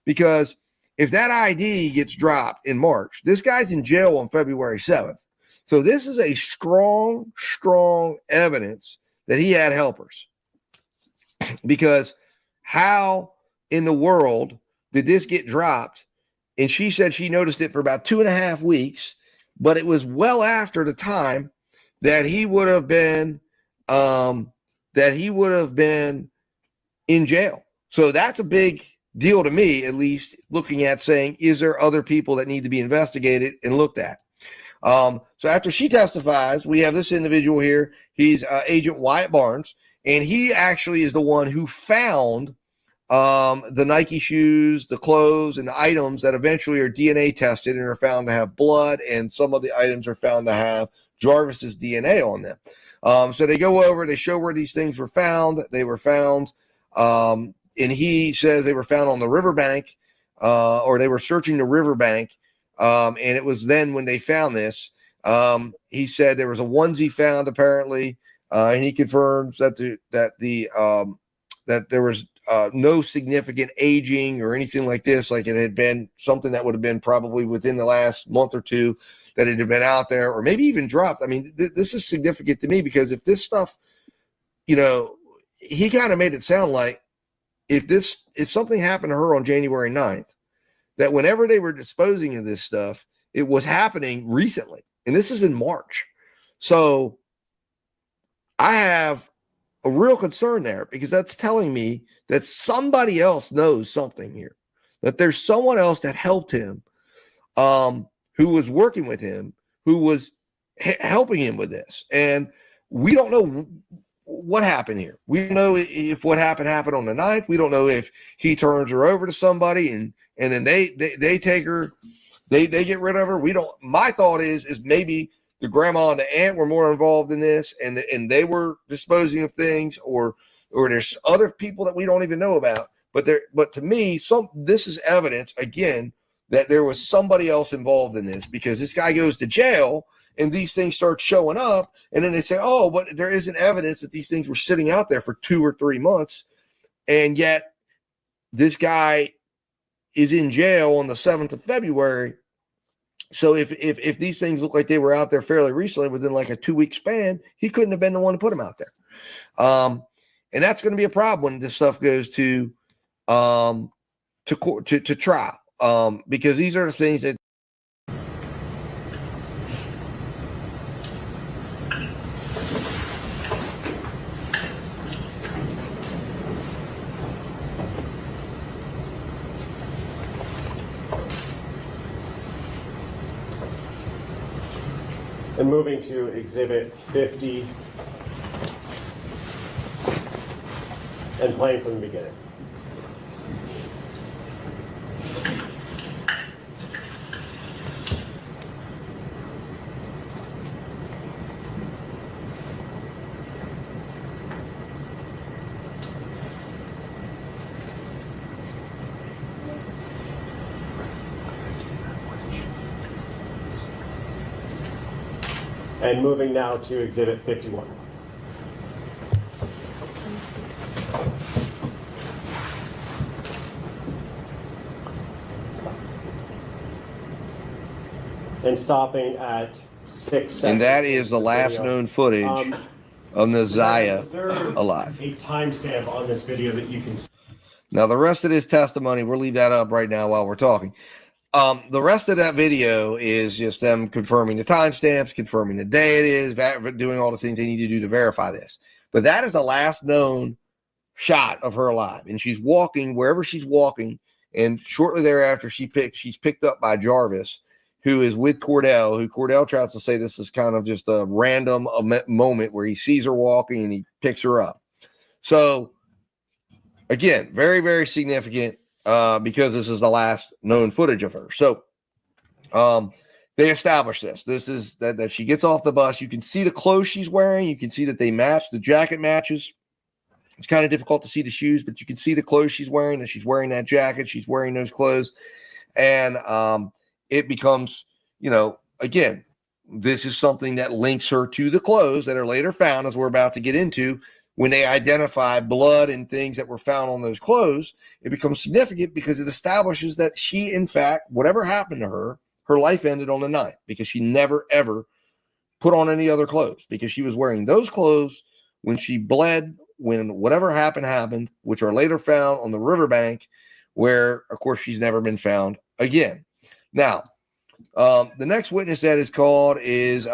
Because if that ID gets dropped in March, this guy's in jail on February 7th. So this is a strong evidence that he had helpers. Because how in the world did this get dropped? And she said she noticed it for about 2.5 weeks, but it was well after the time that he would have been in jail. So that's a big deal to me, at least, looking at saying, is there other people that need to be investigated and looked at? So after she testifies, we have this individual here. He's Agent Wyatt Barnes, and he actually is the one who found the Nike shoes, the clothes, and the items that eventually are DNA tested and are found to have blood, and some of the items are found to have Jarvis's DNA on them. So they go over, they show where these things were found. They were found, and he says they were found on the riverbank, or they were searching the riverbank. And it was then when they found this, he said there was a onesie found apparently, and he confirms that there was no significant aging or anything like this. Like it had been something that would have been probably within the last month or two that it had been out there, or maybe even dropped. I mean, this is significant to me, because if this stuff, he kind of made it sound like if something happened to her on January 9th, that whenever they were disposing of this stuff, it was happening recently. And this is in March. So I have a real concern there, because that's telling me that somebody else knows something here, that there's someone else that helped him, who was working with him, who was helping him with this. And we don't know what happened here. We don't know if what happened on the 9th. We don't know if he turns her over to somebody and then they take her, they get rid of her. We don't. My thought is maybe the grandma and the aunt were more involved in this, and they were disposing of things, or there's other people that we don't even know about. But to me, this is evidence again that there was somebody else involved in this, because this guy goes to jail and these things start showing up, and then they say, oh, but there isn't evidence that these things were sitting out there for 2 or 3 months, and yet this guy is in jail on the 7th of February. So if these things look like they were out there fairly recently, within like a 2-week span, he couldn't have been the one to put them out there. And that's going to be a problem when this stuff goes to court, to trial, because these are the things that. And moving to Exhibit 50 and playing from the beginning. And moving now to Exhibit 51. And stopping at 6 seconds. And that is the last known footage of Naziah alive. A timestamp on this video that you can see. Now, the rest of this testimony, we'll leave that up right now while we're talking. The rest of that video is just them confirming the timestamps, confirming the day it is, doing all the things they need to do to verify this. But that is the last known shot of her alive. And she's walking wherever she's walking. And shortly thereafter, she's picked up by Jarvis, who is with Cordell, who Cordell tries to say this is kind of just a random moment where he sees her walking and he picks her up. So, again, very, very significant because this is the last known footage of her. So, they established this. This is that she gets off the bus. You can see the clothes she's wearing. You can see that they match. The jacket matches. It's kind of difficult to see the shoes, but you can see the clothes she's wearing, that she's wearing that jacket. She's wearing those clothes. And it becomes, again, this is something that links her to the clothes that are later found, as we're about to get into. When they identify blood and things that were found on those clothes, it becomes significant because it establishes that she, in fact, whatever happened to her, her life ended on the 9th because she never, ever put on any other clothes because she was wearing those clothes when she bled, when whatever happened, which are later found on the riverbank, where, of course, she's never been found again. Now, the next witness that is called is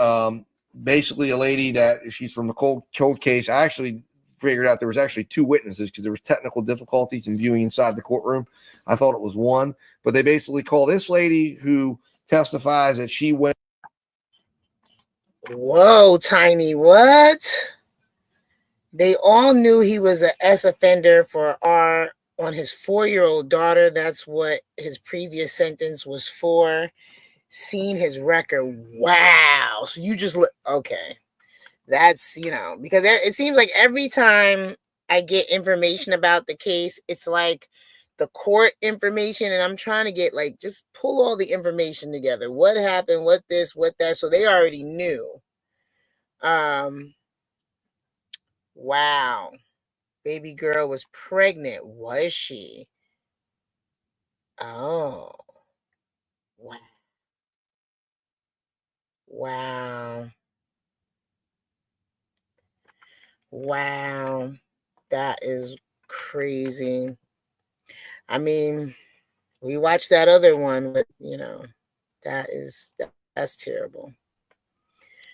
basically a lady that she's from the cold case. I actually figured out there was actually 2 witnesses because there was technical difficulties in viewing inside the courtroom. I thought it was 1, but they basically call this lady who testifies that she went. Whoa, Tiny, what? They all knew he was an S offender on his 4-year-old daughter. That's what his previous sentence was for. Seen his record. Wow. So you just look, okay. That's, because it seems like every time I get information about the case, it's like the court information, and I'm trying to get just pull all the information together. What happened, what this, what that. So they already knew. Wow. Baby girl was pregnant. Was she? Oh. Wow. Wow. Wow. That is crazy. I mean, we watched that other one, but that's terrible.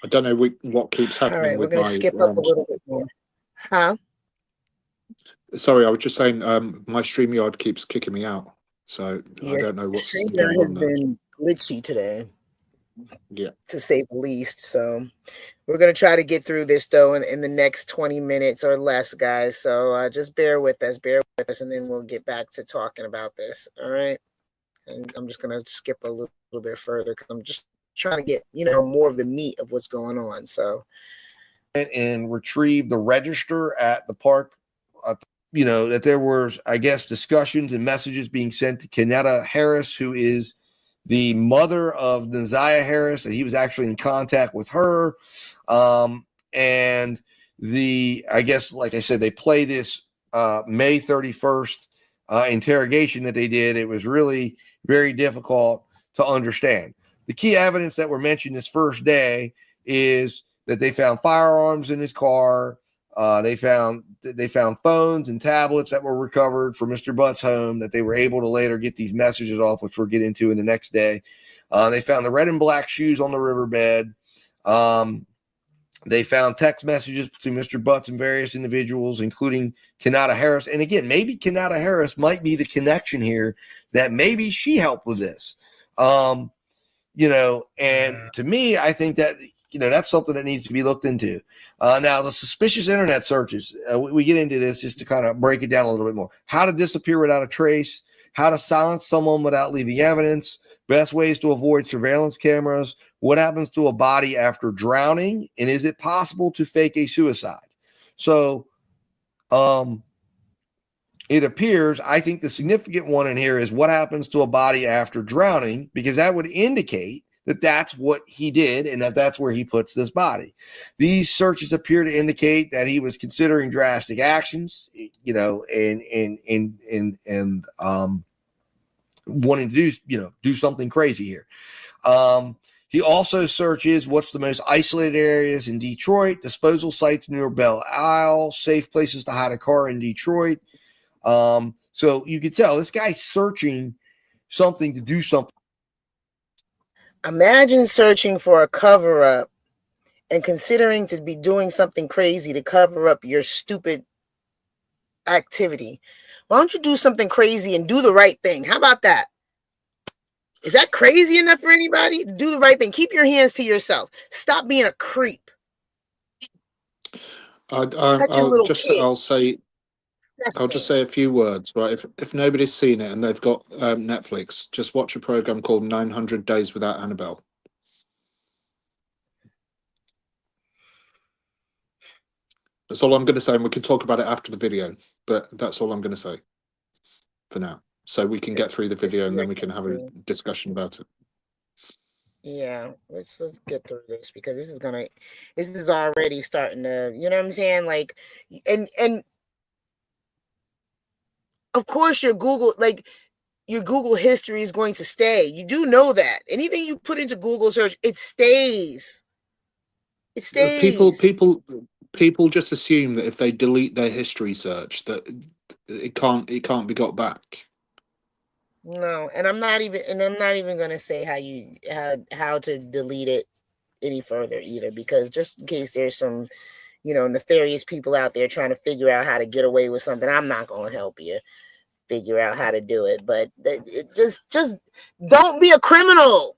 I don't know what keeps happening. All right, we're with going to my skip up a little bit more. Huh? Sorry, I was just saying my StreamYard keeps kicking me out. So I don't know what's going StreamYard has on there. been glitchy today. Yeah. To say the least. So we're going to try to get through this, though, in the next 20 minutes or less, guys. So just bear with us, and then we'll get back to talking about this. All right. And I'm just going to skip a little bit further because I'm just trying to get, more of the meat of what's going on. So. And retrieve the register at the park, that there was, I guess, discussions and messages being sent to Kenetta Harris, who is the mother of Naziah Harris, and he was actually in contact with her. And I guess, like I said, they play this May 31st interrogation that they did. It was really very difficult to understand. The key evidence that were mentioned this first day is that they found firearms in his car. They found phones and tablets that were recovered from Mr. Butt's home that they were able to later get these messages off, which we'll get into in the next day. They found the red and black shoes on the riverbed. They found text messages between Mr. Butts and various individuals, including Kenetta Harris. And again, maybe Kenetta Harris might be the connection here, that maybe she helped with this. And to me, I think that that's something that needs to be looked into. Now, the suspicious internet searches, we get into this just to kind of break it down a little bit more. How to disappear without a trace, how to silence someone without leaving evidence, best ways to avoid surveillance cameras, what happens to a body after drowning, and is it possible to fake a suicide? So, it appears, I think the significant one in here is what happens to a body after drowning, because that would indicate that that's what he did and that that's where he puts this body. These searches appear to indicate that he was considering drastic actions, and wanting to do something crazy here. He also searches what's the most isolated areas in Detroit, disposal sites near Belle Isle, safe places to hide a car in Detroit. So you can tell this guy's searching something to do something. Imagine searching for a cover up and considering to be doing something crazy to cover up your stupid activity. Why don't you do something crazy and do the right thing? How about that? Is that crazy enough for anybody? Do the right thing. Keep your hands to yourself. Stop being a creep. I'll just say a few words, right? If nobody's seen it and they've got Netflix, just watch a program called 900 Days Without Annabelle. That's all I'm going to say, and we can talk about it after the video, but that's all I'm going to say for now. So we can get through the video and then we can have a discussion about it. Yeah, let's get through this, because this is already starting to, you know what I'm saying? Like, and of course your Google history is going to stay. You do know that. Anything you put into Google search, it stays. It stays. People just assume that if they delete their history search that it can't be got back. No, and I'm not even going to say how to delete it any further either, because just in case there's some, nefarious people out there trying to figure out how to get away with something, I'm not going to help you figure out how to do it. But just don't be a criminal.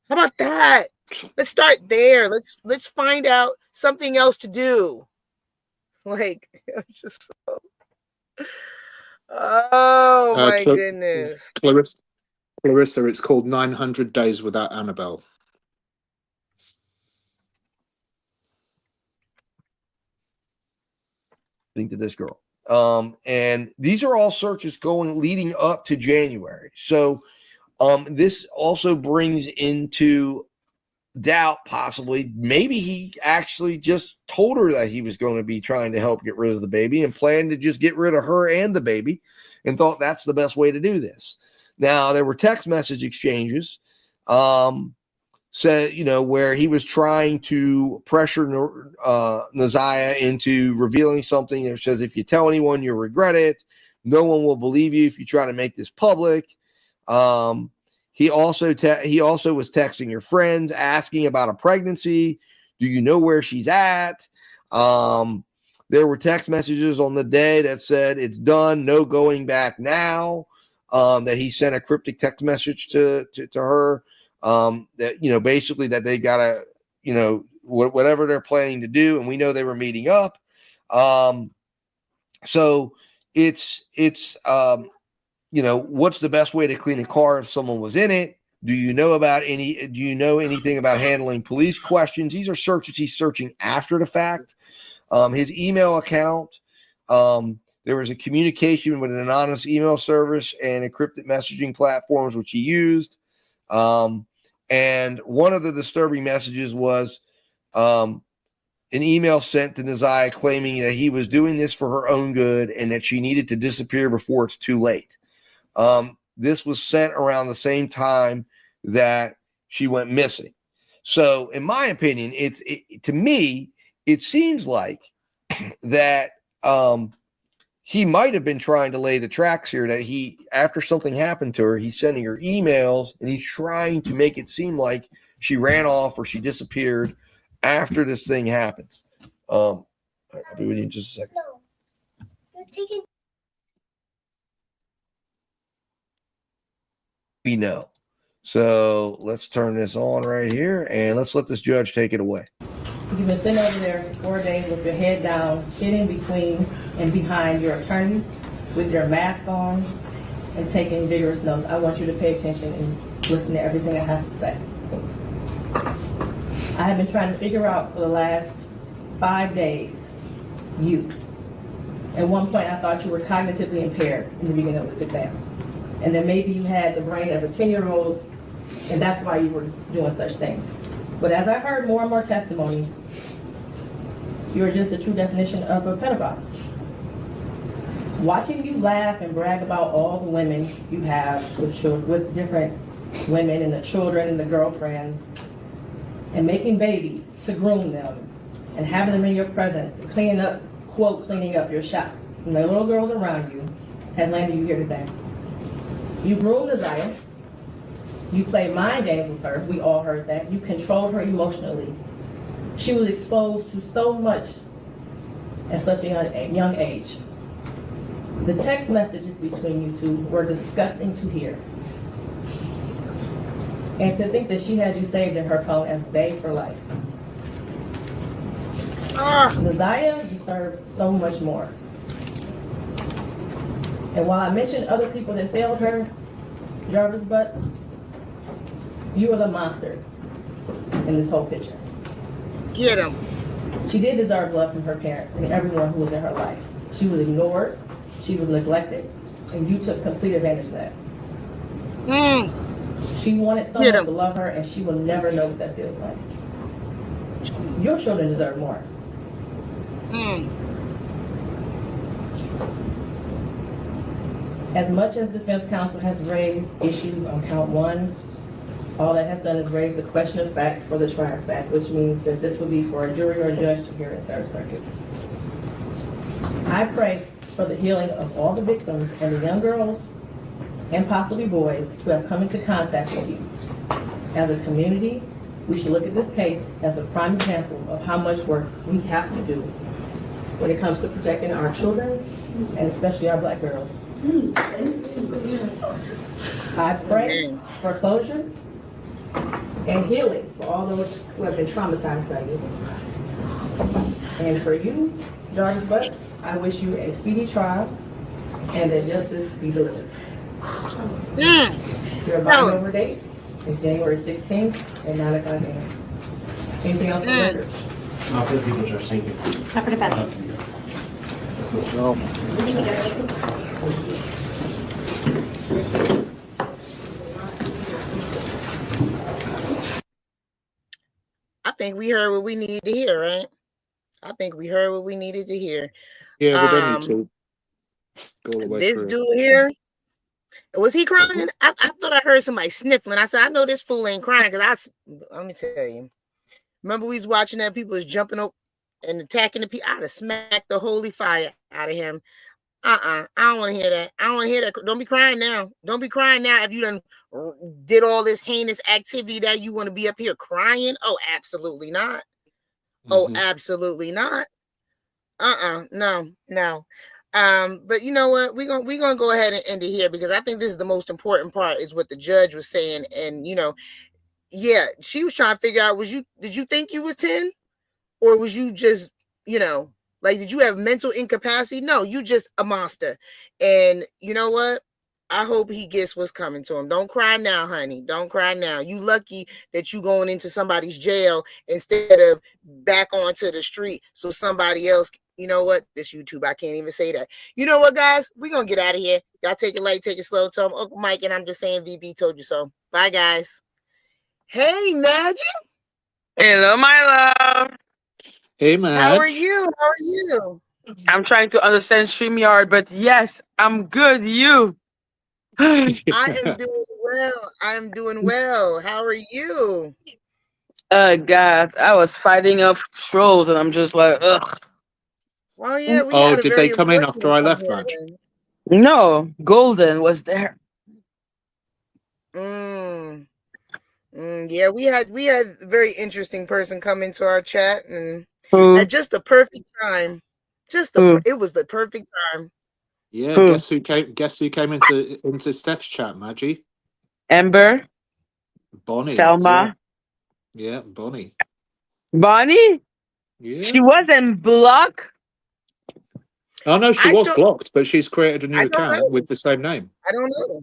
How about that? Let's start there. Let's find out something else to do. Like, I'm just so... Oh my goodness. Clarissa, it's called 900 Days Without Annabelle. To this girl. And these are all searches leading up to January. So this also brings into doubt, possibly, maybe he actually just told her that he was going to be trying to help get rid of the baby and planned to just get rid of her and the baby and thought that's the best way to do this. Now, there were text message exchanges, where he was trying to pressure Naziah into revealing something that says, if you tell anyone, you'll regret it. No one will believe you if you try to make this public. He also was texting your friends, asking about a pregnancy. Do you know where she's at? There were text messages on the day that said it's done, no going back now. That he sent a cryptic text message to her. That basically that they gotta, whatever they're planning to do, and we know they were meeting up. So it's what's the best way to clean a car if someone was in it? Do you know anything about handling police questions? These are searches he's searching after the fact. His email account, there was a communication with an anonymous email service and encrypted messaging platforms, which he used. And one of the disturbing messages was an email sent to Naziah claiming that he was doing this for her own good and that she needed to disappear before it's too late. This was sent around the same time that she went missing. So in my opinion, to me, it seems like that he might have been trying to lay the tracks here, that after something happened to her, he's sending her emails and he's trying to make it seem like she ran off or she disappeared after this thing happens. I'll be with you in just a second. No, you're taking. We know. So let's turn this on right here and let's let this judge take it away. You've been sitting over there for 4 days with your head down, sitting between and behind your attorneys with your mask on and taking vigorous notes. I want you to pay attention and listen to everything I have to say. I have been trying to figure out for the last 5 days, you. At one point, I thought you were cognitively impaired in the beginning of this exam. And then maybe you had the brain of a 10-year-old, and that's why you were doing such things. But as I heard more and more testimony, you're just a true definition of a pedophile. Watching you laugh and brag about all the women you have with different women and the children and the girlfriends, and making babies to groom them, and having them in your presence, and cleaning up your shop, and the little girls around you, has landed you here today. You groomed Desire. You played mind games with her. We all heard that. You controlled her emotionally. She was exposed to so much at such a young age. The text messages between you two were disgusting to hear. And to think that she had you saved in her phone as bae for life. Desire deserves so much more. And while I mentioned other people that failed her, Jarvis Butts, you are the monster in this whole picture. Get him. She did deserve love from her parents and everyone who was in her life. She was ignored, she was neglected, and you took complete advantage of that. She wanted someone to love her, and she will never know what that feels like. Your children deserve more. As much as defense counsel has raised issues on count 1, all that has done is raise the question of fact for the trier of fact, which means that this will be for a jury or a judge to hear in Third Circuit. I pray for the healing of all the victims and the young girls and possibly boys who have come into contact with you. As a community, we should look at this case as a prime example of how much work we have to do when it comes to protecting our children and especially our Black girls. I pray for closure and healing for all those who have been traumatized by you. And for you, Jarvis Butts, I wish you a speedy trial and that justice be delivered. Your bond over date is January 16th at 9 o'clock a.m. Anything else for the record? Not for the people, Judge. Thank you. Not for defense. I think we heard what we needed to hear, right? I think we heard what we needed to hear. Yeah, we don't need to go all the way This through. dude here, was he crying? I thought I heard somebody sniffling. I said, I know this fool ain't crying because let me tell you. Remember we was watching that people was jumping up and attacking the people. I'd have smacked the holy fire out of him. I don't want to hear that. I don't want to hear that. Don't be crying now. Don't be crying now if you done did all this heinous activity that you want to be up here crying. Oh, absolutely not. Oh, absolutely not. No. But you know what? We're gonna go ahead and end it here because I think this is the most important part is what the judge was saying. And yeah, she was trying to figure out, did you think you was 10? Or was you just, like, did you have mental incapacity? No, you just a monster. And you know what? I hope he gets what's coming to him. Don't cry now, honey. Don't cry now. You lucky that you going into somebody's jail instead of back onto the street so somebody else, you know what? This YouTube, I can't even say that. You know what, guys? We're going to get out of here. Y'all take it light, take it slow. Tell them, Uncle Mike, and I'm just saying VB told you so. Bye, guys. Hey, Magic. Hello, my love. Hey, man. How are you? How are you? I'm trying to understand StreamYard, but yes, I'm good. You? I am doing well. I'm doing well. How are you? God, I was fighting off trolls, and I'm just like, ugh. Well, yeah, we had a did very they come in important after one I come left, here Madge? then. No, Golden was there. Yeah, we had a very interesting person come into our chat and at just the perfect time. It was the perfect time. Yeah, guess who came into Steph's chat, Maggie? Amber. Bonnie. Selma. Yeah, Bonnie. Bonnie? Yeah. She wasn't blocked? Oh no, she I was don't- blocked, but she's created a I new don't account know. with the same name. I don't know.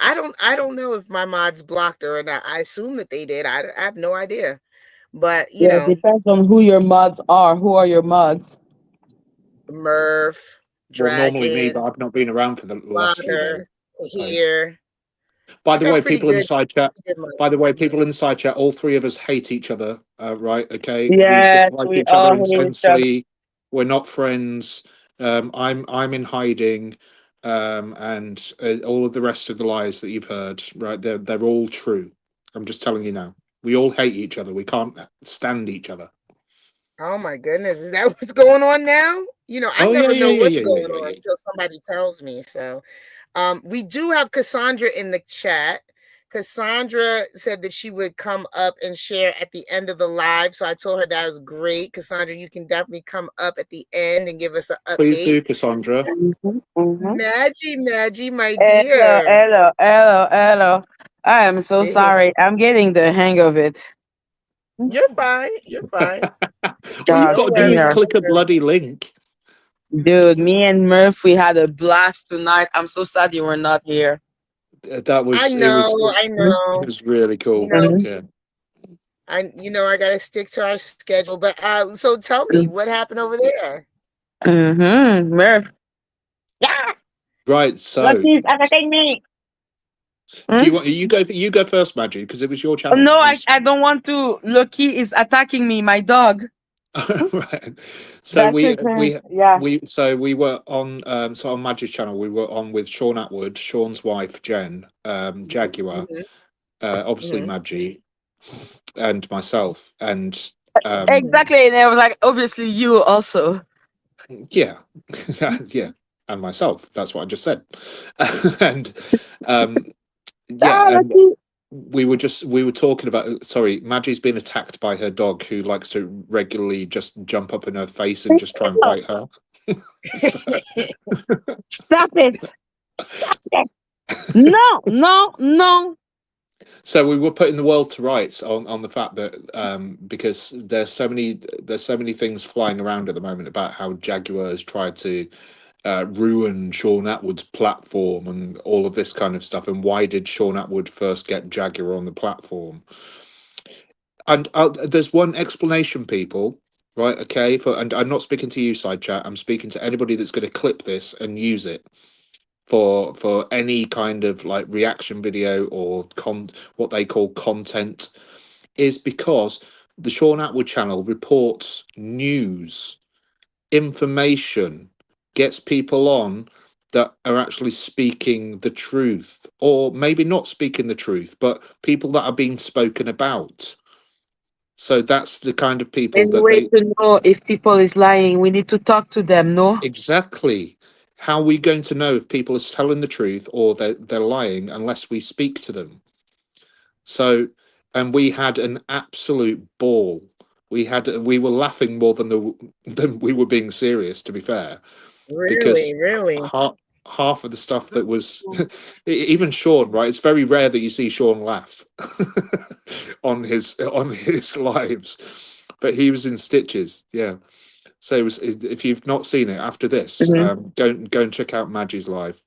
I don't know if my mods blocked her or not. I assume that they did. I have no idea. But you Yeah, it know, depends on who your mods are. Who are your mods? Murph, Well, normally me, Dragon, but I've not been around for the last few days. Water, here. By I the got way, pretty people in the good. side chat. Pretty good mods. By the way, people in the side chat. All three of us hate each other. Right? Okay. We Yes, dislike we each other all hate each other. intensely. We're not friends. I'm in hiding. And all of the rest of the lies that you've heard, right? They're all true. I'm just telling you now. We all hate each other. We can't stand each other. Oh my goodness, is that what's going on now? You know, I Oh yeah, never yeah, know yeah, what's yeah, going yeah, on yeah. until somebody tells me. So, we do have Cassandra in the chat. Cassandra said that she would come up and share at the end of the live. So I told her that was great. Cassandra, you can definitely come up at the end and give us an update. Please do, Cassandra. Maggie, my Hello, dear. hello. I am so sorry. I'm getting the hang of it. You're fine. You're fine. All you've God, got to do is click a bloody link. Dude, me and Murph, we had a blast tonight. I'm so sad you were not here. That was. I know. It was really cool. You know, Yeah. I gotta stick to our schedule. But so tell me what happened over there. Murph. Yeah. Right. So. Lucky's attacking me. Do you want you go first, Maggie, because it was your channel. No, I don't want to. Lucky is attacking me, my dog. Right. So yeah. we were on so on Maggie's channel we were on with Sean Atwood, Sean's wife Jen, Jaguar, obviously Maggie, and myself, and Exactly, and I was like, obviously you also. yeah, yeah, and myself. That's what I just said, and yeah, and we were talking about. Sorry, Maggie's been attacked by her dog, who likes to regularly just jump up in her face and just try and bite her. Stop it! Stop it! No! So we were putting the world to rights on the fact that because there's so many things flying around at the moment about how Jaguar has tried to ruin Sean Atwood's platform and all of this kind of stuff, and why did Sean Atwood first get Jaguar on the platform? And there's one explanation, people, right? Okay, and I'm not speaking to you, side chat. I'm speaking to anybody that's going to clip this and use it for any kind of like reaction video or what they call content, is because the Sean Atwood channel reports news, information, gets people on that are actually speaking the truth, or maybe not speaking the truth, but people that are being spoken about. So that's the kind of people that way to know if people is lying. We need to talk to them, no? Exactly. How are we going to know if people are telling the truth or they're lying unless we speak to them? So, and we had an absolute ball. We were laughing more than we were being serious, to be fair. Really. Half of the stuff that was even Sean, right? It's very rare that you see Sean laugh on his lives, but he was in stitches. Yeah. So it was, if you've not seen it after this, go and check out Maggie's live,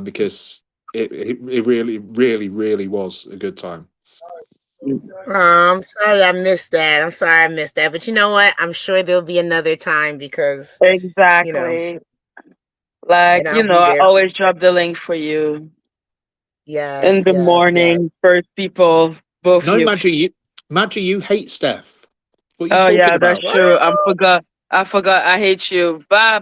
because it really, really, really was a good time. I'm sorry I missed that. But you know what? I'm sure there'll be another time because exactly. Like, I always drop the link for you. Yes. In the morning, first people, both No, you. Maggie, you hate Steph. What are you Oh talking yeah, about? that's true. I forgot. I hate you. Bah.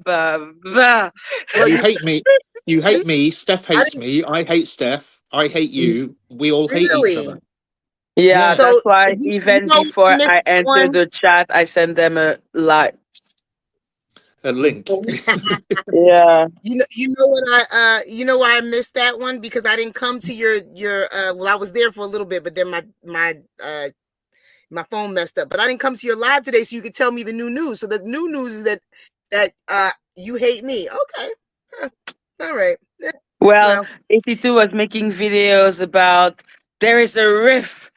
You hate me. You hate me. Steph hates me. I hate Steph. I hate you. We all hate each other. Yeah, So that's why even before I enter the chat, I send them a like. A link. Yeah. You know what you know why I missed that one? Because I didn't come to your well, I was there for a little bit, but then my phone messed up. But I didn't come to your live today so you could tell me the new news. So the new news is that you hate me. Okay. All right. Well, 82 was making videos about there is a rift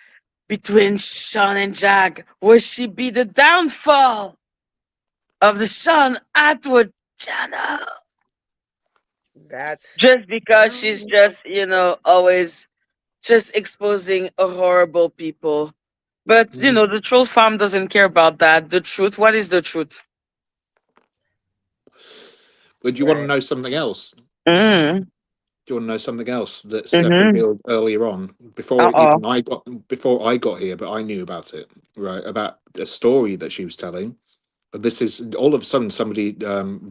between Sean and Jack. Will she be the downfall of the Sean Atwood channel? That's Just because well, she's just, always just exposing horrible people. But, the troll farm doesn't care about that. The truth, what is the truth? But do you want to know something else? Mm. Do you want to know something else that Steph Mm-hmm. revealed earlier on before I got here, but I knew about it, right? About a story that she was telling. This is all of a sudden somebody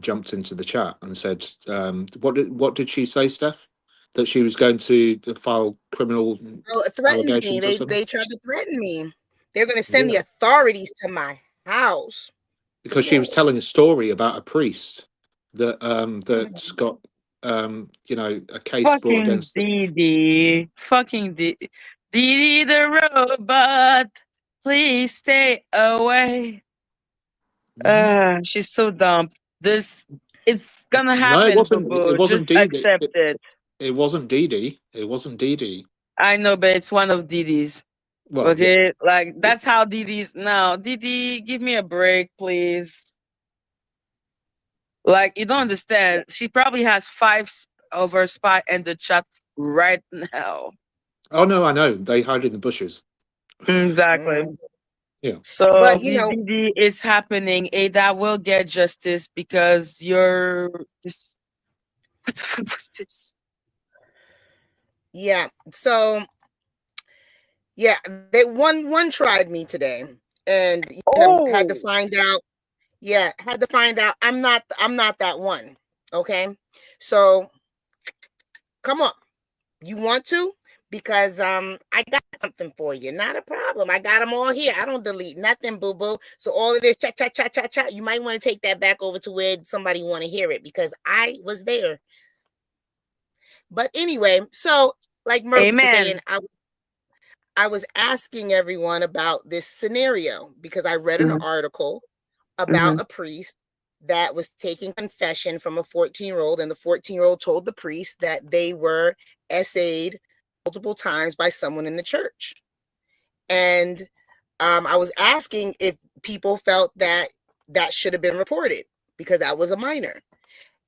jumped into the chat and said, what did she say, Steph? That she was going to file criminal it threatened me. allegations or something? They tried to threaten me. They're going to send the Yeah. authorities to my house Because she was telling a story about a priest that that's got a case brought Fucking against. Dee. Fucking Dee the robot. Please stay away. She's so dumb. It's gonna No, it happen, wasn't. boo It boo. Just wasn't Dee Dee. accept it. It wasn't Dee Dee. It wasn't Dee Dee. I know, but it's one of Didi's. Well, Okay, like that's how Didi's now. Didi, give me a break, please. Like you don't understand. She probably has 5 of her spy in the chat right now. Oh no, I know. They hide in the bushes. Exactly. Yeah. So But Didi is happening. Ada will get justice because you're this. What the fuck was this? yeah. So yeah, they one tried me today, and had to find out. Yeah, had to find out I'm not that one. Okay, so come on, you want to? Because I got something for you. Not a problem. I got them all here. I don't delete nothing, boo boo. So all of this chat. You might want to take that back over to where somebody want to hear it because I was there. But anyway, so like Murphy was saying, I was asking everyone about this scenario because I read an article about a priest that was taking confession from a 14-year-old, and the 14-year-old told the priest that they were essayed multiple times by someone in the church. And I was asking if people felt that should have been reported because that was a minor.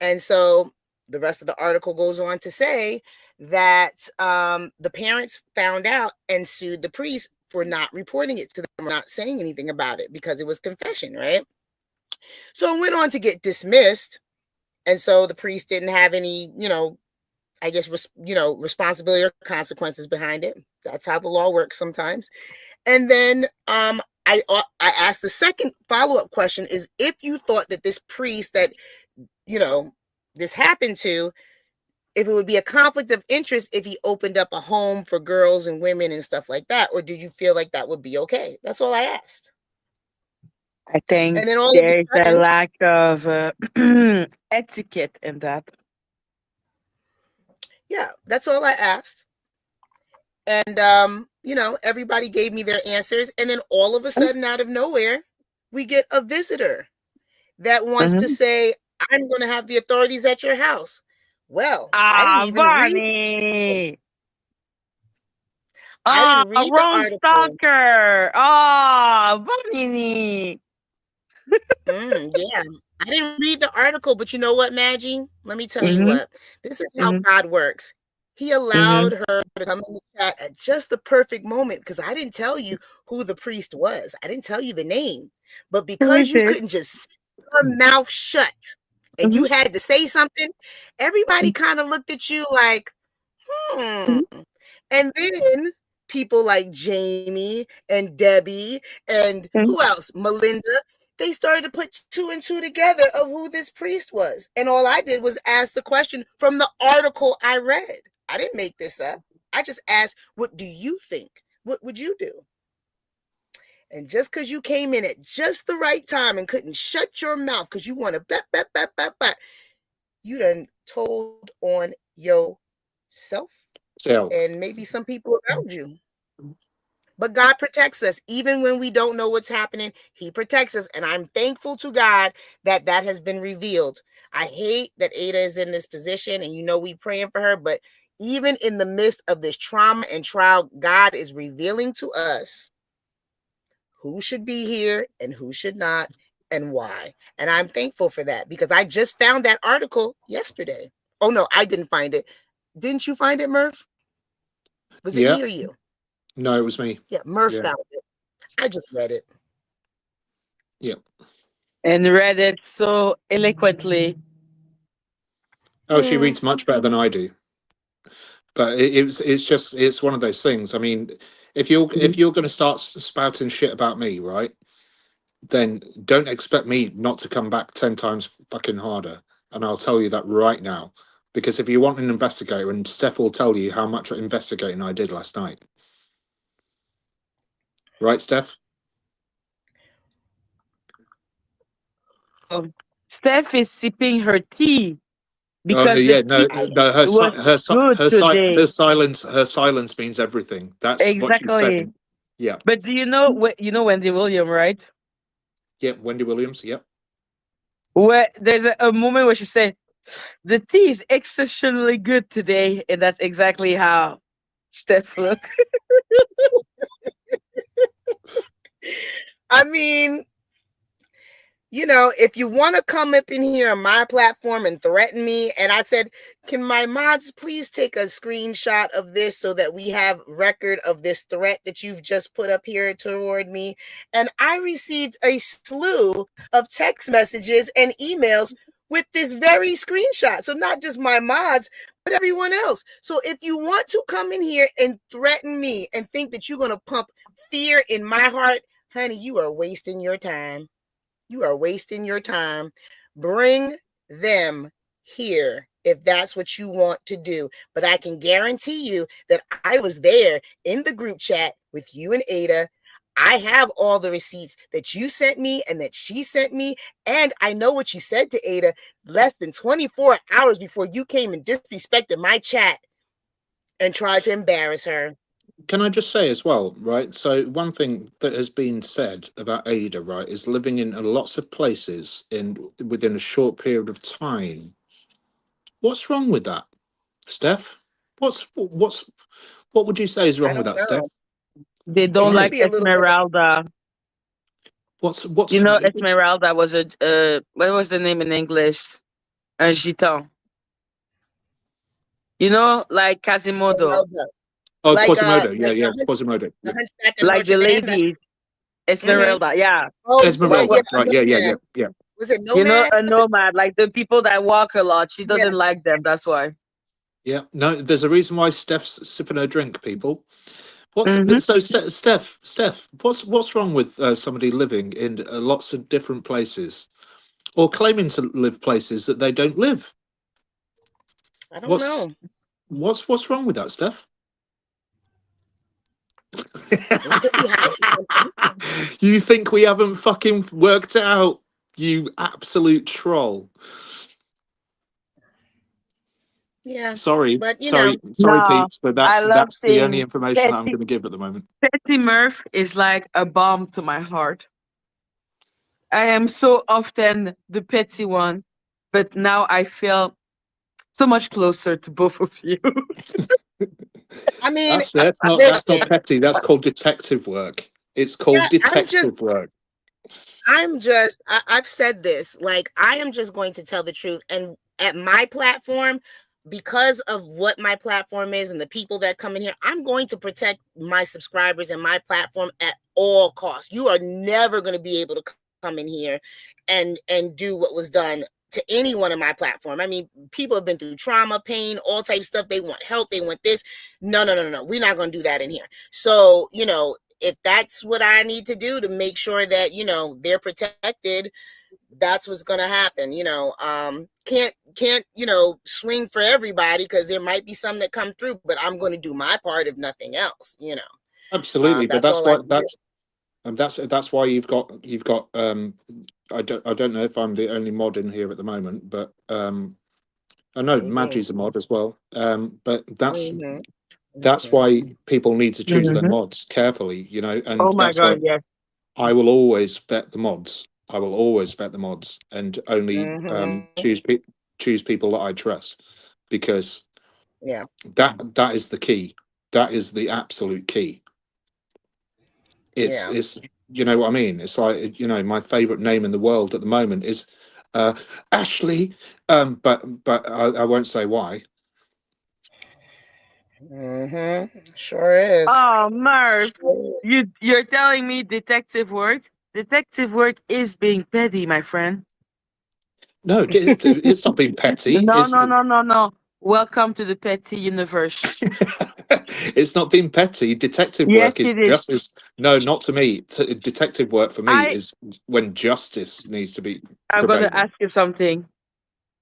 And so the rest of the article goes on to say that the parents found out and sued the priest for not reporting it to them, or not saying anything about it because it was confession, right? So it went on to get dismissed. And so the priest didn't have any, I guess, responsibility or consequences behind it. That's how the law works sometimes. And then I asked the second follow-up question is if you thought that this priest that, this happened to, if it would be a conflict of interest if he opened up a home for girls and women and stuff like that, or do you feel like that would be okay? That's all I asked. I think and then all there's a lack of etiquette in that. Yeah, that's all I asked. And everybody gave me their answers, and then all of a sudden, out of nowhere, we get a visitor that wants to say, I'm going to have the authorities at your house. Well, I didn't even read. I didn't read the wrong article. stalker. Vanini. Yeah, I didn't read the article, but you know what, Maggie? Let me tell you what. This is how God works. He allowed her to come in the chat at just the perfect moment because I didn't tell you who the priest was. I didn't tell you the name. But because you couldn't just keep your mouth shut and you had to say something, everybody kind of looked at you like, And then people like Jamie and Debbie and who else? Melinda. They started to put 2 and 2 together of who this priest was. And all I did was ask the question from the article I read. I didn't make this up. I just asked, what do you think? What would you do? And just because you came in at just the right time and couldn't shut your mouth because you want to you done told on yourself and maybe some people around you. But God protects us. Even when we don't know what's happening, he protects us. And I'm thankful to God that has been revealed. I hate that Ada is in this position and we praying for her, but even in the midst of this trauma and trial, God is revealing to us who should be here and who should not and why. And I'm thankful for that because I just found that article yesterday. Oh, no, I didn't find it. Didn't you find it, Murph? Was it me or you? No, it was me. Yeah, Murph found it. I just read it. Yeah. And read it so eloquently. Oh, she reads much better than I do. But it's one of those things. I mean, if you're going to start spouting shit about me, right, then don't expect me not to come back 10 times fucking harder. And I'll tell you that right now. Because if you want an investigator, and Steph will tell you how much investigating I did last night. Right, Steph? Steph is sipping her tea because yeah, the tea her silence means everything. That's what she's exactly. saying. Yeah. But do you know Wendy Williams, right? Yeah, Wendy Williams. Yep. Where there's a moment where she said, "The tea is exceptionally good today," and that's exactly how Steph look. I mean, you know, if you want to come up in here on my platform and threaten me, and I said, can my mods please take a screenshot of this so that we have record of this threat that you've just put up here toward me? And I received a slew of text messages and emails with this very screenshot. So not just my mods, but everyone else. So if you want to come in here and threaten me and think that you're going to pump fear in my heart, honey, you are wasting your time. You are wasting your time. Bring them here if that's what you want to do. But I can guarantee you that I was there in the group chat with you and Ada. I have all the receipts that you sent me and that she sent me. And I know what you said to Ada less than 24 hours before you came and disrespected my chat and tried to embarrass her. Can I just say as well, right? So one thing that has been said about Ada, right, is living in lots of places within a short period of time. What's wrong with that, Steph? What would you say is wrong with that, know. Steph? They don't like Esmeralda. What's Esmeralda was what was the name in English? Un gitan. You know, like Quasimodo. Oh, like, Quasimodo. Yeah, Quasimodo. Yeah. Like the lady, Esmeralda. Yeah. Oh, Esmeralda. Right. Yeah. Was it Nomad? You know, a nomad, like the people that walk a lot. She doesn't like them. That's why. Yeah. No, there's a reason why Steph's sipping her drink, people. So Steph, what's wrong with somebody living in lots of different places or claiming to live places that they don't live? I don't know. What's wrong with that, Steph? You think we haven't fucking worked it out, you absolute troll. Yeah. Sorry, but sorry, peeps, but that's the only information that I'm going to give at the moment. Petty Murph is like a balm to my heart. I am so often the petty one, but now I feel so much closer to both of you. I mean, that's not petty. That's called detective work. It's called detective work. I've said this, like, I am just going to tell the truth. And at my platform, because of what my platform is and the people that come in here, I'm going to protect my subscribers and my platform at all costs. You are never going to be able to come in here and do what was done to anyone on my platform. I mean, people have been through trauma, pain, all types of stuff. They want help. They want this. No. We're not going to do that in here. So, you know, if that's what I need to do to make sure that, you know, they're protected, that's what's going to happen. You know, can't, you know, swing for everybody because there might be some that come through, but I'm going to do my part if nothing else, you know. Absolutely. But that's why you've got I don't know if I'm the only mod in here at the moment, but I know Maggie's a mod as well. But that's why people need to choose their mods carefully, you know, and I will always vet the mods. And only choose people that I trust, because Yeah. That is the key. That is the absolute key. Yeah. It's you know what I mean. It's like, you know, my favorite name in the world at the moment is Ashley. But I won't say why. Sure is. Oh, Murph, Sure you're telling me detective work? Detective work is being petty, my friend. No, it's not being petty. No, It's no, no, no, no. Welcome to the petty universe. it's not being petty. Detective Yes, work is it is. justice. No, not to me. Detective work for me I is when justice needs to be I'm gonna prevailing. ask you something.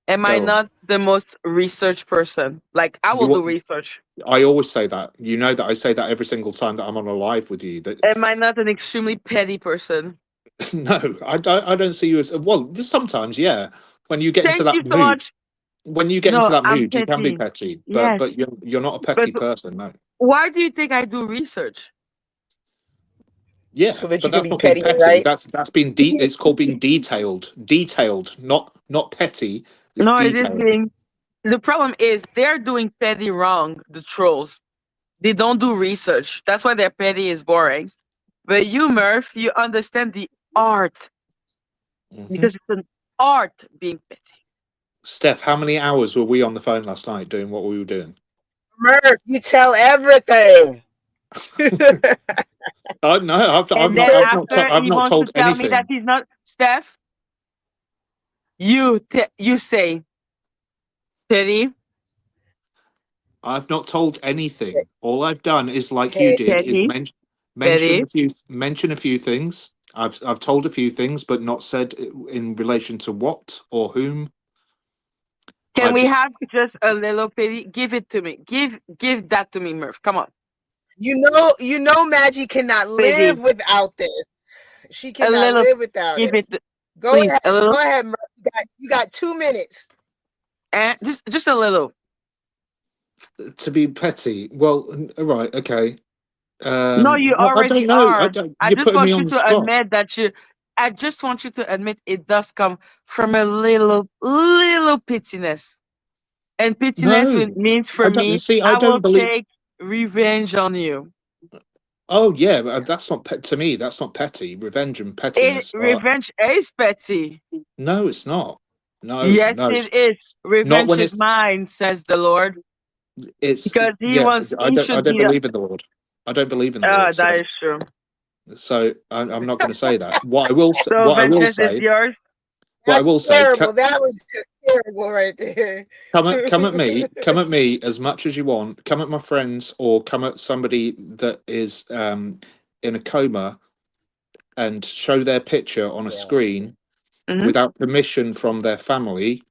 Am I Go on. not the most research person? Like I will do research. I always say that. You know that I say that every single time that I'm on a live with you. That Am I not an extremely petty person? no, I don't see you as well. Just sometimes, yeah. When you get into Thank that you so mood, much. when you get into No, that I'm mood, you can be petty. petty. Yes. But you're not a petty But person, no. why do you think I do research? Yeah, So that but you can that's be not being petty and petty. right. That's being it's called being detailed. Detailed, not petty. It's No, it is detailed. being. The problem is they're doing petty wrong. The trolls. They don't do research. That's why their petty is boring. But you, Murph, you understand the art because it's an art being petty. Steph, how many hours were we on the phone last night doing what we were doing? Murph, you tell everything. Oh no, And then after I've he not wants to told tell me that anything. he's not Steph. You say petty. I've not told anything. All I've done is like you Hey, did is Petty. mention Petty. a few things. I've told a few things, but not said in relation to what or whom. Can I've we just have just a little petty? Give it to me. Give that to me, Murph. Come on. you know, Maggie cannot Petty. live without this. She A cannot little. live without Give it. it. Go Please. ahead. A little. Go ahead, Murph. You got 2 minutes. And just a little. to be petty. Well, right, okay. No, you I don't already know. are. I You're just putting me want on you the to spot. admit that you. I just want you to admit it does come from a little pittiness, and pittiness No, means I for don't. me, See, I I will don't believe. take revenge on you. Oh yeah, but that's not to me. That's not petty. Revenge and pettiness are Revenge is petty. no. It's not. No, Yes, no. it It's is. not Revenge when is it's. mine, says the Lord, It's because He yeah. wants. He I should don't be. believe in the Lord. I don't believe in the Lord. That is true. So I'm not going to say that. So What I will vengeance is say. yours. What I That's will say. terrible. That was just terrible right there. Come at me. Come at me as much as you want. Come at my friends, or come at somebody that is in a coma and show their picture on a screen without permission from their family,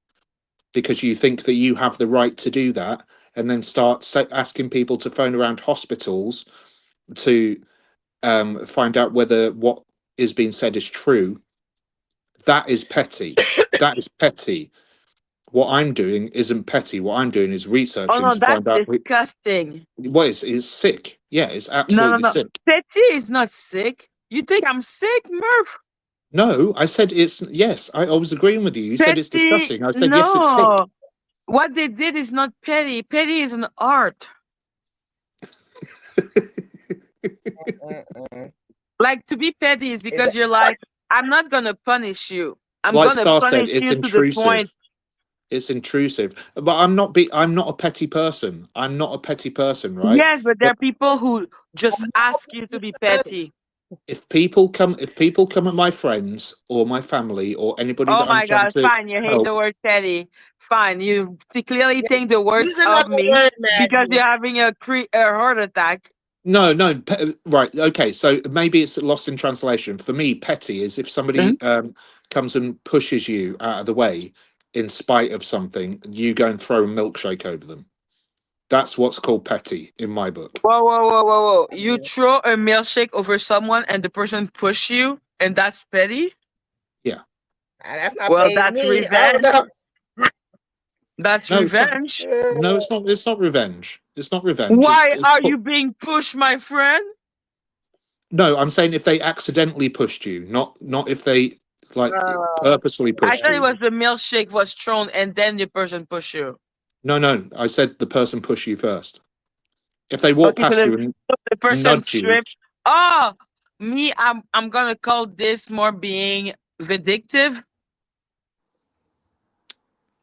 because you think that you have the right to do that, and then start asking people to phone around hospitals to find out whether what is being said is true. That is petty. That is petty. What I'm doing isn't petty. What I'm doing is Oh researching no, to that's find out. disgusting. What is sick? Yeah, it's No, no, absolutely no. sick. Petty is not sick. You think I'm sick, Murph? No, I said it's yes. I was agreeing with you. You said it's Petty, disgusting. I said yes, it's sick. no. What they did is not petty. Petty is an art. Like to be petty is because you're like, I'm not gonna punish you. I'm Like gonna Star said, punish it's you to the point. intrusive. It's intrusive. But I'm not a petty person. I'm not a petty person, right? Yes, but there But are people who just ask you to be petty. if people come at my friends or my family or anybody Oh that I'm my trying God, to fine. You hate help. the word petty. Fine. You clearly think the words Use of another me word, because Maggie. you're having a heart attack. No, right. Okay, so maybe it's lost in translation. For me, petty is if somebody comes and pushes you out of the way in spite of something, you go and throw a milkshake over them. That's what's called petty in my book. Whoa, whoa, whoa, whoa, whoa. You throw a milkshake over someone and the person push you, and that's petty? Yeah. That's not Well, paying that's me. I don't revenge. know. That's No, it's not. revenge. No, it's not. It's not revenge. It's not revenge. Why It's are you being pushed, my friend? no. I'm saying if they accidentally pushed you, not if they like purposely I pushed thought it you. was the milkshake was thrown and then the person pushed you. No. I said the person push you first. If they walk Okay, so past you and the person nudge you, tripped. Oh, me, I'm gonna call this more being vindictive.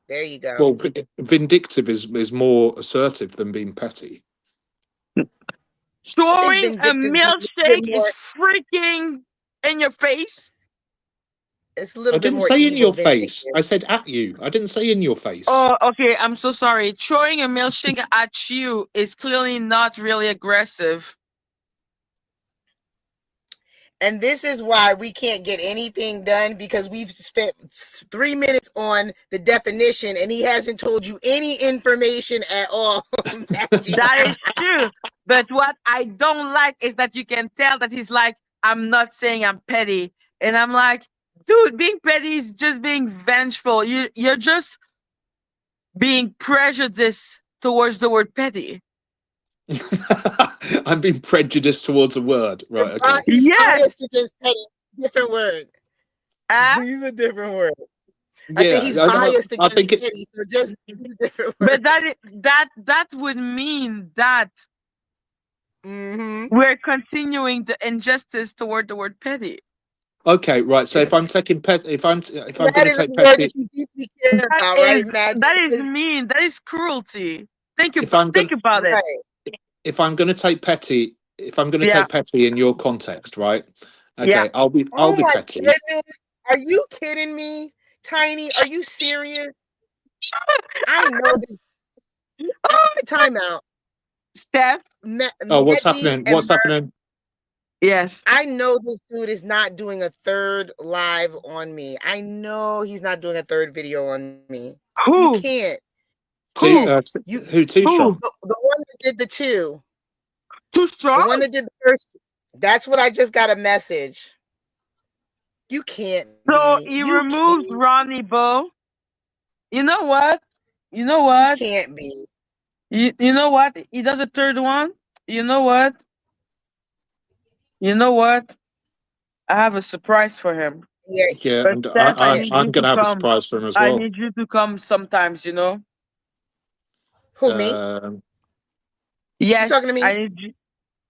There you go. well, vindictive is more assertive than being petty. Throwing a vindictive is a bit milkshake more. is freaking in your face. It's a I little bit didn't more say in evil your face. vindictive. I said at you. I didn't say in your face. Oh, okay. I'm so sorry. Throwing a milkshake at you is clearly not really aggressive. And this is why we can't get anything done, because we've spent 3 minutes on the definition and he hasn't told you any information at all. That is true. But what I don't like is that you can tell that he's like, I'm not saying I'm petty. And I'm like, dude, being petty is just being vengeful. You're just being prejudiced towards the word petty. I'm being prejudiced towards a word. Right, okay. He's Yes. biased against petty. Different word. Use a different word. I say he's biased against petty, so just use a different word. But that would mean that we're continuing the injustice toward the word petty. Okay, right. So if I'm taking if I'm going That to is a take word petty, that you deeply care about, right, Maggie? That is mean. That is cruelty. Think if I'm about Right. it. if I'm going to take petty, if I'm going to take petty in your context, right? Okay, Yeah. I'll be my petty. Goodness. Are you kidding me? Tiny, are you serious? I know this. Time out. Steph? What's happening? What's happening? Yes. I know this dude is not doing a third live on me. I know he's not doing a third video on me. Who? You can't. Who? Who? Too strong. The one that did the two. Too strong? The one that did the first. That's what I just got a message. You can't. So he removed Ronnie Bo. You know what? You know what? Can't be. You know what? He does a third one. You know what? You know what? I have a surprise for him. Yeah, But and Steph, I need I'm you going to have a come. surprise for him as I well. need you to come sometimes, you know? Who, me? Yes, talking to me? I need you.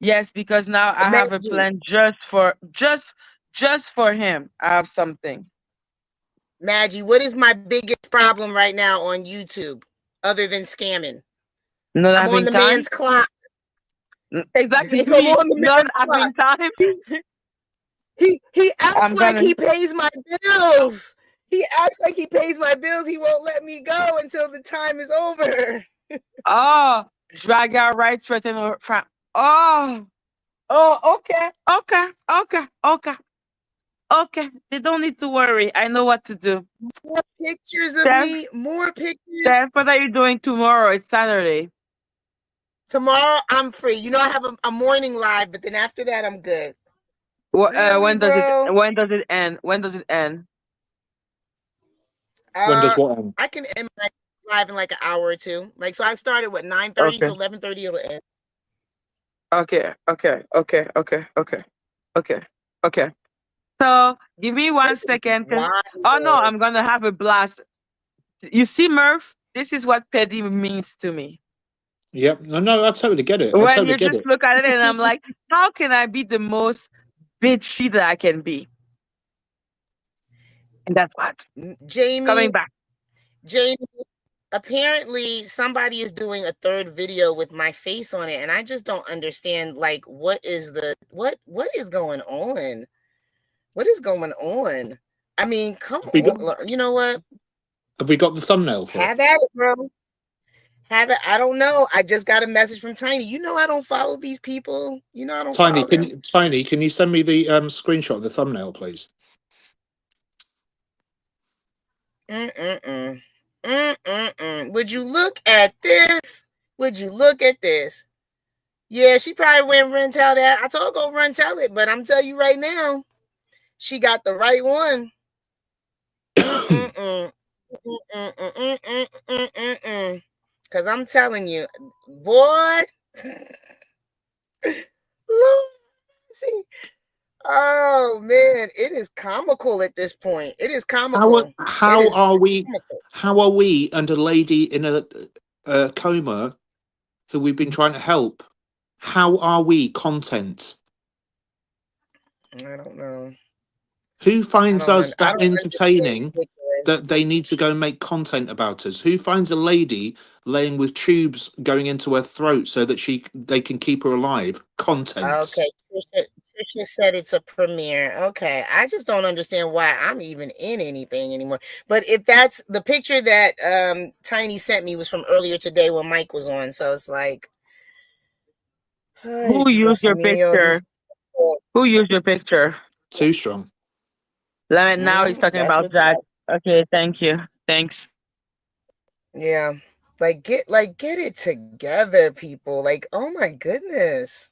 Yes, because now I have a Maggie. plan just for him. I have something. Maggie, what is my biggest problem right now on YouTube other than scamming? Not I'm on having the time? man's clock. Exactly. I'm on the Not man's having clock. time. He acts like he pays my bills. He acts like he pays my bills. He won't let me go until the time is over. Oh, drag our rights written or oh, okay. They don't need to worry. I know what to do. More pictures of Steph, me. More pictures. Steph, what are you doing tomorrow? It's Saturday. Tomorrow I'm free. You know I have a morning live, but then after that I'm good. Really, when does bro? it? When does it end? When does it end? When does what end? I can end my live in like an hour or two. Like, so I started with 9:30, so 11:30 it'll end. Okay. So give me 1 second. Oh no, I'm gonna have a blast. You see, Murph, this is what petty means to me. Yep. No, I totally get it. When you just look at it and I'm like, how can I be the most bitchy that I can be? And that's what. Jamie, coming back. Jamie, apparently somebody is doing a third video with my face on it, and I just don't understand. Like, what is going on? What is going on? I mean, come on. You know what? Have we got the thumbnail for Have at it, bro. Have it. I don't know. I just got a message from Tiny. You know I don't follow these people. You know I don't Tiny, follow them. Tiny, can you send me the screenshot of the thumbnail, please? Would you look at this? Would you look at this? Yeah, she probably went run tell that. I told her go run tell it, but I'm telling you right now, she got the right one. Because I'm telling you, boy. See. Oh man, it is comical at this point. It is comical. How are we and a lady in a coma who we've been trying to help. How are we content? I don't know. Who finds us I that don't understand. entertaining that they need to go and make content about us? Who finds a lady laying with tubes going into her throat so that they can keep her alive? Content. Okay, Trisha said it's a premiere. Okay, I just don't understand why I'm even in anything anymore. But if that's the picture that Tiny sent me was from earlier today when Mike was on, so it's like, Who used your picture? Who used your picture? Too strong. Now he's talking that's about what. Jack. Okay, thank you. Thanks. Yeah, get it together, people. Like, oh my goodness.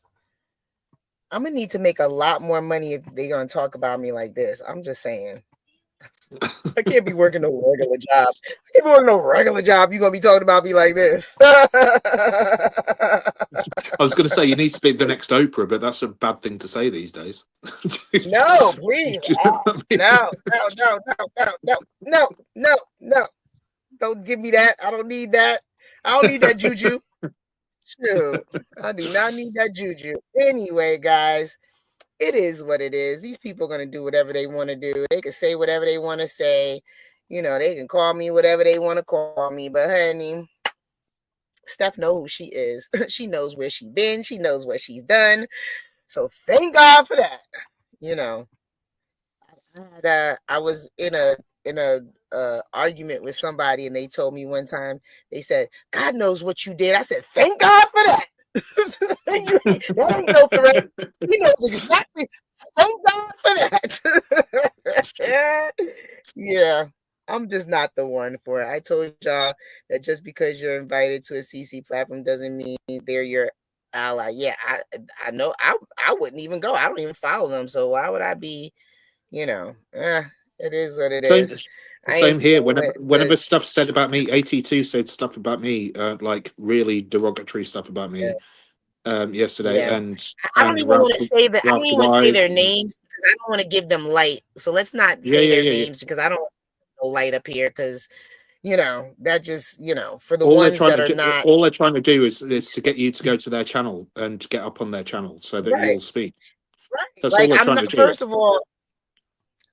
I'm gonna need to make a lot more money if they're gonna talk about me like this. I'm just saying. I can't be working no regular job. I can't be working no regular job. You're gonna be talking about me like this. I was going to say you need to be the next Oprah, but that's a bad thing to say these days. No, please. No. Don't give me that. I don't need that. I don't need that juju. Shoot. I do not need that juju. Anyway, guys, it is what it is. These people are going to do whatever they want to do. They can say whatever they want to say. You know, they can call me whatever they want to call me. But honey, Steph knows who she is. She knows where she's been. She knows what she's done. So thank God for that. You know, I was in a argument with somebody, and they told me one time, they said, God knows what you did. I said, thank God for that. That ain't no threat. He knows exactly. Thank God for that. Yeah, I'm just not the one for it. I told y'all that just because you're invited to a CC platform doesn't mean they're your ally. Yeah, I know. I wouldn't even go. I don't even follow them. So why would I be? You know, it is what it Same, is. I same ain't here. feeling it, Whenever stuff said about me, AT2 said stuff about me, like really derogatory stuff about me yesterday, yeah. and I don't even want to say that. I don't Ralph even want to say Wise. their names because I don't want to give them light. So let's not Yeah, say yeah, their yeah, yeah. names because I don't want no light up here because that just for the All they're ones trying that to are do, not all they're trying to do is to get you to go to their channel and get up on their channel so that right, you'll speak. right. That's all Like they're I'm trying to not. do. First of all,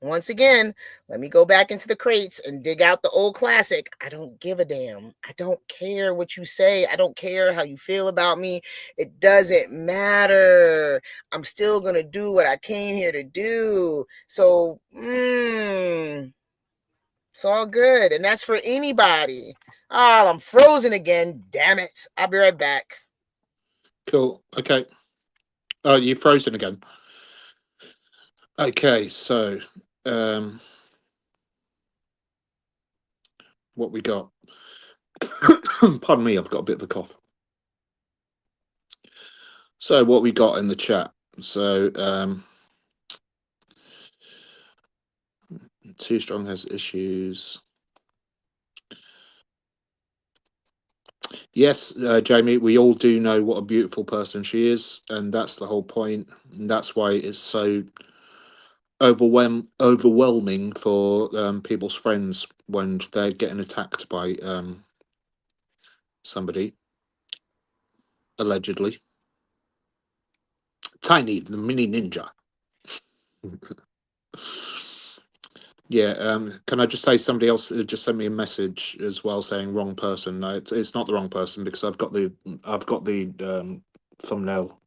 once again, let me go back into the crates and dig out the old classic. I don't give a damn. I don't care what you say. I don't care how you feel about me. It doesn't matter. I'm still going to do what I came here to do. So, it's all good. And that's for anybody. Oh, I'm frozen again. Damn it. I'll be right back. Cool. Okay. Oh, you're frozen again. Okay, so what we got? Pardon me, I've got a bit of a cough. So what we got in the chat? So Too Strong has issues. Yes, Jamie, we all do know what a beautiful person she is, and that's the whole point. And that's why it's so overwhelming for people's friends when they're getting attacked by somebody, allegedly. Tiny, the mini ninja. Yeah, can I just say somebody else just sent me a message as well saying wrong person. No, it's not the wrong person because I've got the thumbnail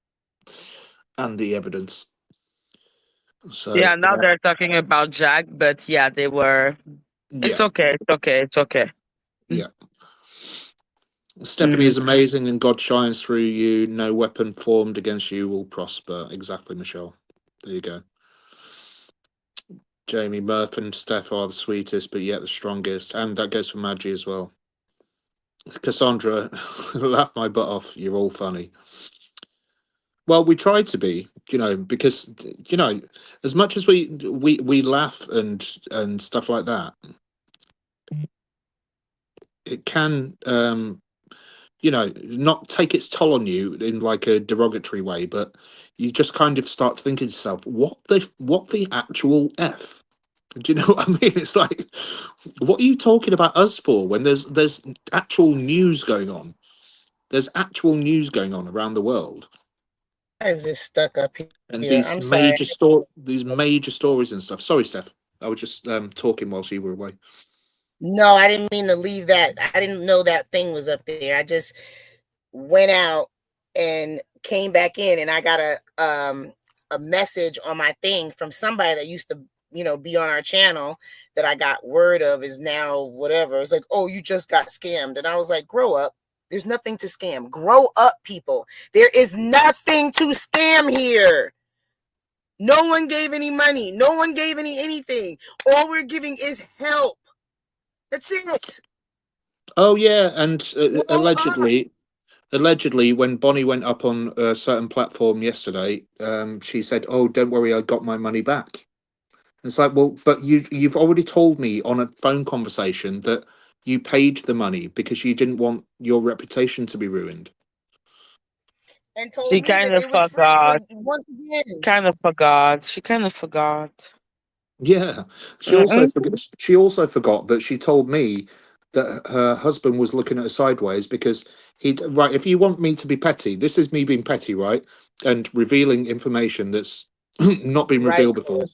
and the evidence. So Yeah, now they're talking about Jack, but yeah, they were. It's yeah, okay. It's okay. It's okay. yeah. Stephanie is amazing and God shines through you. No weapon formed against you will prosper. Exactly, Michelle. There you go. Jamie, Murph and Steph are the sweetest, but yet the strongest. And that goes for Maggie as well. Cassandra, laugh my butt off. You're all funny. Well, we try to be, because as much as we laugh and stuff like that, it can not take its toll on you in like a derogatory way, but you just kind of start thinking to yourself, what the actual F? Do you know what I mean? It's like, what are you talking about us for when there's actual news going on? There's actual news going on around the world, Why is this stuck up and here? I'm sorry. these major stories and stuff. Sorry, Steph. I was just talking whilst you were away. No, I didn't mean to leave that. I didn't know that thing was up there. I just went out and came back in, and I got a message on my thing from somebody that used to, be on our channel that I got word of is now whatever. It's like, oh, you just got scammed. And I was like, grow up. There's nothing to scam. Grow up, people. There is nothing to scam here. No one gave any money. No one gave anything. All we're giving is help. That's it. Oh yeah, and allegedly, when Bonnie went up on a certain platform yesterday, she said, "Oh, don't worry, I got my money back." It's like, well, but you've already told me on a phone conversation that you paid the money because you didn't want your reputation to be ruined. And told She me that kind of it was free. So forgot. once again, She kind of forgot. Yeah, she also forgot that she told me that her husband was looking at her sideways because right. If you want me to be petty, this is me being petty, right, and revealing information that's not been right, revealed before.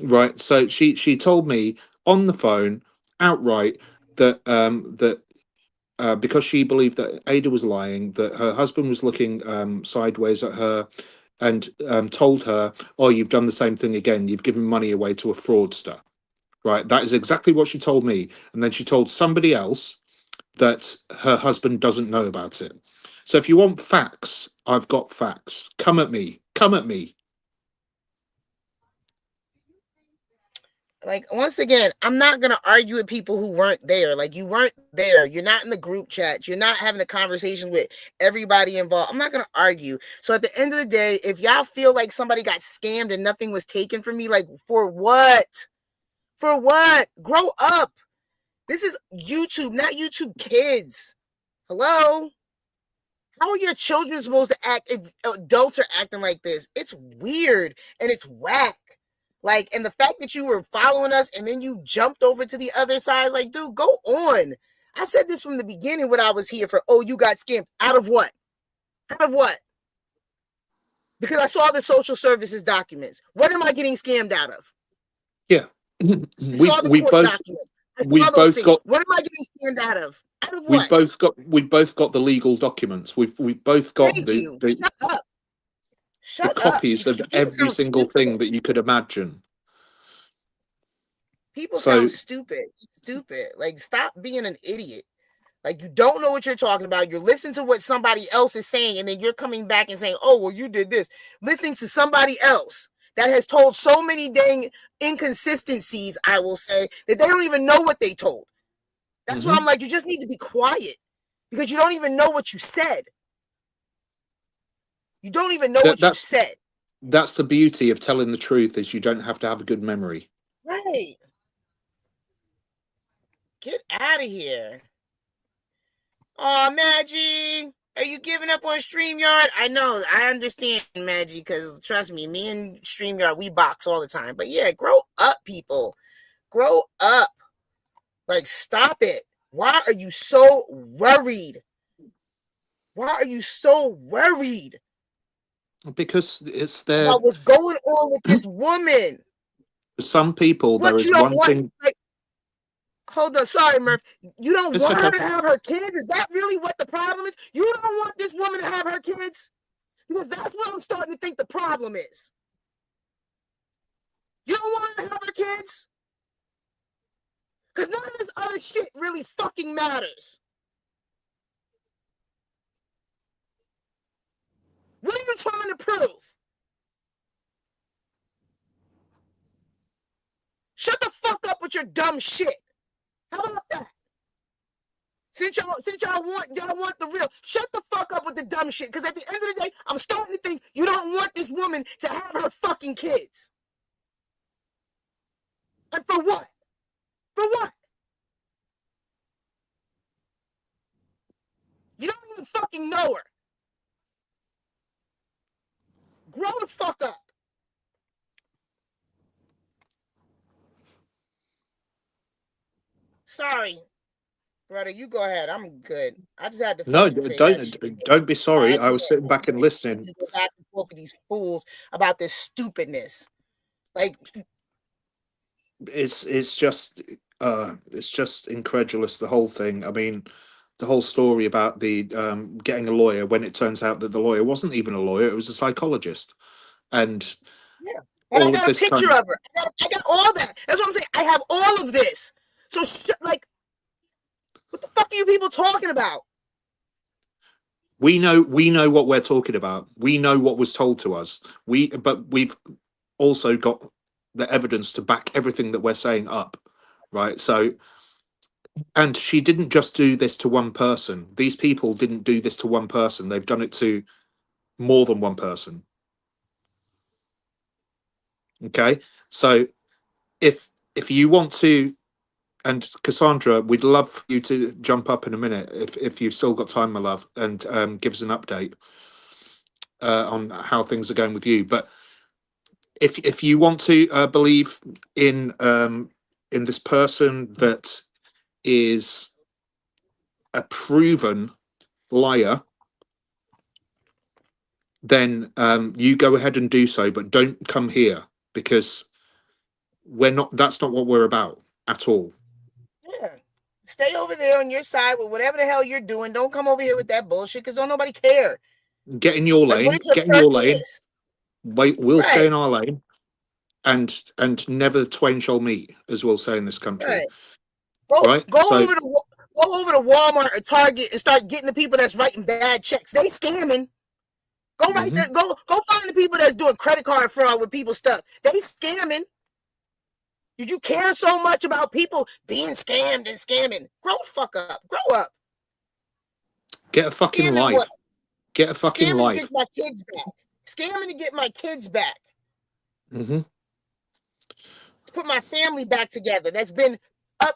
Right. So she told me on the phone outright that because she believed that Ada was lying, that her husband was looking sideways at her and told her, "Oh, you've done the same thing again. You've given money away to a fraudster." Right. That is exactly what she told me. And then she told somebody else that her husband doesn't know about it. So if you want facts, I've got facts. Come at me. Come at me. like once again, I'm not gonna argue with people who weren't there. Like you weren't there. You're not in the group chat. You're not having a conversation with everybody involved. I'm not gonna argue. So at the end of the day, if y'all feel like somebody got scammed and nothing was taken from me, like for what? For what? Grow up. This is YouTube, not YouTube Kids. Hello? How are your children supposed to act if adults are acting like this? It's weird and it's whack. Like, and the fact that you were following us and then you jumped over to the other side, like, dude, go on. I said this from the beginning when I was here for, oh, you got scammed. Out of what? Out of what? Because I saw the social services documents. What am I getting scammed out of? Yeah. I saw the court documents. I saw those things. What am I getting scammed out of? Out of what? We've both got the legal documents. We've both got Shut up. the copies of every single thing that you could imagine. People sound stupid. Like, stop being an idiot. Like, you don't know what you're talking about. You're listening to what somebody else is saying, and then you're coming back and saying, oh, well, you did this. Listening to somebody else that has told so many dang inconsistencies, I will say, that they don't even know what they told. That's why I'm like, you just need to be quiet because you don't even know what you said. You don't even know what you said. That's the beauty of telling the truth, is you don't have to have a good memory. Right. Get out of here. Oh, Maggie, are you giving up on StreamYard? I know, I understand, Maggie, because trust me, me and StreamYard, we box all the time. But yeah, grow up, people. Grow up. Like, stop it. Why are you so worried? Why are you so worried? Because it's their... About what's going on with this woman. For some people, there is one thing... Like, hold on, sorry, Murph. You don't want her to have her kids? Is that really what the problem is? You don't want this woman to have her kids? Because that's what I'm starting to think the problem is. You don't want her to have her kids? Because none of this other shit really fucking matters. What are you trying to prove? Shut the fuck up with your dumb shit. How about that? Since y'all want the real, shut the fuck up with the dumb shit. Because at the end of the day, I'm starting to think you don't want this woman to have her fucking kids. And for what? For what? You don't even fucking know her. Grow the fuck up. Sorry, brother. You go ahead. I'm good. I just had to No, fucking say that shit. don't be sorry. I I was sitting back and listening. can't go back and forth with these fools about this stupidness. Like, It's just incredulous, the whole thing. I mean, the whole story about the getting a lawyer, when it turns out that the lawyer wasn't even a lawyer, it was a psychologist. And yeah. And I all of got a this picture time, of her. I got all that. That's what I'm saying. I have all of this. So, like, what the fuck are you people talking about? we know what we're talking about. We know what was told to us. But we've also got the evidence to back everything that we're saying up, right? So, and she didn't just do this to one person. These people didn't do this to one person. They've done it to more than one person. Okay, so if you want to, and Cassandra, we'd love for you to jump up in a minute if you've still got time, my love, and give us an update on how things are going with you. But if you want to believe in this person that is a proven liar, then you go ahead and do so, but don't come here, because we're not. That's not what we're about at all. Yeah. Stay over there on your side with whatever the hell you're doing. Don't come over here with that bullshit, because don't nobody care. Get in your Like, lane. what is your Get in your lane. purpose? Wait, we'll stay in Right. our lane, and never twain shall meet, as we'll say in this country. Right. Right. Go So over to Walmart or Target and start getting the people that's writing bad checks. They scamming. Go right there. Go find the people that's doing credit card fraud with people's stuff. They scamming. Did you care so much about people being scammed and scamming? Grow the fuck up. Grow up. get a fucking Scamming life. what? Get a fucking Scamming to life. get my kids back. Scamming to get my kids back. Mm-hmm. To put my family back together. That's been up,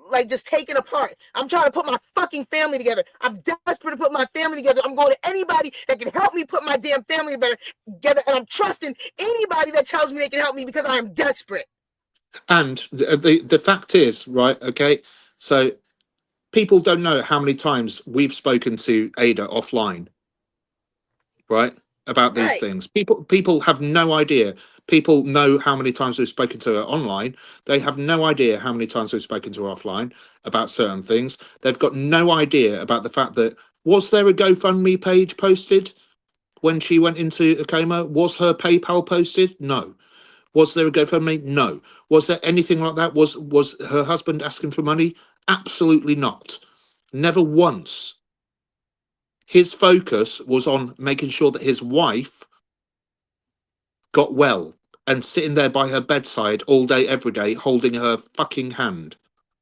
like just taken apart. I'm trying to put my fucking family together. I'm desperate to put my family together. I'm going to anybody that can help me put my damn family together, and I'm trusting anybody that tells me they can help me because I am desperate. And the fact is, right? Okay, so people don't know how many times we've spoken to Ada offline, right, about these Right. things. People have no idea. People know how many times we've spoken to her online. They have no idea how many times we've spoken to her offline about certain things. They've got no idea about the fact that, was there a GoFundMe page posted when she went into a coma? Was her PayPal posted? No. Was there a GoFundMe? No. Was there anything like that? Was her husband asking for money? Absolutely not. Never once. His focus was on making sure that his wife got well and sitting there by her bedside all day, every day, holding her fucking hand.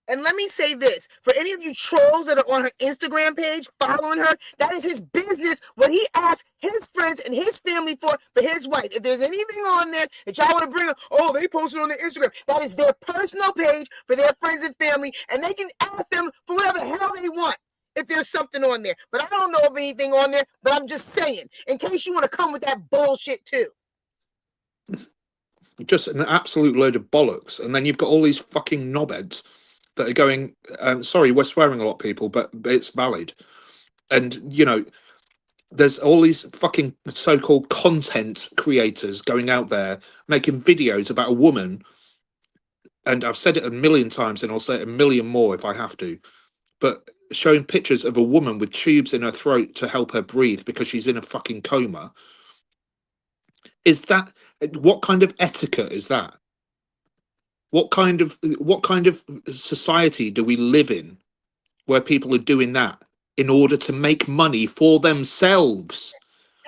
And let me say this, for any of you trolls that are on her Instagram page following her, that is his business, what he asks his friends and his family for his wife. If there's anything on there that y'all want to bring up, oh, they posted on their Instagram, that is their personal page for their friends and family, and they can ask them for whatever the hell they want if there's something on there. But I don't know of anything on there, but I'm just saying, in case you want to come with that bullshit too. Just an absolute load of bollocks. And then you've got all these fucking knobheads that are going, sorry, we're swearing a lot, people, but it's valid. And, you know, there's all these fucking so-called content creators going out there making videos about a woman. And I've said it a million times, and I'll say it a million more if I have to. But showing pictures of a woman with tubes in her throat to help her breathe because she's in a fucking coma. Is that, what kind of etiquette is that? What kind of society do we live in where people are doing that in order to make money for themselves?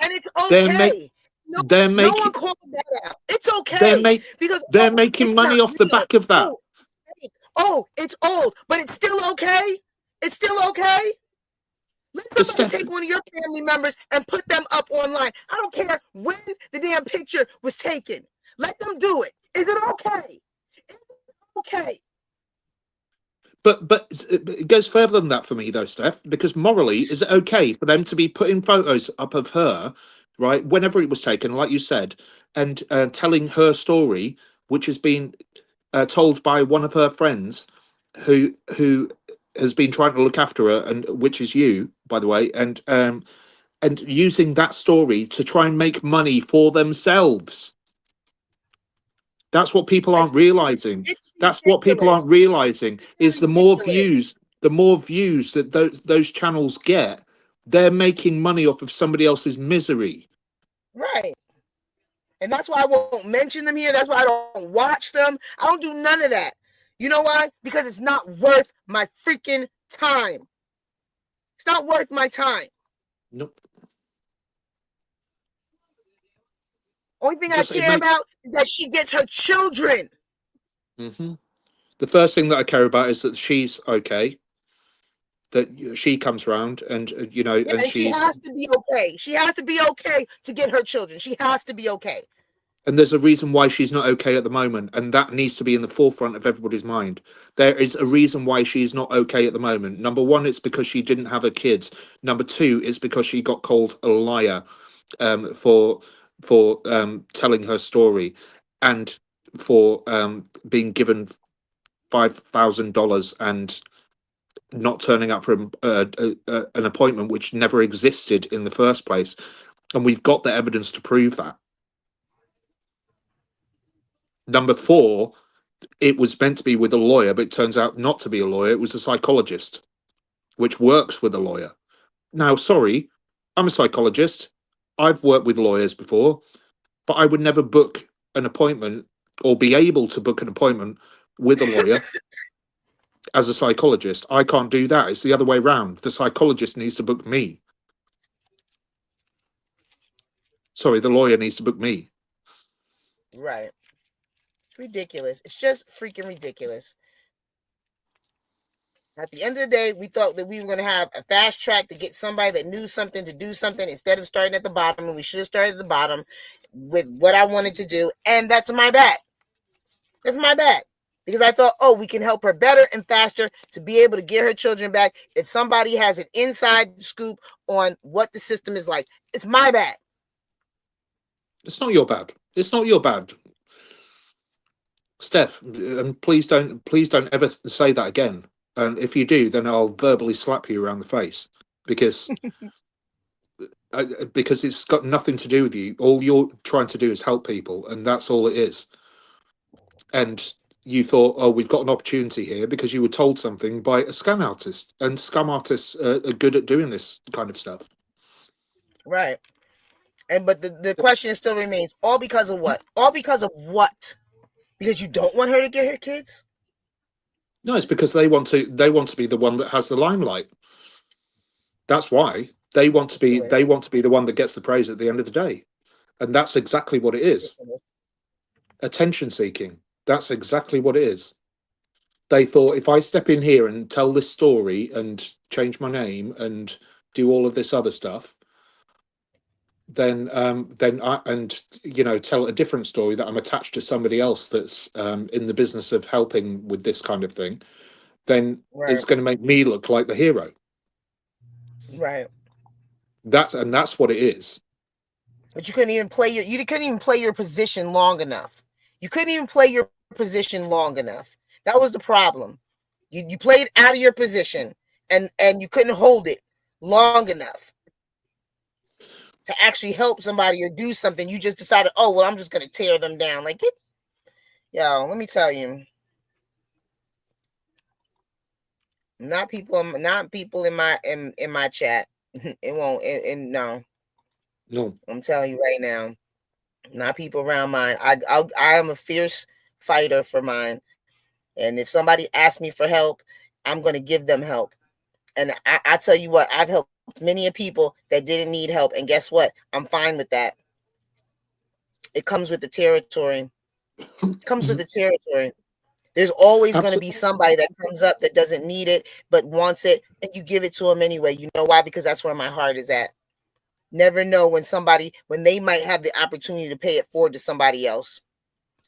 And it's okay. No one called that out. It's okay. Because they're making money off the back of that. It's old, but it's still okay. It's still okay. Let somebody take one of your family members and put them up online. I don't care when the damn picture was taken. Let them do it. Is it okay? It's okay. But it goes further than that for me, though, Steph, because morally, is it okay for them to be putting photos up of her, right, whenever it was taken, like you said, and telling her story, which has been told by one of her friends who has been trying to look after her, and which is you, by the way, and using that story to try and make money for themselves. That's what people aren't realizing. That's what people aren't realizing is the more views that those channels get, they're making money off of somebody else's misery. Right. And that's why I won't mention them here. That's why I don't watch them. I don't do none of that. You know why? Because it's not worth my freaking time. It's not worth my time. Nope. Only thing I care about is that she gets her children. Mm-hmm. The first thing that I care about is that she's okay, that she comes around, and and she has to be okay. She has to be okay to get her children. She has to be okay. And there's a reason why she's not okay at the moment, and that needs to be in the forefront of everybody's mind. There is a reason why she's not okay at the moment. Number one, it's because she didn't have her kids. Number two, it's because she got called a liar for telling her story, and for being given $5,000 and not turning up for an appointment which never existed in the first place. And we've got the evidence to prove that. Number four, it was meant to be with a lawyer, but it turns out not to be a lawyer. It was a psychologist, which works with a lawyer. Now, sorry, I'm a psychologist. I've worked with lawyers before, but I would never book an appointment or be able to book an appointment with a lawyer as a psychologist. I can't do that. It's the other way around. The psychologist needs to book me. Sorry, the lawyer needs to book me. Right. It's ridiculous. It's just freaking ridiculous. At the end of the day, we thought that we were going to have a fast track to get somebody that knew something to do something instead of starting at the bottom. And we should have started at the bottom with what I wanted to do. And that's my bad. That's my bad. Because I thought, oh, we can help her better and faster to be able to get her children back if somebody has an inside scoop on what the system is like. It's my bad. It's not your bad. It's not your bad. Steph, and please don't ever say that again. And if you do, then I'll verbally slap you around the face because it's got nothing to do with you. All you're trying to do is help people, and that's all it is. And you thought, oh, we've got an opportunity here because you were told something by a scam artist, and scam artists are good at doing this kind of stuff. Right. But the question still remains, all because of what? All because of what? Because you don't want her to get her kids? No, it's because they want to be the one that has the limelight. That's why they want to be the one that gets the praise at the end of the day. And that's exactly what it is. Attention seeking. That's exactly what it is. They thought, if I step in here and tell this story and change my name and do all of this other stuff, then tell a different story that I'm attached to somebody else that's in the business of helping with this kind of thing, then it's going to make me look like the hero. Right. That's what it is. But you couldn't even play your position long enough. You couldn't even play your position long enough. That was the problem. You played out of your position and you couldn't hold it long enough to actually help somebody or do something. You just decided, oh, well, I'm just going to tear them down. Like, yo, let me tell you. Not people in my chat. It won't. And no. I'm telling you right now. Not people around mine. I am a fierce fighter for mine. And if somebody asks me for help, I'm going to give them help. And I tell you what, I've helped many people that didn't need help. And guess what? I'm fine with that. It comes with the territory. There's always going to be somebody that comes up that doesn't need it, but wants it. And you give it to them anyway. You know why? Because that's where my heart is at. Never know when they might have the opportunity to pay it forward to somebody else.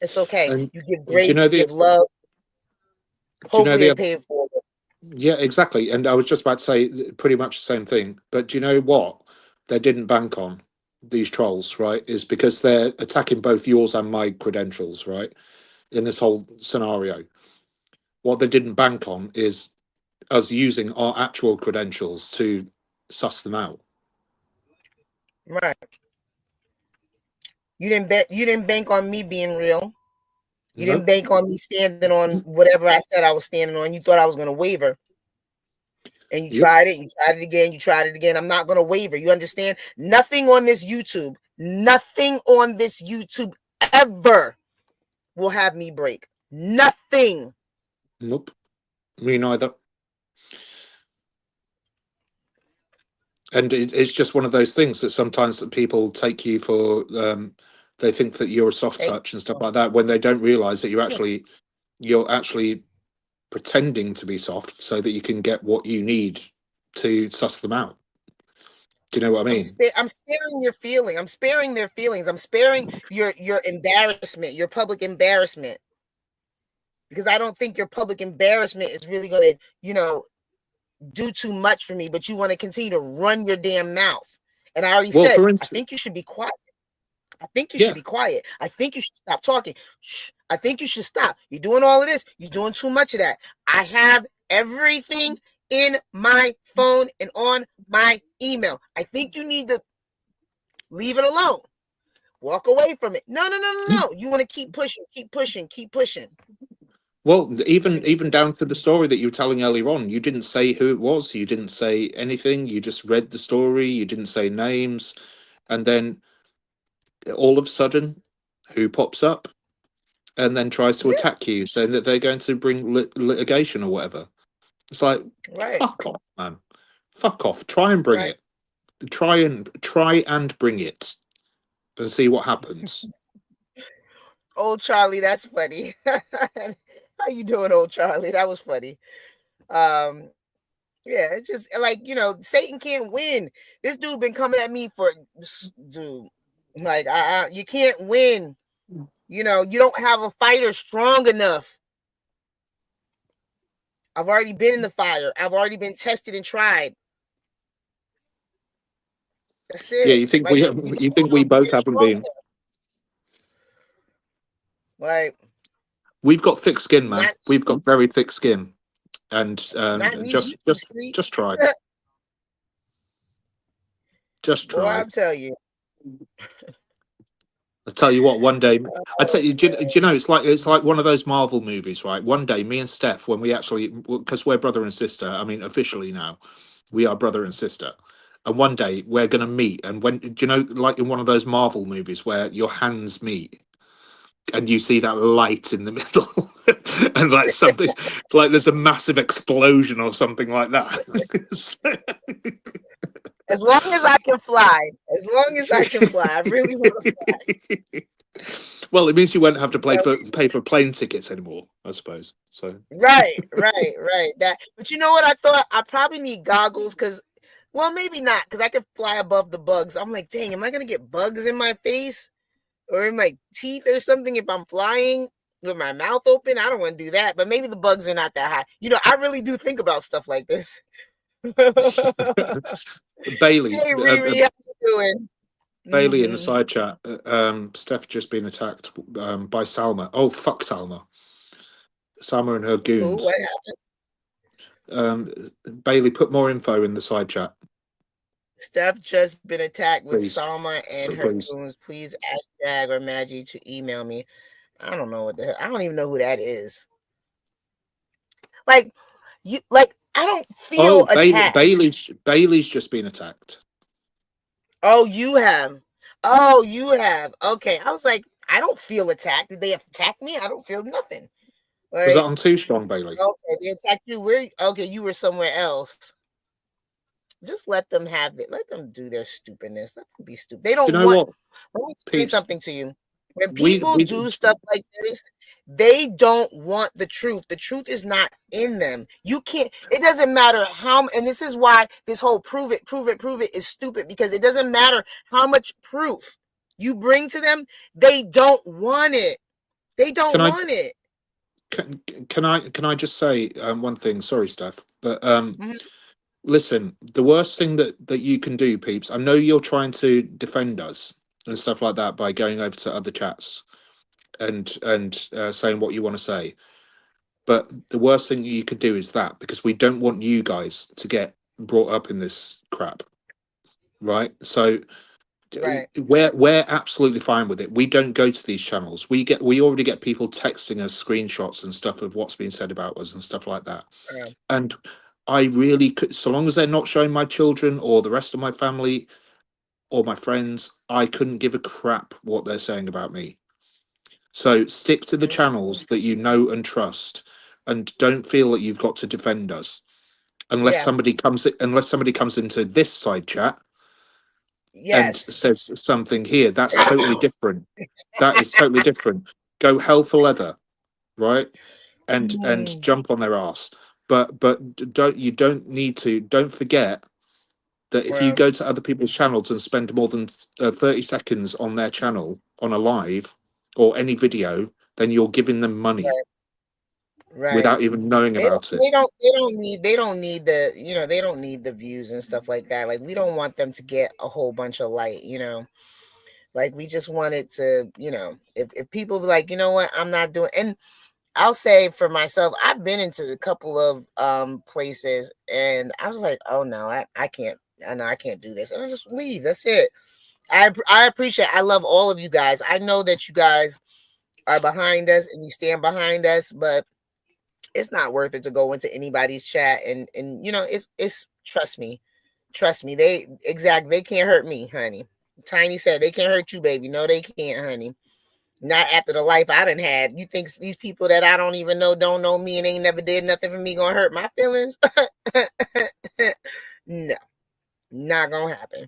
It's okay. You give grace, you give love. Hopefully they pay it forward. Yeah, exactly. And I was just about to say pretty much the same thing. But do you know what they didn't bank on, these trolls, right? Is because they're attacking both yours and my credentials, right? in this whole scenario. What they didn't bank on is us using our actual credentials to suss them out. Right. You didn't bank on me being real. You didn't bank on me standing on whatever I said I was standing on. You thought I was going to waver. And you tried it again, you tried it again. I'm not going to waver. You understand? Nothing on this YouTube ever will have me break. Nothing. Nope. Me neither. And it's just one of those things that sometimes that people take you for, they think that you're a soft touch and stuff like that, when they don't realize that you're actually pretending to be soft so that you can get what you need to suss them out. Do you know what I mean? I'm sparing your feeling. I'm sparing their feelings. I'm sparing your embarrassment, your public embarrassment. Because I don't think your public embarrassment is really going to, do too much for me, but you want to continue to run your damn mouth. And I already said, I think you should be quiet. I think you should be quiet. I think you should stop talking. Shh. I think you should stop. You're doing all of this. You're doing too much of that. I have everything in my phone and on my email. I think you need to leave it alone. Walk away from it. No. You want to keep pushing, keep pushing, keep pushing. Well, even down to the story that you were telling earlier on, you didn't say who it was. You didn't say anything. You just read the story. You didn't say names. And then all of a sudden, who pops up and then tries to attack you, saying that they're going to bring litigation or whatever. It's like, fuck off, man. Fuck off. Try and bring it. Try and bring it and see what happens. Old Charlie, that's funny. How you doing, old Charlie? That was funny. Yeah, it's just like, Satan can't win. This dude been coming at me for, dude, like, you can't win. You don't have a fighter strong enough. I've already been in the fire. I've already been tested and tried. That's it. Yeah, you think we both haven't been? Like, we've got thick skin, man. We've got very thick skin, and just try. Just try. Boy, I'll tell you. I tell you what, one day, I tell you, do you know, it's like one of those Marvel movies, right? One day, me and Steph, when we actually, because we're brother and sister, I mean, officially now, we are brother and sister. And one day we're going to meet. And when, do you know, like in one of those Marvel movies where your hands meet and you see that light in the middle and like something, like there's a massive explosion or something like that. As long as I can fly. As long as I can fly. I really want to fly. Well, it means you won't have to pay for plane tickets anymore, I suppose. So Right. That, but you know what? I thought I probably need goggles because, well, maybe not, because I could fly above the bugs. I'm like, dang, am I gonna get bugs in my face or in my teeth or something if I'm flying with my mouth open? I don't want to do that. But maybe the bugs are not that high. I really do think about stuff like this. Bailey, hey Riri, how you doing? Bailey in the side chat. Steph just been attacked by Salma. Oh, fuck Salma. Salma and her goons. Ooh, what happened? Bailey, put more info in the side chat. Steph just been attacked with Please. Salma and her goons. Please ask Jag or Maggie to email me. I don't know what the hell. I don't even know who that is. Like, I don't feel attacked. Bailey's just been attacked. Oh, you have. Okay. I was like, I don't feel attacked. Did they attack me? I don't feel nothing. Like, was that on Too Strong, Bailey? Okay, they attacked you. You were somewhere else. Just let them have it. Let them do their stupidness. Let them be stupid. They don't want. Let me explain something to you. When people do stuff like this, they don't want the truth. The truth is not in them. You can't, it doesn't matter how, and this is why this whole prove it is stupid, because it doesn't matter how much proof you bring to them. They don't want it. They don't want it. Can I just say one thing? Sorry, Steph, but listen, the worst thing that you can do, peeps, I know you're trying to defend us and stuff like that by going over to other chats and saying what you want to say. But the worst thing you could do is that, because we don't want you guys to get brought up in this crap, right? So Right. we're absolutely fine with it. We don't go to these channels. We already get people texting us screenshots and stuff of what's being said about us and stuff like that. And I really could, so long as they're not showing my children or the rest of my family or my friends, I couldn't give a crap what they're saying about me. So stick to the channels that you know and trust, and don't feel that you've got to defend us unless Yeah. somebody comes into this side chat and Yes. says something here. That's totally different. That is totally different. Go hell for leather, right? And jump on their ass. But don't need to. Don't forget that if you Well, go to other people's channels and spend more than 30 seconds on their channel on a live or any video, then you're giving them money right. without even knowing about it. They don't need the, you know, they don't need the views and stuff like that. Like, we don't want them to get a whole bunch of light, you know. Like, we just want it to, you know, if people be like, you know what, I'm not doing, and I'll say for myself, I've been into a couple of places and I was like, oh no, I can't, I know I can't do this. And I just leave. That's it. I appreciate, I love all of you guys. I know that you guys are behind us and you stand behind us, but it's not worth it to go into anybody's chat and you know, it's trust me, they can't hurt me, honey. Tiny said they can't hurt you, baby. No, they can't, honey. Not after the life I done had. You think these people that I don't even know don't know me and ain't never did nothing for me gonna hurt my feelings? No, not gonna happen.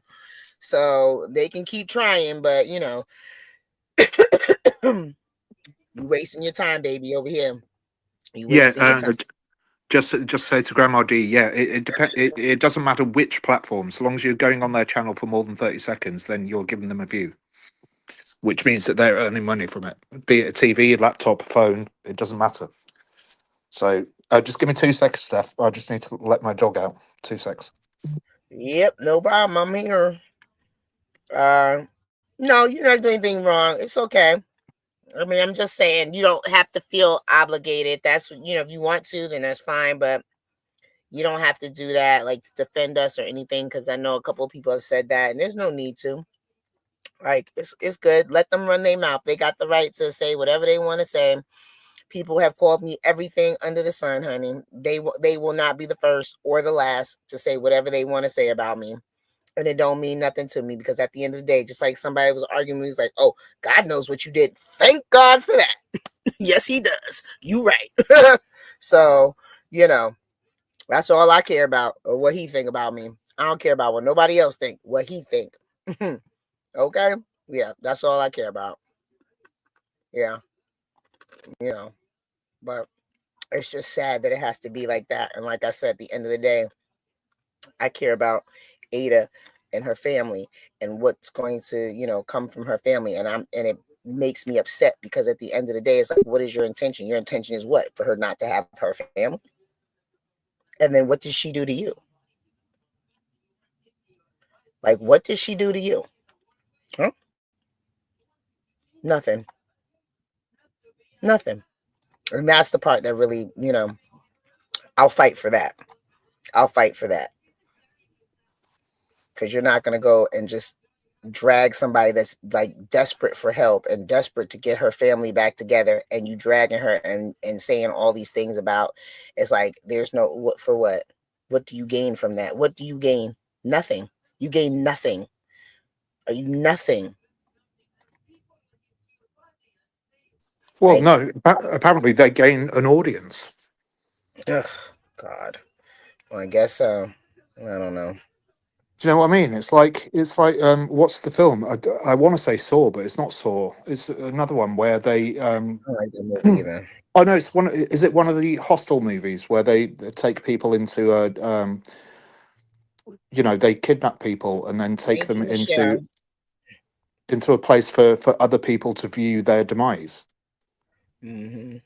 So they can keep trying, but you know, you wasting your time, baby, over here. You wasting your time. Just say to Grandma D, yeah, it depends. It doesn't matter which platform, so long as you're going on their channel for more than 30 seconds, then you're giving them a view, which means that they're earning money from it. Be it a TV, laptop, phone, it doesn't matter. So just give me 2 seconds, Steph. I just need to let my dog out. 2 seconds. Yep, no problem. I'm here. No, you're not doing anything wrong. It's okay. I mean, I'm just saying you don't have to feel obligated. That's, you know, if you want to, then that's fine. But you don't have to do that, like to defend us or anything, because I know a couple of people have said that, and there's no need to. Like, it's good. Let them run their mouth. They got the right to say whatever they want to say. People have called me everything under the sun, honey. They will not be the first or the last to say whatever they want to say about me. And it don't mean nothing to me, because at the end of the day, just like somebody was arguing, he was like, oh, God knows what you did. Thank God for that. Yes, he does. You right. So, you know, that's all I care about, or what he think about me. I don't care about what nobody else think, what he think. Okay? Yeah, that's all I care about. Yeah. You know, but it's just sad that it has to be like that. And like I said, at the end of the day, I care about Ada and her family and what's going to, you know, come from her family. And it makes me upset, because at the end of the day, it's like, what is your intention? Your intention is what? For her not to have her family? And then what did she do to you? Like, what did she do to you? Huh? Nothing. Nothing. And that's the part that really, you know, I'll fight for that. I'll fight for that. Because you're not going to go and just drag somebody that's like desperate for help and desperate to get her family back together, and you dragging her and saying all these things about, it's like, there's no, what for what? What do you gain from that? What do you gain? Nothing. You gain nothing. Are you nothing? Well, no, apparently they gain an audience. Ugh, God. Well, I guess so. I don't know. Do you know what I mean? It's like what's the film? I want to say Saw, but it's not Saw. It's another one where they I don't like that movie either. oh no, it's one. Is it one of the Hostel movies where they take people into a you know, they kidnap people and then take them into a place for other people to view their demise. Mm-hmm. Do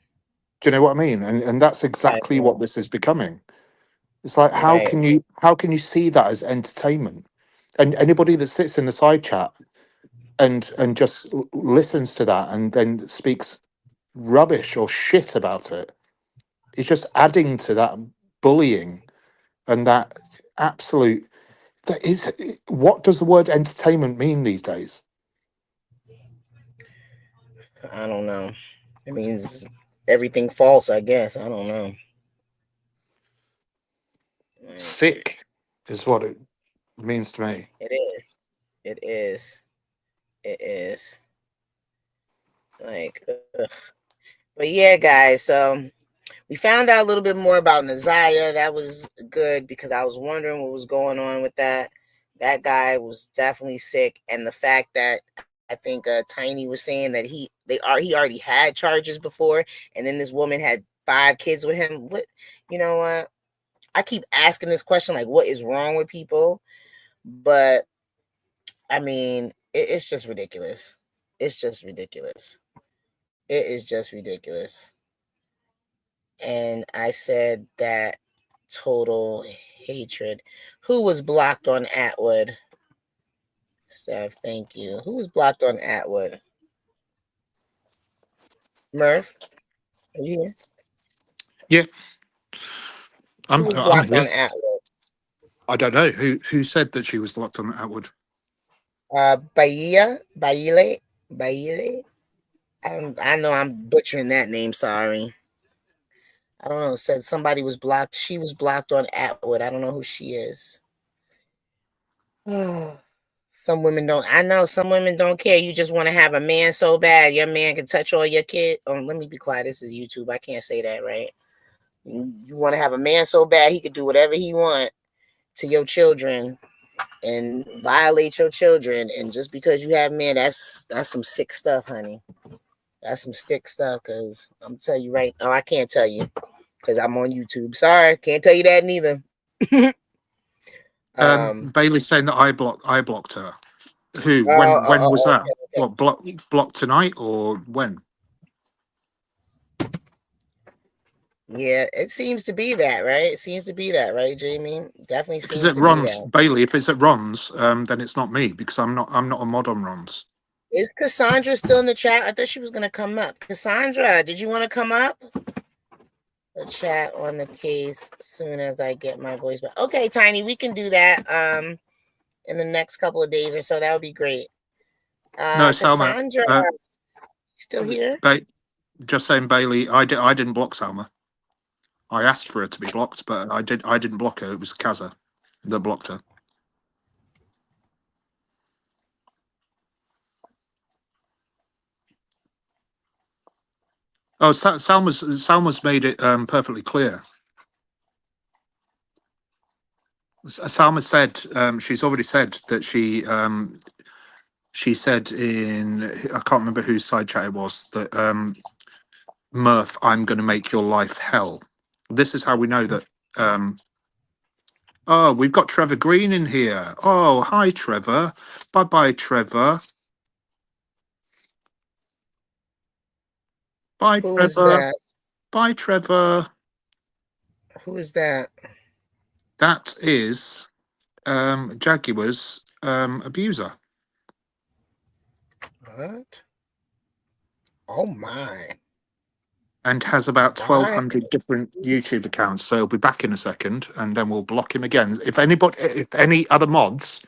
you know what I mean? And that's exactly what this is becoming. It's like, how can you see that as entertainment? And anybody that sits in the side chat and just listens to that and then speaks rubbish or shit about it. It's just adding to that bullying and that absolute. That is, what does the word entertainment mean these days? I don't know. It means everything false, I guess. I don't know. Sick is what it means to me. It is. It is. It is. Like, ugh. But yeah, guys. So we found out a little bit more about Naziah. That was good because I was wondering what was going on with that. That guy was definitely sick, and the fact that I think Tiny was saying that he already had charges before, and then this woman had 5 kids with him. What, you know what? I keep asking this question, like, what is wrong with people? But I mean, it's just ridiculous. It's just ridiculous. It is just ridiculous. And I said that total hatred. Who was blocked on Atwood? Steph, thank you. Who was blocked on Atwood? Murph, are you here? Yeah, Who was I'm blocked here. on Atwood? I don't know who said that she was locked on Atwood. Baile. I know I'm butchering that name. Sorry. I don't know. Said somebody was blocked. She was blocked on Atwood. I don't know who she is. Some women don't. I know some women don't care. You just want to have a man so bad. Your man can touch all your kid. Oh, let me be quiet. This is YouTube. I can't say that, right? You want to have a man so bad he could do whatever he want to your children and violate your children. And just because you have men, that's some sick stuff, honey. That's some sick stuff. Cause I'm telling you right. Oh, I can't tell you because I'm on YouTube. Sorry, can't tell you that neither. Bailey's saying that I blocked her. Who? When was that? Okay. What blocked tonight or when? Yeah, it seems to be that, right? It seems to be that, right, Jamie? Definitely If it's seems at to be Ron's, that. Bailey, if it's at Ron's, then it's not me because I'm not a mod on Ron's. Is Cassandra still in the chat? I thought she was gonna come up. Cassandra, did you want to come up? The chat on the case as soon as I get my voice back. Okay, Tiny, we can do that in the next couple of days or so. That would be great. No, Salma. Cassandra, still here? Just saying, Bailey. I didn't block Salma. I asked for her to be blocked, but I didn't block her. It was Kaza that blocked her. Oh, Salma's made it perfectly clear. Salma said she's already said that she said in, I can't remember whose side chat it was, that Murph, I'm going to make your life hell. This is how we know that. Oh, we've got Trevor Green in here. Oh, hi, Trevor. Bye, Trevor. Bye, Who Trevor. is that? Bye, Trevor. Who is that? That is Jaguar's abuser. What? Oh my. And has about 1,200 different YouTube accounts. So he'll be back in a second, and then we'll block him again. If any other mods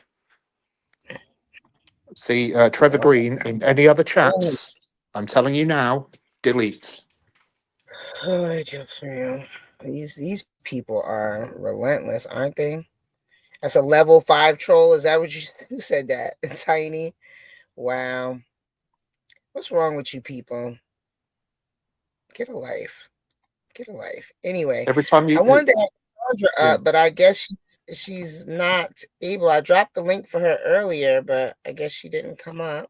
see Trevor Green in any other chats, I'm telling you now, delete. Oh, just man. These people are relentless, aren't they? That's a level 5 troll. Is that what you who said that? Tiny. Wow. What's wrong with you people? Get a life. Get a life. Anyway, Every time you, I wanted to have Sandra yeah. up, but I guess she's not able. I dropped the link for her earlier, but I guess she didn't come up.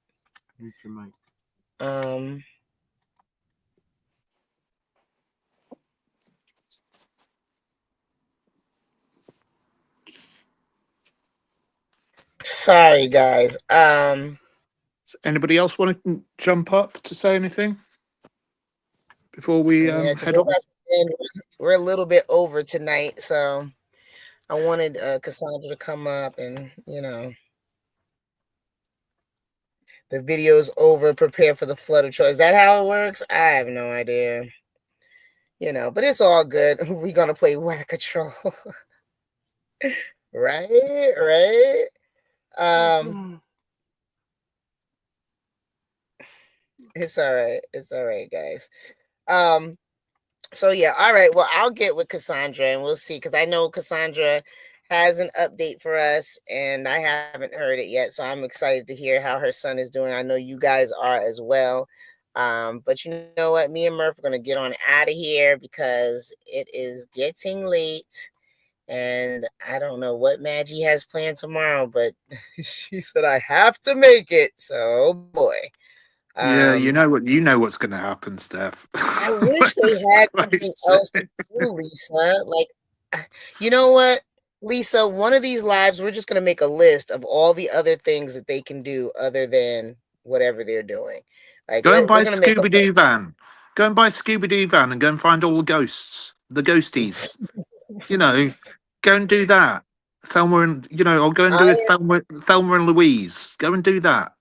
Sorry, guys. Does anybody else want to jump up to say anything before we yeah, because head off? we're a little bit over tonight, so I wanted Cassandra to come up and The video's over. Prepare for the flood of choice. Is that how it works? I have no idea. You know, but it's all good. We're gonna play Whack-A-Troll. Right. It's all right. It's all right, guys. So yeah, all right. Well, I'll get with Cassandra and we'll see, because I know Cassandra has an update for us and I haven't heard it yet. So I'm excited to hear how her son is doing. I know you guys are as well. But you know what? Me and Murph are gonna get on out of here because it is getting late. And I don't know what Maggie has planned tomorrow, but she said I have to make it. So boy. Yeah, you know what's going to happen, Steph. I wish they had something else to do, Lisa. Like, you know what, Lisa? One of these lives, we're just gonna make a list of all the other things that they can do other than whatever they're doing. Like, Go and buy we're a gonna make a Scooby Doo van. Go and buy a Scooby Doo van and go and find all the ghosts, the ghosties. You know, go and do that. Thelma and I'll go and do it. Thelma and Louise. Go and do that.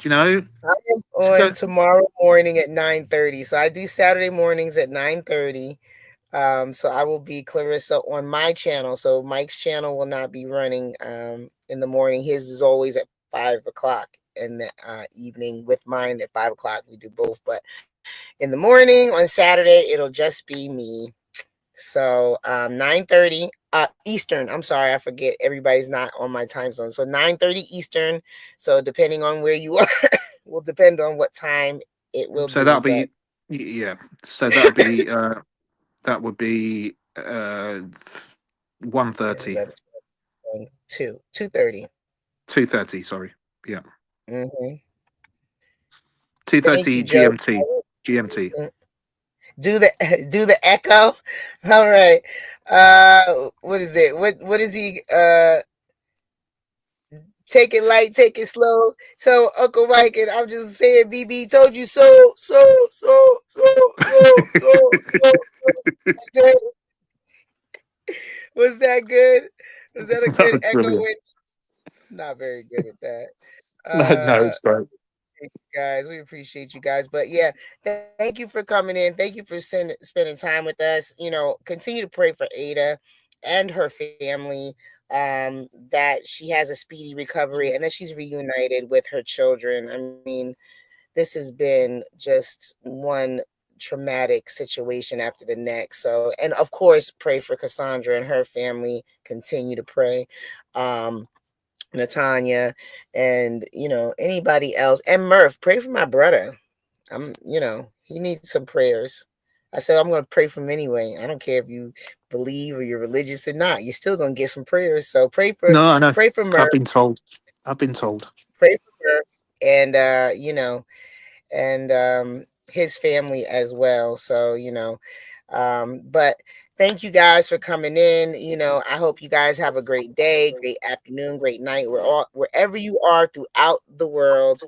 You know. I am on tomorrow morning at 9:30. So I do Saturday mornings at 9:30. So I will be Clarissa on my channel. So Mike's channel will not be running in the morning. His is always at 5 o'clock in the evening. With mine at 5 o'clock. We do both, but in the morning on Saturday it'll just be me. So 9:30 Eastern. I'm sorry, I forget. Everybody's not on my time zone. So 9:30 Eastern. So depending on where you are, will depend on what time it will So be. that'll be So that'll be that would be 1:30. 2:30. 2:30. Sorry. Yeah. Mm-hmm. 2:30 GMT. GMT. Do the echo. All right. What is it? What is he? Take it light, take it slow. So Uncle Mike, and I'm just saying, BB told you so. Good. Was that good? Was that a That good was echo? brilliant. Not very good at that. No, it's great. Guys, we appreciate you guys. But yeah, thank you for coming in. Thank you for spending time with us. You know, continue to pray for Ada and her family, that she has a speedy recovery and that she's reunited with her children. I mean, this has been just one traumatic situation after the next. So, and of course, pray for Cassandra and her family. Continue to pray. Natanya, and anybody else, and Murph, pray for my brother. He needs some prayers. I said I'm going to pray for him anyway. I don't care if you believe or you're religious or not. You're still going to get some prayers. So pray for No, I know. Murph. I've been told. Pray for Murph, and and his family as well. So but thank you guys for coming in. I hope you guys have a great day, great afternoon, great night. Wherever you are throughout the world.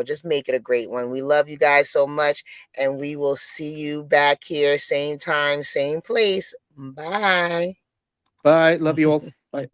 Just make it a great one. We love you guys so much, and we will see you back here, same time, same place. Bye. Bye. Love you all. Bye.